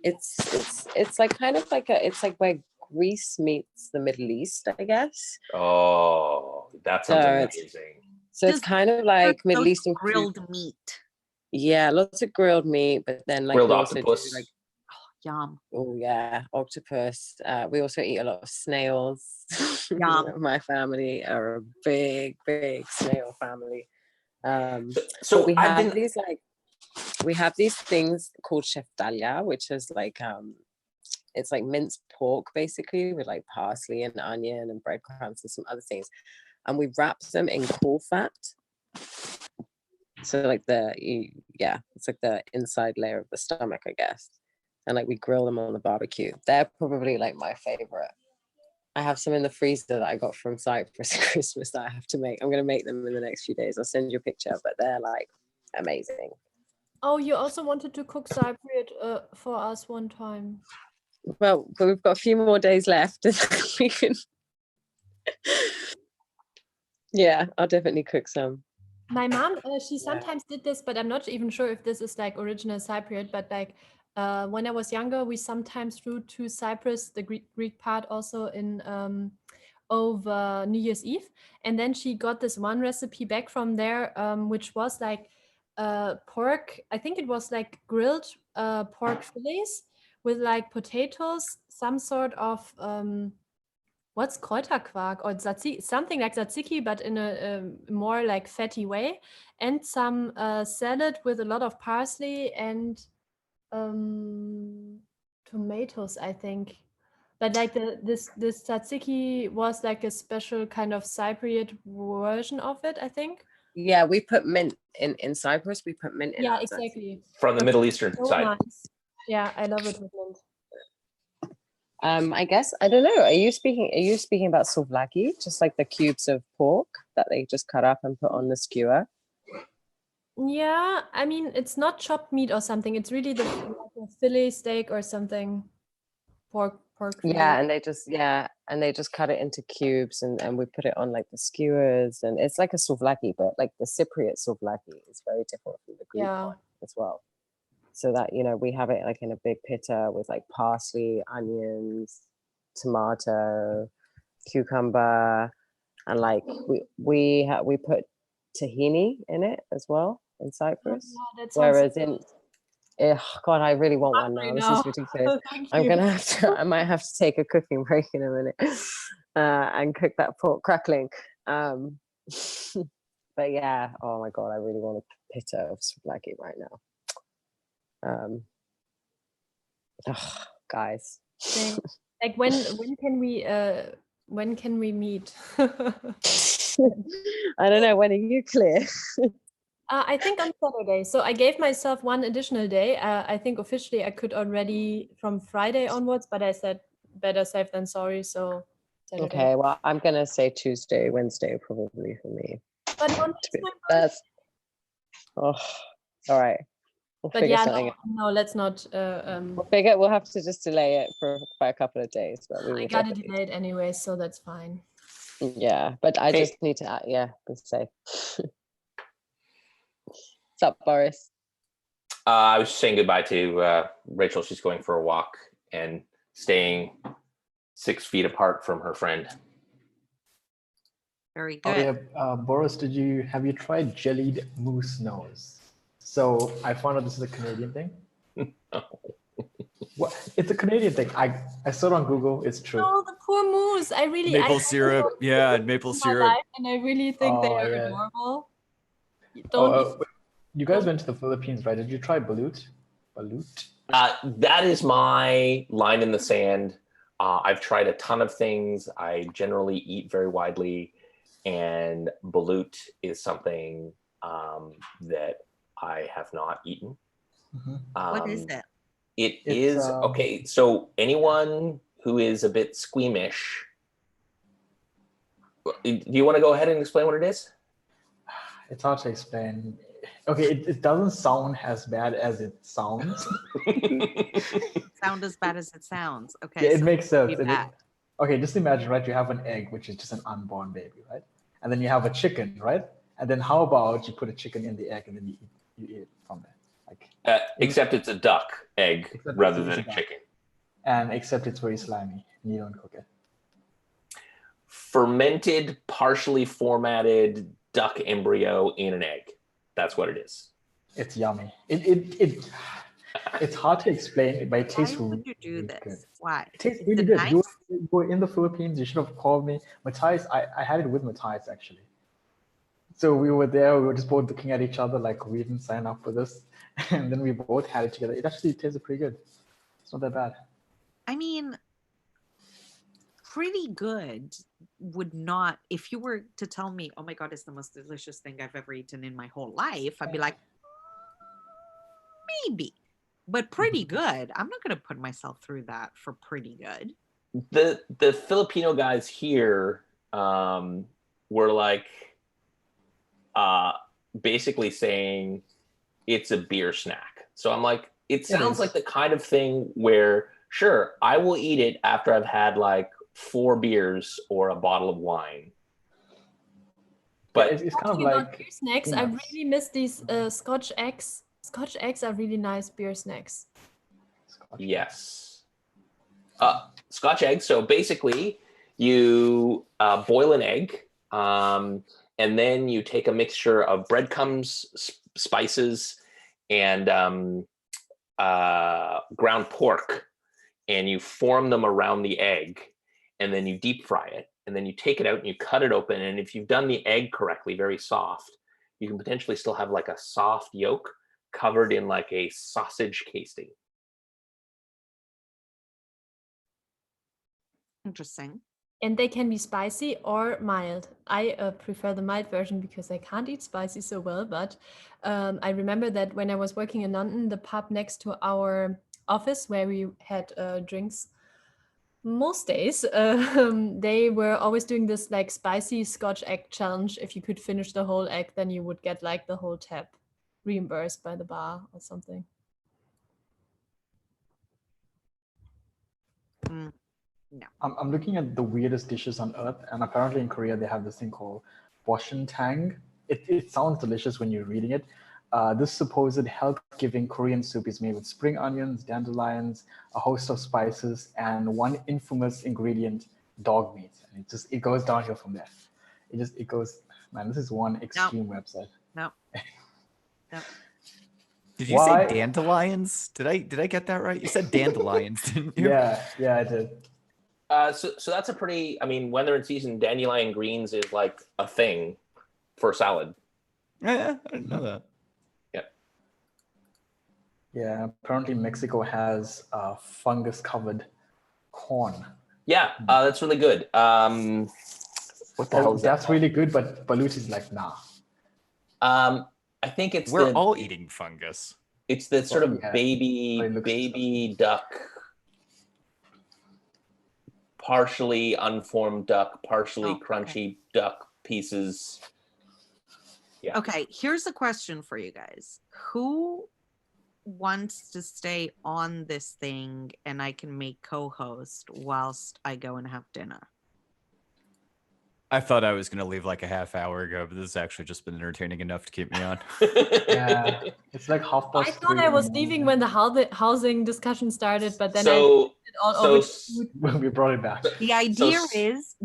[SPEAKER 3] it's like kind of like it's like where Greece meets the Middle East, I guess.
[SPEAKER 10] Oh, that sounds
[SPEAKER 3] So it's-
[SPEAKER 10] amazing.
[SPEAKER 3] So it's kind of like Middle
[SPEAKER 1] Those
[SPEAKER 3] Eastern food.
[SPEAKER 1] grilled meat.
[SPEAKER 3] Yeah, lots of grilled meat, but then like
[SPEAKER 10] Grilled
[SPEAKER 3] we also do
[SPEAKER 10] octopus.
[SPEAKER 3] like
[SPEAKER 1] Yum.
[SPEAKER 3] oh yeah, octopus. We also eat a lot of snails.
[SPEAKER 1] Yum.
[SPEAKER 3] My family are a big snail family.
[SPEAKER 10] So
[SPEAKER 3] but we
[SPEAKER 10] I've
[SPEAKER 3] have
[SPEAKER 10] been
[SPEAKER 3] these like we have these things called cheftalia, which is like it's like minced pork basically with like parsley and onion and breadcrumbs and some other things, and we wrap them in cool fat. So like it's like the inside layer of the stomach, I guess. And like we grill them on the barbecue. They're probably like my favorite. I have some in the freezer that I got from Cyprus at Christmas that I have to make. I'm going to make them in the next few days. I'll send you a picture, but they're like amazing.
[SPEAKER 4] Oh, you also wanted to cook Cypriot for us one time.
[SPEAKER 3] Well, but we've got a few more days left. We can... Yeah, I'll definitely cook some.
[SPEAKER 4] My mom, she sometimes did this, but I'm not even sure if this is like original Cypriot, but like when I was younger, we sometimes flew to Cyprus, the Greek part, also in over New Year's Eve. And then she got this one recipe back from there, which was like pork, I think it was like grilled pork fillets with like potatoes, some sort of what's Kräuterquark or tzatziki, something like tzatziki, but in a more like fatty way, and some salad with a lot of parsley and tomatoes, I think. But like this tzatziki was like a special kind of Cypriot version of it, I think.
[SPEAKER 3] Yeah, we put mint in Cyprus. We put mint in.
[SPEAKER 4] Yeah,
[SPEAKER 3] our
[SPEAKER 4] exactly.
[SPEAKER 10] from the Middle Eastern
[SPEAKER 4] So
[SPEAKER 10] side.
[SPEAKER 4] nice. Yeah, I love it with mint.
[SPEAKER 3] I guess I don't know. Are you speaking about souvlaki, just like the cubes of pork that they just cut up and put on the skewer?
[SPEAKER 4] Yeah, I mean it's not chopped meat or something. It's really like a fillet steak or something. Pork fillet.
[SPEAKER 3] Yeah, and they just cut it into cubes and we put it on like the skewers, and it's like a souvlaki, but like the Cypriot souvlaki is very different from the Greek one as well. So that, you know, we have it like in a big pitta with like parsley, onions, tomato, cucumber, and like we put tahini in it as well in Cyprus.
[SPEAKER 4] Yeah, that sounds
[SPEAKER 3] Whereas
[SPEAKER 4] so
[SPEAKER 3] in God, I really want one now. This is ridiculous. I might have to take a cooking break in a minute and cook that pork crackling. But yeah, oh my God, I really want a pitta of souvlaki right now. Guys,
[SPEAKER 4] like when can we meet?
[SPEAKER 3] I don't know, when are you clear?
[SPEAKER 4] I think on Saturday. So I gave myself one additional day. I think officially I could already from Friday onwards, but I said better safe than sorry. So Saturday.
[SPEAKER 3] Okay, well, I'm gonna say Tuesday, Wednesday probably for me.
[SPEAKER 4] But no,
[SPEAKER 3] that's all right. We'll
[SPEAKER 4] but
[SPEAKER 3] figure
[SPEAKER 4] yeah,
[SPEAKER 3] something
[SPEAKER 4] no, let's not.
[SPEAKER 3] We'll have to just delay it by a couple of days. But we
[SPEAKER 4] I
[SPEAKER 3] will
[SPEAKER 4] got it
[SPEAKER 3] definitely-
[SPEAKER 4] delayed anyway, so that's fine.
[SPEAKER 3] Yeah, but I
[SPEAKER 10] Hey.
[SPEAKER 3] just need to be safe. What's up, Boris?
[SPEAKER 10] I was saying goodbye to Rachel. She's going for a walk and staying 6 feet apart from her friend.
[SPEAKER 1] Very
[SPEAKER 9] Oh
[SPEAKER 1] good.
[SPEAKER 9] yeah, Boris, have you tried jellied moose nose? So I found out this is a Canadian thing. What? It's a Canadian thing. I saw it on Google. It's true.
[SPEAKER 4] Oh, the poor moose! I really
[SPEAKER 13] Maple syrup, yeah, maple
[SPEAKER 4] in my
[SPEAKER 13] syrup.
[SPEAKER 4] life, and I really think they
[SPEAKER 9] Oh,
[SPEAKER 4] are
[SPEAKER 9] yeah.
[SPEAKER 4] adorable.
[SPEAKER 9] Oh, you guys went to the Philippines, right? Did you try balut? Balut?
[SPEAKER 10] That is my line in the sand. I've tried a ton of things. I generally eat very widely, and balut is something that I have not eaten.
[SPEAKER 1] What is it?
[SPEAKER 10] It
[SPEAKER 9] It's,
[SPEAKER 10] is okay. So anyone who is a bit squeamish, do you want to go ahead and explain what it is?
[SPEAKER 9] It's hard to explain. Okay, it doesn't sound as bad as it sounds.
[SPEAKER 1] Sound as bad as it sounds. Okay.
[SPEAKER 9] Yeah, it
[SPEAKER 1] so
[SPEAKER 9] makes
[SPEAKER 1] it'll be
[SPEAKER 9] sense.
[SPEAKER 1] bad.
[SPEAKER 9] Okay, just imagine, right? You have an egg, which is just an unborn baby, right? And then you have a chicken, right? And then how about you put a chicken in the egg and then you eat it from there? Like,
[SPEAKER 10] Except it's a duck egg
[SPEAKER 9] Except
[SPEAKER 10] rather
[SPEAKER 9] it's
[SPEAKER 10] than
[SPEAKER 9] a
[SPEAKER 10] a
[SPEAKER 9] duck.
[SPEAKER 10] chicken.
[SPEAKER 9] and except it's very slimy and you don't cook it.
[SPEAKER 10] Fermented, partially formatted duck embryo in an egg. That's what it is.
[SPEAKER 9] It's yummy. It's hard to explain, but it tastes
[SPEAKER 1] Why
[SPEAKER 9] really,
[SPEAKER 1] would you do
[SPEAKER 9] really
[SPEAKER 1] this?
[SPEAKER 9] good.
[SPEAKER 1] Why?
[SPEAKER 9] It tastes
[SPEAKER 1] Is
[SPEAKER 9] really
[SPEAKER 1] it
[SPEAKER 9] good.
[SPEAKER 1] nice?
[SPEAKER 9] You were in the Philippines. You should have called me. Matthias, I had it with Matthias actually. So we were there. We were just both looking at each other like we didn't sign up for this, and then we both had it together. It actually tasted pretty good. It's not that bad.
[SPEAKER 1] I mean, pretty good would not, if you were to tell me, oh my God, it's the most delicious thing I've ever eaten in my whole life, I'd be like, maybe. But pretty good. I'm not going to put myself through that for pretty good.
[SPEAKER 10] The Filipino guys here were like basically saying it's a beer snack. So I'm like, it sounds like the kind of thing where, sure, I will eat it after I've had like 4 beers or a bottle of wine. But
[SPEAKER 9] it's kind of
[SPEAKER 4] Talking about
[SPEAKER 9] like
[SPEAKER 4] beer snacks, I really miss these Scotch eggs. Scotch eggs are really nice beer snacks.
[SPEAKER 10] yes. Scotch eggs. So basically, you boil an egg, and then you take a mixture of breadcrumbs, spices, and ground pork, and you form them around the egg, and then you deep fry it, and then you take it out and you cut it open. And if you've done the egg correctly, very soft, you can potentially still have like a soft yolk covered in like a sausage casing.
[SPEAKER 1] Interesting.
[SPEAKER 4] And they can be spicy or mild. I prefer the mild version because I can't eat spicy so well. But I remember that when I was working in London, the pub next to our office where we had drinks most days, they were always doing this like spicy Scotch egg challenge. If you could finish the whole egg, then you would get like the whole tab reimbursed by the bar or something.
[SPEAKER 1] No.
[SPEAKER 9] I'm looking at the weirdest dishes on earth, and apparently in Korea they have this thing called boshin tang. It sounds delicious when you're reading it. This supposed health-giving Korean soup is made with spring onions, dandelions, a host of spices, and one infamous ingredient, dog meat. And it goes downhill from there. It goes, man, this is one extreme website.
[SPEAKER 1] No. No.
[SPEAKER 13] Did you say dandelions? Did I get that right? You said dandelions, didn't you?
[SPEAKER 9] Yeah, I did.
[SPEAKER 10] So that's a pretty, I mean, when they're in season, dandelion greens is like a thing for salad.
[SPEAKER 13] Yeah, I didn't know that.
[SPEAKER 9] Yeah, apparently Mexico has fungus-covered corn.
[SPEAKER 10] Yeah, that's really good. What the hell is that?
[SPEAKER 9] That's really good, but Balut is like, nah.
[SPEAKER 10] I think it's
[SPEAKER 13] we're all eating fungus.
[SPEAKER 10] It's the sort of baby duck, partially unformed duck, partially crunchy duck pieces. Yeah.
[SPEAKER 1] Okay, here's a question for you guys. Who wants to stay on this thing and I can make co-host whilst I go and have dinner?
[SPEAKER 13] I thought I was going to leave like a half hour ago, but this has actually just been entertaining enough to keep me on.
[SPEAKER 9] Yeah, it's like 3:30.
[SPEAKER 4] I thought I was leaving when the housing discussion started, but then
[SPEAKER 9] we brought it back.
[SPEAKER 1] The idea is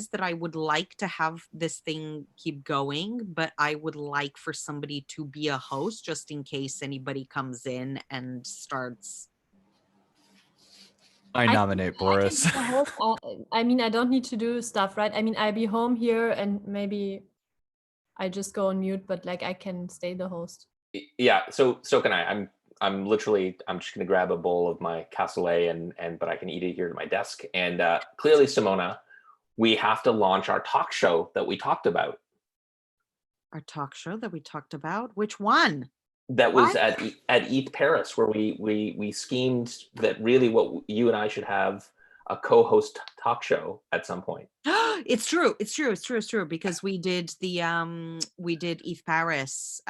[SPEAKER 1] that I would like to have this thing keep going, but I would like for somebody to be a host just in case anybody comes in and starts.
[SPEAKER 13] I nominate Boris.
[SPEAKER 4] I mean, I don't need to do stuff, right? I mean, I'll be home here and maybe I just go on mute, but like I can stay the host.
[SPEAKER 10] Yeah, so can I. I'm just gonna grab a bowl of my cassoulet but I can eat it here at my desk. And clearly, Simona, we have to launch our talk show that we talked about.
[SPEAKER 1] Our talk show that we talked about? Which one?
[SPEAKER 10] That was at ETH Paris, where we schemed that really what you and I should have a co-host talk show at some point.
[SPEAKER 1] It's true because we did ETH Paris,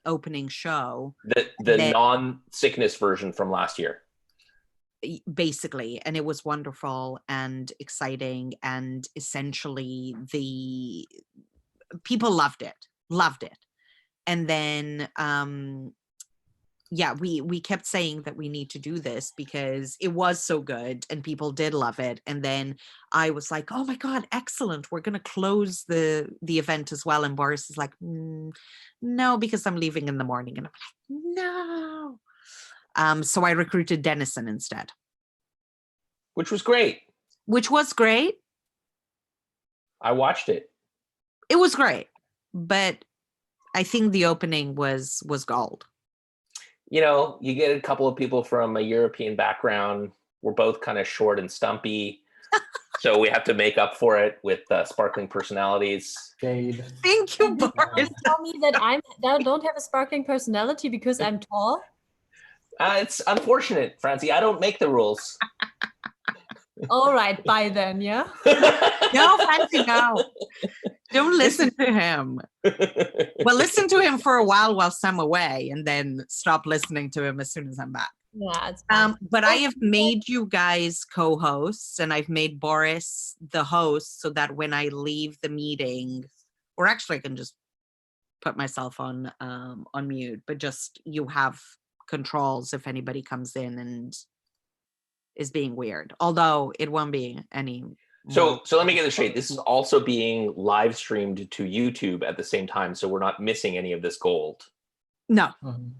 [SPEAKER 1] opening show.
[SPEAKER 10] The non-sickness version from last year.
[SPEAKER 1] Basically, and it was wonderful and exciting, and essentially the people loved it. And then yeah, we kept saying that we need to do this because it was so good and people did love it. And then I was like, oh my God, excellent. We're going to close the event as well. And Boris is like, no, because I'm leaving in the morning. And I'm like, no. So I recruited Dennison instead.
[SPEAKER 10] Which was great.
[SPEAKER 1] Which was great.
[SPEAKER 10] I watched it.
[SPEAKER 1] It was great. But I think the opening was gold.
[SPEAKER 10] You know, you get a couple of people from a European background. We're both kind of short and stumpy. So we have to make up for it with sparkling personalities.
[SPEAKER 9] Jade.
[SPEAKER 1] Thank you, Boris.
[SPEAKER 4] Tell me that I don't have a sparkling personality because I'm tall.
[SPEAKER 10] It's unfortunate, Francie. I don't make the rules.
[SPEAKER 4] All right, bye then, yeah?
[SPEAKER 1] No, Francie, no. Don't listen to him. Well, listen to him for a whilst I'm away and then stop listening to him as soon as I'm back.
[SPEAKER 4] Yeah, it's fine.
[SPEAKER 1] But I have made you guys co-hosts and I've made Boris the host so that when I leave the meeting, or actually I can just put myself on mute, but just you have controls if anybody comes in and is being weird, although it won't be any.
[SPEAKER 10] So let me get this straight. This is also being live streamed to YouTube at the same time, so we're not missing any of this gold.
[SPEAKER 1] No,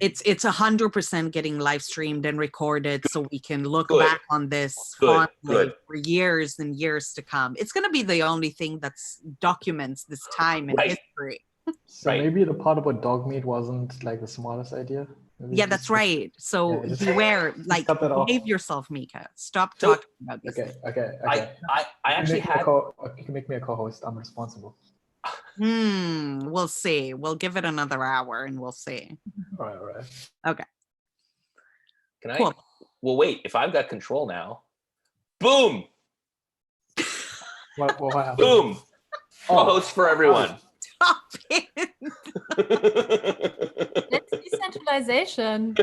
[SPEAKER 1] it's 100% getting live streamed and recorded, so we can look
[SPEAKER 10] Good.
[SPEAKER 1] back on this
[SPEAKER 10] Good.
[SPEAKER 1] fondly for years and years to come. It's going to be the only thing that's documents this time in history.
[SPEAKER 9] So maybe the part about dog meat wasn't like the smartest idea. Maybe
[SPEAKER 1] Yeah, that's right. So
[SPEAKER 9] just
[SPEAKER 1] beware, like,
[SPEAKER 9] cut that off.
[SPEAKER 1] behave yourself, Mika. Stop talking about this.
[SPEAKER 9] Okay.
[SPEAKER 10] I actually
[SPEAKER 9] you can make me a
[SPEAKER 10] had.
[SPEAKER 9] you can make me a co-host. I'm responsible.
[SPEAKER 1] We'll see. We'll give it another hour and we'll see.
[SPEAKER 9] All right.
[SPEAKER 1] Okay.
[SPEAKER 10] Can I?
[SPEAKER 1] Cool.
[SPEAKER 10] Well, wait. If I've got control now, boom,
[SPEAKER 9] What happened?
[SPEAKER 10] boom, co-host for everyone.
[SPEAKER 1] Stop it.
[SPEAKER 4] That's decentralization.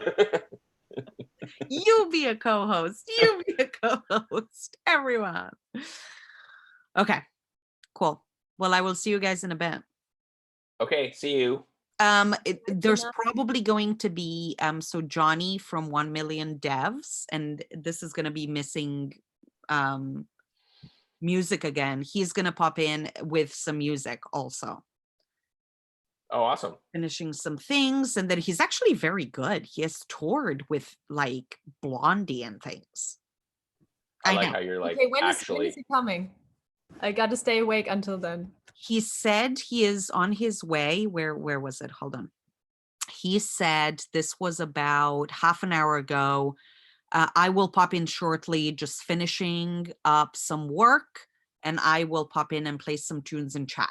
[SPEAKER 1] You be a co-host. You be a co-host. Everyone. Okay. Cool. Well, I will see you guys in a bit.
[SPEAKER 10] Okay, see you.
[SPEAKER 1] There's probably going to be so Johnny from 1 Million Devs, and this is going to be missing music again. He's going to pop in with some music also.
[SPEAKER 10] Oh, awesome.
[SPEAKER 1] Finishing some things, and then he's actually very good. He has toured with like Blondie and things.
[SPEAKER 10] I like
[SPEAKER 1] know.
[SPEAKER 10] how you're like
[SPEAKER 4] Okay, when
[SPEAKER 10] actually.
[SPEAKER 4] is he coming? I got to stay awake until then.
[SPEAKER 1] He said he is on his way. Where was it? Hold on. He said this was about half an hour ago. I will pop in shortly, just finishing up some work, and I will pop in and play some tunes and chat.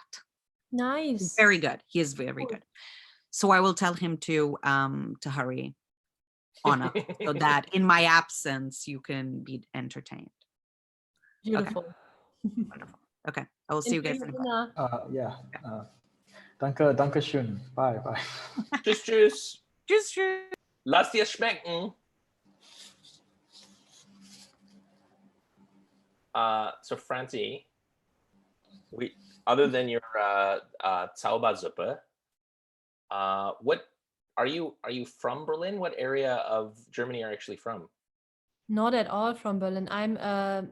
[SPEAKER 4] Nice.
[SPEAKER 1] Very good. He is very good. So I will tell him to hurry on up so that in my absence you can be entertained.
[SPEAKER 4] Beautiful.
[SPEAKER 1] Okay. Wonderful. Okay. I will see you guys in a bit.
[SPEAKER 9] Yeah. Danke schön. Bye.
[SPEAKER 10] Tschüss.
[SPEAKER 1] Tschüss.
[SPEAKER 10] Lass dir schmecken. So Francie, other than your Zaubersuppe, what are you from Berlin? What area of Germany are you actually from?
[SPEAKER 4] Not at all from Berlin. I'm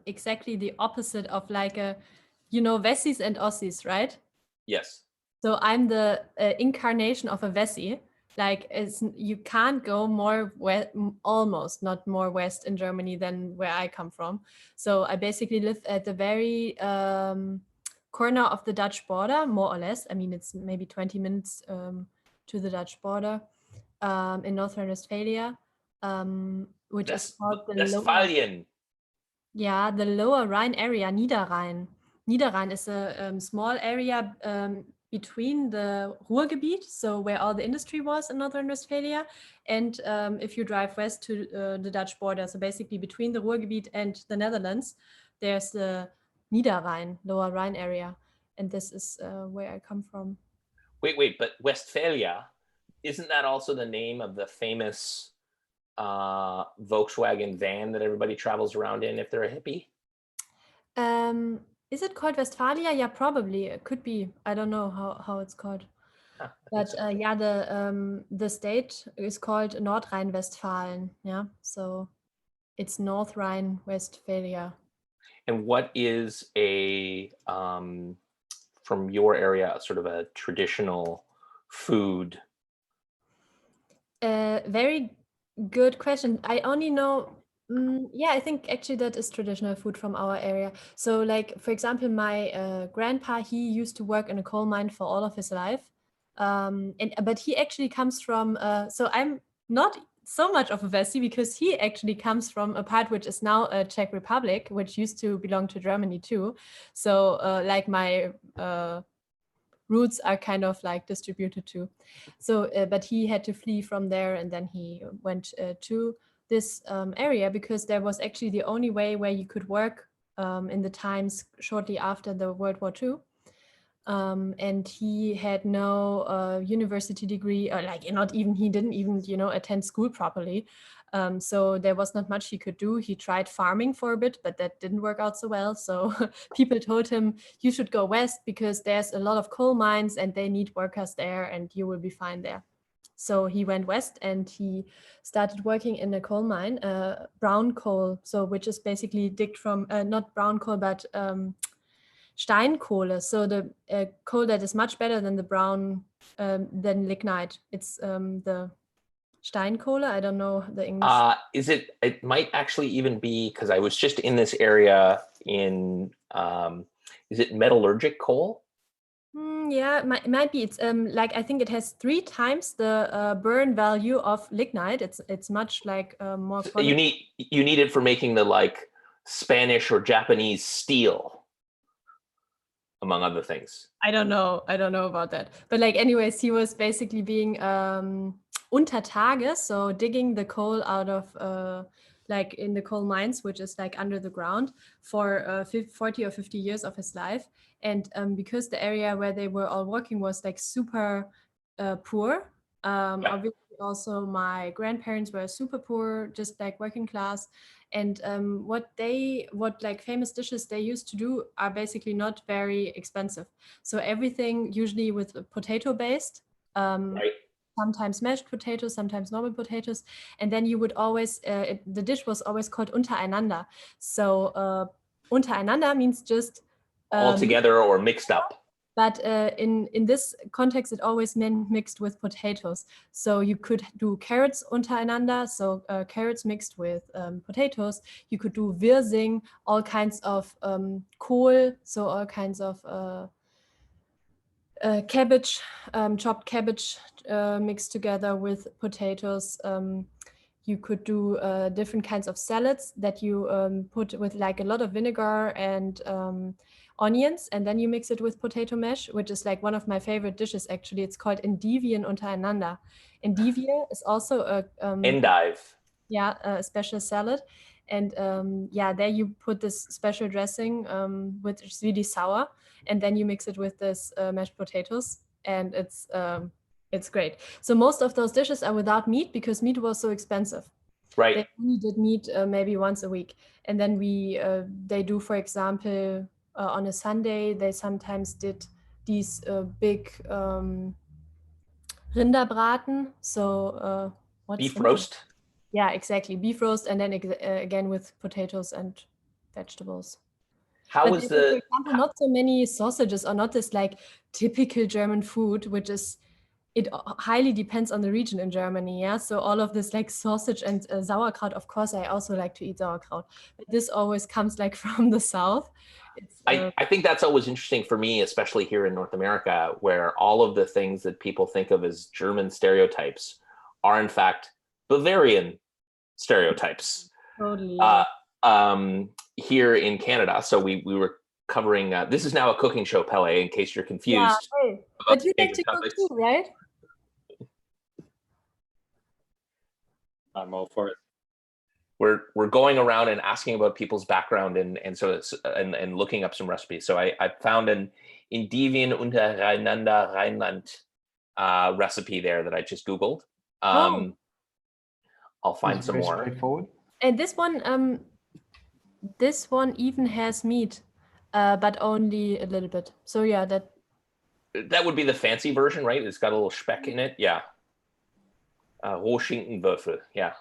[SPEAKER 4] exactly the opposite of like Wessis and Ossis, right?
[SPEAKER 10] Yes.
[SPEAKER 4] So I'm the incarnation of a Wessi. Like you can't go more west, almost not more west in Germany than where I come from. So I basically live at the very corner of the Dutch border, more or less. I mean, it's maybe 20 minutes to the Dutch border in North Rhine-Westphalia, which is called the
[SPEAKER 10] Westphalian.
[SPEAKER 4] the Lower Rhine area, Niederrhein. Niederrhein is a small area between the Ruhrgebiet, so where all the industry was in North Rhine-Westphalia, and if you drive west to the Dutch border, so basically between the Ruhrgebiet and the Netherlands, there's the Niederrhein, Lower Rhine area, and this is where I come from.
[SPEAKER 10] Wait, but Westphalia, isn't that also the name of the famous Volkswagen van that everybody travels around in if they're a hippie?
[SPEAKER 4] Is it called Westphalia? Yeah, probably. It could be. I don't know how it's called. But yeah, the state is called Nordrhein-Westfalen. Yeah, so it's North Rhine-Westphalia.
[SPEAKER 10] And what is from your area, sort of a traditional food?
[SPEAKER 4] Very good question. I only know, yeah, I think actually that is traditional food from our area. So like, for example, my grandpa, he used to work in a coal mine for all of his life. But he actually comes from, so I'm not so much of a Westie because he actually comes from a part which is now Czech Republic, which used to belong to Germany too. So like my roots are kind of like distributed too. So, but he had to flee from there, and then he went to this area because there was actually the only way where you could work in the times shortly after the World War II. And he had no university degree, or like he didn't even, attend school properly. So there was not much he could do. He tried farming for a bit, but that didn't work out so well. So people told him, you should go west because there's a lot of coal mines and they need workers there and you will be fine there. So he went west and he started working in a coal mine, brown coal, so which is basically digged from, not brown coal, but Steinkohle, so the coal that is much better than the brown, than lignite. It's the Steinkohle. I don't know the English.
[SPEAKER 10] It might actually even be, because I was just in this area in, is it metallurgic coal?
[SPEAKER 4] Yeah, it might be. It's like, I think it has 3 times the burn value of lignite. It's much like more.
[SPEAKER 10] You need it for making the like Spanish or Japanese steel, among other things.
[SPEAKER 4] I don't know about that. But like, anyways, he was basically being unter Tage, so digging the coal out of like in the coal mines, which is like under the ground, for 40 or 50 years of his life. And because the area where they were all working was like super poor, obviously also my grandparents were super poor, just like working class. And what like famous dishes they used to do are basically not very expensive. So everything usually with potato based, sometimes mashed potatoes, sometimes normal potatoes. And then you would always, the dish was always called untereinander. So untereinander means just
[SPEAKER 10] all together or mixed up.
[SPEAKER 4] But in this context, it always meant mixed with potatoes. So you could do carrots untereinander, so carrots mixed with potatoes. You could do Wirsing, all kinds of Kohl, so all kinds of cabbage, chopped cabbage mixed together with potatoes. You could do different kinds of salads that you put with like a lot of vinegar and onions, and then you mix it with potato mash, which is like one of my favorite dishes actually. It's called Endivien untereinander. Endivie is also a
[SPEAKER 10] endive.
[SPEAKER 4] Yeah, a special salad. And yeah, there you put this special dressing, which is really sour, and then you mix it with this mashed potatoes, and it's great. So most of those dishes are without meat because meat was so expensive.
[SPEAKER 10] Right.
[SPEAKER 4] They only did meat maybe once a week, and then they do, for example, on a Sunday they sometimes did these big Rinderbraten. So what's
[SPEAKER 10] beef roast.
[SPEAKER 4] Yeah, exactly, beef roast, and then again with potatoes and vegetables.
[SPEAKER 10] How
[SPEAKER 4] but
[SPEAKER 10] is
[SPEAKER 4] for example, not so many sausages, or not this like typical German food, which is, it highly depends on the region in Germany. Yeah, so all of this like sausage and sauerkraut, of course I also like to eat sauerkraut, but this always comes like from the south.
[SPEAKER 10] I think that's always interesting for me, especially here in North America, where all of the things that people think of as German stereotypes are in fact Bavarian stereotypes.
[SPEAKER 4] Totally.
[SPEAKER 10] Here in Canada. So we were covering, this is now a cooking show, Pele, in case you're confused.
[SPEAKER 4] Yeah, hey. But you like to cook too, right?
[SPEAKER 10] I'm all for it. We're going around and asking about people's background and so and looking up some recipes. So I found an Endivien untereinander Rheinland recipe there that I just Googled. I'll find some more.
[SPEAKER 11] Straightforward.
[SPEAKER 4] And this one even has meat, but only a little bit. So yeah, that
[SPEAKER 10] That would be the fancy version, right? It's got a little speck in it. Yeah. Rohschinkenwürfel. Yeah.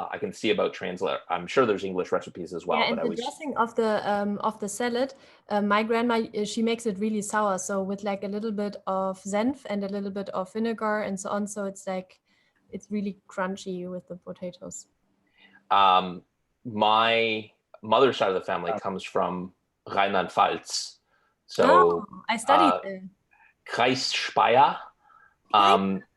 [SPEAKER 10] I can see about translate. I'm sure there's English recipes as well.
[SPEAKER 4] Yeah, and
[SPEAKER 10] but I
[SPEAKER 4] the
[SPEAKER 10] always
[SPEAKER 4] dressing of the salad, my grandma she makes it really sour, so with like a little bit of senf and a little bit of vinegar and so on. So it's like it's really crunchy with the potatoes.
[SPEAKER 10] my mother's side of the family comes from Rheinland-Pfalz. So
[SPEAKER 4] Oh, I studied there.
[SPEAKER 10] Kreis Speyer.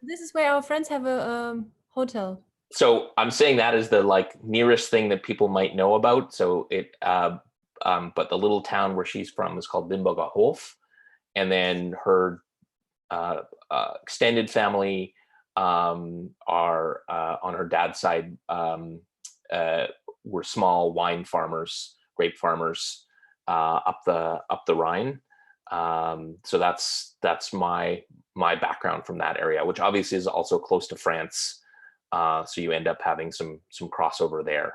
[SPEAKER 4] This is where our friends have a hotel.
[SPEAKER 10] So I'm saying that is the like nearest thing that people might know about. So but the little town where she's from is called Limburger Hof, and then her extended family are on her dad's side were small wine farmers, grape farmers up the Rhine. So that's my background from that area, which obviously is also close to France. So you end up having some crossover there.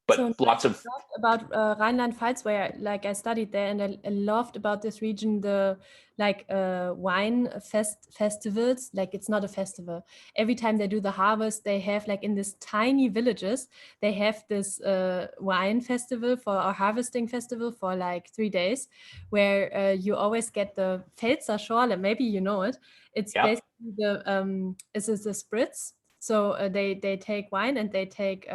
[SPEAKER 10] But
[SPEAKER 4] So
[SPEAKER 10] lots of
[SPEAKER 4] about Rheinland-Pfalz, where like I studied there, and I loved about this region the like wine festivals. Like it's not a festival. Every time they do the harvest, they have like in these tiny villages, they have this wine festival or harvesting festival for like 3 days, where you always get the Pfälzer Schorle. Maybe you know it. It's
[SPEAKER 10] Yeah.
[SPEAKER 4] basically the this is the spritz. So they take wine and they take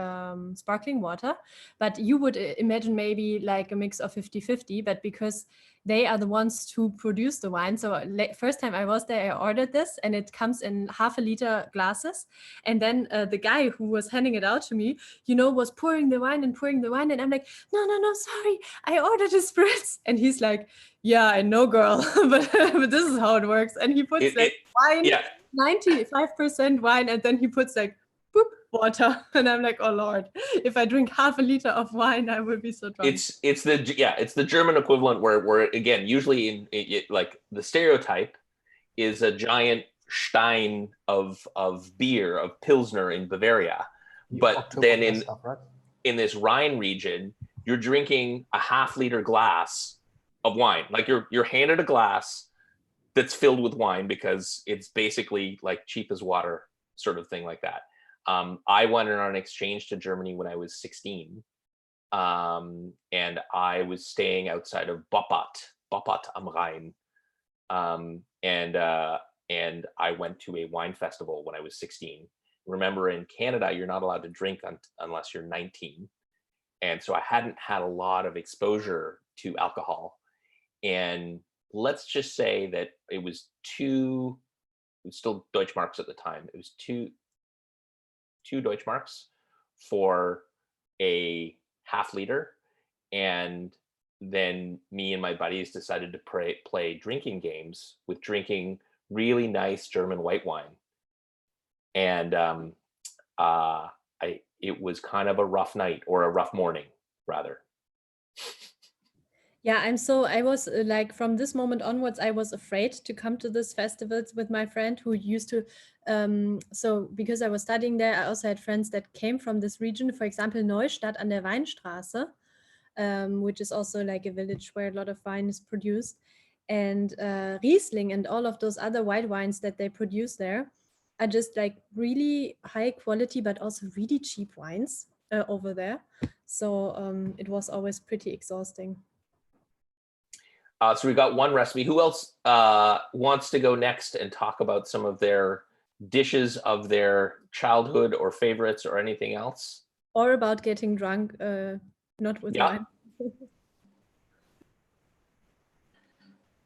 [SPEAKER 4] sparkling water, but you would imagine maybe like a mix of 50-50, but because they are the ones who produce the wine. So first time I was there, I ordered this and it comes in 1/2 liter glasses. And then the guy who was handing it out to me, was pouring the wine. And I'm like, no, sorry, I ordered a spritz. And he's like, yeah, I know, girl, but this is how it works. And he puts wine.
[SPEAKER 10] Yeah.
[SPEAKER 4] 95% wine, and then he puts like boop water, and I'm like, oh Lord, if I drink 1/2 liter of wine, I will be so drunk.
[SPEAKER 10] it's the German equivalent where again usually like the stereotype is a giant stein of beer, of Pilsner in Bavaria, but then in this Rhine region you're drinking a 1/2 liter glass of wine. Like you're handed a glass that's filled with wine because it's basically like cheap as water sort of thing like that. I went on an exchange to Germany when I was 16. And I was staying outside of Boppard am Rhein. And I went to a wine festival when I was 16. Remember, in Canada, you're not allowed to drink unless you're 19. And so I hadn't had a lot of exposure to alcohol. And let's just say that it was still Deutschmarks at the time. It was two Deutschmarks for a 1/2 liter. And then me and my buddies decided to play drinking games with drinking really nice German white wine. And it was kind of a rough night, or a rough morning rather.
[SPEAKER 4] Yeah, I was like, from this moment onwards, I was afraid to come to these festivals with my friend who used to, so because I was studying there, I also had friends that came from this region, for example, Neustadt an der Weinstraße, which is also like a village where a lot of wine is produced. And Riesling and all of those other white wines that they produce there are just like really high quality, but also really cheap wines over there. So it was always pretty exhausting.
[SPEAKER 10] So we got one recipe. Who else wants to go next and talk about some of their dishes of their childhood or favorites or anything else?
[SPEAKER 4] Or about getting drunk, not with wine.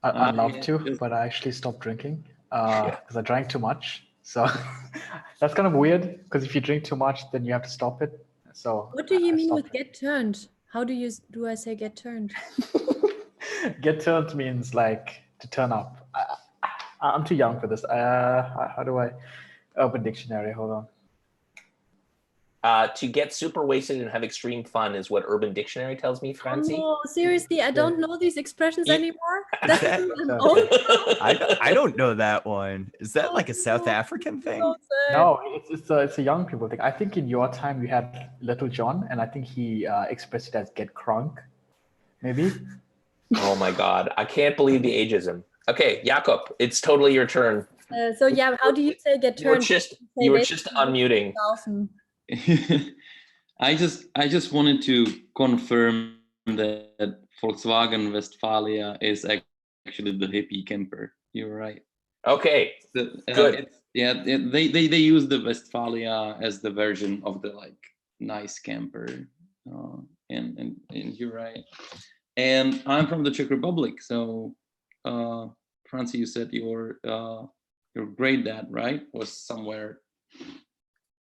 [SPEAKER 9] I'd love to, but I actually stopped drinking because I drank too much. So that's kind of weird, because if you drink too much, then you have to stop it. So
[SPEAKER 4] what do you mean with get turned? How do I say get turned?
[SPEAKER 9] Get turned means like to turn up. I'm too young for this. How do I? Urban Dictionary, hold on.
[SPEAKER 10] To get super wasted and have extreme fun is what Urban Dictionary tells me, Francie.
[SPEAKER 4] Oh, seriously, I don't know these expressions anymore.
[SPEAKER 13] I don't know that one. Is that like a South African thing?
[SPEAKER 9] No, it's a young people thing. I think in your time you had Little John, and I think he expressed it as get crunk, maybe.
[SPEAKER 10] Oh my God, I can't believe the ageism. Okay, Jakob, it's totally your turn.
[SPEAKER 4] So yeah, how do you say get
[SPEAKER 10] You were
[SPEAKER 4] turned?
[SPEAKER 10] just
[SPEAKER 4] Say
[SPEAKER 10] you were just
[SPEAKER 4] basically
[SPEAKER 10] unmuting.
[SPEAKER 4] 1000.
[SPEAKER 16] I just wanted to confirm that Volkswagen Westfalia is actually the hippie camper. You're right.
[SPEAKER 10] Okay, good.
[SPEAKER 16] They use the Westfalia as the version of the like nice camper, and you're right. And I'm from the Czech Republic, so Francie, you said your great dad, right, was somewhere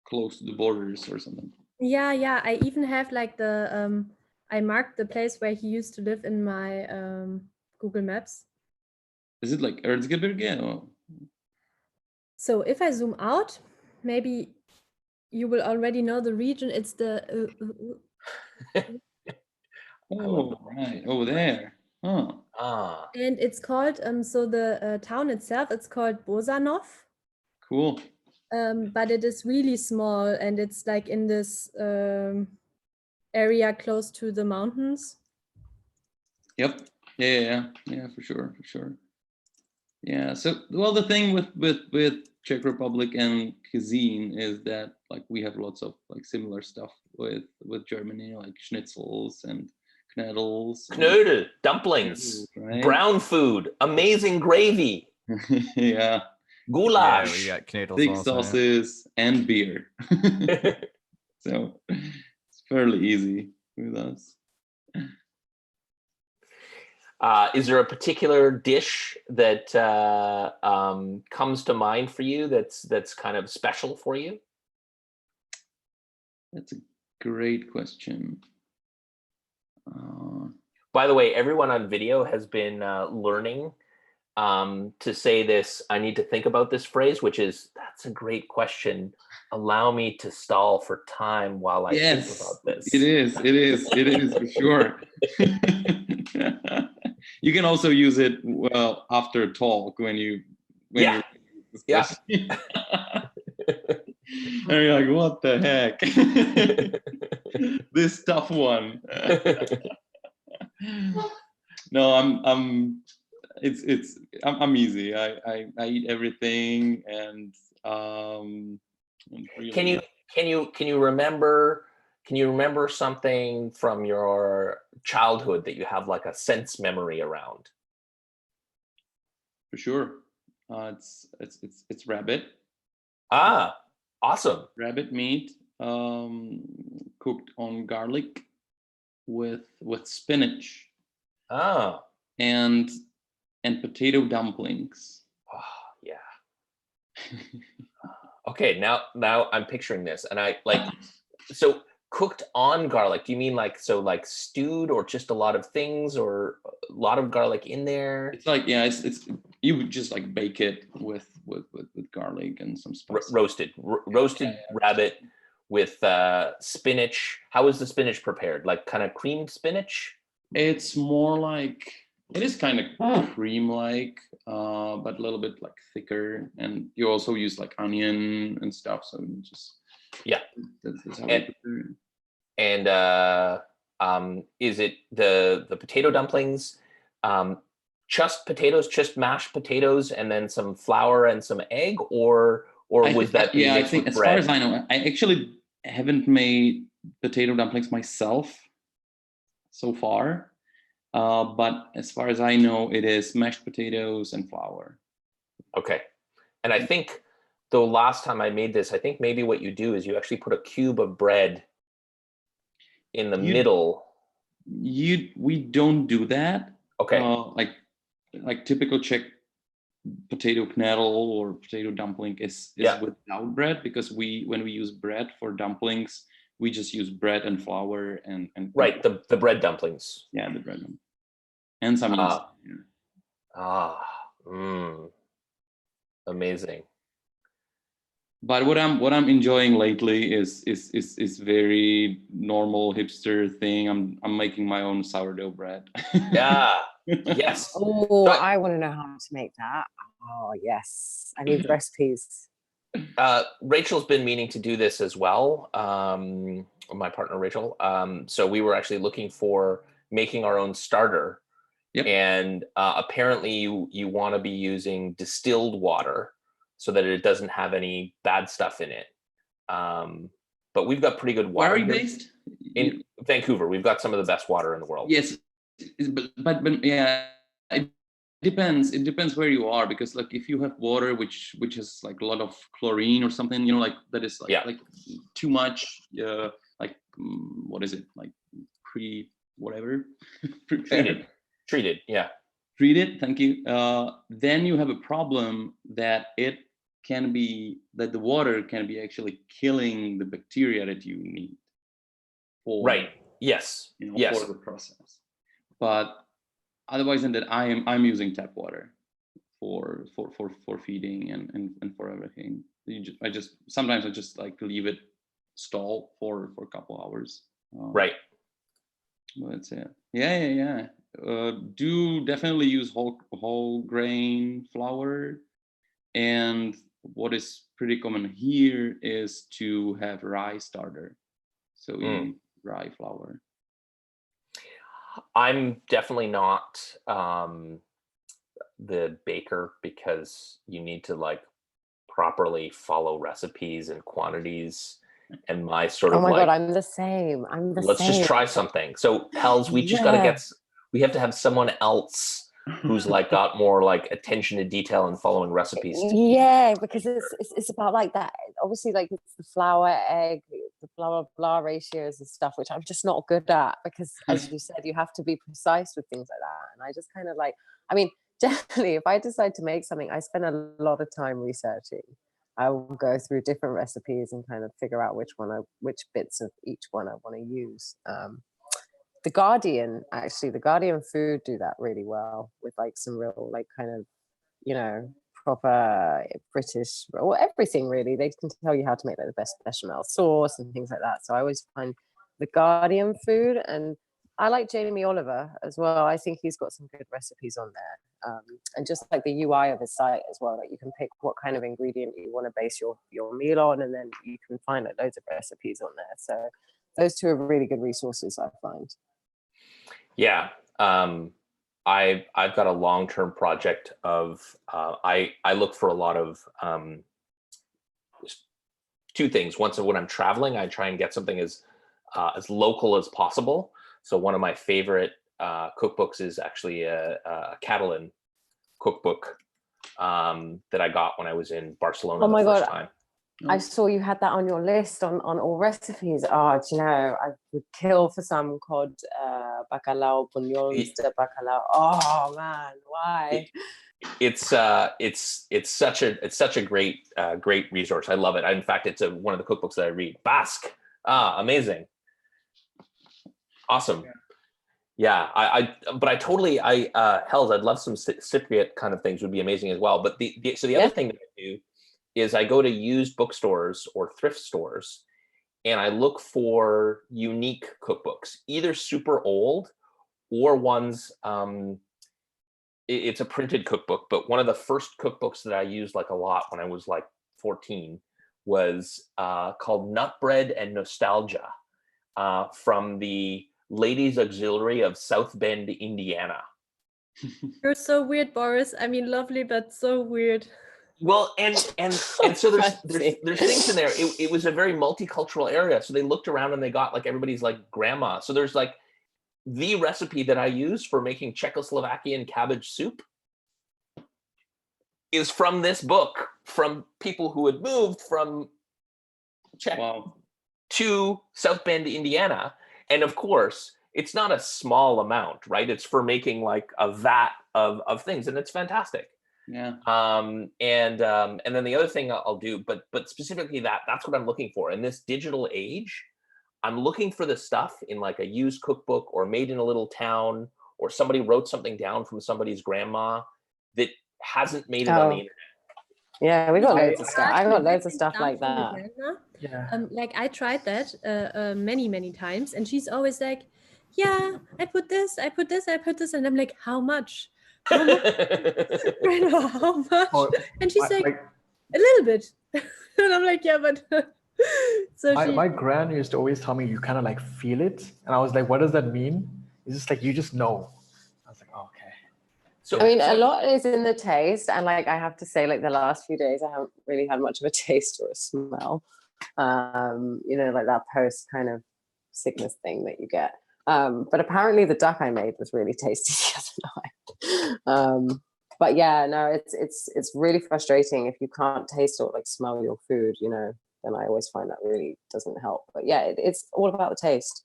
[SPEAKER 16] close to the borders or something.
[SPEAKER 4] Yeah. I even have like the I marked the place where he used to live in my Google Maps.
[SPEAKER 16] Is it like Erzgebirge? Or?
[SPEAKER 4] So if I zoom out, maybe you will already know the region. It's the
[SPEAKER 16] Oh, right, over there. Oh.
[SPEAKER 10] Ah.
[SPEAKER 4] And it's called so the town itself, it's called Bozanov.
[SPEAKER 16] Cool.
[SPEAKER 4] But it is really small, and it's like in this area close to the mountains.
[SPEAKER 16] Yep. Yeah, for sure. Yeah. So, well, the thing with Czech Republic and cuisine is that like we have lots of like similar stuff with Germany, like schnitzels and knödels.
[SPEAKER 10] Knödel, dumplings,
[SPEAKER 16] right?
[SPEAKER 10] brown food, amazing gravy.
[SPEAKER 16] Yeah.
[SPEAKER 10] Goulash.
[SPEAKER 13] Yeah, we got knödels
[SPEAKER 16] thick
[SPEAKER 13] also, yeah.
[SPEAKER 16] sauces and beer. So it's fairly easy with us.
[SPEAKER 10] Is there a particular dish that comes to mind for you that's kind of special for you?
[SPEAKER 16] That's a great question.
[SPEAKER 10] By the way, everyone on video has been learning to say this. I need to think about this phrase, which is, that's a great question. Allow me to stall for time while I think about this.
[SPEAKER 16] It is for sure. You can also use it well after a talk when you
[SPEAKER 10] Yeah.
[SPEAKER 16] And you're like, what the heck? This tough one. No, I'm easy. I eat everything, and really...
[SPEAKER 10] Can you remember something from your childhood that you have like a sense memory around?
[SPEAKER 16] For sure. It's rabbit.
[SPEAKER 10] Ah, awesome.
[SPEAKER 16] Rabbit meat cooked on garlic with spinach.
[SPEAKER 10] Ah.
[SPEAKER 16] And potato dumplings.
[SPEAKER 10] Oh, yeah. Okay, now I'm picturing this, and I like, so cooked on garlic. Do you mean like stewed, or just a lot of things, or a lot of garlic in there?
[SPEAKER 16] It's like, yeah, it's you would just like bake it with garlic and some spices.
[SPEAKER 10] Roasted rabbit with spinach. How is the spinach prepared? Like kind of creamed spinach?
[SPEAKER 16] It's more like, it is kind of cream-like, but a little bit like thicker. And you also use like onion and stuff. So you just, that's how we prepare it.
[SPEAKER 10] And is it the potato dumplings, just potatoes, just mashed potatoes, and then some flour and some egg, or was that?
[SPEAKER 16] Yeah, I think as far as I know, I actually haven't made potato dumplings myself so far. But as far as I know, it is mashed potatoes and flour.
[SPEAKER 10] Okay. And I think the last time I made this, I think maybe what you do is you actually put a cube of bread in the middle.
[SPEAKER 16] We don't do that.
[SPEAKER 10] Okay.
[SPEAKER 16] Like typical Czech potato knödel or potato dumpling is without bread, because when we use bread for dumplings, we just use bread and flour and
[SPEAKER 10] right, the bread dumplings.
[SPEAKER 16] Yeah, the bread dumplings. And some yeast.
[SPEAKER 10] Amazing.
[SPEAKER 16] But what I'm enjoying lately is very normal hipster thing. I'm making my own sourdough bread.
[SPEAKER 10] Yeah. Yes.
[SPEAKER 3] Oh, I want to know how to make that. Oh, yes. I need the recipes.
[SPEAKER 10] Rachel's been meaning to do this as well. My partner Rachel. So we were actually looking for making our own starter, Yep. And apparently you want to be using distilled water so that it doesn't have any bad stuff in it. But we've got pretty good water.
[SPEAKER 16] Where are you
[SPEAKER 10] here.
[SPEAKER 16] based?
[SPEAKER 10] In Vancouver. We've got some of the best water in the world.
[SPEAKER 16] Yes, but yeah, it depends. It depends where you are, because like if you have water which has like a lot of chlorine or something, you know, like that is like like too much. Like what is it, like whatever
[SPEAKER 10] treated, yeah.
[SPEAKER 16] Treated, thank you. Then you have a problem that the water can be actually killing the bacteria that you need for
[SPEAKER 10] yes
[SPEAKER 16] for the process. But otherwise than that, I'm using tap water for feeding and for everything. Sometimes I just like leave it stall for a couple hours. That's it. Yeah. Do definitely use whole grain flour, and what is pretty common here is to have rye starter. So eat rye flour.
[SPEAKER 10] I'm definitely not the baker, because you need to like properly follow recipes and quantities. And my sort of
[SPEAKER 3] oh my
[SPEAKER 10] like,
[SPEAKER 3] God, I'm the same.
[SPEAKER 10] Let's just try something. So Hells, we just gotta we have to have someone else who's like got more like attention to detail and following recipes.
[SPEAKER 3] Yeah, because it's about like that. Obviously, like it's the flour, egg, the blah blah blah ratios and stuff, which I'm just not good at, because as you said, you have to be precise with things like that. And I just kind of like, I mean, definitely, if I decide to make something, I spend a lot of time researching. I will go through different recipes and kind of figure out which bits of each one I want to use. The Guardian food do that really well with like some real like kind of, you know, proper British or everything really. They can tell you how to make like the best bechamel sauce and things like that. So I always find the Guardian food, and I like Jamie Oliver as well. I think he's got some good recipes on there. And just like the UI of his site as well, like you can pick what kind of ingredient you want to base your meal on, and then you can find like loads of recipes on there. So those two are really good resources, I find.
[SPEAKER 10] Yeah. I've got a long-term project of, I look for a lot of two things. Once when I'm traveling, I try and get something as local as possible. So one of my favorite cookbooks is actually a Catalan cookbook that I got when I was in Barcelona the first time.
[SPEAKER 3] I saw you had that on your list on all recipes. Oh, do you know, I would kill for some cod bacalao, bunyols de bacalao. Oh man, why?
[SPEAKER 10] It's such a great resource. I love it. In fact, it's one of the cookbooks that I read. Basque, amazing, awesome. Yeah, but I totally, Hells, I'd love some Cypriot kind of things would be amazing as well. But the other thing that I do is I go to used bookstores or thrift stores, and I look for unique cookbooks, either super old or ones, it's a printed cookbook, but one of the first cookbooks that I used like a lot when I was like 14 was called Nut Bread and Nostalgia from the Ladies Auxiliary of South Bend, Indiana.
[SPEAKER 4] You're so weird, Boris. I mean, lovely, but so weird.
[SPEAKER 10] Well, and so there's things in there. It was a very multicultural area, so they looked around and they got like everybody's like grandma. So there's like the recipe that I use for making Czechoslovakian cabbage soup is from this book, from people who had moved from Czech to South Bend, Indiana. And of course, it's not a small amount, right? It's for making like a vat of things, and it's fantastic.
[SPEAKER 16] Yeah.
[SPEAKER 10] And then the other thing I'll do, but specifically that's what I'm looking for in this digital age. I'm looking for the stuff in like a used cookbook or made in a little town, or somebody wrote something down from somebody's grandma that hasn't made it on the internet.
[SPEAKER 3] Yeah, we got loads of stuff. I got loads of stuff like that.
[SPEAKER 4] Like I tried that many times, and she's always like, "Yeah, I put this, I put this, I put this," and I'm like, "How much? How much?" Grandma, how much? And she's like, "A little bit," and I'm like, "Yeah, but." So
[SPEAKER 9] my gran used to always tell me you kind of like feel it, and I was like, what does that mean? It's just like you just know. was like, oh, okay.
[SPEAKER 10] So
[SPEAKER 3] I mean, a lot is in the taste, and like I have to say, like the last few days, I haven't really had much of a taste or a smell. You know, like that post kind of sickness thing that you get. But apparently, the duck I made was really tasty the other night. But yeah, no, it's really frustrating if you can't taste or like smell your food. You know, then I always find that really doesn't help. But yeah, it's all about the taste.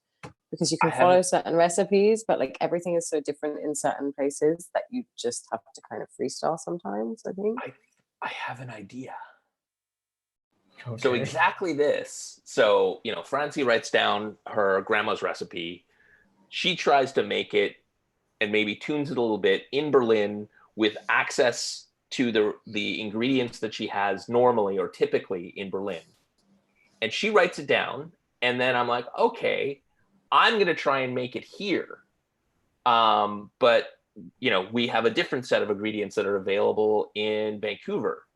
[SPEAKER 3] Because you can follow certain recipes, but like everything is so different in certain places that you just have to kind of freestyle sometimes, I think.
[SPEAKER 10] I have an idea.
[SPEAKER 9] Okay.
[SPEAKER 10] So exactly this. So, you know, Francie writes down her grandma's recipe. She tries to make it and maybe tunes it a little bit in Berlin with access to the ingredients that she has normally or typically in Berlin. And she writes it down. And then I'm like, okay, I'm going to try and make it here. But, you know, we have a different set of ingredients that are available in Vancouver.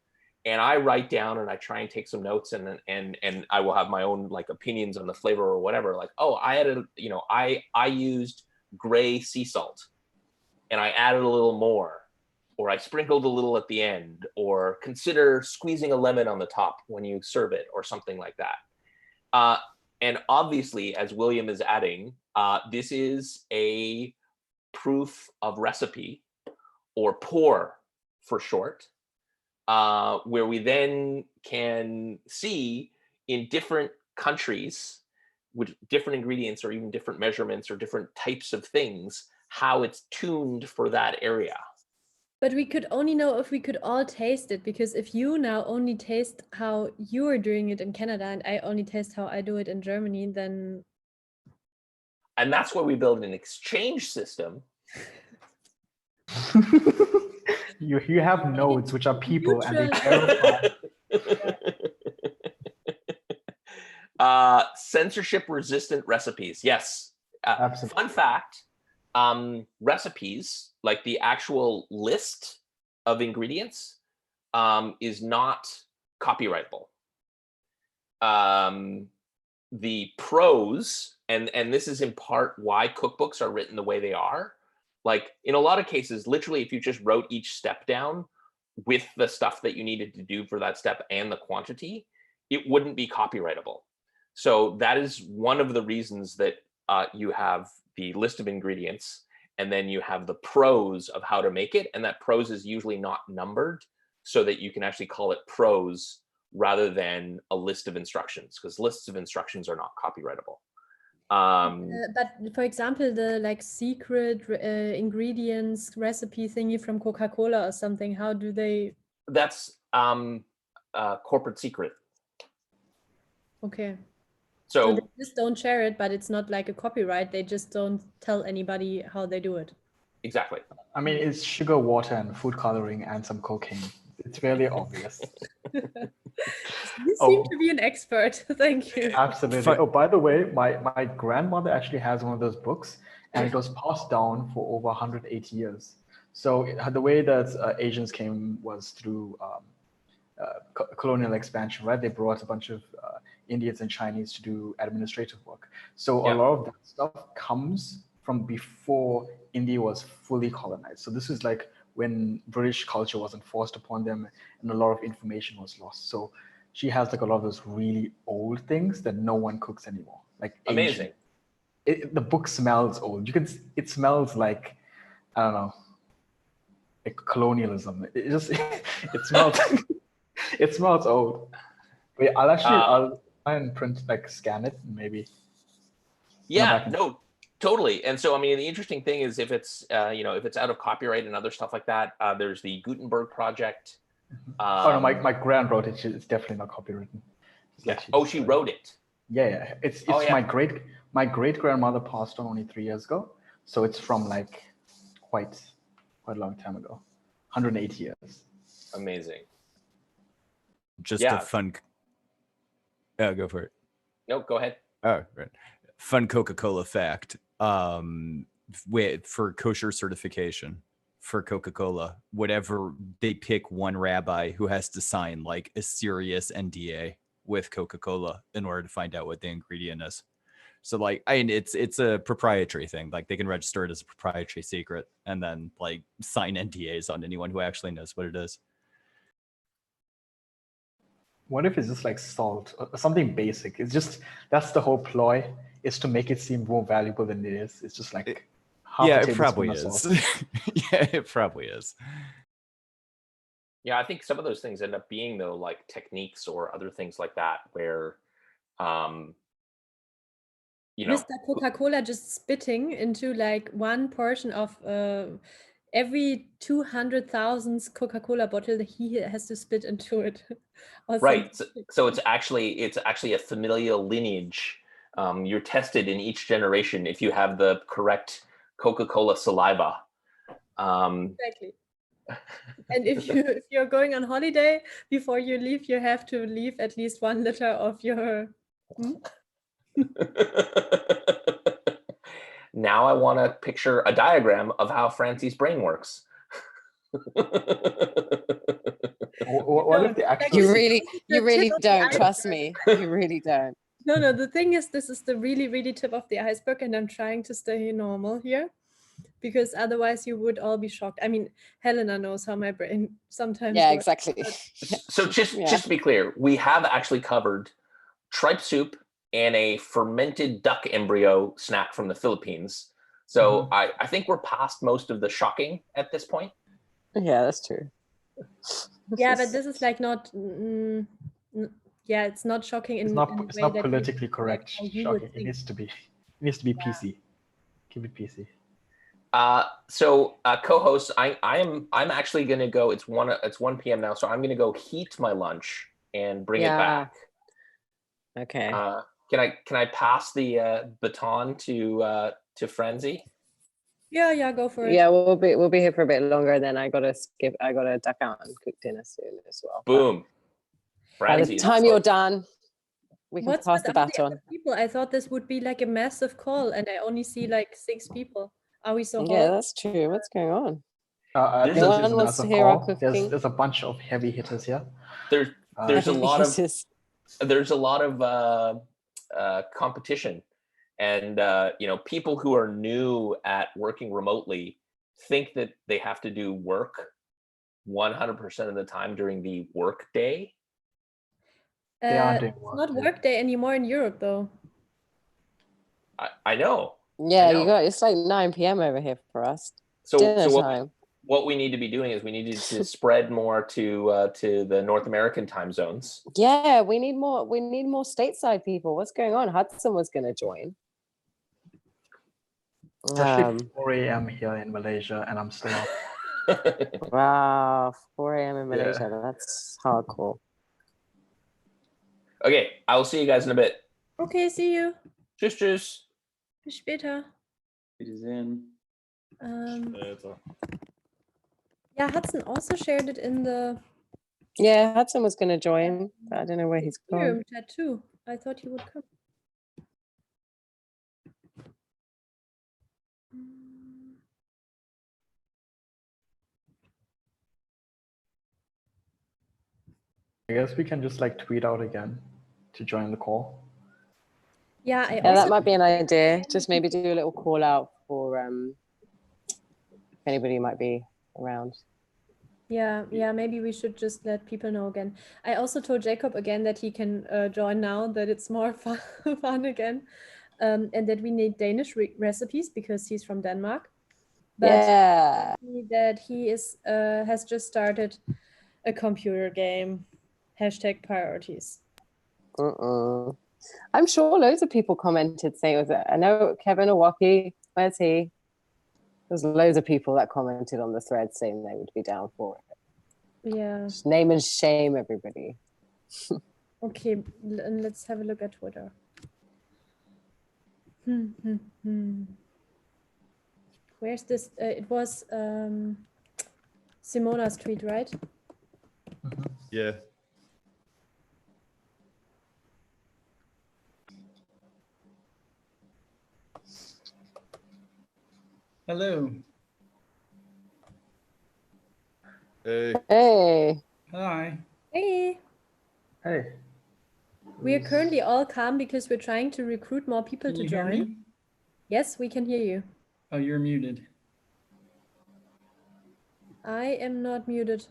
[SPEAKER 10] And I write down and I try and take some notes and I will have my own like opinions on the flavor or whatever. Like, oh, I added, you know, I used gray sea salt and I added a little more, or I sprinkled a little at the end, or consider squeezing a lemon on the top when you serve it or something like that. And obviously, as William is adding, this is a proof of recipe, or pour for short, where we then can see in different countries with different ingredients or even different measurements or different types of things, how it's tuned for that area.
[SPEAKER 4] But we could only know if we could all taste it, because if you now only taste how you are doing it in Canada and I only taste how I do it in Germany, then...
[SPEAKER 10] And that's why we build an exchange system.
[SPEAKER 9] You have nodes, which are people, and they verify.
[SPEAKER 10] Censorship resistant recipes. Yes.
[SPEAKER 9] Absolutely.
[SPEAKER 10] Fun fact, recipes, like the actual list of ingredients, is not copyrightable. The prose, and this is in part why cookbooks are written the way they are. Like in a lot of cases, literally, if you just wrote each step down with the stuff that you needed to do for that step and the quantity, it wouldn't be copyrightable. So that is one of the reasons that you have the list of ingredients, and then you have the prose of how to make it. And that prose is usually not numbered so that you can actually call it prose rather than a list of instructions, because lists of instructions are not copyrightable.
[SPEAKER 4] But for example, the like secret ingredients recipe thingy from Coca-Cola or something, how do they?
[SPEAKER 10] That's corporate secret.
[SPEAKER 4] Okay.
[SPEAKER 10] So
[SPEAKER 4] they just don't share it, but it's not like a copyright. They just don't tell anybody how they do it.
[SPEAKER 10] Exactly.
[SPEAKER 9] I mean, it's sugar, water, and food coloring, and some cocaine. It's really obvious.
[SPEAKER 4] You seem to be an expert. Thank you.
[SPEAKER 9] Absolutely. Oh, by the way, my grandmother actually has one of those books, and it was passed down for over 180 years. So the way that Asians came was through colonial expansion, right? They brought a bunch of Indians and Chinese to do administrative work. So a lot of that stuff comes from before India was fully colonized. So this is like when British culture wasn't forced upon them and a lot of information was lost. So she has like a lot of those really old things that no one cooks anymore. Like
[SPEAKER 10] amazing.
[SPEAKER 9] The book smells old. It smells like, I don't know, like colonialism. It smells it smells old. Wait, I'll try and print, like scan it and maybe.
[SPEAKER 10] Yeah, no, totally. And so, I mean, the interesting thing is if it's, if it's out of copyright and other stuff like that, there's the Gutenberg Project.
[SPEAKER 9] Oh no, my grand wrote it. It's definitely not copywritten.
[SPEAKER 10] Yeah. Oh, she wrote it.
[SPEAKER 9] Yeah. It's my great grandmother passed on only 3 years ago, so it's from like quite a long time ago, 180 years.
[SPEAKER 10] Amazing.
[SPEAKER 13] Just a fun. Go for it.
[SPEAKER 10] No, go ahead.
[SPEAKER 13] Oh, right. Fun Coca-Cola fact. For kosher certification for Coca-Cola, whatever, they pick one rabbi who has to sign like a serious NDA with Coca-Cola in order to find out what the ingredient is. So like, I mean, it's a proprietary thing. Like they can register it as a proprietary secret and then like sign NDAs on anyone who actually knows what it is.
[SPEAKER 9] What if it's just like salt or something basic? It's just, that's the whole ploy, is to make it seem more valuable than it is. It's just like half
[SPEAKER 13] Yeah,
[SPEAKER 9] a
[SPEAKER 13] it probably
[SPEAKER 9] tablespoon of
[SPEAKER 13] is.
[SPEAKER 9] salt.
[SPEAKER 13] Yeah, it probably is.
[SPEAKER 10] Yeah, I think some of those things end up being though like techniques or other things like that where you know,
[SPEAKER 4] Mr. Coca-Cola just spitting into like one portion of every 200,000 Coca-Cola bottle that he has to spit into it. or
[SPEAKER 10] right.
[SPEAKER 4] something.
[SPEAKER 10] So it's actually a familial lineage. You're tested in each generation if you have the correct Coca-Cola saliva.
[SPEAKER 4] Exactly. And if you're going on holiday, before you leave, you have to leave at least 1 liter of your.
[SPEAKER 10] Now I want to picture a diagram of how Francie's brain works.
[SPEAKER 9] What if they actually?
[SPEAKER 3] You really
[SPEAKER 4] tip of the
[SPEAKER 3] don't
[SPEAKER 4] iceberg.
[SPEAKER 3] trust me. You really don't.
[SPEAKER 4] No, the thing is, this is the really tip of the iceberg, and I'm trying to stay normal here, because otherwise you would all be shocked. I mean, Helena knows how my brain sometimes
[SPEAKER 3] Yeah,
[SPEAKER 4] works,
[SPEAKER 3] exactly.
[SPEAKER 4] but-
[SPEAKER 10] So just to be clear, we have actually covered tripe soup and a fermented duck embryo snack from the Philippines. So I think we're past most of the shocking at this point.
[SPEAKER 3] Yeah, that's true.
[SPEAKER 4] Yeah, but this is like not. Yeah, it's not shocking in.
[SPEAKER 9] It's not.
[SPEAKER 4] in a
[SPEAKER 9] It's
[SPEAKER 4] way
[SPEAKER 9] not
[SPEAKER 4] that you-
[SPEAKER 9] politically correct.
[SPEAKER 4] how you would
[SPEAKER 9] Shocking. It
[SPEAKER 4] think.
[SPEAKER 9] needs to be. It needs to be PC. Keep it PC.
[SPEAKER 10] So co-host, I'm actually gonna go. It's 1 p.m. now, so I'm gonna go heat my lunch and bring it back.
[SPEAKER 3] Okay.
[SPEAKER 10] Can I pass the baton to Franzi?
[SPEAKER 4] Yeah, go for it.
[SPEAKER 3] Yeah, we'll be here for a bit longer. Then I gotta duck out and cook dinner soon as well.
[SPEAKER 10] Boom.
[SPEAKER 3] By the
[SPEAKER 10] Franzi,
[SPEAKER 3] time you're done, we can
[SPEAKER 4] What's
[SPEAKER 3] pass
[SPEAKER 4] with
[SPEAKER 3] the
[SPEAKER 4] all the
[SPEAKER 3] baton.
[SPEAKER 4] other people? I thought this would be like a massive call, and I only see like 6 people. Are we so
[SPEAKER 3] Yeah,
[SPEAKER 4] hot?
[SPEAKER 3] that's true. What's going on?
[SPEAKER 9] This
[SPEAKER 3] No
[SPEAKER 9] is
[SPEAKER 3] one wants
[SPEAKER 9] massive
[SPEAKER 3] to hear our
[SPEAKER 9] call.
[SPEAKER 3] cooking.
[SPEAKER 9] There's a bunch of heavy hitters here.
[SPEAKER 10] There's a lot of
[SPEAKER 3] Yes.
[SPEAKER 10] there's a lot of competition, and you know, people who are new at working remotely think that they have to do work 100% of the time during the work day.
[SPEAKER 9] They are doing
[SPEAKER 4] It's not work day anymore in Europe, though.
[SPEAKER 10] I know.
[SPEAKER 3] Yeah,
[SPEAKER 10] I know.
[SPEAKER 3] you got it's like 9 p.m. over here for us.
[SPEAKER 10] So
[SPEAKER 3] Dinner
[SPEAKER 10] so
[SPEAKER 3] time.
[SPEAKER 10] what we need to be doing is we needed to spread more to the North American time zones.
[SPEAKER 3] Yeah, we need more stateside people. What's going on? Hudson was gonna join.
[SPEAKER 9] It's actually 4 a.m. here in Malaysia, and I'm still up.
[SPEAKER 3] Wow, 4 a.m. in
[SPEAKER 9] Yeah.
[SPEAKER 3] Malaysia. That's hardcore.
[SPEAKER 10] Okay, I will see you guys in a bit.
[SPEAKER 4] Okay, see you.
[SPEAKER 10] Tschüss.
[SPEAKER 4] Bis später.
[SPEAKER 16] Wiedersehen.
[SPEAKER 4] Yeah, Hudson also shared it in the
[SPEAKER 3] Yeah, Hudson was gonna join, but I don't know where he's gone.
[SPEAKER 4] room chat too. I thought he would come.
[SPEAKER 9] I guess we can just like tweet out again to join the call.
[SPEAKER 4] Yeah, I
[SPEAKER 3] Yeah,
[SPEAKER 4] also
[SPEAKER 3] that might be an idea. Just maybe do a little call out for if anybody might be around.
[SPEAKER 4] Yeah, maybe we should just let people know again. I also told Jacob again that he can join now, that it's more fun again, and that we need Danish recipes because he's from Denmark. But
[SPEAKER 3] Yeah.
[SPEAKER 4] that he has just started a computer game. #priorities.
[SPEAKER 3] I'm sure loads of people commented saying it was. I know Kevin Owaki. Where's he? There's loads of people that commented on the thread saying they would be down for it.
[SPEAKER 4] Yeah.
[SPEAKER 3] Just name and shame everybody.
[SPEAKER 4] Okay, and let's have a look at Twitter. Where's this? It was Simona's tweet, right?
[SPEAKER 13] Yeah.
[SPEAKER 11] Hello.
[SPEAKER 3] Hey.
[SPEAKER 11] Hi.
[SPEAKER 4] Hey.
[SPEAKER 9] Hey.
[SPEAKER 4] We are currently all calm because we're trying to recruit more people
[SPEAKER 21] Can
[SPEAKER 4] to
[SPEAKER 21] you hear
[SPEAKER 4] join.
[SPEAKER 21] me?
[SPEAKER 4] Yes, we can hear you.
[SPEAKER 21] Oh, you're muted.
[SPEAKER 4] I am not muted.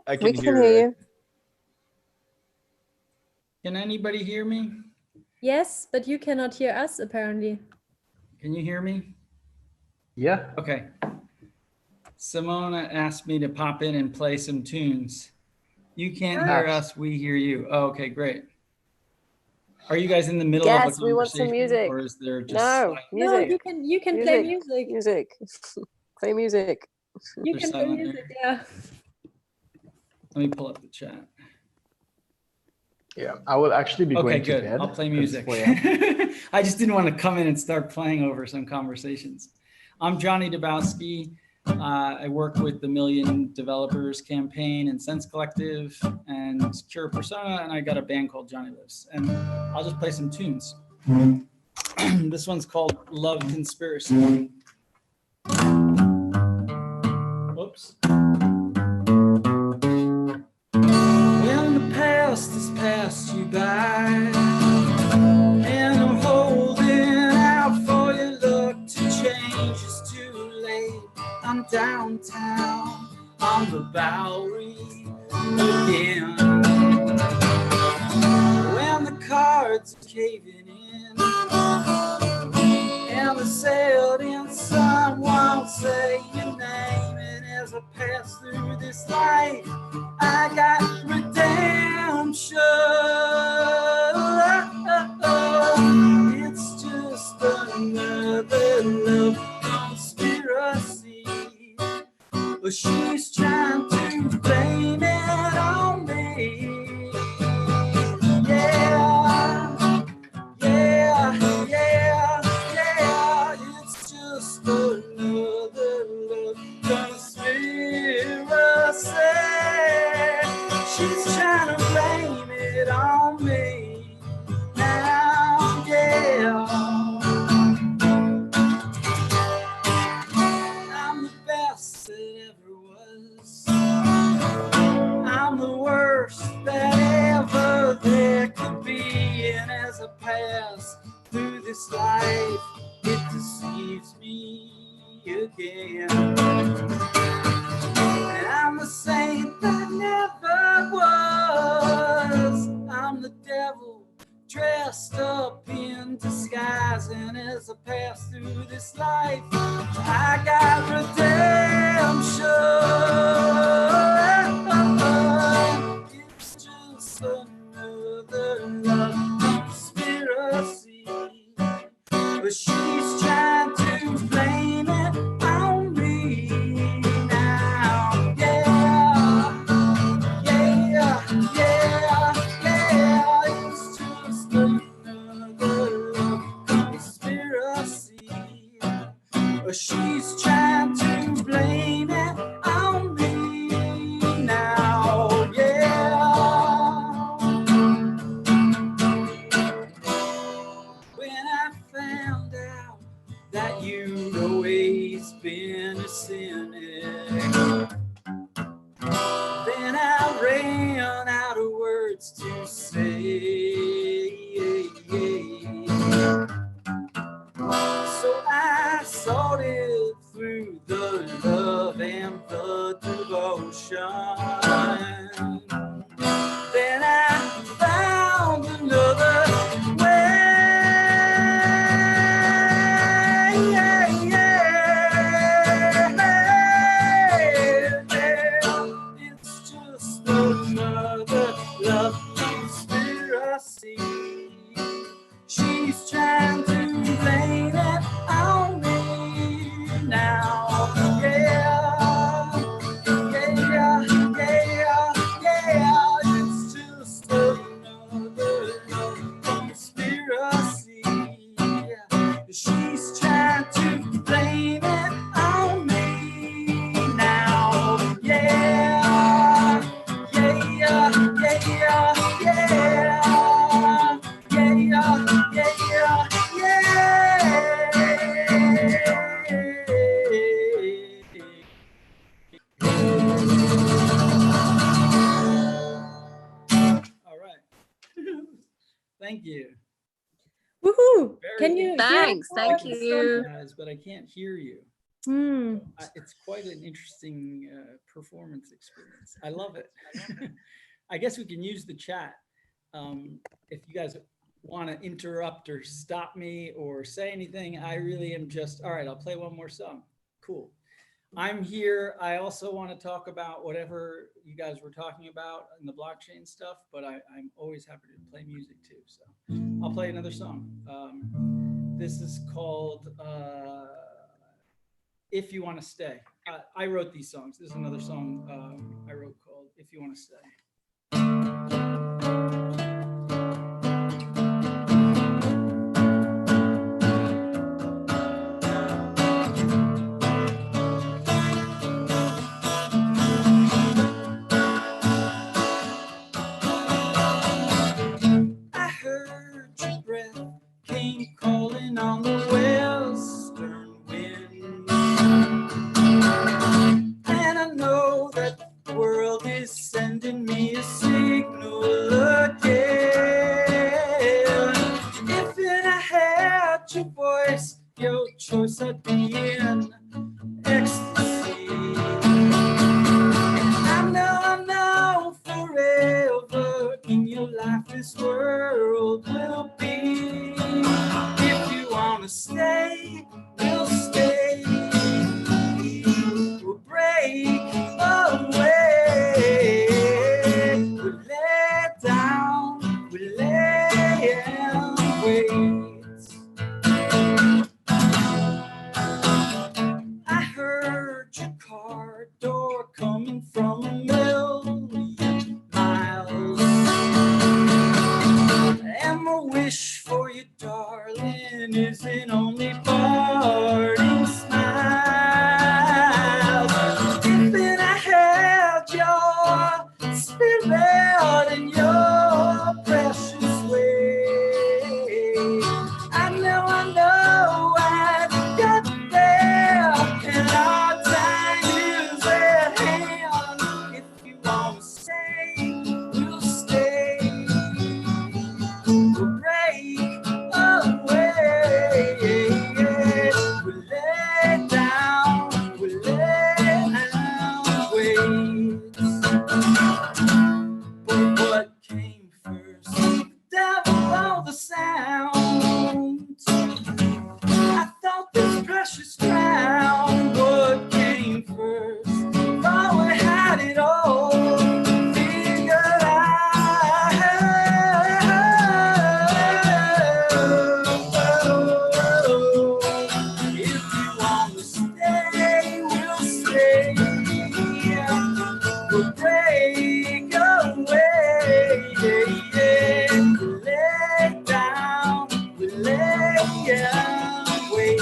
[SPEAKER 13] I
[SPEAKER 3] We can hear you.
[SPEAKER 21] Can anybody hear me?
[SPEAKER 4] Yes, but you cannot hear us apparently.
[SPEAKER 21] Can you hear me?
[SPEAKER 11] Yeah.
[SPEAKER 21] Okay. Simona asked me to pop in and play some tunes. You can't hear us, we hear you. Oh, okay, great. Are you guys in the middle of a
[SPEAKER 3] Yes, we want some
[SPEAKER 21] conversation,
[SPEAKER 3] music.
[SPEAKER 21] or is there just
[SPEAKER 3] No,
[SPEAKER 21] like,
[SPEAKER 3] music.
[SPEAKER 4] No, you can play music.
[SPEAKER 3] Music. Play music.
[SPEAKER 4] You
[SPEAKER 21] They're
[SPEAKER 4] can play
[SPEAKER 21] silent
[SPEAKER 4] music, yeah.
[SPEAKER 21] let me pull up the chat.
[SPEAKER 11] Yeah, I will actually be
[SPEAKER 21] Okay,
[SPEAKER 11] going to
[SPEAKER 21] good.
[SPEAKER 11] bed.
[SPEAKER 21] I'll play
[SPEAKER 11] It's
[SPEAKER 21] music.
[SPEAKER 11] 4 a.m.
[SPEAKER 21] I just didn't want to come in and start playing over some conversations. I'm Johnny Dabowski. I work with the Million Developers Campaign and Sense Collective and Cure Persona, and I got a band called Johnny Lives. And I'll just play some tunes. This one's called Love Conspiracy. Whoops. When the past has passed you by, and I'm holding out for your luck to change, it's too late. I'm downtown on the Bowery again. When the cards are caving in, and the setting sun won't say your name, and as I pass through this life, I got redemption. It's just another love conspiracy, but she's trying to blame it on me. Yeah, yeah, yeah, yeah. It's just another love conspiracy. She's trying to blame it on me now, yeah. I'm the best that ever was. I'm the worst that ever there could be. And as I pass through this life, it deceives me again. And I'm the saint that never was. I'm the devil dressed up in disguise. And as I pass through this life, I got redemption. It's just another love conspiracy, but she's trying to blame it on me now. Yeah, yeah, yeah, yeah. It's just another love conspiracy, but she's trying to blame it on me now. Yeah. When I found out that you'd always been a cynic, then I ran out of words to say. So I sorted through
[SPEAKER 3] thanks. Thank you.
[SPEAKER 21] Guys, but I can't hear you.
[SPEAKER 4] Hmm.
[SPEAKER 21] It's quite an interesting performance experience. I love it. I guess we can use the chat. If you guys want to interrupt or stop me or say anything, I really am just, all right, I'll play one more song. Cool. I'm here. I also want to talk about whatever you guys were talking about in the blockchain stuff, but I'm always happy to play music too. So I'll play another song. This is called If You Want to Stay. I wrote these songs. This is another song I wrote called If You Want to Stay. I heard your breath came calling on the western wind, and I know that the world is sending me a signal again. If I had your voice, your choice, I'd be in ecstasy. I know forever in your life this world will be. If you want to stay, we'll stay. We'll break away. We'll lay down, we'll lay and wait. I heard your car door coming from a million miles, and my wish for you, darling, isn't only parting smiles. If I had your spirit and your precious way, I know I'd get there, and our time is at hand. If you want to stay, we'll stay. We'll break away. We'll lay down, we'll lay and wait. But what came first? The devil or the sound? I thought this precious crown would came first. Thought we had it all figured out. If you want to stay, we'll stay. We'll break away. We'll lay down, we'll lay and wait.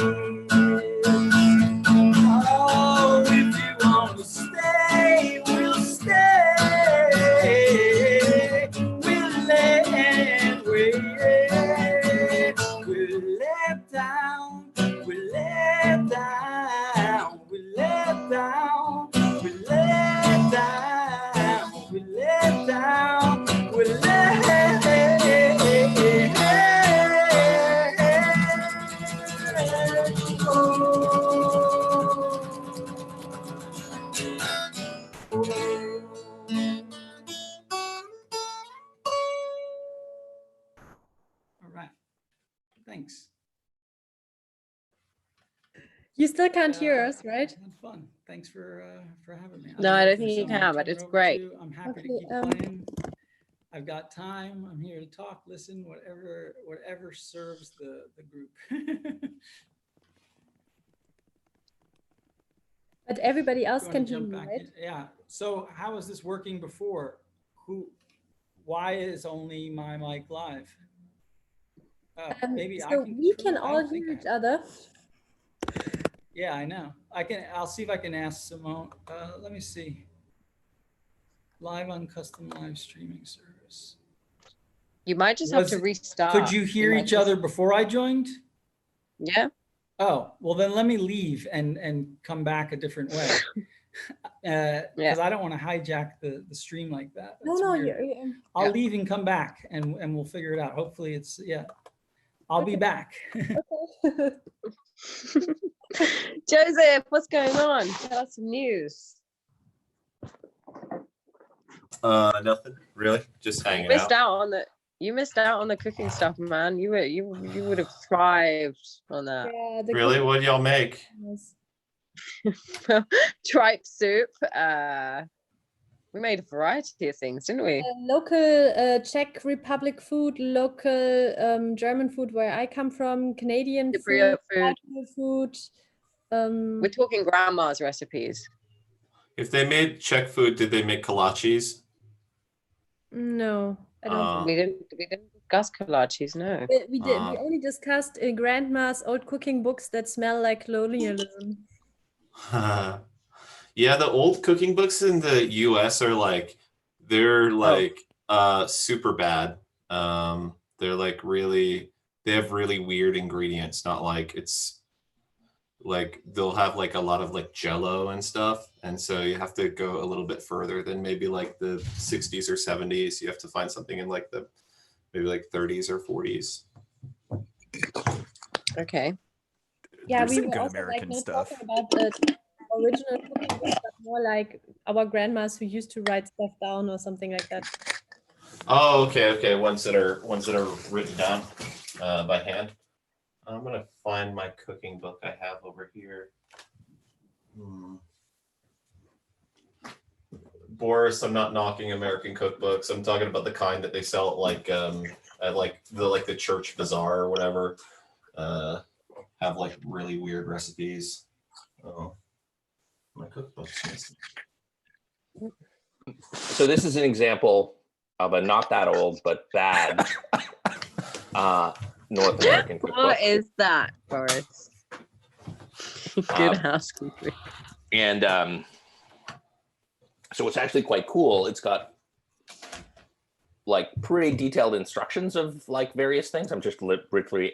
[SPEAKER 21] Oh, if you want to stay, we'll stay. We'll lay and wait. We'll lay down, we'll lay down, we'll lay down, we'll lay down, we'll lay down, we'll lay. All right. Thanks.
[SPEAKER 4] You still can't hear us, right?
[SPEAKER 21] Had fun. Thanks for having me.
[SPEAKER 3] No, I don't think
[SPEAKER 21] There's
[SPEAKER 3] you
[SPEAKER 21] someone
[SPEAKER 3] can,
[SPEAKER 21] to
[SPEAKER 3] but
[SPEAKER 21] turn
[SPEAKER 3] it's
[SPEAKER 21] it over
[SPEAKER 3] great.
[SPEAKER 21] to. I'm happy
[SPEAKER 4] Okay,
[SPEAKER 21] to keep playing. I've got time. I'm here to talk, listen, whatever serves the group.
[SPEAKER 4] But everybody else
[SPEAKER 21] You
[SPEAKER 4] can
[SPEAKER 21] wanna
[SPEAKER 4] hear
[SPEAKER 21] jump
[SPEAKER 4] me,
[SPEAKER 21] back
[SPEAKER 4] right?
[SPEAKER 21] in? Yeah. So how is this working before? Why is only my mic live? Maybe I
[SPEAKER 4] So
[SPEAKER 21] can.
[SPEAKER 4] we
[SPEAKER 21] control
[SPEAKER 4] can
[SPEAKER 21] it. I
[SPEAKER 4] all
[SPEAKER 21] don't think
[SPEAKER 4] hear
[SPEAKER 21] I
[SPEAKER 4] each other.
[SPEAKER 21] Yeah, I know. I'll see if I can ask Simone. Let me see. Live on custom live streaming service.
[SPEAKER 3] You might just have
[SPEAKER 21] Was
[SPEAKER 3] to
[SPEAKER 21] it-
[SPEAKER 3] restart.
[SPEAKER 21] Could you hear
[SPEAKER 3] might
[SPEAKER 21] each
[SPEAKER 3] just-
[SPEAKER 21] other before I joined?
[SPEAKER 3] Yeah.
[SPEAKER 21] Oh, well then let me leave and come back a different way. Because I don't want to hijack the stream like that.
[SPEAKER 4] No,
[SPEAKER 21] That's
[SPEAKER 4] no,
[SPEAKER 21] weird.
[SPEAKER 4] you're
[SPEAKER 21] I'll leave and come back and we'll figure it out. Hopefully it's, yeah. I'll be back.
[SPEAKER 3] Joseph, what's going on? Tell us some news.
[SPEAKER 17] Nothing really. Just hanging
[SPEAKER 3] You missed
[SPEAKER 17] out.
[SPEAKER 3] out on the cooking stuff, man. You would have thrived on that.
[SPEAKER 4] Yeah,
[SPEAKER 17] Really? What do y'all make?
[SPEAKER 3] Tripe soup. We made a variety of things, didn't we?
[SPEAKER 4] Local Czech Republic food, local German food where I come from, Canadian
[SPEAKER 3] Cypriot
[SPEAKER 4] food,
[SPEAKER 3] food.
[SPEAKER 4] food.
[SPEAKER 3] We're talking grandma's recipes.
[SPEAKER 17] If they made Czech food, did they make kolaches?
[SPEAKER 4] No, I don't.
[SPEAKER 3] We didn't discuss kolaches, no.
[SPEAKER 4] We did. We only discussed grandma's old cooking books that smell like colonialism.
[SPEAKER 17] Yeah, the old cooking books in the US are like, they're like super bad. They're like really, they have really weird ingredients, not like, it's like they'll have like a lot of like jello and stuff, and so you have to go a little bit further than maybe like the 60s or 70s. You have to find something in like the maybe like 30s or 40s.
[SPEAKER 3] Okay.
[SPEAKER 4] Yeah,
[SPEAKER 13] There's
[SPEAKER 4] we
[SPEAKER 13] some
[SPEAKER 4] were
[SPEAKER 13] good
[SPEAKER 4] also
[SPEAKER 13] American
[SPEAKER 4] not
[SPEAKER 13] stuff.
[SPEAKER 4] talking about the original cooking books, but more like our grandmas who used to write stuff down or something like that.
[SPEAKER 17] Oh, okay. Ones that are written down by hand. I'm gonna find my cooking book I have over here. Boris, I'm not knocking American cookbooks. I'm talking about the kind that they sell at like the church bazaar or whatever. Have like really weird recipes. Oh, my cookbook's missing.
[SPEAKER 10] So this is an example of a not that old but bad North American cookbook.
[SPEAKER 3] What is that, Boris? Good housekeeping.
[SPEAKER 10] And so it's actually quite cool. It's got like pretty detailed instructions of like various things. I'm just literally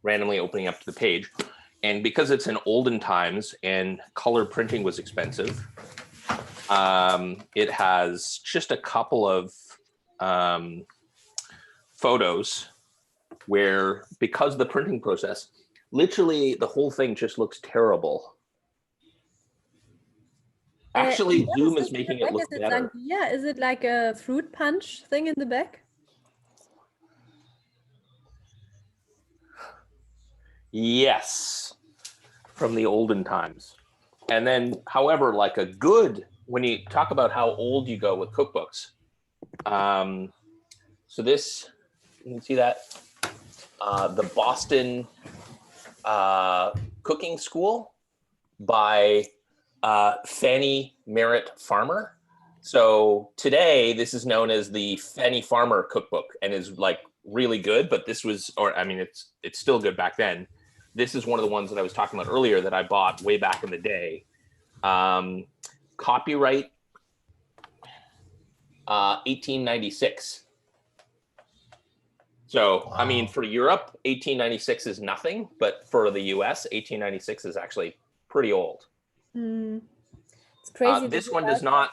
[SPEAKER 10] randomly opening up to the page. And because it's in olden times and color printing was expensive, it has just a couple of photos where, because the printing process, literally the whole thing just looks terrible. Actually,
[SPEAKER 4] What
[SPEAKER 10] Zoom
[SPEAKER 4] is
[SPEAKER 10] is
[SPEAKER 4] it in the
[SPEAKER 10] making it
[SPEAKER 4] back?
[SPEAKER 10] look
[SPEAKER 4] Is it
[SPEAKER 10] better.
[SPEAKER 4] sangria? Is it like a fruit punch thing in the back?
[SPEAKER 10] Yes, from the olden times. And then, however, like a good, when you talk about how old you go with cookbooks. So this, you can see that, the Boston Cooking School by Fanny Merritt Farmer. So today, this is known as the Fanny Farmer Cookbook and is like really good, but this was, or I mean, it's still good back then. This is one of the ones that I was talking about earlier that I bought way back in the day. Copyright 1896. So, I mean, for Europe, 1896 is nothing, but for the US, 1896 is actually pretty old.
[SPEAKER 4] It's crazy.
[SPEAKER 10] This one does not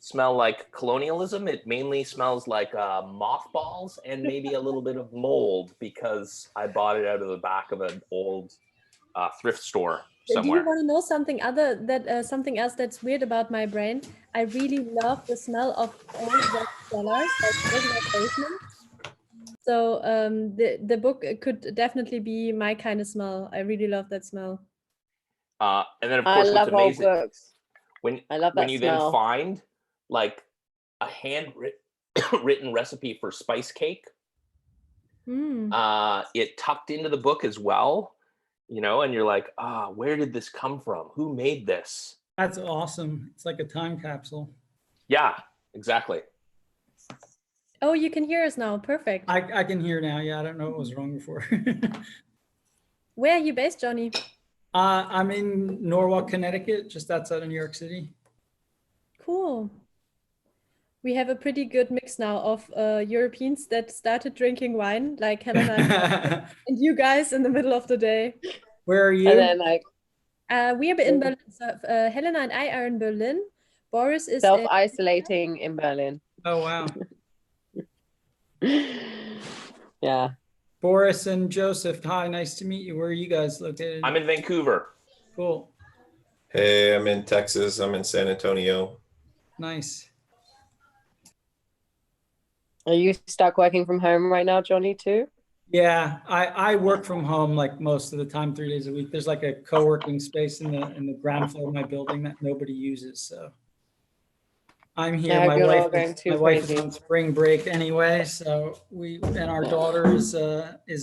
[SPEAKER 10] smell like colonialism. It mainly smells like mothballs and maybe a little bit of mold because I bought it out of the back of an old thrift store
[SPEAKER 4] Do
[SPEAKER 10] somewhere.
[SPEAKER 4] you want to know something something else that's weird about my brain? I really love the smell of old wet cellars, like in my basement. So the book could definitely be my kind of smell. I really love that smell.
[SPEAKER 10] And then, of
[SPEAKER 3] I
[SPEAKER 10] course, what's
[SPEAKER 3] love old
[SPEAKER 10] amazing
[SPEAKER 3] books.
[SPEAKER 10] when
[SPEAKER 3] I love
[SPEAKER 10] when
[SPEAKER 3] that
[SPEAKER 10] you
[SPEAKER 3] smell.
[SPEAKER 10] then find like a handwritten recipe for spice cake, it tucked into the book as well, you know, and you're like, where did this come from? Who made this?
[SPEAKER 21] That's awesome. It's like a time capsule.
[SPEAKER 10] Yeah, exactly.
[SPEAKER 4] Oh, you can hear us now. Perfect.
[SPEAKER 21] I can hear now. Yeah, I don't know what was wrong before.
[SPEAKER 4] Where are you based, Johnny?
[SPEAKER 21] I'm in Norwalk, Connecticut, just outside of New York City.
[SPEAKER 4] Cool. We have a pretty good mix now of Europeans that started drinking wine, like Helena and you guys in the middle of the day.
[SPEAKER 21] Where are you?
[SPEAKER 3] And then like
[SPEAKER 4] we are in Berlin. So, Helena and I are in Berlin. Boris is
[SPEAKER 3] self-isolating in Berlin.
[SPEAKER 21] Oh, wow.
[SPEAKER 3] Yeah.
[SPEAKER 21] Boris and Joseph, hi, nice to meet you. Where are you guys located?
[SPEAKER 10] I'm in Vancouver.
[SPEAKER 21] Cool.
[SPEAKER 17] Hey, I'm in Texas. I'm in San Antonio.
[SPEAKER 21] Nice.
[SPEAKER 3] Are you stuck working from home right now, Johnny, too?
[SPEAKER 21] Yeah, I work from home like most of the time, 3 days a week. There's like a co-working space in the ground floor of my building that nobody uses. So I'm here.
[SPEAKER 3] I hope
[SPEAKER 21] My
[SPEAKER 3] you're
[SPEAKER 21] wife,
[SPEAKER 3] not going too
[SPEAKER 21] my wife is
[SPEAKER 3] crazy.
[SPEAKER 21] on spring break anyway. So and our daughter is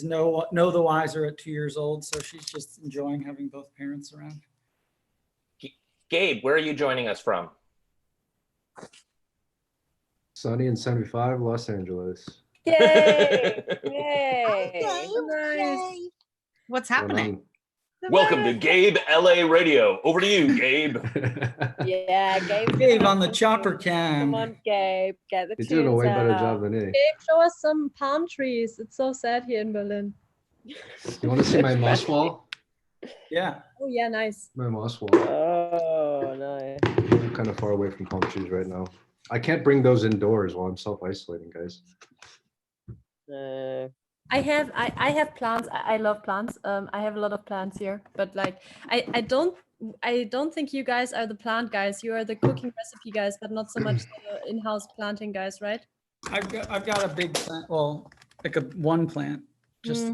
[SPEAKER 21] no the wiser at 2 years old. So she's just enjoying having both parents around.
[SPEAKER 10] Gabe, where are you joining us from?
[SPEAKER 8] Sunny and 75, Los Angeles.
[SPEAKER 3] Yay! Yay!
[SPEAKER 1] Nice. What's
[SPEAKER 8] Going
[SPEAKER 1] happening?
[SPEAKER 10] Welcome to Gabe LA Radio. Over to you, Gabe.
[SPEAKER 3] Yeah, Gabe.
[SPEAKER 21] Gabe on the chopper cam.
[SPEAKER 3] Come on, Gabe. Get the
[SPEAKER 8] You're doing a
[SPEAKER 3] tunes
[SPEAKER 8] way better
[SPEAKER 3] out.
[SPEAKER 8] job than me.
[SPEAKER 4] Gabe, show us some palm trees. It's so sad here in Berlin.
[SPEAKER 8] You want to see my moss wall?
[SPEAKER 21] Yeah.
[SPEAKER 4] Oh yeah, nice.
[SPEAKER 8] My moss wall.
[SPEAKER 3] Oh, nice.
[SPEAKER 8] I'm kind of far away from palm trees right now. I can't bring those indoors while I'm self-isolating, guys.
[SPEAKER 4] I have plants. I love plants. I have a lot of plants here, but like I don't think you guys are the plant guys. You are the cooking recipe guys, but not so much the in-house planting guys, right?
[SPEAKER 21] I've got a big plant. Well, like one plant. Just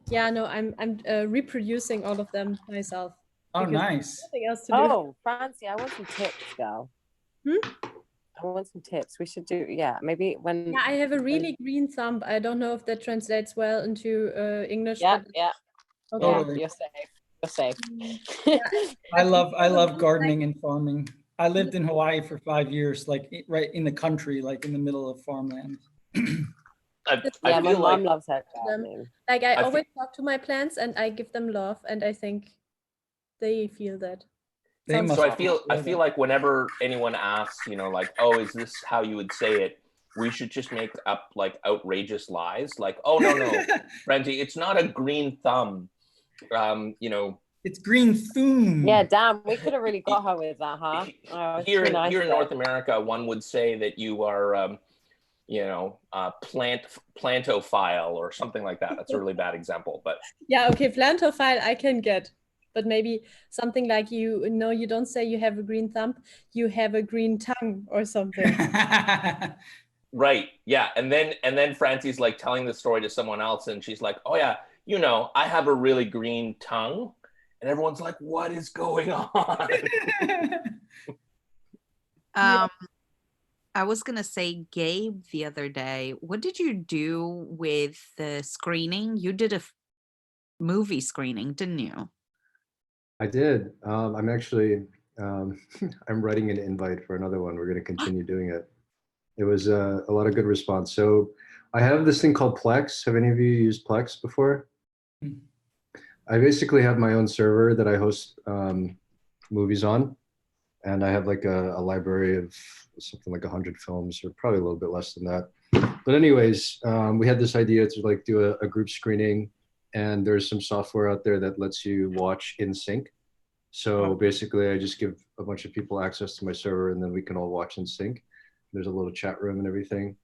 [SPEAKER 4] Yeah, no, I'm reproducing all of them myself.
[SPEAKER 21] Oh,
[SPEAKER 4] because
[SPEAKER 21] nice.
[SPEAKER 4] there's nothing else to do.
[SPEAKER 3] Oh, Francie, I want some tips, girl.
[SPEAKER 4] Hmm?
[SPEAKER 3] I want some tips. We should do, yeah, maybe when.
[SPEAKER 4] Yeah, I have a really green thumb. I don't know if that translates well into English.
[SPEAKER 3] Yeah,
[SPEAKER 4] but...
[SPEAKER 3] yeah.
[SPEAKER 4] Okay.
[SPEAKER 21] Totally.
[SPEAKER 3] You're safe. You're safe.
[SPEAKER 21] I love gardening and farming. I lived in Hawaii for 5 years, like right in the country, like in the middle of farmland.
[SPEAKER 3] Yeah, my mom loves her gardening.
[SPEAKER 4] Like I
[SPEAKER 10] I
[SPEAKER 4] always talk to my plants and I give them love, and I think they feel that.
[SPEAKER 10] So I feel like whenever anyone asks, like, oh, is this how you would say it? We should just make up like outrageous lies, like, oh no, Francie, it's not a green thumb.
[SPEAKER 21] It's green thumb.
[SPEAKER 3] Yeah, damn, we could have really got her with that, huh? Oh, it's
[SPEAKER 10] Here
[SPEAKER 3] too nice
[SPEAKER 10] in
[SPEAKER 3] though.
[SPEAKER 10] North America, one would say that you are, plantophile or something like that. That's a really bad example, but
[SPEAKER 4] Yeah, okay, plantophile I can get, but maybe something like you don't say you have a green thumb, you have a green tongue or something.
[SPEAKER 10] right, yeah, and then Francie's like telling the story to someone else, and she's like, oh yeah, I have a really green tongue, and everyone's like, what is going on?
[SPEAKER 1] I was gonna say, Gabe, the other day, what did you do with the screening? You did a movie screening, didn't you?
[SPEAKER 8] I did. I'm actually, I'm writing an invite for another one. We're going to continue doing it. It was a lot of good response. So I have this thing called Plex. Have any of you used Plex before? I basically have my own server that I host movies on. And I have like a library of something like 100 films, or probably a little bit less than that. But anyways, we had this idea to like do a group screening, and there's some software out there that lets you watch in sync. So basically I just give a bunch of people access to my server, and then we can all watch in sync. There's a little chat room and everything.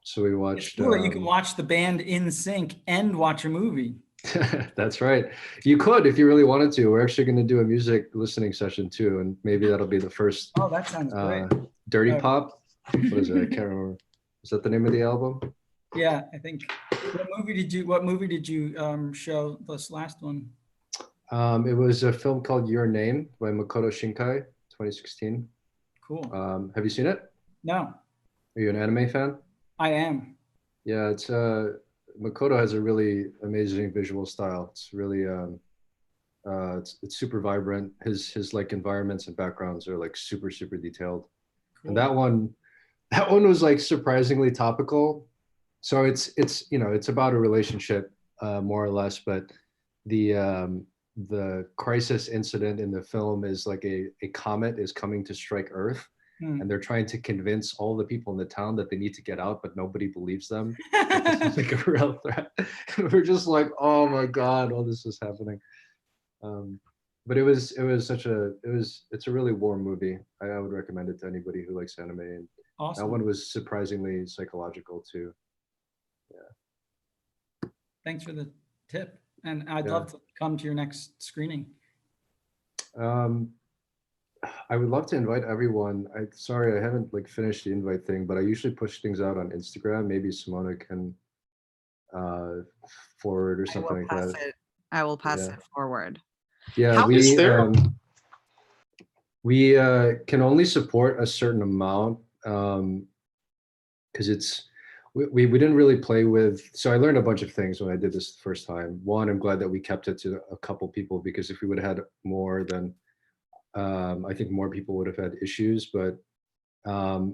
[SPEAKER 8] So we watched.
[SPEAKER 21] Cool. You can watch the band in sync and watch a movie.
[SPEAKER 8] That's right. You could if you really wanted to. We're actually going to do a music listening session too, and maybe that'll be the first.
[SPEAKER 21] Oh, that sounds great.
[SPEAKER 8] Dirty Pop. What is it? I can't remember. Is that the name of the album?
[SPEAKER 21] Yeah, I think. What movie did you show this last one?
[SPEAKER 8] It was a film called Your Name by Makoto Shinkai, 2016.
[SPEAKER 21] Cool.
[SPEAKER 8] Have you seen it?
[SPEAKER 21] No.
[SPEAKER 8] Are you an anime fan?
[SPEAKER 21] I am.
[SPEAKER 8] Yeah, it's Makoto has a really amazing visual style. It's really it's super vibrant. His like environments and backgrounds are like super detailed. Cool. And that one was like surprisingly topical. So it's about a relationship more or less, but the crisis incident in the film is like a comet is coming to strike Earth. And they're trying to convince all the people in the town that they need to get out, but nobody believes them. It's like a real threat. And we're just like, oh my God, all this is happening. But it's a really warm movie. I would recommend it to anybody who likes anime. And
[SPEAKER 21] awesome.
[SPEAKER 8] That one was surprisingly psychological too. Yeah.
[SPEAKER 21] Thanks for the tip. And I'd
[SPEAKER 8] Yeah.
[SPEAKER 21] love to come to your next screening.
[SPEAKER 8] I would love to invite everyone. Sorry, I haven't like finished the invite thing, but I usually push things out on Instagram. Maybe Simona can forward or something like that.
[SPEAKER 1] I will pass
[SPEAKER 8] Yeah.
[SPEAKER 1] it forward.
[SPEAKER 8] Yeah,
[SPEAKER 1] How is there-
[SPEAKER 8] we can only support a certain amount because it's we didn't really play with. So I learned a bunch of things when I did this the first time. One, I'm glad that we kept it to a couple people, because if we would have had more, then I think more people would have had issues. But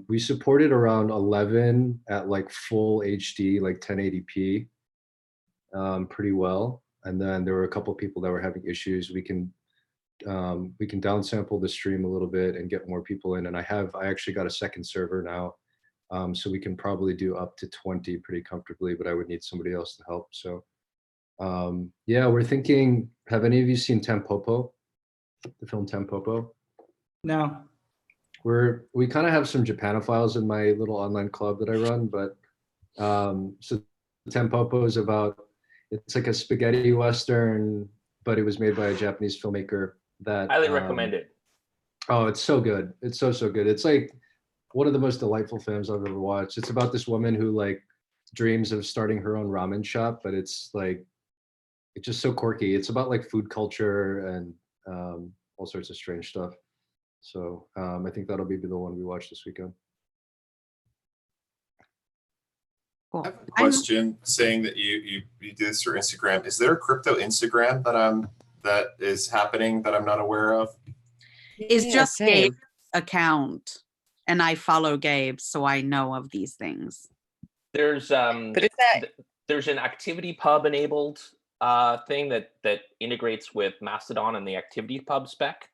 [SPEAKER 8] we supported around 11 at like full HD, like 1080p, pretty well. And then there were a couple people that were having issues. We can downsample the stream a little bit and get more people in. And I actually got a second server now, so we can probably do up to 20 pretty comfortably, but I would need somebody else to help. So yeah, we're thinking, have any of you seen Tampopo, the film Tampopo?
[SPEAKER 21] No.
[SPEAKER 8] We kind of have some Japanophiles in my little online club that I run, but so Tampopo is it's like a spaghetti Western, but it was made by a Japanese filmmaker that
[SPEAKER 10] Highly recommend it.
[SPEAKER 8] Oh, it's so good. It's so good. It's like one of the most delightful films I've ever watched. It's about this woman who like dreams of starting her own ramen shop, but it's just so quirky. It's about like food culture and all sorts of strange stuff. So I think that'll be the one we watch this weekend.
[SPEAKER 1] Cool.
[SPEAKER 17] I have a question saying that you do this through Instagram. Is there a crypto Instagram that is happening that I'm not aware of?
[SPEAKER 1] It's
[SPEAKER 3] Yeah,
[SPEAKER 1] just
[SPEAKER 3] same.
[SPEAKER 1] Gabe's account, and I follow Gabe, so I know of these things.
[SPEAKER 10] There's there's an activity pub enabled thing that integrates with Mastodon and the activity pub spec.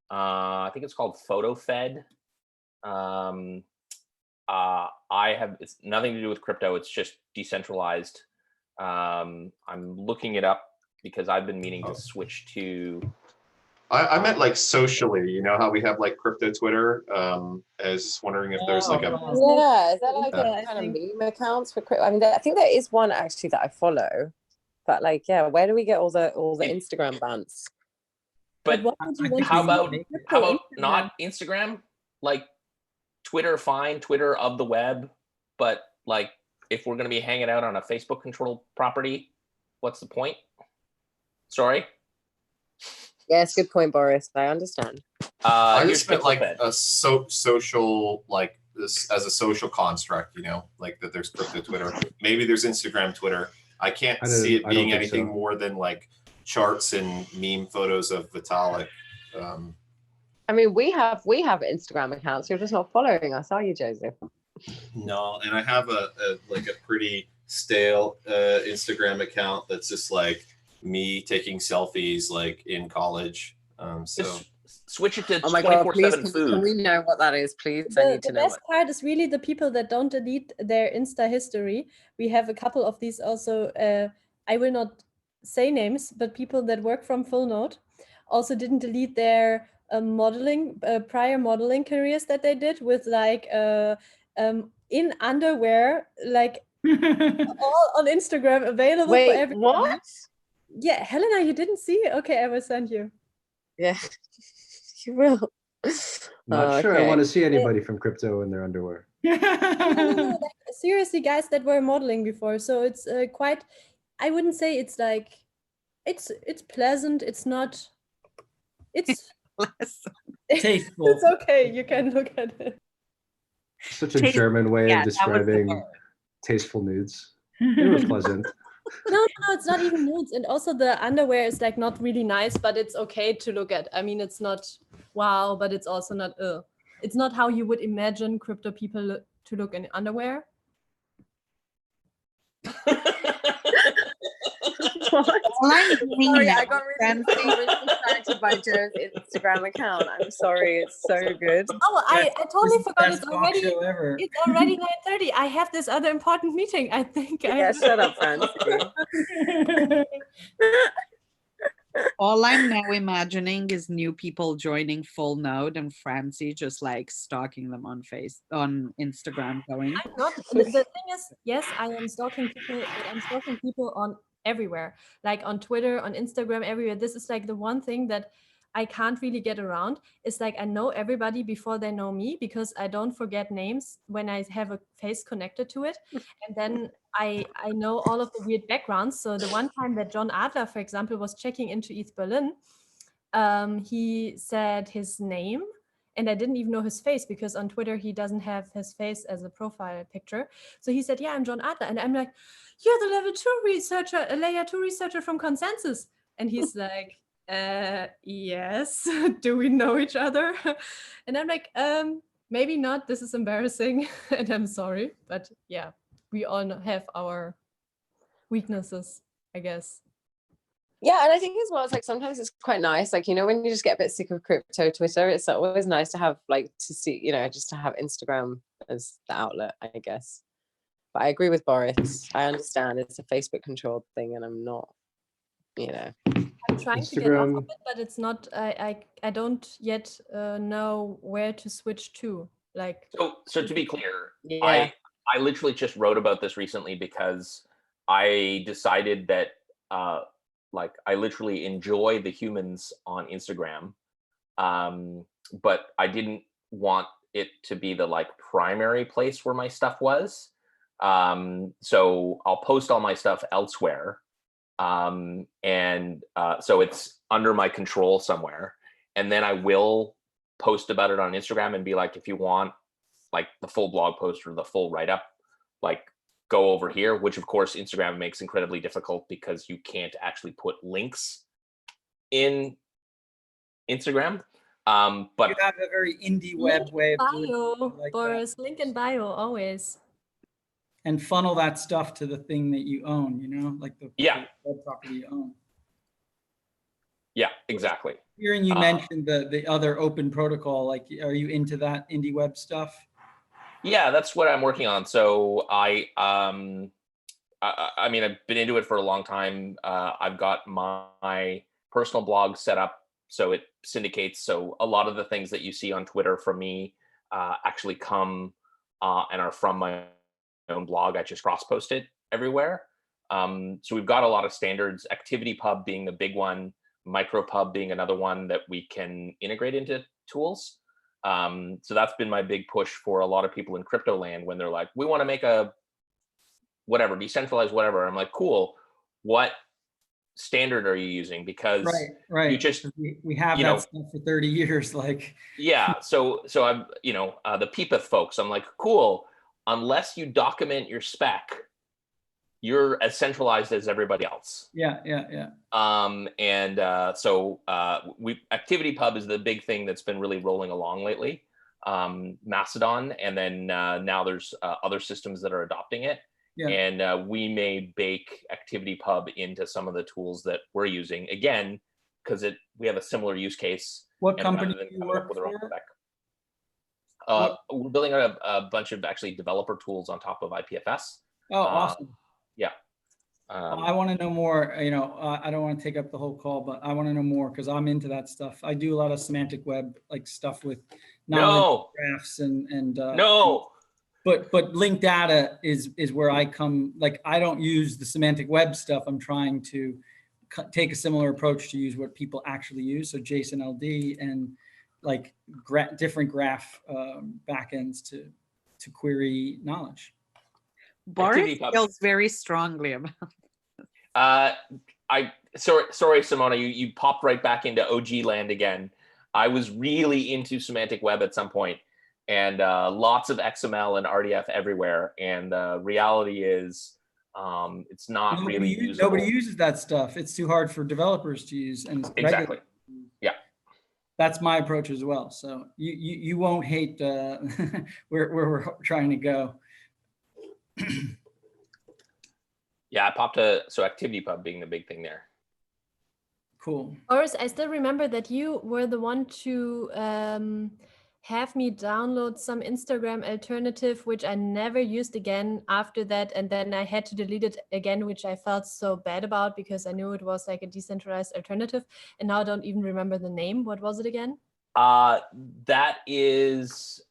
[SPEAKER 10] I think it's called PhotoFed. It's nothing to do with crypto. It's just decentralized. I'm looking it up because I've been meaning to switch to.
[SPEAKER 17] I meant like socially, you know how we have like crypto Twitter. I was just wondering if there's like a
[SPEAKER 3] Yeah, is that like a kind of meme accounts for crypto? I mean, I think there is one actually that I follow, but like, yeah, where do we get all the Instagram bans?
[SPEAKER 10] But
[SPEAKER 4] what would you want
[SPEAKER 10] how
[SPEAKER 4] to
[SPEAKER 10] about
[SPEAKER 4] see?
[SPEAKER 10] not Instagram? Like Twitter, fine, Twitter of the web, but like if we're gonna be hanging out on a Facebook controlled property, what's the point? Sorry.
[SPEAKER 3] Yes, good point, Boris. I understand.
[SPEAKER 17] I
[SPEAKER 10] here's
[SPEAKER 17] just meant like
[SPEAKER 10] PixelFed.
[SPEAKER 17] a social, like this as a social construct, you know, like that there's crypto Twitter. Maybe there's Instagram Twitter. I can't see it
[SPEAKER 8] I don't
[SPEAKER 17] being
[SPEAKER 8] think
[SPEAKER 17] anything
[SPEAKER 8] so.
[SPEAKER 17] more than like charts and meme photos of Vitalik.
[SPEAKER 3] I mean, we have Instagram accounts. You're just not following us, are you, Joseph?
[SPEAKER 17] No, and I have a pretty stale Instagram account that's just like me taking selfies like in college. So
[SPEAKER 10] Just switch it to
[SPEAKER 3] Oh my god, please,
[SPEAKER 10] 24/7
[SPEAKER 3] can
[SPEAKER 10] food.
[SPEAKER 3] we know what that is, please? I
[SPEAKER 4] The,
[SPEAKER 3] need to
[SPEAKER 4] the
[SPEAKER 3] know
[SPEAKER 4] best part is really the people that don't delete their Insta history. We have a couple of these also. I will not say names, but people that work from Full Node also didn't delete their prior modeling careers that they did with like in underwear, like all on Instagram, available
[SPEAKER 3] Wait,
[SPEAKER 4] for everyone.
[SPEAKER 3] what?
[SPEAKER 4] Yeah, Helena, you didn't see? Okay, I will send you.
[SPEAKER 3] Yeah, you will.
[SPEAKER 8] Not sure I
[SPEAKER 3] okay.
[SPEAKER 8] want to see anybody from crypto in their underwear.
[SPEAKER 4] No, like, seriously, guys that were modeling before. So it's quite. I wouldn't say it's like, it's pleasant. It's not. It's
[SPEAKER 21] Tasteful.
[SPEAKER 4] It's okay. You can look at it.
[SPEAKER 8] Such a German way
[SPEAKER 1] yeah,
[SPEAKER 8] of
[SPEAKER 1] that was the
[SPEAKER 8] describing
[SPEAKER 1] word.
[SPEAKER 8] tasteful nudes. They were pleasant.
[SPEAKER 4] No, it's not even nudes. And also the underwear is like not really nice, but it's okay to look at. I mean, it's not wow, but it's also not It's not how you would imagine crypto people to look in underwear.
[SPEAKER 3] Sorry, I got really distracted by Joe's Instagram account. I'm sorry, it's so good.
[SPEAKER 4] Oh, I totally forgot.
[SPEAKER 21] best talk show ever.
[SPEAKER 4] It's already 9:30. I have this other important meeting. I think.
[SPEAKER 3] Yeah, shut up, Francie.
[SPEAKER 1] All I'm now imagining is new people joining Full Node and Francie just like stalking them on Instagram going.
[SPEAKER 4] I'm not. The thing is, yes, I am stalking people, but I'm stalking people on everywhere, like on Twitter, on Instagram, everywhere. This is like the one thing that I can't really get around. It's like I know everybody before they know me, because I don't forget names when I have a face connected to it. And then I know all of the weird backgrounds. So the one time that John Adler, for example, was checking into East Berlin, he said his name, and I didn't even know his face, because on Twitter he doesn't have his face as a profile picture. So he said, yeah, I'm John Adler. And I'm like, you're the level 2 researcher, a layer 2 researcher from Consensus. And he's like, yes. Do we know each other? And I'm like, maybe not. This is embarrassing. And I'm sorry. But yeah, we all have our weaknesses, I guess.
[SPEAKER 3] Yeah, and I think as well, it's like sometimes it's quite nice, like, you know, when you just get a bit sick of crypto Twitter, it's always nice to have, like, to see, you know, just to have Instagram as the outlet, I guess. But I agree with Boris. I understand it's a Facebook controlled thing, and I'm not, you know.
[SPEAKER 4] I'm trying to get off of it, but it's not. I don't yet know where to switch to. Like.
[SPEAKER 10] So to be clear,
[SPEAKER 3] Yeah.
[SPEAKER 10] I literally just wrote about this recently because I decided that like I literally enjoy the humans on Instagram, but I didn't want it to be the like primary place where my stuff was. So I'll post all my stuff elsewhere. So it's under my control somewhere. And then I will post about it on Instagram and be like, if you want like the full blog post or the full write-up, like go over here, which of course Instagram makes incredibly difficult because you can't actually put links in Instagram. But
[SPEAKER 21] You have a very indie web way of doing
[SPEAKER 4] bio,
[SPEAKER 21] it like
[SPEAKER 4] Boris, link in bio always.
[SPEAKER 21] and funnel that stuff to the thing that you own, you know, like the web property you own.
[SPEAKER 10] Yeah, exactly.
[SPEAKER 21] Hearing you mention the other open protocol, like, are you into that indie web stuff?
[SPEAKER 10] Yeah, that's what I'm working on. So I mean, I've been into it for a long time. I've got my personal blog set up so it syndicates. So a lot of the things that you see on Twitter from me actually come and are from my own blog. I just cross-post it everywhere. So we've got a lot of standards, ActivityPub being the big one, MicroPub being another one that we can integrate into tools. So that's been my big push for a lot of people in crypto land when they're like, we want to make a whatever, decentralized whatever. I'm like, cool. What standard are you using? Because
[SPEAKER 21] right.
[SPEAKER 10] you just,
[SPEAKER 21] we have
[SPEAKER 10] you
[SPEAKER 21] that
[SPEAKER 10] know,
[SPEAKER 21] stuff for 30 years. Like,
[SPEAKER 10] yeah. So I'm, you know, the PPIF folks, I'm like, cool. Unless you document your spec, you're as centralized as everybody else.
[SPEAKER 21] Yeah.
[SPEAKER 10] So ActivityPub is the big thing that's been really rolling along lately. Mastodon, and then now there's other systems that are adopting it.
[SPEAKER 21] Yeah.
[SPEAKER 10] And we may bake ActivityPub into some of the tools that we're using, again, because we have a similar use case.
[SPEAKER 21] What
[SPEAKER 10] and
[SPEAKER 21] company
[SPEAKER 10] rather than
[SPEAKER 21] do you
[SPEAKER 10] coming up
[SPEAKER 21] work
[SPEAKER 10] with our own
[SPEAKER 21] for?
[SPEAKER 10] spec. We're building a bunch of actually developer tools on top of IPFS.
[SPEAKER 21] Oh, awesome.
[SPEAKER 10] Yeah.
[SPEAKER 21] I want to know more. You know, I don't want to take up the whole call, but I want to know more because I'm into that stuff. I do a lot of semantic web like stuff with knowledge graphs and
[SPEAKER 10] no.
[SPEAKER 21] But linked data is where I come. Like, I don't use the semantic web stuff. I'm trying to take a similar approach to use what people actually use. So JSON LD and like different graph backends to query knowledge.
[SPEAKER 1] Boris feels very strongly about
[SPEAKER 10] Sorry, Simona, you popped right back into OG land again. I was really into semantic web at some point, and lots of XML and RDF everywhere. And the reality is, it's not really usable.
[SPEAKER 21] Nobody uses that stuff. It's too hard for developers to use. And
[SPEAKER 10] exactly. Yeah.
[SPEAKER 21] That's my approach as well. So you won't hate where we're trying to go.
[SPEAKER 10] Yeah, I popped so ActivityPub being the big thing there.
[SPEAKER 21] Cool.
[SPEAKER 4] Boris, I still remember that you were the one to have me download some Instagram alternative, which I never used again after that. And then I had to delete it again, which I felt so bad about because I knew it was like a decentralized alternative. And now I don't even remember the name. What was it again?
[SPEAKER 10] That is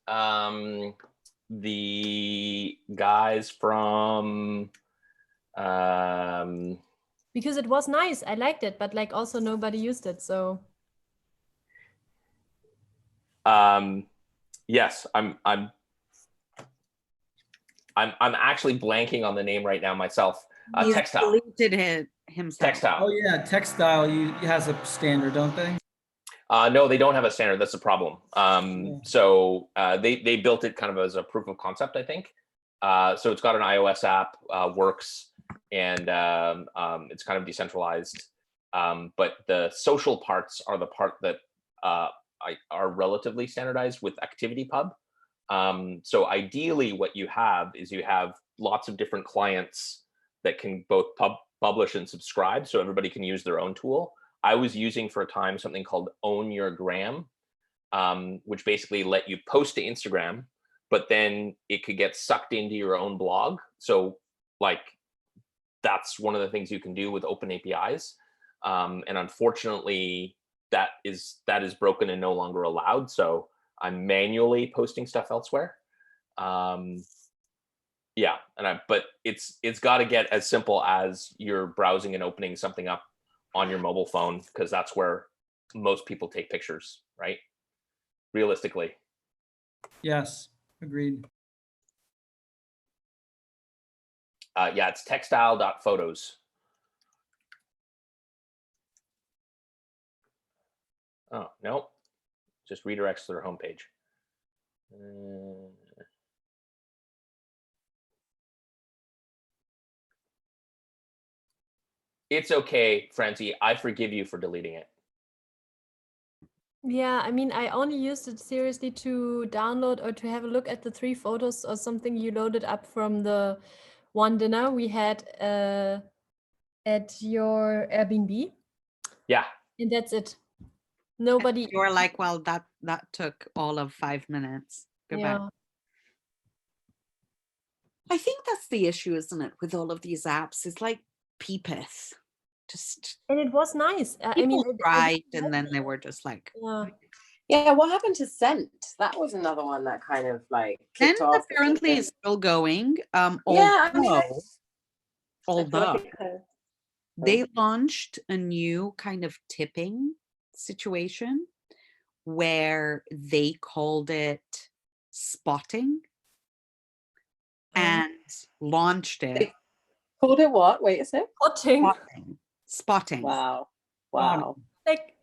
[SPEAKER 10] the guys from
[SPEAKER 4] because it was nice. I liked it, but like also nobody used it. So
[SPEAKER 10] yes, I'm actually blanking on the name right now myself.
[SPEAKER 1] He's
[SPEAKER 10] Textile.
[SPEAKER 1] deleted it himself.
[SPEAKER 10] Textile.
[SPEAKER 21] Oh yeah, Textile has a standard, don't they?
[SPEAKER 10] No, they don't have a standard. That's the problem. So they built it kind of as a proof of concept, I think. So it's got an iOS app, works, and it's kind of decentralized. But the social parts are the part that are relatively standardized with ActivityPub. So ideally, what you have is you have lots of different clients that can both publish and subscribe, so everybody can use their own tool. I was using for a time something called Own Your Gram, which basically let you post to Instagram, but then it could get sucked into your own blog. So like, that's one of the things you can do with open APIs. And unfortunately, that is broken and no longer allowed. So I'm manually posting stuff elsewhere. Yeah, but it's got to get as simple as you're browsing and opening something up on your mobile phone, because that's where most people take pictures, right? Realistically.
[SPEAKER 21] Yes, agreed.
[SPEAKER 10] Yeah, it's textile.photos. Oh, no, just redirects to their homepage. It's okay, Francie. I forgive you for deleting it.
[SPEAKER 4] yeah, I mean, I only used it seriously to download or to have a look at the 3 photos or something you loaded up from the one dinner we had at your Airbnb.
[SPEAKER 10] Yeah.
[SPEAKER 4] And that's it. Nobody.
[SPEAKER 1] You were like, well, that took all of 5 minutes. Goodbye.
[SPEAKER 4] Yeah.
[SPEAKER 1] I think that's the issue, isn't it, with all of these apps? It's like Peepeth. Just
[SPEAKER 4] And it was nice. I mean,
[SPEAKER 1] people tried, and then they were just like,
[SPEAKER 3] Yeah, what happened to Scent? That was another one that kind of like
[SPEAKER 1] then
[SPEAKER 3] kicked off.
[SPEAKER 1] apparently is still going.
[SPEAKER 3] Yeah, I mean,
[SPEAKER 1] although they launched a new kind of tipping situation where they called it spotting and launched it.
[SPEAKER 3] Called it what? Wait a sec.
[SPEAKER 1] Spotting.
[SPEAKER 3] Wow. Wow.
[SPEAKER 4] Like,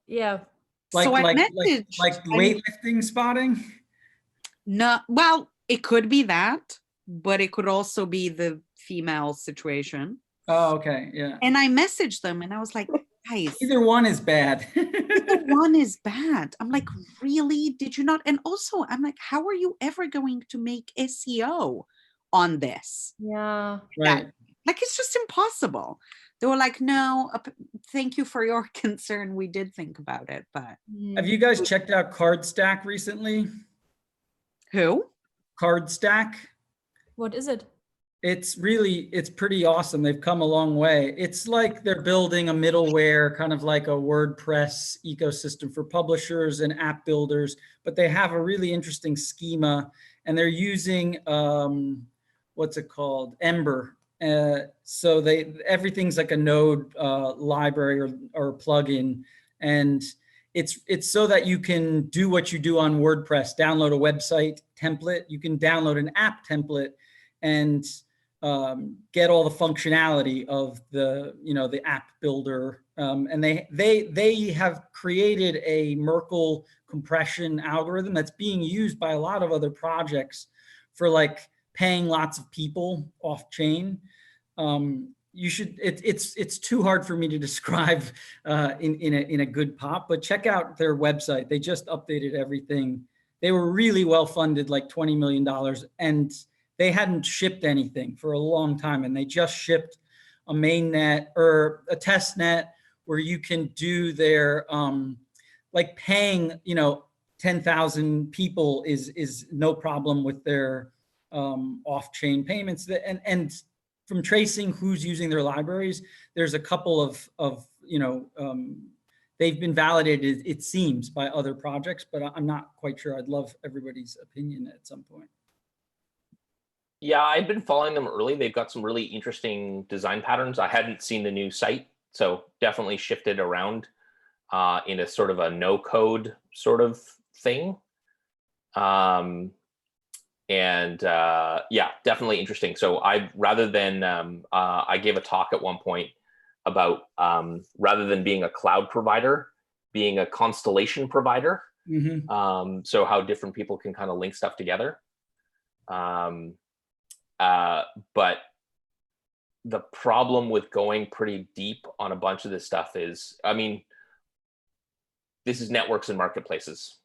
[SPEAKER 4] yeah.
[SPEAKER 1] So I
[SPEAKER 21] like
[SPEAKER 1] messaged
[SPEAKER 21] weightlifting spotting?
[SPEAKER 1] No, well, it could be that, but it could also be the female situation.
[SPEAKER 21] Oh, okay, yeah.
[SPEAKER 1] And I messaged them and I was like, guys,
[SPEAKER 21] Either one is bad.
[SPEAKER 1] either one is bad. I'm like, really? Did you not? And also, I'm like, how are you ever going to make SEO on this?
[SPEAKER 4] Yeah.
[SPEAKER 21] Right.
[SPEAKER 1] Like, it's just impossible. They were like, no, thank you for your concern. We did think about it, but.
[SPEAKER 21] Have you guys checked out CardStack recently?
[SPEAKER 1] Who?
[SPEAKER 21] CardStack.
[SPEAKER 4] What is it?
[SPEAKER 21] It's pretty awesome. They've come a long way. It's like they're building a middleware, kind of like a WordPress ecosystem for publishers and app builders, but they have a really interesting schema, and they're using, what's it called? Ember. So everything's like a node library or plugin, and it's so that you can do what you do on WordPress, download a website template. You can download an app template and get all the functionality of the app builder. And they have created a Merkle compression algorithm that's being used by a lot of other projects for like paying lots of people off chain. You should, it's too hard for me to describe in a good pop, but check out their website. They just updated everything. They were really well funded, like $20 million, and they hadn't shipped anything for a long time. And they just shipped a mainnet or a test net where you can do their, like paying, 10,000 people is no problem with their off-chain payments. And from tracing who's using their libraries, there's a couple of they've been validated, it seems, by other projects, but I'm not quite sure. I'd love everybody's opinion at some point.
[SPEAKER 10] Yeah, I've been following them early. They've got some really interesting design patterns. I hadn't seen the new site, so definitely shifted around in a sort of a no code sort of thing. Yeah, definitely interesting. So rather than I gave a talk at one point about rather than being a cloud provider, being a constellation provider. So how different people can kind of link stuff together. But the problem with going pretty deep on a bunch of this stuff is, I mean, this is networks and marketplaces,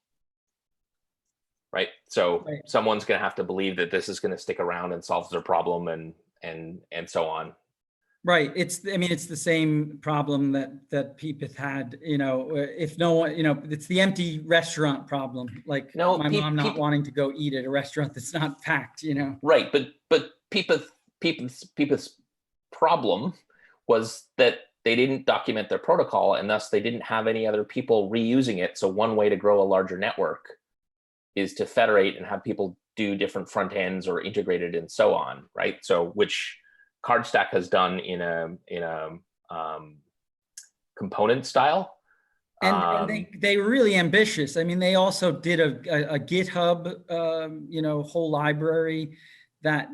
[SPEAKER 10] right? So someone's going to have to believe that this is going to stick around and solve their problem and so on.
[SPEAKER 21] Right. I mean, it's the same problem that Peepeth had, you know, if no one, you know, it's the empty restaurant problem. Like my mom not wanting to go eat at a restaurant that's not packed, you know?
[SPEAKER 10] Right. But Peepeth's problem was that they didn't document their protocol, and thus they didn't have any other people reusing it. So one way to grow a larger network is to federate and have people do different front ends or integrated and so on, right? So which CardStack has done in a component style.
[SPEAKER 21] And they're really ambitious. I mean, they also did a GitHub, you know, whole library that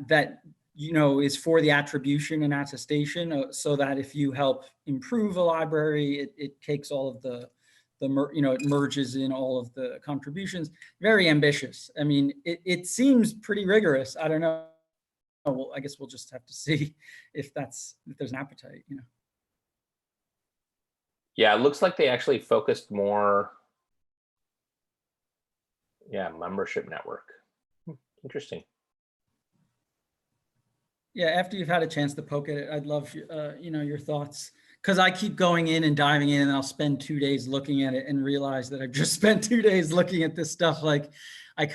[SPEAKER 21] you know is for the attribution and attestation, so that if you help improve a library, it takes all of the you know, it merges in all of the contributions. Very ambitious. I mean, it seems pretty rigorous. I don't know. Well, I guess we'll just have to see if there's an appetite, you know.
[SPEAKER 10] Yeah, it looks like they actually focused more. Yeah, membership network. Interesting.
[SPEAKER 21] Yeah, after you've had a chance to poke at it, I'd love you know, your thoughts, because I keep going in and diving in, and I'll spend 2 days looking at it and realize that I've just spent 2 days looking at this stuff. Like, I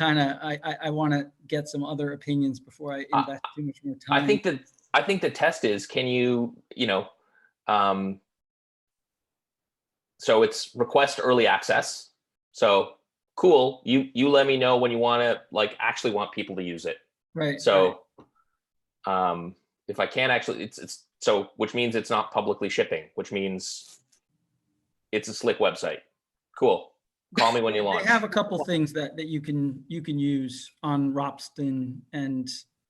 [SPEAKER 21] want to get some other opinions before I invest too much more time.
[SPEAKER 10] I think the test is, can you know, so it's request early access. So cool, you let me know when you want to actually want people to use it.
[SPEAKER 21] Right.
[SPEAKER 10] So if I can't actually, it's so, which means it's not publicly shipping, which means it's a slick website. Cool. Call me when you launch.
[SPEAKER 21] They have a couple things that you can use on Ropsten, and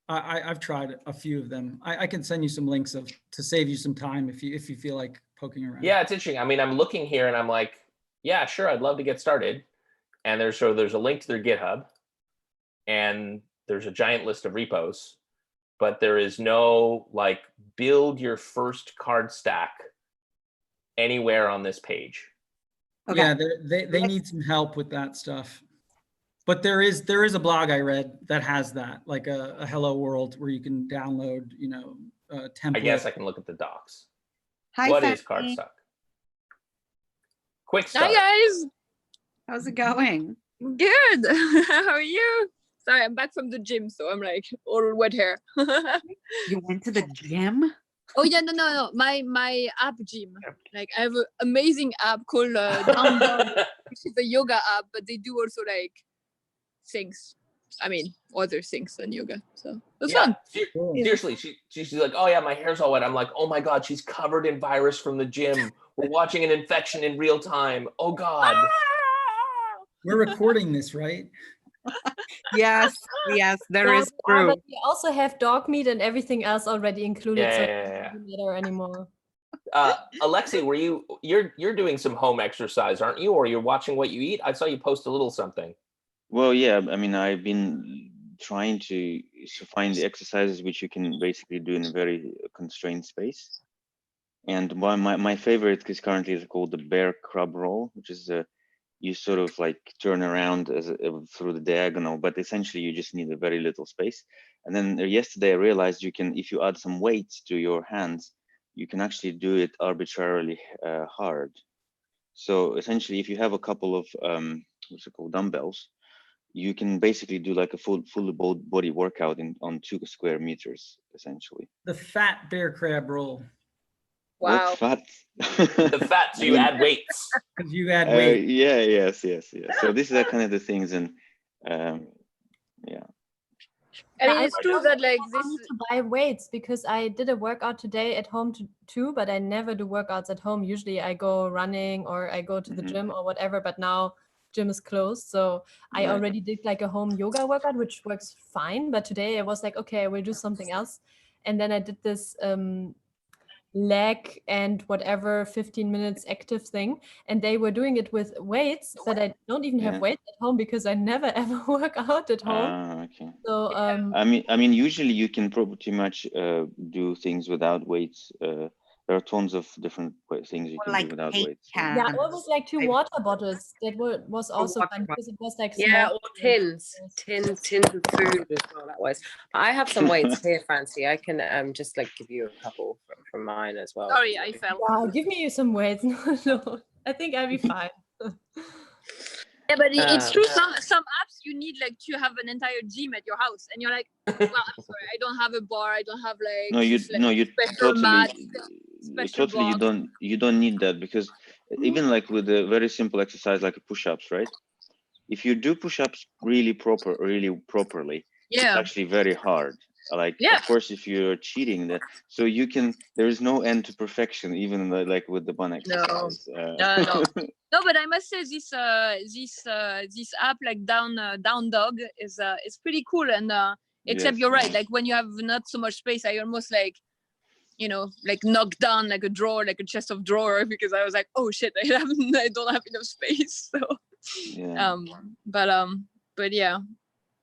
[SPEAKER 21] I've tried a few of them. I can send you some links to save you some time if you feel like poking around.
[SPEAKER 10] Yeah, it's interesting. I mean, I'm looking here and I'm like, yeah, sure, I'd love to get started. And there's a link to their GitHub, and there's a giant list of repos, but there is no build your first CardStack anywhere on this page.
[SPEAKER 21] Okay. Yeah, they need some help with that stuff. But there is a blog I read that has that, like a Hello World, where you can download, you know, a template.
[SPEAKER 10] I guess I can look at the docs.
[SPEAKER 1] Hi,
[SPEAKER 10] what
[SPEAKER 1] Fanny.
[SPEAKER 10] is CardStack? Quick start.
[SPEAKER 19] Hi guys.
[SPEAKER 1] How's it going?
[SPEAKER 19] Good. How are you? Sorry, I'm back from the gym, so I'm like all wet hair.
[SPEAKER 1] You went to the gym?
[SPEAKER 19] Oh yeah, no. My app gym. Like I have an amazing app called Down Down, which is a yoga app, but they do also things. I mean, other things than yoga. So it's fun.
[SPEAKER 10] Seriously, she's like, oh yeah, my hair's all wet. I'm like, oh my God, she's covered in virus from the gym. We're watching an infection in real time. Oh God.
[SPEAKER 21] We're recording this, right?
[SPEAKER 1] Yes, there is proof.
[SPEAKER 4] But we also have dog meat and everything else already included, so it doesn't matter anymore.
[SPEAKER 10] Alexei, you're doing some home exercise, aren't you? Or you're watching what you eat? I saw you post a little something.
[SPEAKER 22] Well, yeah, I mean, I've been trying to find the exercises which you can basically do in a very constrained space. And my favorite is currently called the bear crab roll, which is you sort of turn around through the diagonal, but essentially you just need a very little space. And then yesterday I realized you can, if you add some weight to your hands, you can actually do it arbitrarily hard. So essentially, if you have a couple of dumbbells, you can basically do a full body workout on 2 square meters, essentially.
[SPEAKER 21] The fat bear crab roll.
[SPEAKER 19] Wow.
[SPEAKER 22] What fat?
[SPEAKER 10] The fat, so you add weights.
[SPEAKER 21] Because you add weight.
[SPEAKER 22] Yes. So these are kind of the things, and yeah.
[SPEAKER 19] I mean,
[SPEAKER 4] I
[SPEAKER 19] it's true that like this.
[SPEAKER 4] need to buy weights because I did a workout today at home too, but I never do workouts at home. Usually I go running or I go to the gym or whatever, but now gym is closed. So I
[SPEAKER 22] Right.
[SPEAKER 4] already did like a home yoga workout, which works fine. But today I was like, okay, I will do something else. And then I did this leg and whatever 15 minutes active thing, and they were doing it with weights, but I don't even have
[SPEAKER 22] Yeah.
[SPEAKER 4] weights at home because I never ever work out at home.
[SPEAKER 22] Okay.
[SPEAKER 4] So
[SPEAKER 22] I mean, usually you can pretty much do things without weights. There are tons of different things you can do without weights.
[SPEAKER 4] yeah, almost like 2 water bottles. That was also fun because it was like
[SPEAKER 3] Yeah,
[SPEAKER 4] small
[SPEAKER 3] or tins of food as well. That was. I have some weights here, Francie. I can just like give you a couple from mine as well.
[SPEAKER 19] Sorry, I fell.
[SPEAKER 4] Yeah, give me some weights. No, I think I'll be fine.
[SPEAKER 19] Yeah, but it's true.
[SPEAKER 3] Um,
[SPEAKER 19] Some apps you need like to have an entire gym at your house, and you're like, well, I'm sorry, I don't have a bar. I don't have like
[SPEAKER 22] No, you
[SPEAKER 19] special mat,
[SPEAKER 22] totally you don't need that, because even like with a very simple exercise like push-ups, right? If you do push-ups really properly, it's
[SPEAKER 19] Yeah.
[SPEAKER 22] actually very hard. Like,
[SPEAKER 19] Yeah.
[SPEAKER 22] of course, if you're cheating, that so you can. There is no end to perfection, even like with the one exercise.
[SPEAKER 19] No. No, but I must say this app like Down Dog is pretty cool, and except
[SPEAKER 22] Yes,
[SPEAKER 19] you're right,
[SPEAKER 22] yes.
[SPEAKER 19] like when you have not so much space, I almost like, you know, like knocked down like a drawer, like a chest of drawer, because I was like, oh shit, I don't have enough space. So
[SPEAKER 22] Yeah.
[SPEAKER 19] but yeah,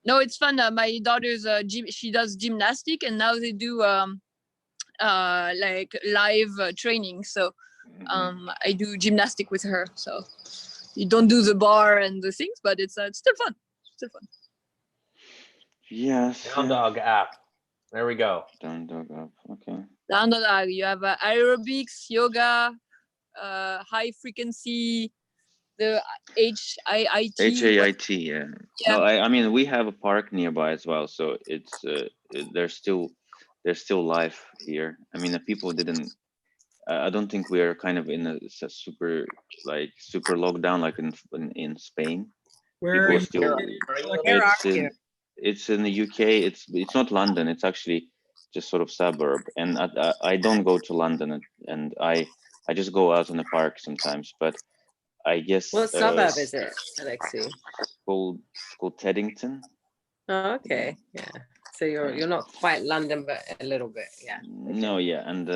[SPEAKER 19] no, it's fun. My daughter's gym, she does gymnastic, and now they do like live training. So I do gymnastic with her. So you don't do the bar and the things, but it's still fun. Still fun.
[SPEAKER 22] Yes.
[SPEAKER 10] Down Dog app. There we go.
[SPEAKER 22] Down Dog app. Okay.
[SPEAKER 19] Down the dog, you have aerobics, yoga, high frequency, the HIIT.
[SPEAKER 22] HAIT, yeah.
[SPEAKER 19] Yeah.
[SPEAKER 22] No, I mean, we have a park nearby as well, so it's there's still life here. I mean, the people didn't. I don't think we're kind of in a super lockdown like in Spain.
[SPEAKER 21] Where are
[SPEAKER 22] People
[SPEAKER 21] you?
[SPEAKER 22] still. It's in the UK. It's not London. It's actually just sort of suburb. And I don't go to London, and I just go out in the park sometimes. But I guess
[SPEAKER 3] what suburb is it, Alexi?
[SPEAKER 22] Called Teddington.
[SPEAKER 3] Oh, okay, yeah. So you're not quite London, but a little bit, yeah.
[SPEAKER 22] No, yeah, and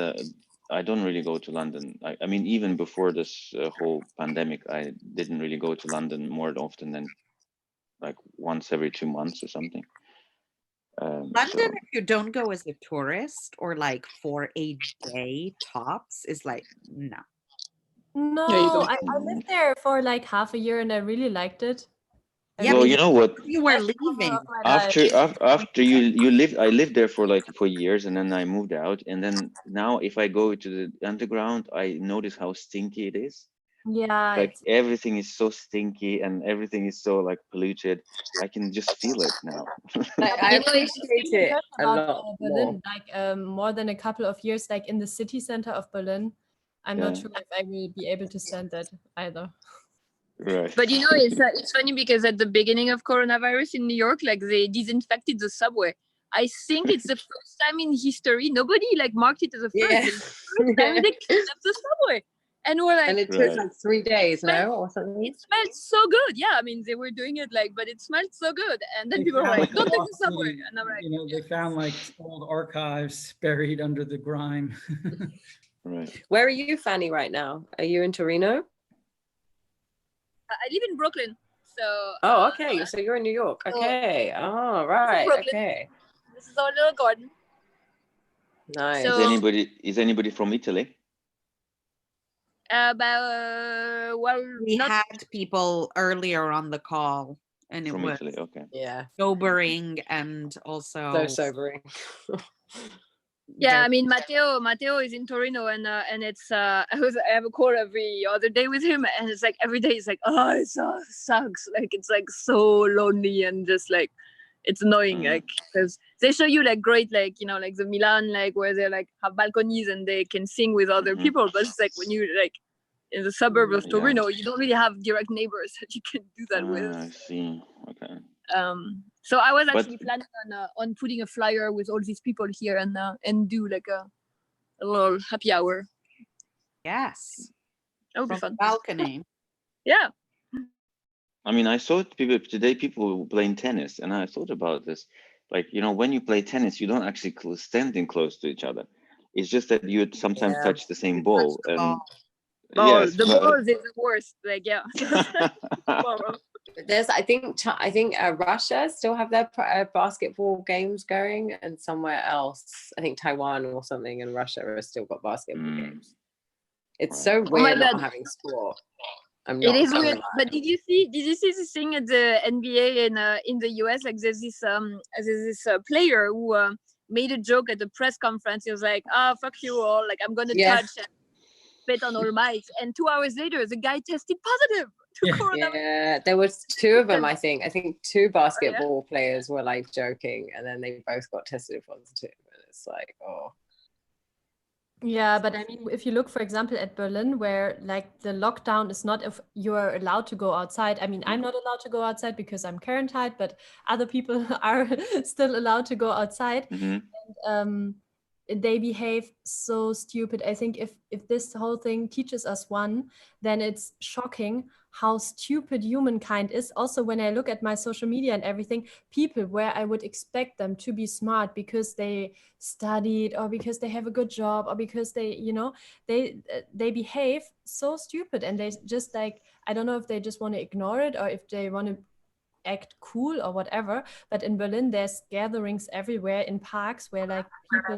[SPEAKER 22] I don't really go to London. I mean, even before this whole pandemic, I didn't really go to London more often than like once every 2 months or something.
[SPEAKER 1] London, if you don't go as a tourist or like for a day tops, is like no.
[SPEAKER 4] No, I lived there for like half a year and I really liked it.
[SPEAKER 22] Well, you know what?
[SPEAKER 1] You were leaving.
[SPEAKER 22] After you lived, I lived there for years, and then I moved out, and then now if I go to the underground, I notice how stinky it is.
[SPEAKER 4] Yeah,
[SPEAKER 22] Like everything is so stinky and everything is so like polluted. I can just feel it now.
[SPEAKER 3] I appreciate it a
[SPEAKER 4] about
[SPEAKER 3] lot
[SPEAKER 4] Berlin, like more than a couple of years, like in the city center of Berlin. I'm not
[SPEAKER 22] Yeah.
[SPEAKER 4] sure if I will be able to stand that either.
[SPEAKER 22] Right.
[SPEAKER 19] But you know, it's funny because at the beginning of coronavirus in New York, like they disinfected the subway. I think it's the first time in history nobody like marked it as a first.
[SPEAKER 3] Yeah.
[SPEAKER 19] It's the first time they cleaned up the subway, and we're like,
[SPEAKER 3] And it took like 3 days, no, or something.
[SPEAKER 19] it smelled so good. Yeah, I mean they were doing it like, but it smelled so good. And then
[SPEAKER 21] They
[SPEAKER 19] people were
[SPEAKER 21] found,
[SPEAKER 19] like, "Don't take the
[SPEAKER 21] awesome,
[SPEAKER 19] subway," and I'm like,
[SPEAKER 21] you know, they found like old archives buried under the grime.
[SPEAKER 22] Right.
[SPEAKER 3] Where are you, Fanny, right now? Are you in Torino?
[SPEAKER 19] I live in Brooklyn, so.
[SPEAKER 3] Oh, okay. So you're in New York. Okay. Oh, right.
[SPEAKER 19] Brooklyn.
[SPEAKER 3] Okay.
[SPEAKER 19] This is our little garden.
[SPEAKER 3] Nice.
[SPEAKER 19] So-
[SPEAKER 22] Is anybody from Italy?
[SPEAKER 19] Well,
[SPEAKER 1] We
[SPEAKER 19] not
[SPEAKER 1] had people earlier on the call, and it
[SPEAKER 22] From
[SPEAKER 1] was
[SPEAKER 22] Italy, okay.
[SPEAKER 3] Yeah.
[SPEAKER 1] sobering and also
[SPEAKER 3] So sobering.
[SPEAKER 19] Yeah, I mean Matteo is in Torino, and it's I have a call every other day with him, and it's like every day it's like, oh, it sucks, like it's like so lonely and just like it's annoying, like because they show you like great, like, you know, like the Milan, like where they like have balconies and they can sing with other people, but it's like when you like in the suburb of Torino, you don't really have direct neighbors that you can do that with.
[SPEAKER 22] I see. Okay.
[SPEAKER 19] So I was
[SPEAKER 22] But-
[SPEAKER 19] actually planning on putting a flyer with all these people here and do like a little happy hour.
[SPEAKER 1] Yes.
[SPEAKER 19] That would be
[SPEAKER 1] From
[SPEAKER 19] fun.
[SPEAKER 1] the balcony.
[SPEAKER 19] Yeah.
[SPEAKER 22] I mean, I saw people playing tennis, and I thought about this. Like, you know, when you play tennis, you don't actually standing close to each other. It's just that you sometimes
[SPEAKER 19] Yeah.
[SPEAKER 22] touch the same ball. And
[SPEAKER 19] Ball,
[SPEAKER 22] yes,
[SPEAKER 19] the
[SPEAKER 22] but-
[SPEAKER 19] balls is the worst. Like, yeah.
[SPEAKER 3] There's, I think Russia still have their basketball games going, and somewhere else, I think Taiwan or something, and Russia has still got basketball games. It's so
[SPEAKER 19] Oh my
[SPEAKER 3] weird not
[SPEAKER 19] God.
[SPEAKER 3] having sport. I'm
[SPEAKER 19] It
[SPEAKER 3] not
[SPEAKER 19] is
[SPEAKER 3] gonna
[SPEAKER 19] weird,
[SPEAKER 3] lie.
[SPEAKER 19] but did you see this thing at the NBA in the US? Like there's this player who made a joke at the press conference. He was like, "Ah, fuck you all! Like I'm gonna
[SPEAKER 3] Yeah.
[SPEAKER 19] touch and spit on all mics." And 2 hours later, the guy tested positive to coronavirus.
[SPEAKER 3] Yeah, there was two of them. I think two basketball players were like joking, and then they both got tested positive, and it's like, oh.
[SPEAKER 4] Yeah, but I mean, if you look, for example, at Berlin, where like the lockdown is not if you're allowed to go outside. I mean, I'm not allowed to go outside because I'm quarantined, but other people are still allowed to go outside.
[SPEAKER 22] Mhm.
[SPEAKER 4] And they behave so stupid. I think if this whole thing teaches us one, then it's shocking how stupid humankind is. Also, when I look at my social media and everything, people where I would expect them to be smart because they studied or because they have a good job or because they, you know, they behave so stupid, and they just like, I don't know if they just want to ignore it or if they want to act cool or whatever. But in Berlin, there's gatherings everywhere in parks where like people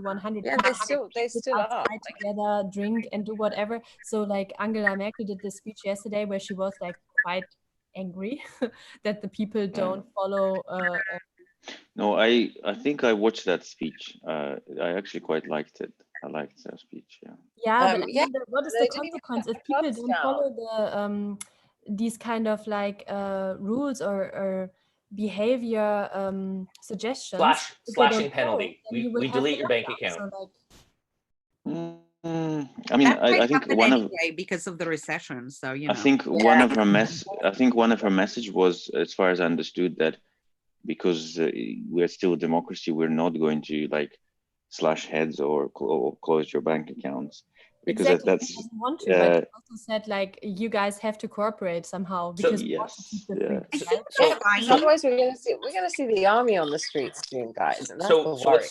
[SPEAKER 4] 100
[SPEAKER 3] Yeah,
[SPEAKER 4] people
[SPEAKER 3] they
[SPEAKER 4] sit
[SPEAKER 3] still are.
[SPEAKER 4] outside together, drink and do whatever. So like Angela Merkel did this speech yesterday where she was like quite angry that the people don't follow
[SPEAKER 22] No, I think I watched that speech. I actually quite liked it. I liked that speech. Yeah.
[SPEAKER 4] yeah, but I
[SPEAKER 3] yeah,
[SPEAKER 4] mean, what is
[SPEAKER 3] they
[SPEAKER 4] the
[SPEAKER 3] didn't even
[SPEAKER 4] consequence
[SPEAKER 3] put
[SPEAKER 4] if
[SPEAKER 3] the
[SPEAKER 4] people
[SPEAKER 3] clubs
[SPEAKER 4] don't
[SPEAKER 3] down.
[SPEAKER 4] follow the these kind of like rules or behavior suggestions? If they don't
[SPEAKER 10] Slashing
[SPEAKER 4] follow,
[SPEAKER 10] penalty.
[SPEAKER 4] then you will
[SPEAKER 10] We
[SPEAKER 4] have
[SPEAKER 10] delete
[SPEAKER 4] the
[SPEAKER 10] your bank
[SPEAKER 4] lockdown.
[SPEAKER 10] account.
[SPEAKER 4] So like,
[SPEAKER 22] I mean,
[SPEAKER 1] That might
[SPEAKER 22] I think
[SPEAKER 1] happen
[SPEAKER 22] one of
[SPEAKER 1] anyway because of the recession. So you
[SPEAKER 22] I
[SPEAKER 1] know.
[SPEAKER 22] think one of her message was, as far as I understood, that because we're still a democracy, we're not going to like slash heads or close your bank accounts, because
[SPEAKER 4] exactly,
[SPEAKER 22] that's
[SPEAKER 4] he doesn't want to, but he also said like you guys have to cooperate somehow because we want to keep the freedom, right?
[SPEAKER 3] Yeah, because otherwise we're gonna see the army on the streets soon, guys, and that's
[SPEAKER 10] So
[SPEAKER 3] the worry.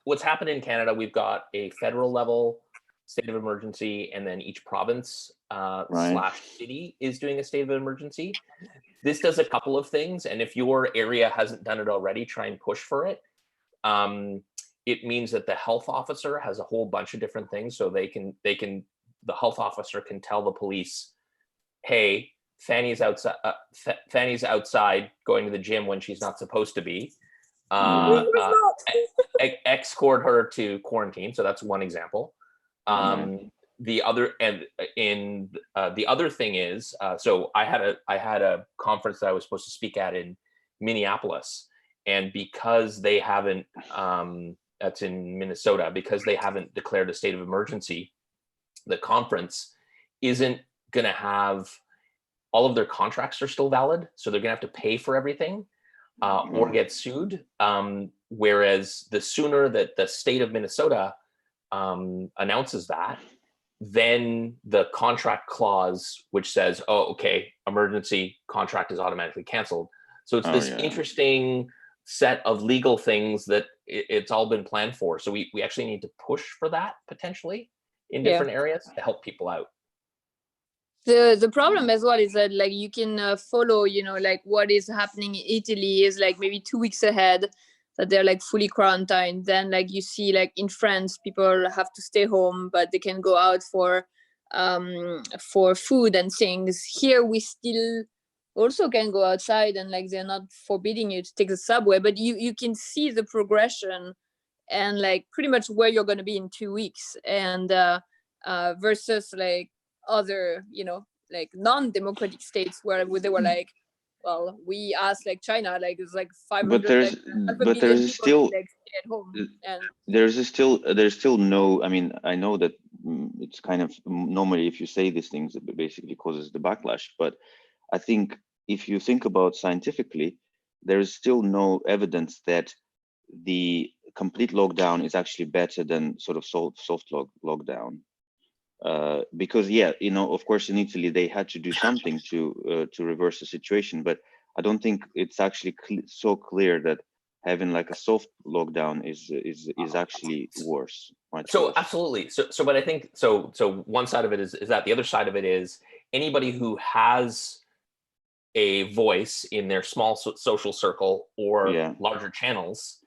[SPEAKER 10] what's happened in Canada? We've got a federal level state of emergency, and then each province slash city is doing a state of emergency. This does a couple of things, and if your area hasn't done it already, try and push for it. It means that the health officer has a whole bunch of different things, so the health officer can tell the police, hey, Fanny's outside going to the gym when she's not supposed to be. Escort her to quarantine. So that's one example. The other thing is, so I had a conference that I was supposed to speak at in Minneapolis, and because they haven't, that's in Minnesota, because they haven't declared a state of emergency, the conference isn't going to have, all of their contracts are still valid, so they're going to have to pay for everything or get sued. Whereas the sooner that the state of Minnesota announces that, then the contract clause, which says, oh, okay, emergency contract is automatically canceled. So it's this interesting set of legal things that it's all been planned for. So we actually need to push for that potentially in different areas to help people out.
[SPEAKER 19] The problem as well is that like you can follow, you know, like what is happening in Italy is like maybe 2 weeks ahead that they're like fully quarantined. Then like you see like in France, people have to stay home, but they can go out for food and things. Here we still also can go outside and like they're not forbidding you to take the subway, but you can see the progression and like pretty much where you're going to be in 2 weeks, and versus like other, you know, like non-democratic states where they were like, well, we asked like China, like it's like 500,
[SPEAKER 22] but there's still
[SPEAKER 19] like stay at home, and
[SPEAKER 22] there's still no, I mean, I know that it's kind of normally if you say these things it basically causes the backlash, but I think if you think about scientifically, there is still no evidence that the complete lockdown is actually better than sort of soft lockdown. Because yeah, of course in Italy they had to do something to reverse the situation, but I don't think it's actually so clear that having like a soft lockdown is actually worse.
[SPEAKER 10] So
[SPEAKER 22] worse.
[SPEAKER 10] absolutely. So but I think so one side of it is that. The other side of it is anybody who has a voice in their small social circle or larger channels,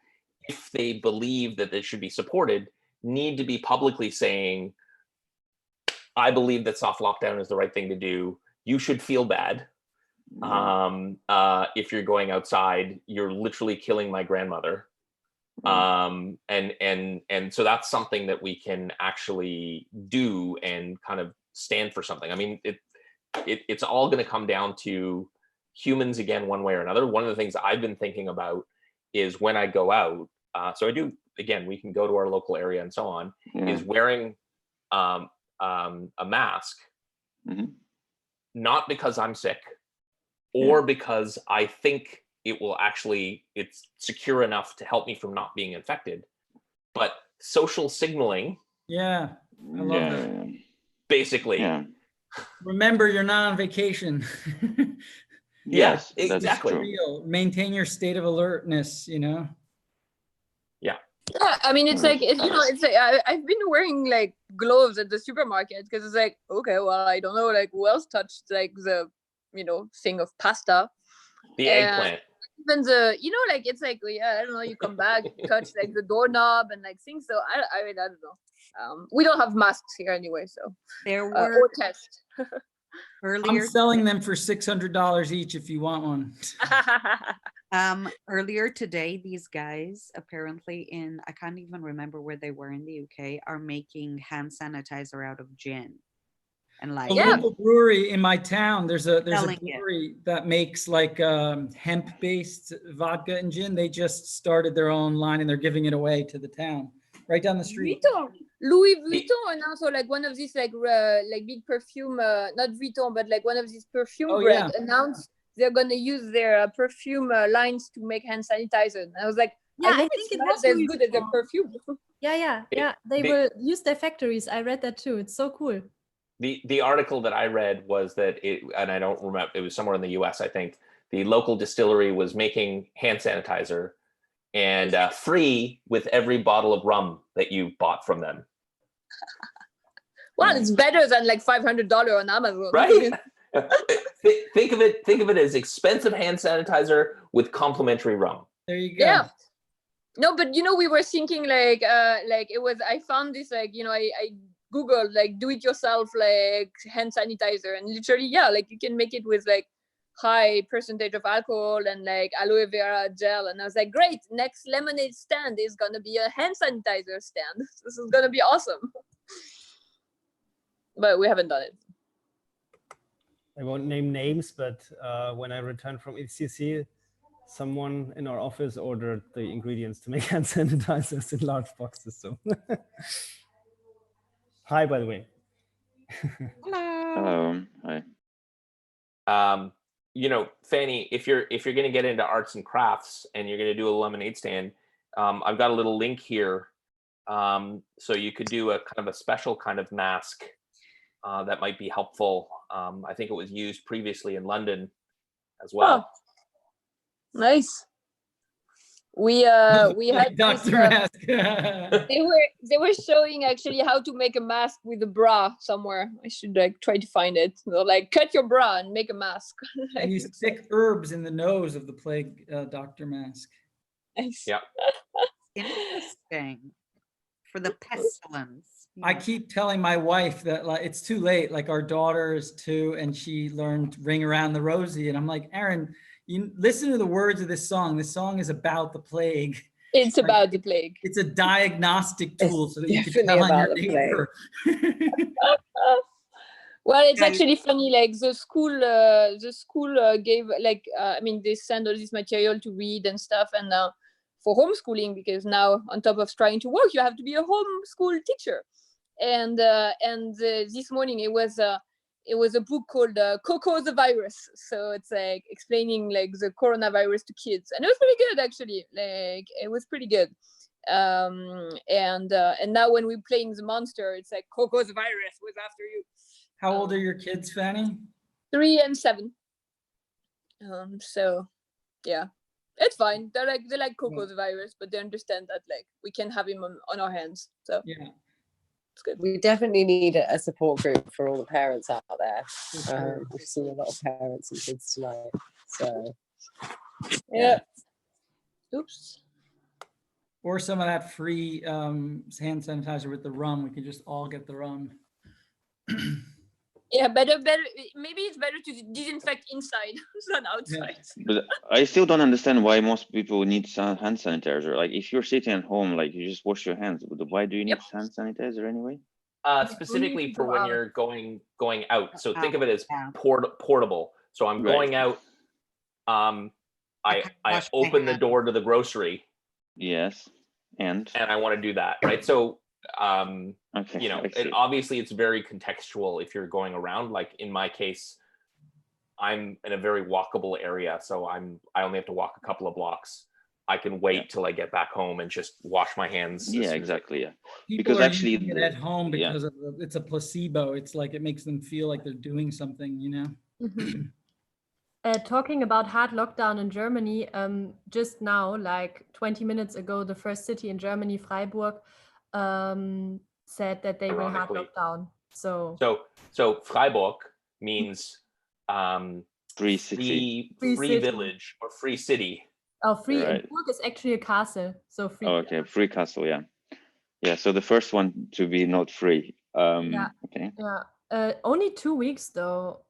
[SPEAKER 10] if they believe that they should be supported, need to be publicly saying, I believe that soft lockdown is the right thing to do. You should feel bad. If you're going outside, you're literally killing my grandmother. And so that's something that we can actually do and kind of stand for something. I mean, it's all going to come down to humans again, one way or another. One of the things I've been thinking about is when I go out, so I do, again, we can go to our local area and so on, is wearing a mask, not because I'm sick or because I think it will actually, it's secure enough to help me from not being infected, but social signaling.
[SPEAKER 21] Yeah, I love that.
[SPEAKER 10] Basically.
[SPEAKER 21] Remember, you're not on vacation.
[SPEAKER 10] Yes, exactly.
[SPEAKER 21] Real. Maintain your state of alertness,
[SPEAKER 10] Yeah.
[SPEAKER 19] Yeah, I mean, it's like, it's like I've been wearing like gloves at the supermarket because it's like, okay, well, I don't know, like who else touched like the, thing of pasta.
[SPEAKER 10] The eggplant.
[SPEAKER 19] Even the, like, it's like, I don't know, you come back, you touch like the doorknob and like things. So I mean, I don't know. We don't have masks here anyway, so.
[SPEAKER 1] There
[SPEAKER 19] or
[SPEAKER 1] were
[SPEAKER 19] test.
[SPEAKER 21] I'm selling them for $600 each if you want one.
[SPEAKER 1] Earlier today, these guys apparently I can't even remember where they were in the UK, are making hand sanitizer out of gin. And like
[SPEAKER 21] a local brewery in my town, there's a
[SPEAKER 1] Selling
[SPEAKER 21] brewery that makes like hemp-based vodka and gin. They just started their own line and they're giving it away to the town right down the street.
[SPEAKER 19] Louis Vuitton, and also like one of these like big perfume, not Vuitton, but like one of these perfume brands announced they're gonna use their perfume lines to make hand sanitizer. And I was like,
[SPEAKER 4] Yeah,
[SPEAKER 19] I
[SPEAKER 4] I think it was
[SPEAKER 19] as
[SPEAKER 4] Louis
[SPEAKER 19] good as their perfume.
[SPEAKER 4] Yeah. They will use their factories. I read that too. It's so cool.
[SPEAKER 10] The article that I read was that and I don't remember, it was somewhere in the US, I think, the local distillery was making hand sanitizer and free with every bottle of rum that you bought from them.
[SPEAKER 19] Well, it's better than like $500 on Amazon.
[SPEAKER 10] Right? Think of it as expensive hand sanitizer with complimentary rum.
[SPEAKER 21] There you go.
[SPEAKER 19] Yeah. No, but we were thinking like it was, I found this like, I Googled like do it yourself like hand sanitizer, and literally, like you can make it with like high percentage of alcohol and like aloe vera gel. And I was like, great, next lemonade stand is gonna be a hand sanitizer stand. This is gonna be awesome. But we haven't done it.
[SPEAKER 7] I won't name names, but when I returned from ECC, someone in our office ordered the ingredients to make hand sanitizers in large boxes. So, hi, by the way.
[SPEAKER 22] Hello. Hi.
[SPEAKER 10] Fanny, if you're going to get into arts and crafts and you're going to do a lemonade stand, I've got a little link here. So you could do a kind of a special kind of mask that might be helpful. I think it was used previously in London as well.
[SPEAKER 19] Oh, nice. We had
[SPEAKER 21] Dr.
[SPEAKER 19] this,
[SPEAKER 21] Mask.
[SPEAKER 19] they were showing actually how to make a mask with a bra somewhere. I should like try to find it. They're like, cut your bra and make a mask.
[SPEAKER 21] And you stick herbs in the nose of the plague Dr. Mask.
[SPEAKER 19] Nice.
[SPEAKER 10] Yeah.
[SPEAKER 1] Interesting. For the pestilence.
[SPEAKER 21] I keep telling my wife that like it's too late. Like our daughter is 2 and she learned Ring Around the Rosie. And I'm like, Aaron, you listen to the words of this song. This song is about the plague.
[SPEAKER 19] It's about the plague.
[SPEAKER 21] It's a diagnostic tool so that you can
[SPEAKER 19] Definitely
[SPEAKER 21] tell on your
[SPEAKER 19] about the
[SPEAKER 21] neighbor.
[SPEAKER 19] Well, it's actually funny. Like the school gave like I mean they send all this material to read and stuff, and for homeschooling, because now on top of trying to work, you have to be a homeschool teacher. And this morning it was it was a book called Coco the Virus. So it's like explaining like the coronavirus to kids, and it was pretty good actually. Like it was pretty good. And now when we're playing the monster, it's like Coco the Virus was after you.
[SPEAKER 21] How old are your kids, Fanny?
[SPEAKER 19] 3 and 7. So yeah, it's fine. They like Coco the Virus, but they understand that like we can have him on our hands. So
[SPEAKER 21] yeah,
[SPEAKER 19] it's good.
[SPEAKER 3] We definitely need a support group for all the parents out there. We've seen a lot of parents and kids tonight. So
[SPEAKER 19] yeah. Oops.
[SPEAKER 21] Or some of that free hand sanitizer with the rum. We could just all get the rum.
[SPEAKER 19] Yeah, better. Maybe it's better to disinfect inside than outside.
[SPEAKER 22] But I still don't understand why most people need hand sanitizer. Like if you're sitting at home, like you just wash your hands. Why do you need hand sanitizer anyway?
[SPEAKER 10] Specifically for when you're going out. So think of it as
[SPEAKER 1] Yeah.
[SPEAKER 10] portable. So I'm going out. I open the door to the grocery.
[SPEAKER 22] Yes, and
[SPEAKER 10] I want to do that, right? So
[SPEAKER 22] okay,
[SPEAKER 10] you know,
[SPEAKER 22] I see.
[SPEAKER 10] obviously it's very contextual if you're going around. Like in my case, I'm in a very walkable area, so I only have to walk a couple of blocks. I can wait till I get back home and just wash my hands.
[SPEAKER 22] Yeah, exactly. Yeah,
[SPEAKER 21] People
[SPEAKER 22] because
[SPEAKER 21] are
[SPEAKER 22] actually
[SPEAKER 21] using it at home
[SPEAKER 22] yeah.
[SPEAKER 21] because it's a placebo. It's like it makes them feel like they're doing something, you know?
[SPEAKER 4] Talking about hard lockdown in Germany, just now, like 20 minutes ago, the first city in Germany, Freiburg, said that they will hard
[SPEAKER 10] Ironically.
[SPEAKER 4] lockdown. So
[SPEAKER 10] Freiburg means
[SPEAKER 22] free city,
[SPEAKER 4] Free
[SPEAKER 10] free
[SPEAKER 4] city.
[SPEAKER 10] village or free city.
[SPEAKER 4] Oh, free.
[SPEAKER 22] Right.
[SPEAKER 4] And Burg is actually a castle. So free.
[SPEAKER 22] Oh, okay, free castle. Yeah, yeah. So the first one to be not free.
[SPEAKER 4] Yeah.
[SPEAKER 22] Okay.
[SPEAKER 4] Yeah. Only 2 weeks though.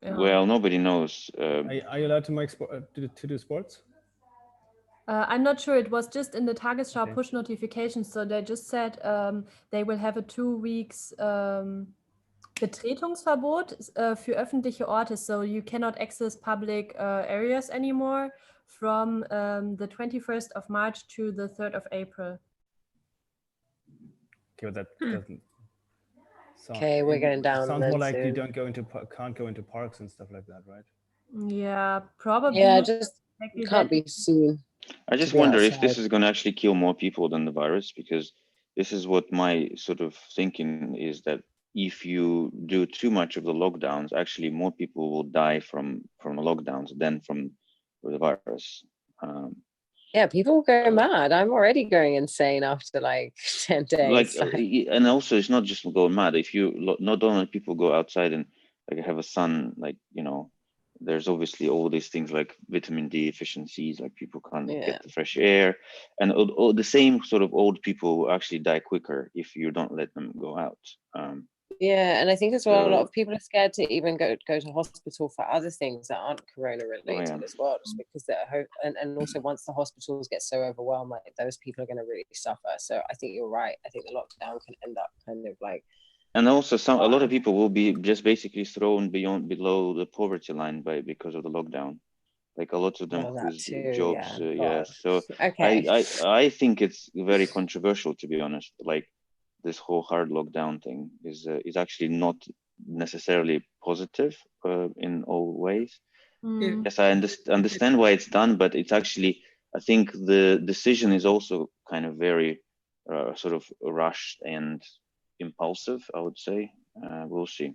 [SPEAKER 4] Yeah.
[SPEAKER 22] Well, nobody knows.
[SPEAKER 7] Are you allowed to make to do sports?
[SPEAKER 4] I'm not sure. It was just in the Tagesschau push notification. So they just said they will have a 2 weeks Betretungsverbot für öffentliche Orte. So you cannot access public areas anymore from the 21st of March to the 3rd of April.
[SPEAKER 7] Okay, well, that doesn't.
[SPEAKER 3] Okay, we're going down.
[SPEAKER 7] Sounds
[SPEAKER 3] then
[SPEAKER 7] more like you
[SPEAKER 3] soon.
[SPEAKER 7] can't go into parks and stuff like that, right?
[SPEAKER 4] Yeah, probably.
[SPEAKER 3] Yeah, just
[SPEAKER 4] Exactly
[SPEAKER 3] can't
[SPEAKER 4] that.
[SPEAKER 3] be soon.
[SPEAKER 22] I just
[SPEAKER 3] be
[SPEAKER 22] wonder if this
[SPEAKER 3] outside.
[SPEAKER 22] is going to actually kill more people than the virus, because this is what my sort of thinking is, that if you do too much of the lockdowns, actually more people will die from the lockdowns than from the virus.
[SPEAKER 3] Yeah, people go mad. I'm already going insane after like 10 days.
[SPEAKER 22] And also it's not just going mad. If you not only people go outside and like have a sun, like, you know, there's obviously all these things like vitamin D deficiencies, like people can't get the fresh air, and all the same sort of old people will actually die quicker if you don't let them go out.
[SPEAKER 3] Yeah, and I think as well, a lot
[SPEAKER 22] So-
[SPEAKER 3] of people are scared to even go to hospital for other things that aren't corona related as well, just because they're and also once the hospitals get so overwhelmed, like those people are going to really suffer. So I think you're right. I think the lockdown can end up kind of like.
[SPEAKER 22] And also a lot of people will be just basically thrown below the poverty line because of the lockdown. Like a lot of them
[SPEAKER 3] that
[SPEAKER 22] lose
[SPEAKER 3] too,
[SPEAKER 22] jobs.
[SPEAKER 3] yeah,
[SPEAKER 22] Yeah.
[SPEAKER 3] God.
[SPEAKER 22] So
[SPEAKER 3] Okay.
[SPEAKER 22] I think it's very controversial, to be honest. Like this whole hard lockdown thing is actually not necessarily positive in all ways.
[SPEAKER 4] Mm.
[SPEAKER 22] Yes, I understand why it's done, but it's actually, I think the decision is also kind of very sort of rushed and impulsive, I would say. We'll see.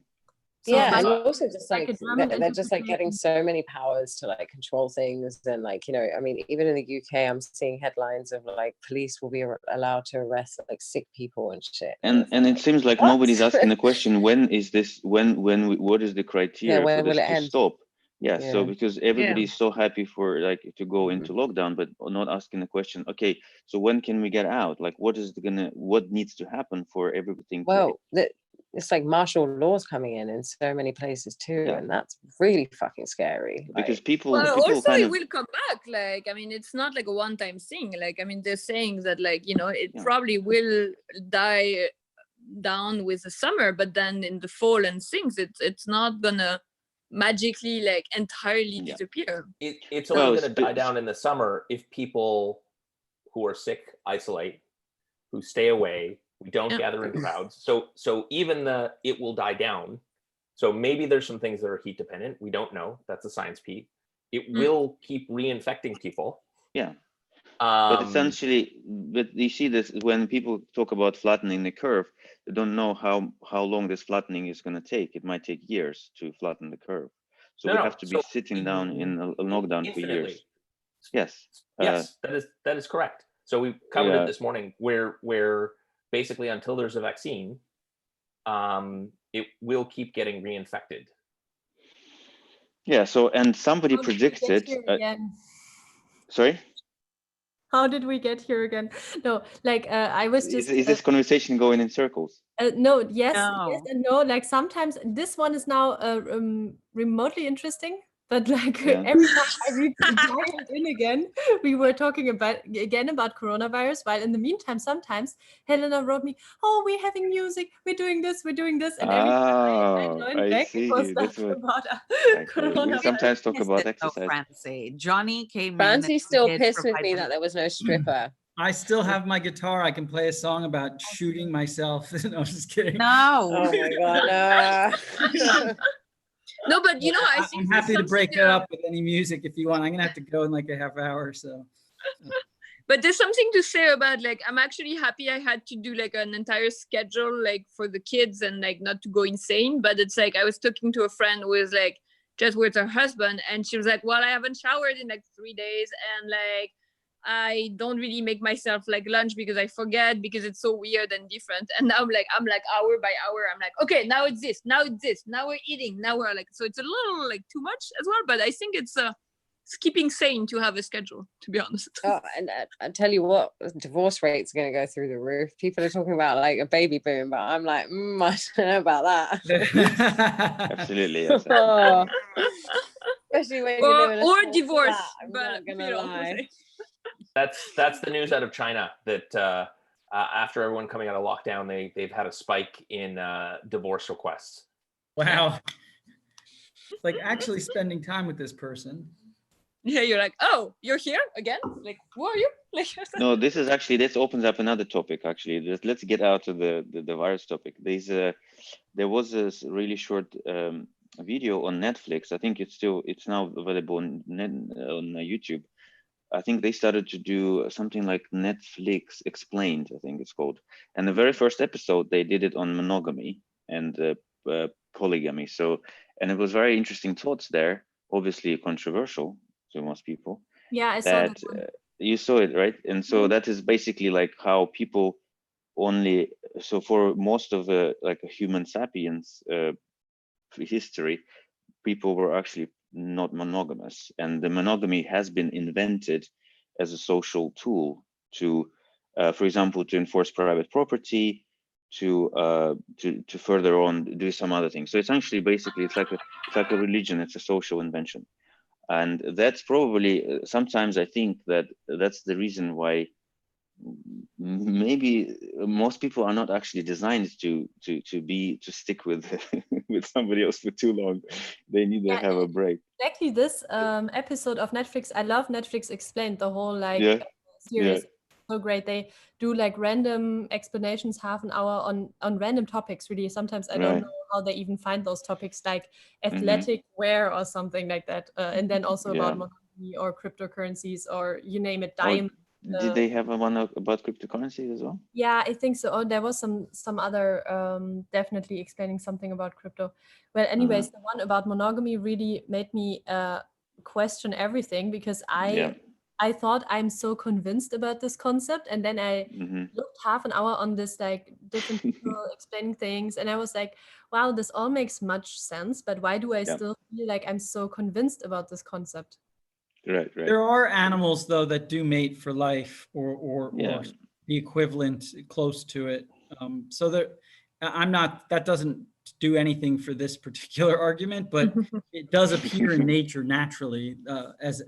[SPEAKER 3] Yeah, and
[SPEAKER 10] Uh,
[SPEAKER 3] also just like
[SPEAKER 4] a German
[SPEAKER 3] they're just like getting
[SPEAKER 4] interpretation.
[SPEAKER 3] so many powers to like control things, and like, you know, I mean, even in the UK, I'm seeing headlines of like police will be allowed to arrest like sick people and shit.
[SPEAKER 22] And it seems like
[SPEAKER 3] What?
[SPEAKER 22] nobody's asking the question, when is this, what is the criteria for
[SPEAKER 3] when will
[SPEAKER 22] this
[SPEAKER 3] it
[SPEAKER 22] to
[SPEAKER 3] end?
[SPEAKER 22] stop? Yeah, so
[SPEAKER 3] Yeah.
[SPEAKER 22] because everybody's so happy for like to go into lockdown, but not asking the question, okay, so when can we get out? Like what needs to happen for everything
[SPEAKER 3] Well, it's like martial laws coming in so many places too, and that's really fucking scary.
[SPEAKER 22] because
[SPEAKER 3] Like,
[SPEAKER 22] people
[SPEAKER 19] Well,
[SPEAKER 22] people
[SPEAKER 19] also
[SPEAKER 22] kind
[SPEAKER 19] it
[SPEAKER 22] of
[SPEAKER 19] will come back. Like, I mean, it's not like a one-time thing. Like, I mean, they're saying that, like, you know, it probably will die down with the summer, but then in the fall and things, it's not gonna magically like entirely disappear.
[SPEAKER 10] It's only going to die down in the summer if people who are sick isolate, who stay away. We don't gather in crowds. So even it will die down. So maybe there's some things that are heat dependent. We don't know. That's a science peak. It will keep reinfecting people.
[SPEAKER 22] Yeah. But
[SPEAKER 10] Um,
[SPEAKER 22] essentially, but you see this when people talk about flattening the curve, they don't know how long this flattening is going to take. It might take years to flatten the curve. So
[SPEAKER 10] No,
[SPEAKER 22] we
[SPEAKER 10] no.
[SPEAKER 22] have to be
[SPEAKER 10] So
[SPEAKER 22] sitting down in a lockdown for
[SPEAKER 10] infinitely.
[SPEAKER 22] years. Yes.
[SPEAKER 10] Yes, that is correct. So we covered
[SPEAKER 22] Yeah.
[SPEAKER 10] it this morning, where basically until there's a vaccine, it will keep getting reinfected.
[SPEAKER 22] Yeah. So and somebody
[SPEAKER 4] How did we get
[SPEAKER 22] predicted.
[SPEAKER 4] here again?
[SPEAKER 22] Sorry.
[SPEAKER 4] How did we get here again? No, like I was just
[SPEAKER 22] Is this conversation going in circles?
[SPEAKER 4] no, yes, yes
[SPEAKER 1] No.
[SPEAKER 4] and no. Like sometimes this one is now remotely interesting, but like
[SPEAKER 22] Yeah.
[SPEAKER 4] every time I dialed in again, we were talking about coronavirus. While in the meantime, sometimes Helena wrote me, "Oh, we're having music, we're doing this, and every time I joined
[SPEAKER 22] I
[SPEAKER 4] back, it was
[SPEAKER 22] see.
[SPEAKER 4] like
[SPEAKER 22] That's what.
[SPEAKER 4] about
[SPEAKER 22] Okay. We
[SPEAKER 4] coronavirus.
[SPEAKER 22] sometimes talk
[SPEAKER 1] Missed
[SPEAKER 22] about
[SPEAKER 1] it though,
[SPEAKER 22] exercise.
[SPEAKER 1] Francie. Johnny came in.
[SPEAKER 3] Francie's
[SPEAKER 1] and
[SPEAKER 3] still
[SPEAKER 1] did
[SPEAKER 3] pissed with
[SPEAKER 1] provide
[SPEAKER 3] me
[SPEAKER 1] them-
[SPEAKER 3] that there was no stripper.
[SPEAKER 21] I still have my guitar. I can play a song about shooting myself. No, I'm just kidding.
[SPEAKER 1] No.
[SPEAKER 3] Oh my god.
[SPEAKER 19] No, but you know, I think
[SPEAKER 21] I'm
[SPEAKER 19] there's
[SPEAKER 21] happy to break
[SPEAKER 19] something,
[SPEAKER 21] that up with any music if you want. I'm gonna have to go in like a half hour or so.
[SPEAKER 19] but there's something to say about like I'm actually happy I had to do like an entire schedule like for the kids and like not to go insane. But it's like I was talking to a friend who was like just with her husband, and she was like, well, I haven't showered in like 3 days, and like I don't really make myself like lunch because I forget, because it's so weird and different. And now I'm like hour by hour, I'm like, okay, now it's this, now we're eating, now we're like, so it's a little like too much as well. But I think it's keeping sane to have a schedule, to be honest.
[SPEAKER 3] Oh, and I tell you what, divorce rates are going to go through the roof. People are talking about like a baby boom, but I'm like, I don't know about that.
[SPEAKER 22] Absolutely. Yes.
[SPEAKER 3] Oh, especially when you live in a
[SPEAKER 19] or
[SPEAKER 3] small
[SPEAKER 19] divorce,
[SPEAKER 3] flat, I'm
[SPEAKER 19] but
[SPEAKER 3] not gonna
[SPEAKER 19] you know,
[SPEAKER 3] lie.
[SPEAKER 10] That's the news out of China, that after everyone coming out of lockdown, they've had a spike in divorce requests.
[SPEAKER 21] Wow. Like actually spending time with this person.
[SPEAKER 19] Yeah, you're like, oh, you're here again? Like, who are you? Like,
[SPEAKER 22] No, this opens up another topic. Actually, let's get out of the virus topic. There was a really short video on Netflix. I think it's now available on YouTube. I think they started to do something like Netflix Explained, I think it's called. And the very first episode, they did it on monogamy and polygamy. So, and it was very interesting thoughts there, obviously controversial to most people.
[SPEAKER 4] Yeah, I saw
[SPEAKER 22] that
[SPEAKER 4] that one.
[SPEAKER 22] you saw it, right? And so that is basically like how people only, so for most of like a human sapiens history, people were actually not monogamous, and the monogamy has been invented as a social tool to, for example, to enforce private property, to further on do some other things. So it's actually basically it's like a religion. It's a social invention, and that's probably sometimes I think that's the reason why maybe most people are not actually designed to stick with with somebody else for too long. They need to have a break.
[SPEAKER 4] Exactly this episode of Netflix. I love Netflix Explained, the whole like
[SPEAKER 22] Yeah.
[SPEAKER 4] series.
[SPEAKER 22] Yeah.
[SPEAKER 4] So great. They do like random explanations, half an hour on random topics. Really, sometimes I don't
[SPEAKER 22] Right.
[SPEAKER 4] know how they even find those topics, like athletic wear or something like that. And then also about
[SPEAKER 22] Yeah.
[SPEAKER 4] monogamy or cryptocurrencies or you name it,
[SPEAKER 22] Or
[SPEAKER 4] diamond.
[SPEAKER 22] did they have a one about cryptocurrency as well?
[SPEAKER 4] Yeah, I think so. Oh, there was some other definitely explaining something about crypto. Well, anyways, the one about monogamy really made me question everything, because
[SPEAKER 22] Yeah.
[SPEAKER 4] I thought I'm so convinced about this concept, and then I looked half an hour on this like different people explaining things, and I was like, wow, this all makes much sense, but why do I
[SPEAKER 22] Yeah.
[SPEAKER 4] still feel like I'm so convinced about this concept?
[SPEAKER 22] Right.
[SPEAKER 21] There are animals though that do mate for life, or
[SPEAKER 22] Yeah.
[SPEAKER 21] the equivalent close to it. So that doesn't do anything for this particular argument, but it does appear in nature naturally as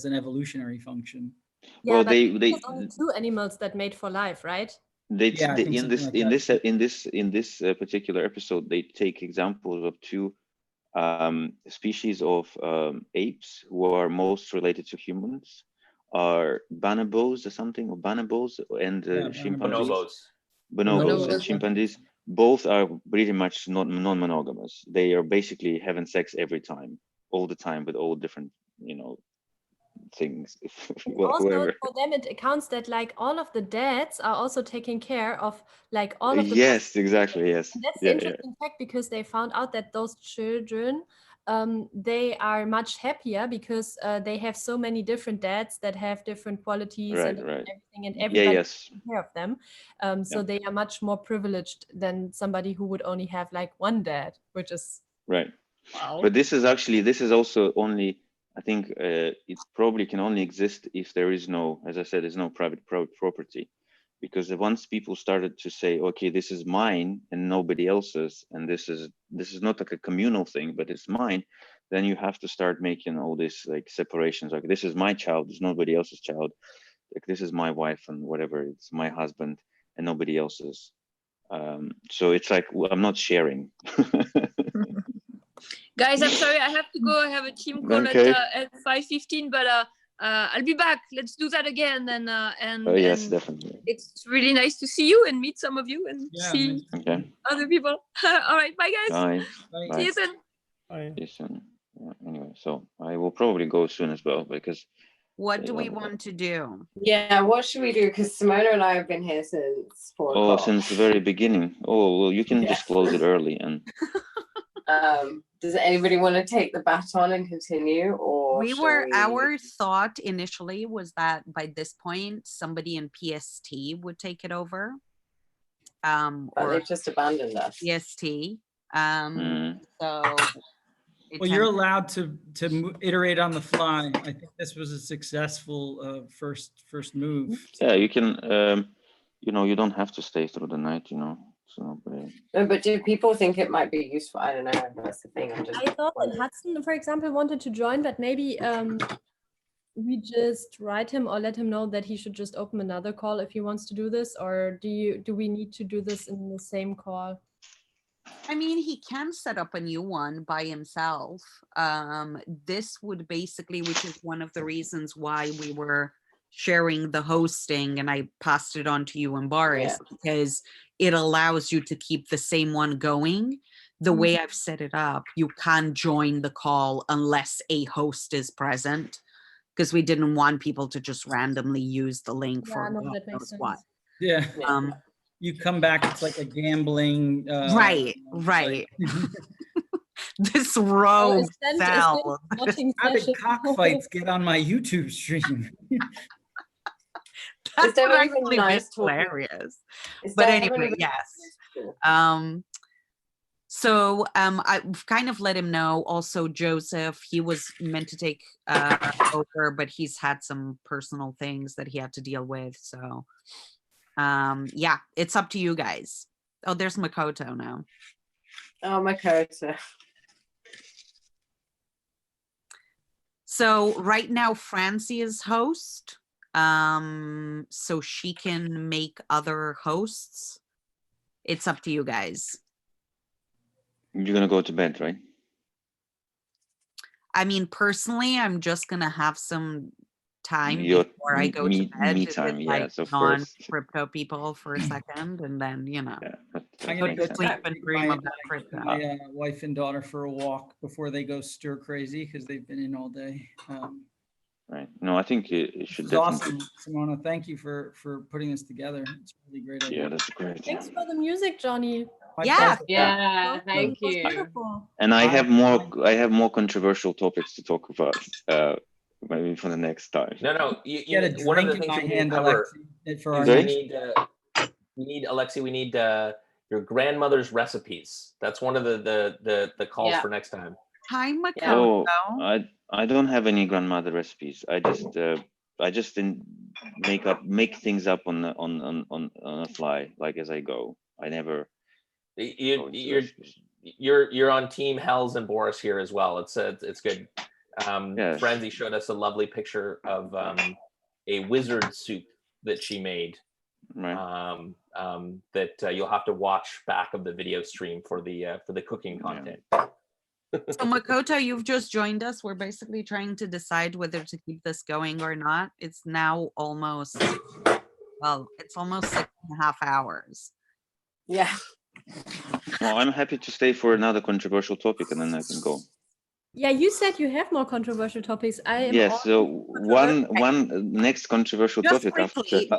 [SPEAKER 21] an evolutionary function.
[SPEAKER 4] Yeah,
[SPEAKER 22] Well,
[SPEAKER 4] but there's only 2 animals that mate for life, right?
[SPEAKER 21] Yeah, I think something like
[SPEAKER 22] in this particular episode, they take examples of 2 species of apes who are most related to humans, are bonobos or something, or bonobos and chimpanzees.
[SPEAKER 10] Bonobos.
[SPEAKER 22] Bonobos and
[SPEAKER 21] Bonobos.
[SPEAKER 22] chimpanzees. both are pretty much non-monogamous. They are basically having sex every time, all the time, with all different, you know, things.
[SPEAKER 4] Also,
[SPEAKER 22] Whoever.
[SPEAKER 4] for them, it accounts that like all of the dads are also taking care of like all of the.
[SPEAKER 22] Yes, exactly. Yes.
[SPEAKER 4] And that's the
[SPEAKER 22] Yeah,
[SPEAKER 4] interesting fact, because they found out that those children, they are much happier because they have so many different dads that have different qualities
[SPEAKER 22] Right,
[SPEAKER 4] and
[SPEAKER 22] right.
[SPEAKER 4] everything, and
[SPEAKER 22] Yeah,
[SPEAKER 4] everybody
[SPEAKER 22] yes.
[SPEAKER 4] takes care of them. So
[SPEAKER 22] Yeah.
[SPEAKER 4] they are much more privileged than somebody who would only have like one dad, which is
[SPEAKER 22] Right.
[SPEAKER 4] wow.
[SPEAKER 22] But this is also only, I think it probably can only exist if there is no, as I said, there's no private property. Because once people started to say, okay, this is mine and nobody else's, and this is not like a communal thing, but it's mine, then you have to start making all these like separations, like this is my child, it's nobody else's child, like this is my wife and whatever, it's my husband and nobody else's. So it's like, well, I'm not sharing.
[SPEAKER 19] Guys, I'm sorry, I have to go. I have a team call
[SPEAKER 22] Okay.
[SPEAKER 19] at 5:15, but I'll be back. Let's do that again. And
[SPEAKER 22] Oh yes,
[SPEAKER 19] and
[SPEAKER 22] definitely.
[SPEAKER 19] it's really nice to see you and meet some of you and see
[SPEAKER 22] Okay.
[SPEAKER 19] other people. All right, bye guys.
[SPEAKER 22] Bye.
[SPEAKER 19] See you soon.
[SPEAKER 22] See you soon. Yeah, anyway, so I will probably go soon as well, because
[SPEAKER 1] What do we want to do?
[SPEAKER 3] Yeah, what should we do? Because Simona and I have been here since 4
[SPEAKER 22] oh,
[SPEAKER 3] o'clock.
[SPEAKER 22] since the very beginning. Oh well, you can just close it early and
[SPEAKER 3] Does anybody want to take the baton and continue, or
[SPEAKER 1] Our thought initially was that by this point somebody in PST would take it over.
[SPEAKER 3] But
[SPEAKER 1] Or
[SPEAKER 3] they've just abandoned us.
[SPEAKER 1] PST.
[SPEAKER 22] Mm.
[SPEAKER 1] So
[SPEAKER 21] Well, you're allowed to iterate on the fly. I think this was a successful first move.
[SPEAKER 22] yeah, you can. You know, you don't have to stay through the night. You know, so.
[SPEAKER 3] No, but do people think it might be useful? I don't know. That's the thing. I'm just.
[SPEAKER 4] I thought that Hudson, for example, wanted to join, but maybe we just write him or let him know that he should just open another call if he wants to do this, or do we need to do this in the same call?
[SPEAKER 1] I mean, he can set up a new one by himself. This would basically, which is one of the reasons why we were sharing the hosting, and I passed it on to you and Boris, because it allows you to keep the same one going. The way I've set it up, you can't join the call unless a host is present, because we didn't want people to just randomly use the link for
[SPEAKER 4] no,
[SPEAKER 1] God
[SPEAKER 4] that makes
[SPEAKER 1] knows
[SPEAKER 4] sense.
[SPEAKER 1] what.
[SPEAKER 21] Yeah. You come back, it's like a gambling.
[SPEAKER 1] Right. This rogue cell.
[SPEAKER 21] How did cockfights get on my YouTube stream?
[SPEAKER 1] That's
[SPEAKER 3] there
[SPEAKER 1] what
[SPEAKER 3] even
[SPEAKER 1] actually
[SPEAKER 3] nice
[SPEAKER 1] is
[SPEAKER 3] talking?
[SPEAKER 1] hilarious.
[SPEAKER 3] Is
[SPEAKER 1] But
[SPEAKER 3] there
[SPEAKER 1] anyway,
[SPEAKER 3] even-
[SPEAKER 1] yes. So I've kind of let him know. Also, Joseph, he was meant to take over, but he's had some personal things that he had to deal with. So yeah, it's up to you guys. Oh, there's Makoto now.
[SPEAKER 3] Oh, Makoto.
[SPEAKER 1] So right now, Francie is host. So she can make other hosts. It's up to you guys.
[SPEAKER 22] You're gonna go to bed, right?
[SPEAKER 1] I mean, personally, I'm just gonna have some time
[SPEAKER 22] Your
[SPEAKER 1] before I go to bed
[SPEAKER 22] me
[SPEAKER 1] with
[SPEAKER 22] time,
[SPEAKER 1] like
[SPEAKER 22] yes, of course.
[SPEAKER 1] non-crypto people for a second, and then
[SPEAKER 21] I'm
[SPEAKER 1] go
[SPEAKER 21] gonna
[SPEAKER 1] to
[SPEAKER 21] go
[SPEAKER 1] sleep and
[SPEAKER 21] take
[SPEAKER 1] dream
[SPEAKER 21] my,
[SPEAKER 1] about crypto.
[SPEAKER 21] my wife and daughter for a walk before they go stir crazy because they've been in all day.
[SPEAKER 22] Right. No, I think it should
[SPEAKER 21] It's
[SPEAKER 22] definitely.
[SPEAKER 21] awesome, Simona. Thank you for putting this together. It's a really great idea.
[SPEAKER 22] Yeah, that's great.
[SPEAKER 4] Thanks for the music, Johnny.
[SPEAKER 1] Yeah.
[SPEAKER 3] Yeah, thank
[SPEAKER 4] It was
[SPEAKER 3] you.
[SPEAKER 4] beautiful.
[SPEAKER 22] And I have more controversial topics to talk about. Maybe for the next time.
[SPEAKER 10] No.
[SPEAKER 21] Get a
[SPEAKER 10] One of the
[SPEAKER 21] drink in
[SPEAKER 10] things
[SPEAKER 21] my
[SPEAKER 10] we need
[SPEAKER 21] hand,
[SPEAKER 10] to cover
[SPEAKER 21] Alexi, for
[SPEAKER 10] is
[SPEAKER 21] our
[SPEAKER 10] we need Alexi. We need your grandmother's recipes. That's one of the calls
[SPEAKER 3] Yeah.
[SPEAKER 10] for next time.
[SPEAKER 1] Hi, Makoto.
[SPEAKER 22] Oh, I don't have any grandmother recipes. I just didn't make things up on a fly, like as I go. I never.
[SPEAKER 10] You're on Team Hells and Boris here as well. It's good.
[SPEAKER 22] Yes.
[SPEAKER 10] Franzi showed us a lovely picture of a wizard soup that she made.
[SPEAKER 22] Right.
[SPEAKER 10] That you'll have to watch back of the video stream for the cooking content.
[SPEAKER 1] So Makoto, you've just joined us. We're basically trying to decide whether to keep this going or not. It's now almost 6.5 hours.
[SPEAKER 3] Yeah.
[SPEAKER 22] Well, I'm happy to stay for another controversial topic, and then I can go.
[SPEAKER 4] Yeah, you said you have more controversial topics. I am.
[SPEAKER 22] Yes. So
[SPEAKER 4] controversial.
[SPEAKER 22] one next controversial topic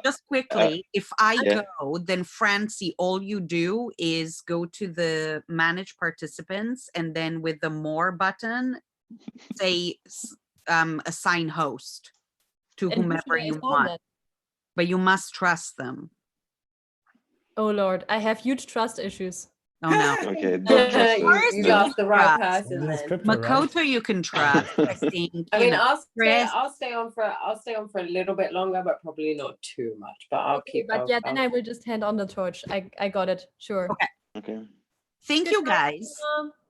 [SPEAKER 1] Just quickly, if I
[SPEAKER 22] yeah.
[SPEAKER 1] go, then Francie, all you do is go to the manage participants, and then with the more button, say assign host to
[SPEAKER 4] And who
[SPEAKER 1] whomever
[SPEAKER 4] should I
[SPEAKER 1] you
[SPEAKER 4] assign
[SPEAKER 1] want.
[SPEAKER 4] then?
[SPEAKER 1] But you must trust them.
[SPEAKER 4] Oh Lord, I have huge trust issues.
[SPEAKER 1] Oh no.
[SPEAKER 22] Okay, don't trust
[SPEAKER 3] You-
[SPEAKER 22] me.
[SPEAKER 3] you've
[SPEAKER 22] No.
[SPEAKER 3] asked the right
[SPEAKER 1] Trust.
[SPEAKER 3] person then.
[SPEAKER 1] Makoto, you can trust. I think.
[SPEAKER 3] I
[SPEAKER 1] you
[SPEAKER 3] mean,
[SPEAKER 1] know,
[SPEAKER 3] I'll stay on for a little bit longer, but probably not too much. But I'll keep.
[SPEAKER 4] But yeah, then I will just hand on the torch. I got it. Sure.
[SPEAKER 1] Okay.
[SPEAKER 22] Okay.
[SPEAKER 1] Thank you, guys.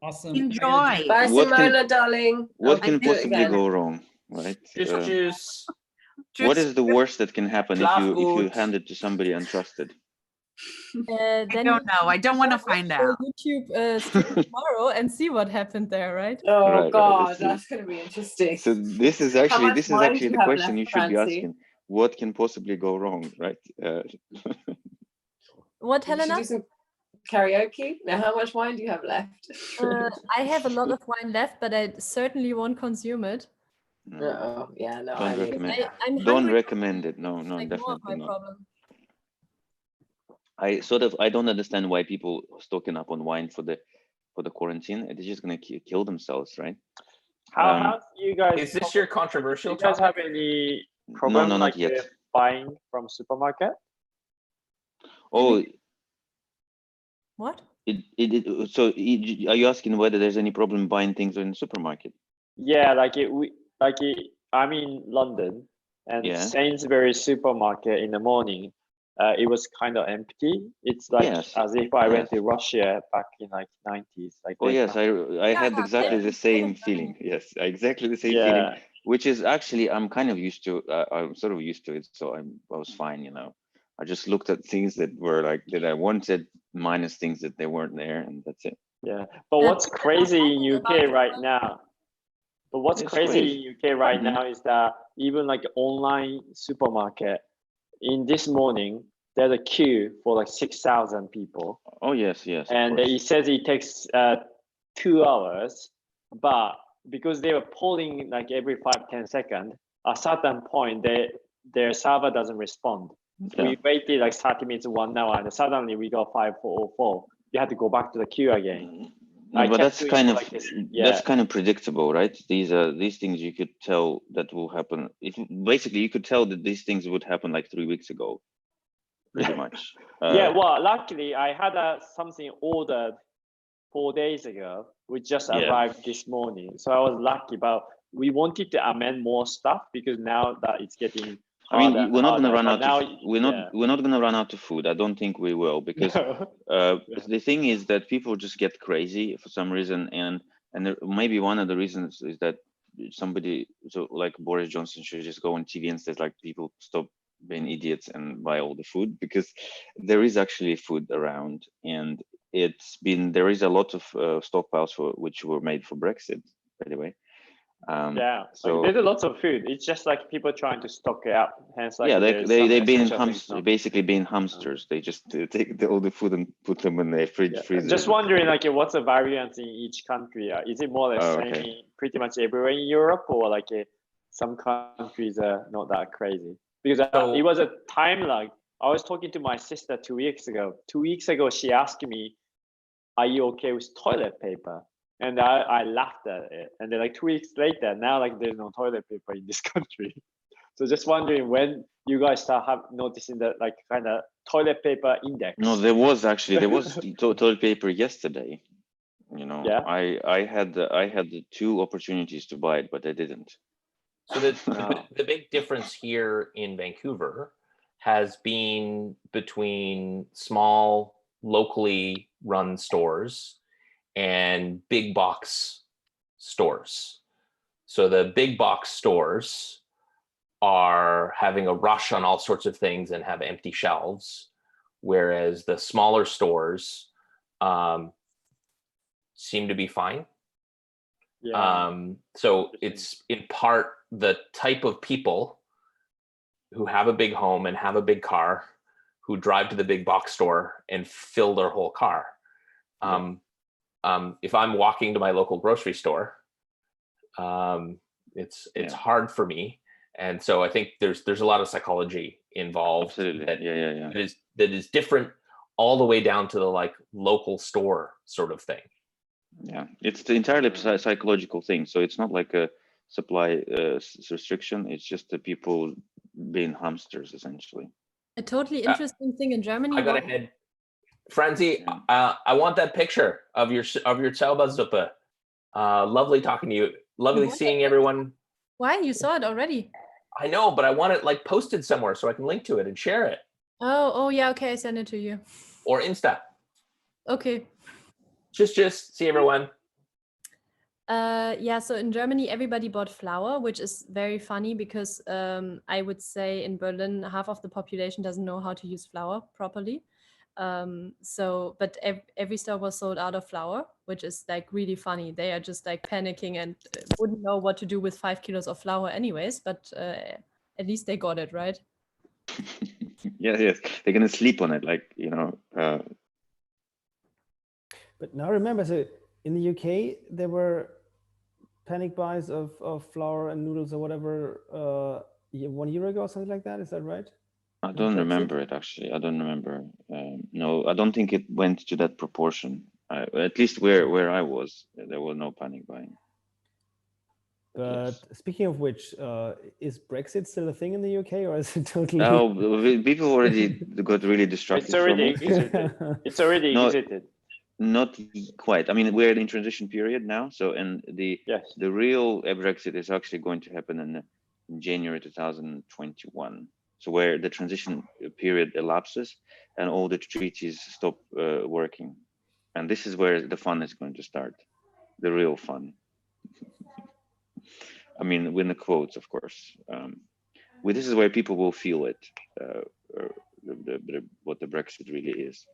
[SPEAKER 21] Awesome.
[SPEAKER 1] Enjoy.
[SPEAKER 3] Bye,
[SPEAKER 22] What can-
[SPEAKER 3] Simona, darling.
[SPEAKER 22] What
[SPEAKER 3] I'll
[SPEAKER 22] can
[SPEAKER 3] do it
[SPEAKER 22] possibly
[SPEAKER 3] again.
[SPEAKER 22] go wrong, right?
[SPEAKER 10] Juice.
[SPEAKER 22] What is the worst that can happen if
[SPEAKER 10] Schlaf
[SPEAKER 22] you
[SPEAKER 10] gut.
[SPEAKER 22] hand it to somebody untrusted?
[SPEAKER 1] I don't know. I don't want to find out.
[SPEAKER 4] YouTube stream tomorrow and see what happened there, right?
[SPEAKER 3] Oh
[SPEAKER 22] Right,
[SPEAKER 3] God,
[SPEAKER 22] let's
[SPEAKER 3] that's going to be interesting.
[SPEAKER 22] So this is
[SPEAKER 3] How
[SPEAKER 22] actually
[SPEAKER 3] much wine do you
[SPEAKER 22] the
[SPEAKER 3] have
[SPEAKER 22] question
[SPEAKER 3] left,
[SPEAKER 22] you should be
[SPEAKER 3] Francie?
[SPEAKER 22] asking. What can possibly go wrong, right?
[SPEAKER 4] What,
[SPEAKER 3] You should
[SPEAKER 4] Helena?
[SPEAKER 3] do some karaoke. Now, how much wine do you have left?
[SPEAKER 4] I have a lot of wine left, but I certainly won't consume it.
[SPEAKER 3] Oh, yeah, no.
[SPEAKER 22] Don't recommend.
[SPEAKER 4] I'm
[SPEAKER 22] Don't
[SPEAKER 4] hungry.
[SPEAKER 22] recommend it. No, no,
[SPEAKER 4] Like more of my
[SPEAKER 22] definitely not.
[SPEAKER 4] problem.
[SPEAKER 22] I don't understand why people stocking up on wine for the quarantine. They're just gonna kill themselves, right?
[SPEAKER 6] How you guys?
[SPEAKER 10] Is this your controversial
[SPEAKER 6] Do you guys have
[SPEAKER 10] topic?
[SPEAKER 6] any problem
[SPEAKER 22] no, not
[SPEAKER 6] like
[SPEAKER 22] yet.
[SPEAKER 6] buying from supermarket?
[SPEAKER 22] Oh,
[SPEAKER 4] What?
[SPEAKER 22] are you asking whether there's any problem buying things in the supermarket?
[SPEAKER 6] Yeah, I'm in London, and
[SPEAKER 22] Yeah.
[SPEAKER 6] Sainsbury's supermarket in the morning, it was kind of empty. It's like
[SPEAKER 22] Yes,
[SPEAKER 6] as if I went
[SPEAKER 22] yes.
[SPEAKER 6] to Russia back in like 90s. Like
[SPEAKER 22] Oh
[SPEAKER 6] there's
[SPEAKER 22] yes,
[SPEAKER 6] nothing.
[SPEAKER 22] I had exactly the same feeling. Yes, exactly the same feeling.
[SPEAKER 6] Yeah.
[SPEAKER 22] Which is actually I'm kind of used to. I'm sort of used to it, so I was fine. You know, I just looked at things that were like that I wanted, minus things that they weren't there, and that's it.
[SPEAKER 6] Yeah, but what's crazy in UK right now? But what's
[SPEAKER 22] It's
[SPEAKER 6] crazy
[SPEAKER 22] crazy.
[SPEAKER 6] in UK right
[SPEAKER 22] Mhm.
[SPEAKER 6] now is that even like online supermarket, in this morning there's a queue for like 6,000 people,
[SPEAKER 22] Oh yes, yes. of
[SPEAKER 6] and
[SPEAKER 22] course.
[SPEAKER 6] it says it takes 2 hours, but because they were polling like every 5-10 seconds, at a certain point their server doesn't respond. So we
[SPEAKER 22] Yeah.
[SPEAKER 6] waited like 30 minutes, 1 hour, and suddenly we got 5:04. You had to go back to the queue again. I
[SPEAKER 22] But
[SPEAKER 6] kept
[SPEAKER 22] that's
[SPEAKER 6] doing
[SPEAKER 22] kind
[SPEAKER 6] for
[SPEAKER 22] of
[SPEAKER 6] like this. Yeah.
[SPEAKER 22] that's kind of predictable, right? These things you could tell that will happen. If basically you could tell that these things would happen like 3 weeks ago, pretty much.
[SPEAKER 6] Yeah, well, luckily I had something ordered 4 days ago, which just
[SPEAKER 22] Yeah.
[SPEAKER 6] arrived this morning. So I was lucky, but we wanted to amend more stuff because now that it's getting
[SPEAKER 22] I mean,
[SPEAKER 6] harder and
[SPEAKER 22] we're not going to
[SPEAKER 6] harder,
[SPEAKER 22] run
[SPEAKER 6] but
[SPEAKER 22] out
[SPEAKER 6] now,
[SPEAKER 22] of we're not going to run out of food. I don't think we will because
[SPEAKER 6] No.
[SPEAKER 22] the thing is that people just get crazy for some reason, and maybe one of the reasons is that somebody like Boris Johnson should just go on TV and says like people stop being idiots and buy all the food, because there is actually food around, and there is a lot of stockpiles which were made for Brexit, by the way.
[SPEAKER 6] Yeah,
[SPEAKER 22] so
[SPEAKER 6] like, there's lots of food. It's just like people trying to stock it up. Hence, like
[SPEAKER 22] yeah,
[SPEAKER 6] there's
[SPEAKER 22] they've
[SPEAKER 6] some
[SPEAKER 22] been
[SPEAKER 6] essential things not.
[SPEAKER 22] basically being hamsters. They just take all the food and put them in their freezer.
[SPEAKER 6] Just wondering, like, what's the variance in each country? Is it more or less
[SPEAKER 22] Oh,
[SPEAKER 6] same
[SPEAKER 22] okay.
[SPEAKER 6] in pretty much everywhere in Europe, or like some countries are not that crazy? Because it was a time lag. I was talking to my sister 2 weeks ago. 2 weeks ago, she asked me, "Are you okay with toilet paper?" And I laughed at it. And then like 2 weeks later, now like there's no toilet paper in this country. So just wondering when you guys start noticing that like kind of toilet paper index.
[SPEAKER 22] No, there was toilet paper yesterday. You know,
[SPEAKER 6] Yeah.
[SPEAKER 22] I had the 2 opportunities to buy it, but I didn't.
[SPEAKER 10] So the big difference here in Vancouver has been between small, locally run stores and big box stores. So the big box stores are having a rush on all sorts of things and have empty shelves, whereas the smaller stores seem to be fine. So it's in part the type of people who have a big home and have a big car who drive to the big box store and fill their whole car. If I'm walking to my local grocery store, it's hard for me, and so I think there's a lot of psychology involved.
[SPEAKER 22] Absolutely.
[SPEAKER 10] That is different all the way down to the like local store sort of thing.
[SPEAKER 22] Yeah, it's the entirely psychological thing. So it's not like a supply restriction. It's just the people being hamsters essentially.
[SPEAKER 4] A totally interesting thing in Germany.
[SPEAKER 10] I got ahead. Franzi, I want that picture of your Zaubersuppe. Lovely talking to you. Lovely seeing everyone.
[SPEAKER 4] Why? You saw it already.
[SPEAKER 10] I know, but I want it like posted somewhere so I can link to it and share it.
[SPEAKER 4] Oh yeah, okay, I send it to you.
[SPEAKER 10] Or Insta.
[SPEAKER 4] Okay.
[SPEAKER 10] Just see everyone.
[SPEAKER 4] Yeah, so in Germany, everybody bought flour, which is very funny because I would say in Berlin, half of the population doesn't know how to use flour properly. But every store was sold out of flour, which is like really funny. They are just like panicking and wouldn't know what to do with 5 kilos of flour anyways, but at least they got it, right?
[SPEAKER 22] Yes, they're gonna sleep on it, like, you know.
[SPEAKER 7] But now remember, so in the UK, there were panic buys of flour and noodles or whatever 1 year ago or something like that. Is that right?
[SPEAKER 22] I don't remember it actually. I don't remember. No, I don't think it went to that proportion. At least where I was, there was no panic buying.
[SPEAKER 7] But speaking of which, is Brexit still a thing in the UK, or is it totally?
[SPEAKER 22] No, people already got really distracted.
[SPEAKER 15] It's already
[SPEAKER 22] from it.
[SPEAKER 15] exited. It's already exited.
[SPEAKER 22] Not quite. I mean, we're in transition period now. So, and the real Brexit is actually going to happen in January 2021. So where the transition period elapses and all the treaties stop working. And this is where the fun is going to start, the real fun. I mean, with the quotes, of course. This is where people will feel it, what the Brexit really is.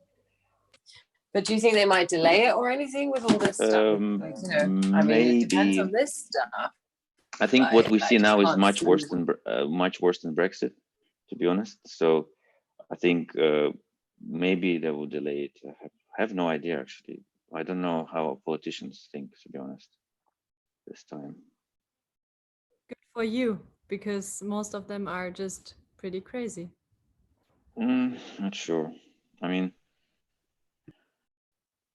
[SPEAKER 3] But do you think they might delay it or anything with all this stuff? Like, you know, I mean, it depends on this stuff.
[SPEAKER 22] I think what we see now is much worse than Brexit, to be honest. So I think maybe they will delay it. I have no idea, actually. I don't know how politicians think, to be honest, this time.
[SPEAKER 4] Good for you, because most of them are just pretty crazy.
[SPEAKER 22] Not sure. I mean,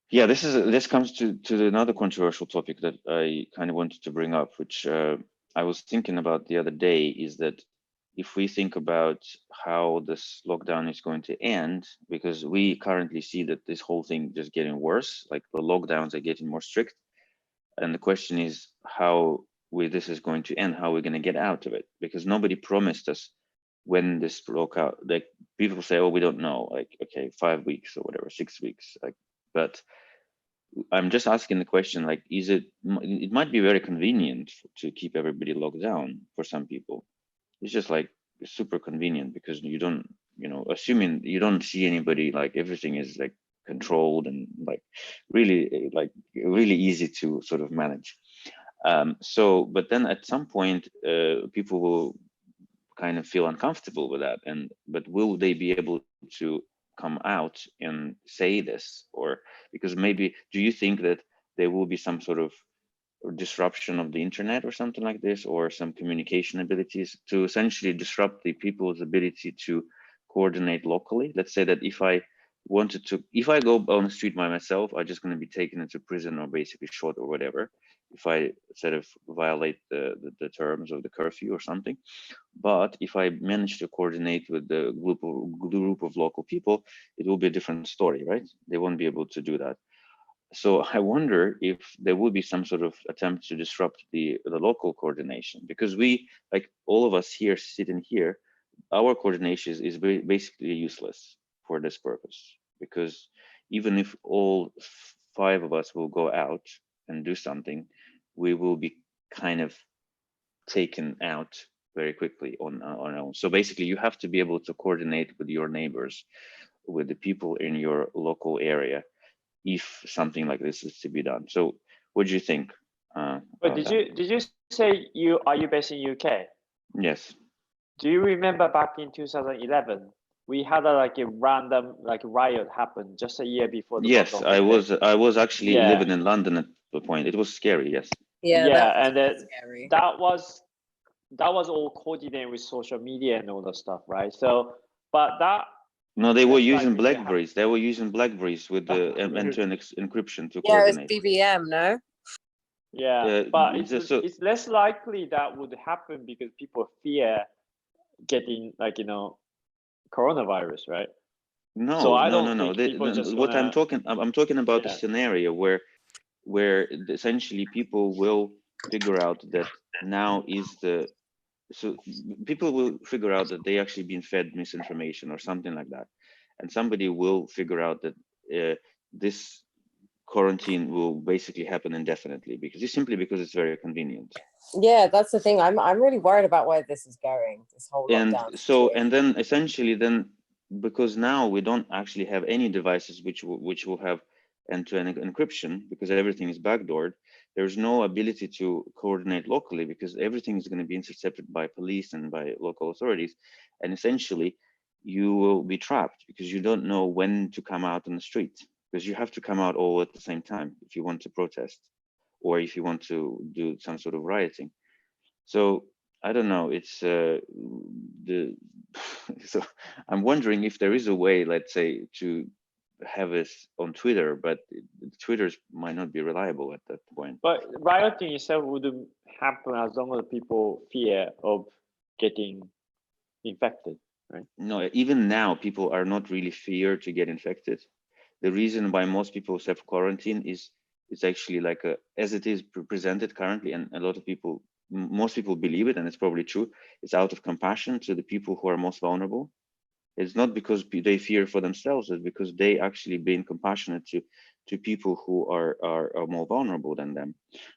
[SPEAKER 22] yeah, this comes to another controversial topic that I kind of wanted to bring up, which I was thinking about the other day, is that if we think about how this lockdown is going to end, because we currently see that this whole thing just getting worse, like the lockdowns are getting more strict. And the question is how this is going to end, how we're going to get out of it, because nobody promised us when this broke out. Like people say, oh, we don't know, like, okay, 5 weeks or whatever, 6 weeks, like, but I'm just asking the question, like, it might be very convenient to keep everybody locked down for some people. It's just like super convenient because you don't, assuming you don't see anybody, like everything is like controlled and like really easy to sort of manage. But then at some point, people will kind of feel uncomfortable with that. But will they be able to come out and say this? Or because maybe, do you think that there will be some sort of disruption of the internet or something like this, or some communication abilities to essentially disrupt the people's ability to coordinate locally? Let's say that if I go on the street by myself, I'm just going to be taken into prison or basically shot or whatever, if I sort of violate the terms of the curfew or something. But if I manage to coordinate with the group of local people, it will be a different story, right? They won't be able to do that. So I wonder if there will be some sort of attempt to disrupt the local coordination, because we, like all of us here sitting here, our coordination is basically useless for this purpose, because even if all 5 of us will go out and do something, we will be kind of taken out very quickly on our own. So basically you have to be able to coordinate with your neighbors, with the people in your local area, if something like this is to be done. So what do you think?
[SPEAKER 15] But did you say are you based in UK?
[SPEAKER 22] Yes.
[SPEAKER 15] Do you remember back in 2011 we had like a random like riot happen just a year before the
[SPEAKER 22] Yes,
[SPEAKER 15] London Olympics.
[SPEAKER 22] I was actually
[SPEAKER 15] Yeah.
[SPEAKER 22] living in London at the point. It was scary. Yes.
[SPEAKER 3] Yeah,
[SPEAKER 15] and then
[SPEAKER 3] scary.
[SPEAKER 15] that was all coordinated with social media and all that stuff, right? So, but that
[SPEAKER 22] No, they were
[SPEAKER 15] that's like
[SPEAKER 22] using
[SPEAKER 15] if you have-
[SPEAKER 22] BlackBerries. They were using BlackBerries with the end-to-end encryption to
[SPEAKER 3] Yeah, it was
[SPEAKER 22] coordinate.
[SPEAKER 3] BBM, no?
[SPEAKER 15] Yeah, but
[SPEAKER 22] it's
[SPEAKER 15] it's,
[SPEAKER 22] so-
[SPEAKER 15] it's less likely that would happen because people fear getting like coronavirus, right?
[SPEAKER 22] No,
[SPEAKER 15] So I
[SPEAKER 22] no,
[SPEAKER 15] don't
[SPEAKER 22] no, no.
[SPEAKER 15] think people just
[SPEAKER 22] What I'm
[SPEAKER 15] wanna-
[SPEAKER 22] I'm talking about a
[SPEAKER 15] Yeah.
[SPEAKER 22] scenario where essentially people will figure out that now is the so people will figure out that they actually been fed misinformation or something like that, and somebody will figure out that this quarantine will basically happen indefinitely because it's very convenient.
[SPEAKER 3] Yeah, that's the thing. I'm really worried about where this is going. This whole
[SPEAKER 22] And
[SPEAKER 3] lockdown.
[SPEAKER 22] so and then essentially then because now we don't actually have any devices which will have end-to-end encryption because everything is backdoored. There's no ability to coordinate locally because everything is going to be intercepted by police and by local authorities, and essentially you will be trapped because you don't know when to come out on the street because you have to come out all at the same time if you want to protest or if you want to do some sort of rioting. So I don't know. It's so I'm wondering if there is a way, let's say, to have this on Twitter, but Twitter might not be reliable at that point.
[SPEAKER 15] But rioting itself wouldn't happen as long as people fear of getting infected, right?
[SPEAKER 22] No, even now people are not really feared to get infected. The reason why most people self-quarantine is actually like as it is presented currently, and a lot of people, most people believe it, and it's probably true. It's out of compassion to the people who are most vulnerable. It's not because they fear for themselves, it's because they actually being compassionate to people who are more vulnerable than them.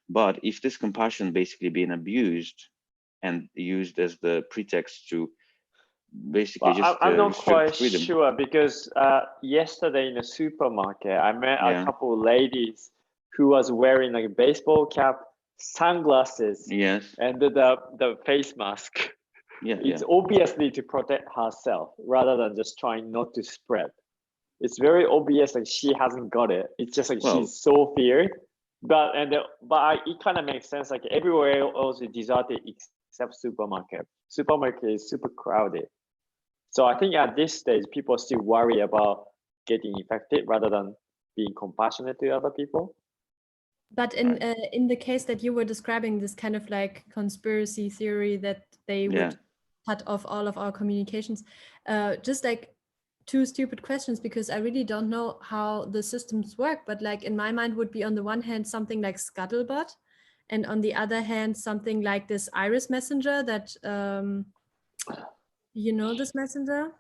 [SPEAKER 22] But if this compassion basically being abused and used as the pretext to basically
[SPEAKER 15] Well,
[SPEAKER 22] just
[SPEAKER 15] I'm not
[SPEAKER 22] restrict
[SPEAKER 15] quite
[SPEAKER 22] freedom.
[SPEAKER 15] sure because yesterday in the supermarket, I met a couple of ladies who was wearing like a baseball cap, sunglasses,
[SPEAKER 22] Yes.
[SPEAKER 15] and the face mask. It's obviously to protect herself rather than just trying not to spread. It's very obvious like she hasn't got it. It's just like she's so feared. But it kind of makes sense. Like everywhere else is deserted except supermarket. Supermarket is super crowded. So I think at this stage, people still worry about getting infected rather than being compassionate to other people.
[SPEAKER 4] But in the case that you were describing, this kind of like conspiracy theory that they would cut off all of our communications, just like two stupid questions because I really don't know how the systems work. But like in my mind would be on the one hand something like Scuttlebutt, and on the other hand something like this Iris Messenger that you know this messenger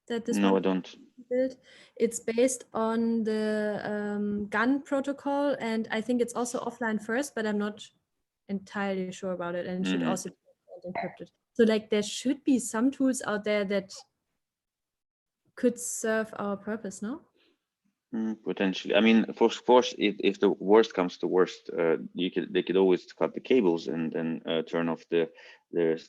[SPEAKER 4] that this
[SPEAKER 22] No,
[SPEAKER 4] one
[SPEAKER 22] I don't.
[SPEAKER 4] built. It's based on the GAN protocol, and I think it's also offline first, but I'm not entirely sure about it, and it should also be encrypted. So like there should be some tools out there that could serve our purpose, no?
[SPEAKER 22] Potentially. I mean, of course, if the worst comes to worst, they could always cut the cables and then turn off the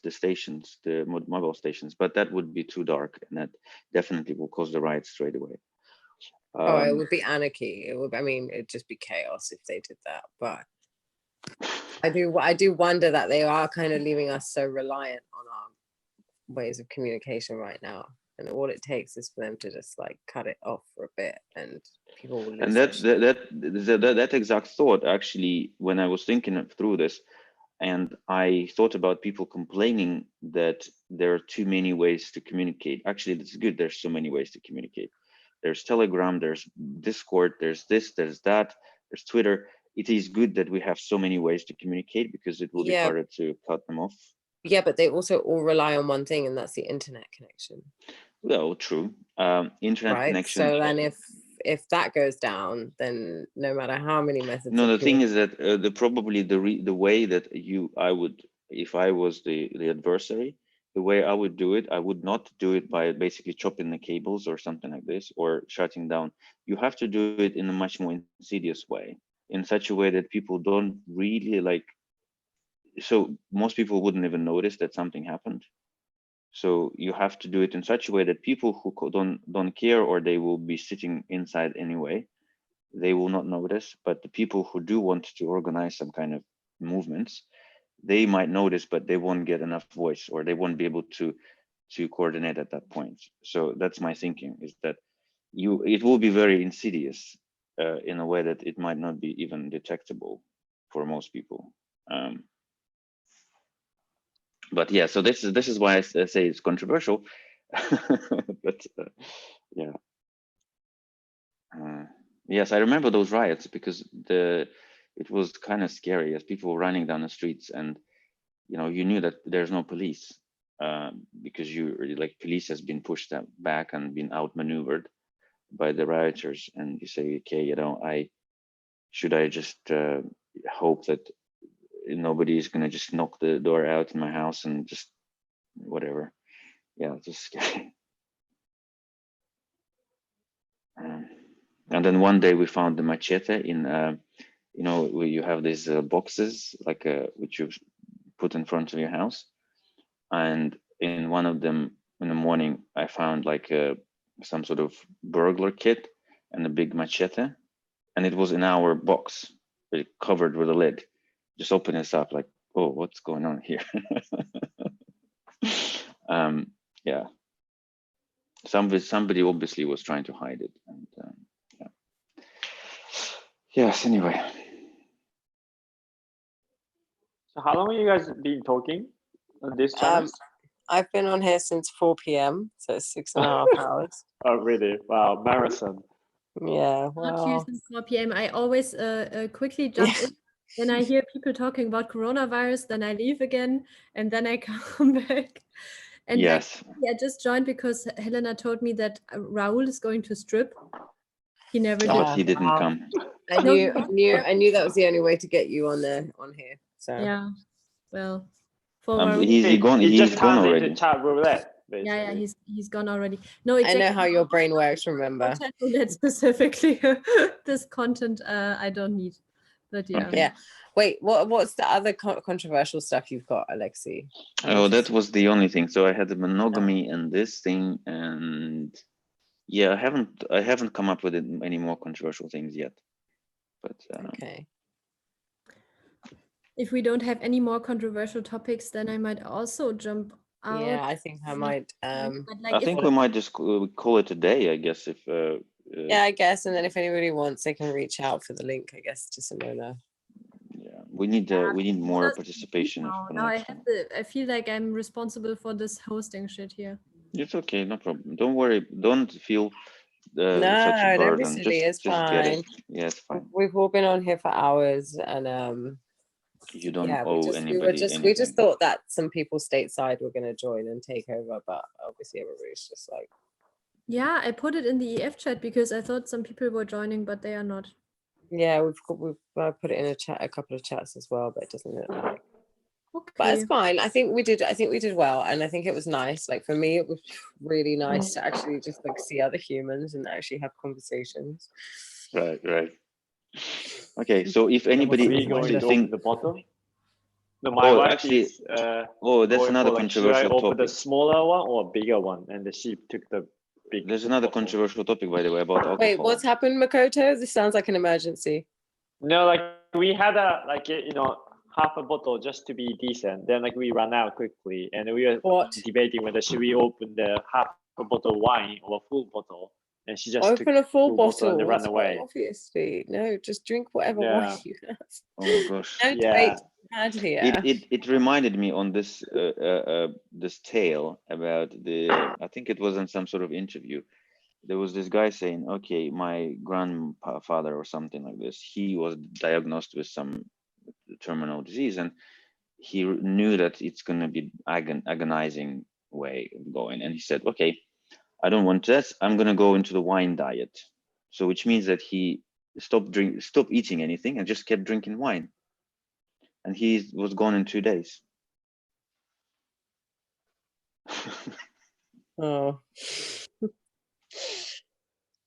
[SPEAKER 22] stations, the mobile stations. But that would be too dark, and that definitely will cause the riots straight away.
[SPEAKER 3] It would be anarchy. It would. I mean, it'd just be chaos if they did that. But I do wonder that they are kind of leaving us so reliant on our ways of communication right now. And all it takes is for them to just like cut it off for a bit, and people will lose.
[SPEAKER 22] And that exact thought actually, when I was thinking through this, and I thought about people complaining that there are too many ways to communicate. Actually, that's good. There's so many ways to communicate. There's Telegram, there's Discord, there's this, there's that, there's Twitter. It is good that we have so many ways to communicate because it will be harder to cut them off.
[SPEAKER 3] Yeah, but they also all rely on one thing, and that's the internet connection.
[SPEAKER 22] Well, true. Internet connection.
[SPEAKER 3] So then if that goes down, then no matter how many methods.
[SPEAKER 22] No, the thing is that probably the way that I would, if I was the adversary, the way I would do it, I would not do it by basically chopping the cables or something like this or shutting down. You have to do it in a much more insidious way, in such a way that people don't really like. So most people wouldn't even notice that something happened. So you have to do it in such a way that people who don't care, or they will be sitting inside anyway, they will not notice. But the people who do want to organize some kind of movements, they might notice, but they won't get enough voice, or they won't be able to coordinate at that point. So that's my thinking, is that it will be very insidious in a way that it might not be even detectable for most people. But yeah, so this is why I say it's controversial. But yeah, yes, I remember those riots, because it was kind of scary, as people were running down the streets, and you knew that there's no police, because police has been pushed back and been outmaneuvered by the rioters, and you say, okay, should I just hope that nobody is going to just knock the door out in my house and just whatever. Yeah, just scary. And then one day we found the machete in where you have these boxes which you put in front of your house, and in one of them in the morning I found some sort of burglar kit and a big machete, and it was in our box, covered with a lid. Just open this up, oh, what's going on here? Yeah, somebody obviously was trying to hide it, and yeah. Yes, anyway.
[SPEAKER 15] So how long have you guys been talking on this channel?
[SPEAKER 3] I've been on here since 4 p.m, so it's 6.5 hours.
[SPEAKER 15] Oh, really? Wow, marathon.
[SPEAKER 3] Yeah,
[SPEAKER 4] Not here since 4 p.m. I always quickly jump in. Then I hear people talking about coronavirus, then I leave again, and then I come back. And
[SPEAKER 22] yes,
[SPEAKER 4] I just joined because Helena told me that Raul is going to strip. He never did.
[SPEAKER 22] But he didn't come.
[SPEAKER 3] I knew that was the only way to get you on here. So
[SPEAKER 4] yeah, well,
[SPEAKER 22] he's gone. He's gone already.
[SPEAKER 15] Chat roulette.
[SPEAKER 4] Yeah, he's gone already. No,
[SPEAKER 3] I know how your brain works. Remember,
[SPEAKER 4] chat roulette specifically. This content I don't need, but yeah.
[SPEAKER 3] Okay. Yeah. Wait, what's the other controversial stuff you've got, Alexei?
[SPEAKER 22] Oh, that was the only thing. So I had the monogamy and this thing, and yeah, I haven't come up with any more controversial things yet. But
[SPEAKER 3] okay.
[SPEAKER 4] If we don't have any more controversial topics, then I might also jump out.
[SPEAKER 3] Yeah, I think I might.
[SPEAKER 22] I think we might just call it a day, I guess. If
[SPEAKER 3] yeah, I guess, and then if anybody wants, they can reach out for the link, I guess, to Simona.
[SPEAKER 22] Yeah, we need more participation.
[SPEAKER 4] No, I feel like I'm responsible for this hosting shit here.
[SPEAKER 22] It's okay, no problem. Don't worry. Don't feel
[SPEAKER 3] no,
[SPEAKER 22] such a burden.
[SPEAKER 3] Don't be silly. It's fine.
[SPEAKER 22] Get it. Yeah, it's fine.
[SPEAKER 3] We've all been on here for hours, and
[SPEAKER 22] you don't owe anybody.
[SPEAKER 3] We just thought that some people stateside were going to join and take over, but obviously everybody's just like.
[SPEAKER 4] Yeah, I put it in the EF chat because I thought some people were joining, but they are not.
[SPEAKER 3] Yeah, we've put it in a couple of chats as well, but it doesn't look like.
[SPEAKER 4] Okay.
[SPEAKER 3] But it's fine. I think we did well, and I think it was nice. Like for me, it was really nice to actually just see other humans and actually have conversations.
[SPEAKER 22] Right. Okay, so if anybody
[SPEAKER 15] wants to think the bottom. No,
[SPEAKER 22] my wife is, that's another controversial
[SPEAKER 15] topic. Should I open the smaller one or a bigger one? And the sheep took the big.
[SPEAKER 22] There's another controversial topic, by the way, about alcohol.
[SPEAKER 3] Wait, what's happened, Makoto? This sounds like an emergency.
[SPEAKER 15] No, we had half a bottle just to be decent. Then we ran out quickly, and we were debating whether should we open the half a bottle of wine or a full bottle. And she just
[SPEAKER 3] open a full bottle
[SPEAKER 15] and ran away.
[SPEAKER 3] Obviously, no, just drink whatever wine you have.
[SPEAKER 22] Oh my gosh!
[SPEAKER 3] Don't debate mad here.
[SPEAKER 22] It reminded me on this this tale about I think it was in some sort of interview. There was this guy saying, "Okay, my grandfather or something like this. He was diagnosed with some terminal disease, and he knew that it's going to be agonizing way of going. And he said, okay, I don't want that. I'm going to go into the wine diet. So which means that he stopped eating anything and just kept drinking wine. And he was gone in 2 days.
[SPEAKER 3] Oh.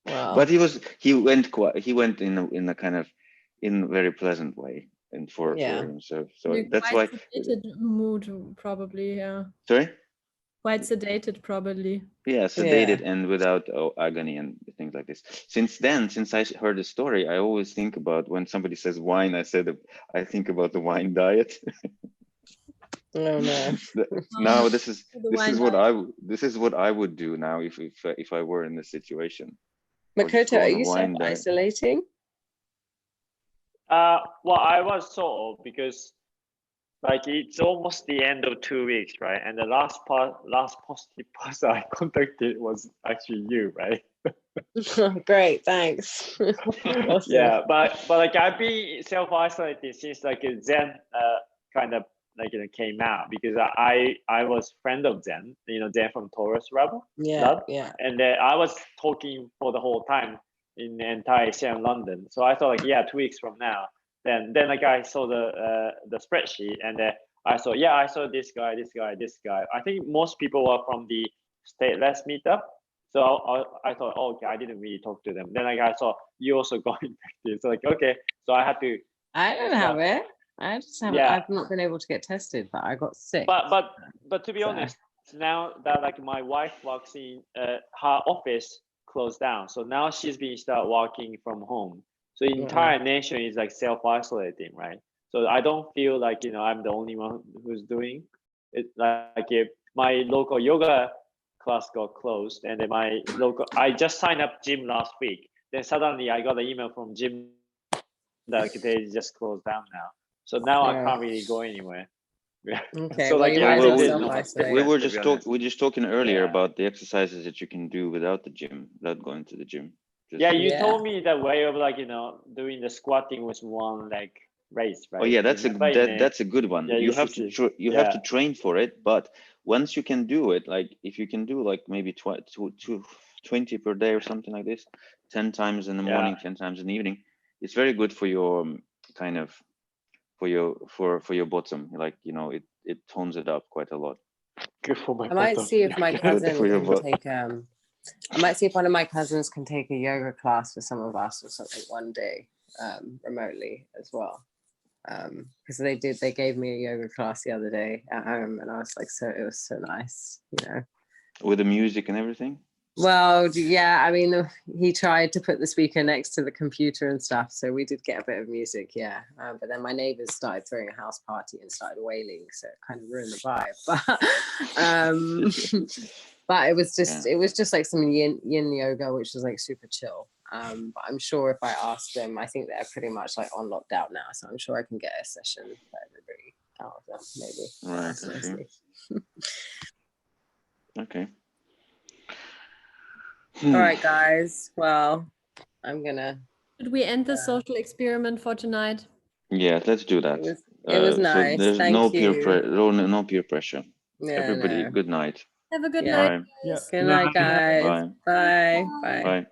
[SPEAKER 3] Wow.
[SPEAKER 22] But he went in a kind of in a very pleasant way and for himself. So that's why
[SPEAKER 4] mood probably, yeah.
[SPEAKER 22] Sorry?
[SPEAKER 4] Quite sedated, probably.
[SPEAKER 22] Yeah, sedated and without agony and things like this. Since then, since I heard the story, I always think about when somebody says wine, I think about the wine diet.
[SPEAKER 3] Oh no.
[SPEAKER 22] Now this is what I would do now if I were in this situation. I would just
[SPEAKER 3] Makoto,
[SPEAKER 22] go
[SPEAKER 3] are
[SPEAKER 22] on a
[SPEAKER 3] you
[SPEAKER 22] wine diet.
[SPEAKER 3] self-isolating?
[SPEAKER 15] Well, I was sort of, because like it's almost the end of 2 weeks, right? And the last positive person I contacted was actually you, right?
[SPEAKER 3] Great, thanks. Awesome.
[SPEAKER 15] Yeah, but like I've been self-isolating since like Zen kind of like came out, because I was friend of Zen, Zen from Taurus Rebel.
[SPEAKER 3] Yeah,
[SPEAKER 15] Club, and I was talking for the whole time in the entire city in London. So I thought like 2 weeks from now. Then like I saw the spreadsheet, and I saw this guy. I think most people were from the stateless meetup. So I thought, okay, I didn't really talk to them. Then like I saw you also got infected. So like, okay, so I had to.
[SPEAKER 3] I don't have it. I just haven't. I've not been able to get tested, but I got sick.
[SPEAKER 15] But to be honest, now that like my wife works in her office closed down, so now she's been start working from home. So the entire nation is like self-isolating, right? So I don't feel like I'm the only one who's doing it. Like if my local yoga class got closed, and then I just signed up gym last week. Then suddenly I got an email from gym that they just closed down now. So now I can't really go anywhere.
[SPEAKER 3] Okay.
[SPEAKER 15] So like
[SPEAKER 22] we were just talking earlier about the exercises that you can do without the gym, without going to the gym.
[SPEAKER 15] You told me that way of like doing the squatting with one leg raise, right?
[SPEAKER 22] Oh yeah, that's a good one.
[SPEAKER 15] Yeah,
[SPEAKER 22] you have to train for it, but once you can do it, like if you can do like maybe 20 per day or something like this, 10 times in the morning, 10 times in the evening, it's very good for your kind of for your bottom. Like it tones it up quite a lot.
[SPEAKER 15] Good for my
[SPEAKER 3] I might see if my cousin can take I might see if one of my cousins can take a yoga class for some of us or something one day, remotely as well. Because they gave me a yoga class the other day at home, and I was like, it was so nice,
[SPEAKER 22] With the music and everything?
[SPEAKER 3] Well, yeah, I mean, he tried to put the speaker next to the computer and stuff, so we did get a bit of music, yeah. But then my neighbors started throwing a house party and started wailing, so it kind of ruined the vibe. But it was just like some yin yoga, which was like super chill. But I'm sure if I ask them, I think they're pretty much like on lockdown now, so I'm sure I can get a session for everybody out of them, maybe.
[SPEAKER 22] Right. Okay.
[SPEAKER 3] All right, guys. Well, I'm gonna.
[SPEAKER 4] Should we end the social experiment for tonight?
[SPEAKER 22] Yeah, let's do that.
[SPEAKER 3] It was nice.
[SPEAKER 22] So there's
[SPEAKER 3] Thank
[SPEAKER 22] no
[SPEAKER 3] you.
[SPEAKER 22] no peer pressure.
[SPEAKER 3] Yeah,
[SPEAKER 22] Everybody, good night.
[SPEAKER 4] Have a good
[SPEAKER 22] Bye.
[SPEAKER 4] night.
[SPEAKER 3] Good night, guys.
[SPEAKER 22] Bye.
[SPEAKER 3] Bye.
[SPEAKER 22] Bye.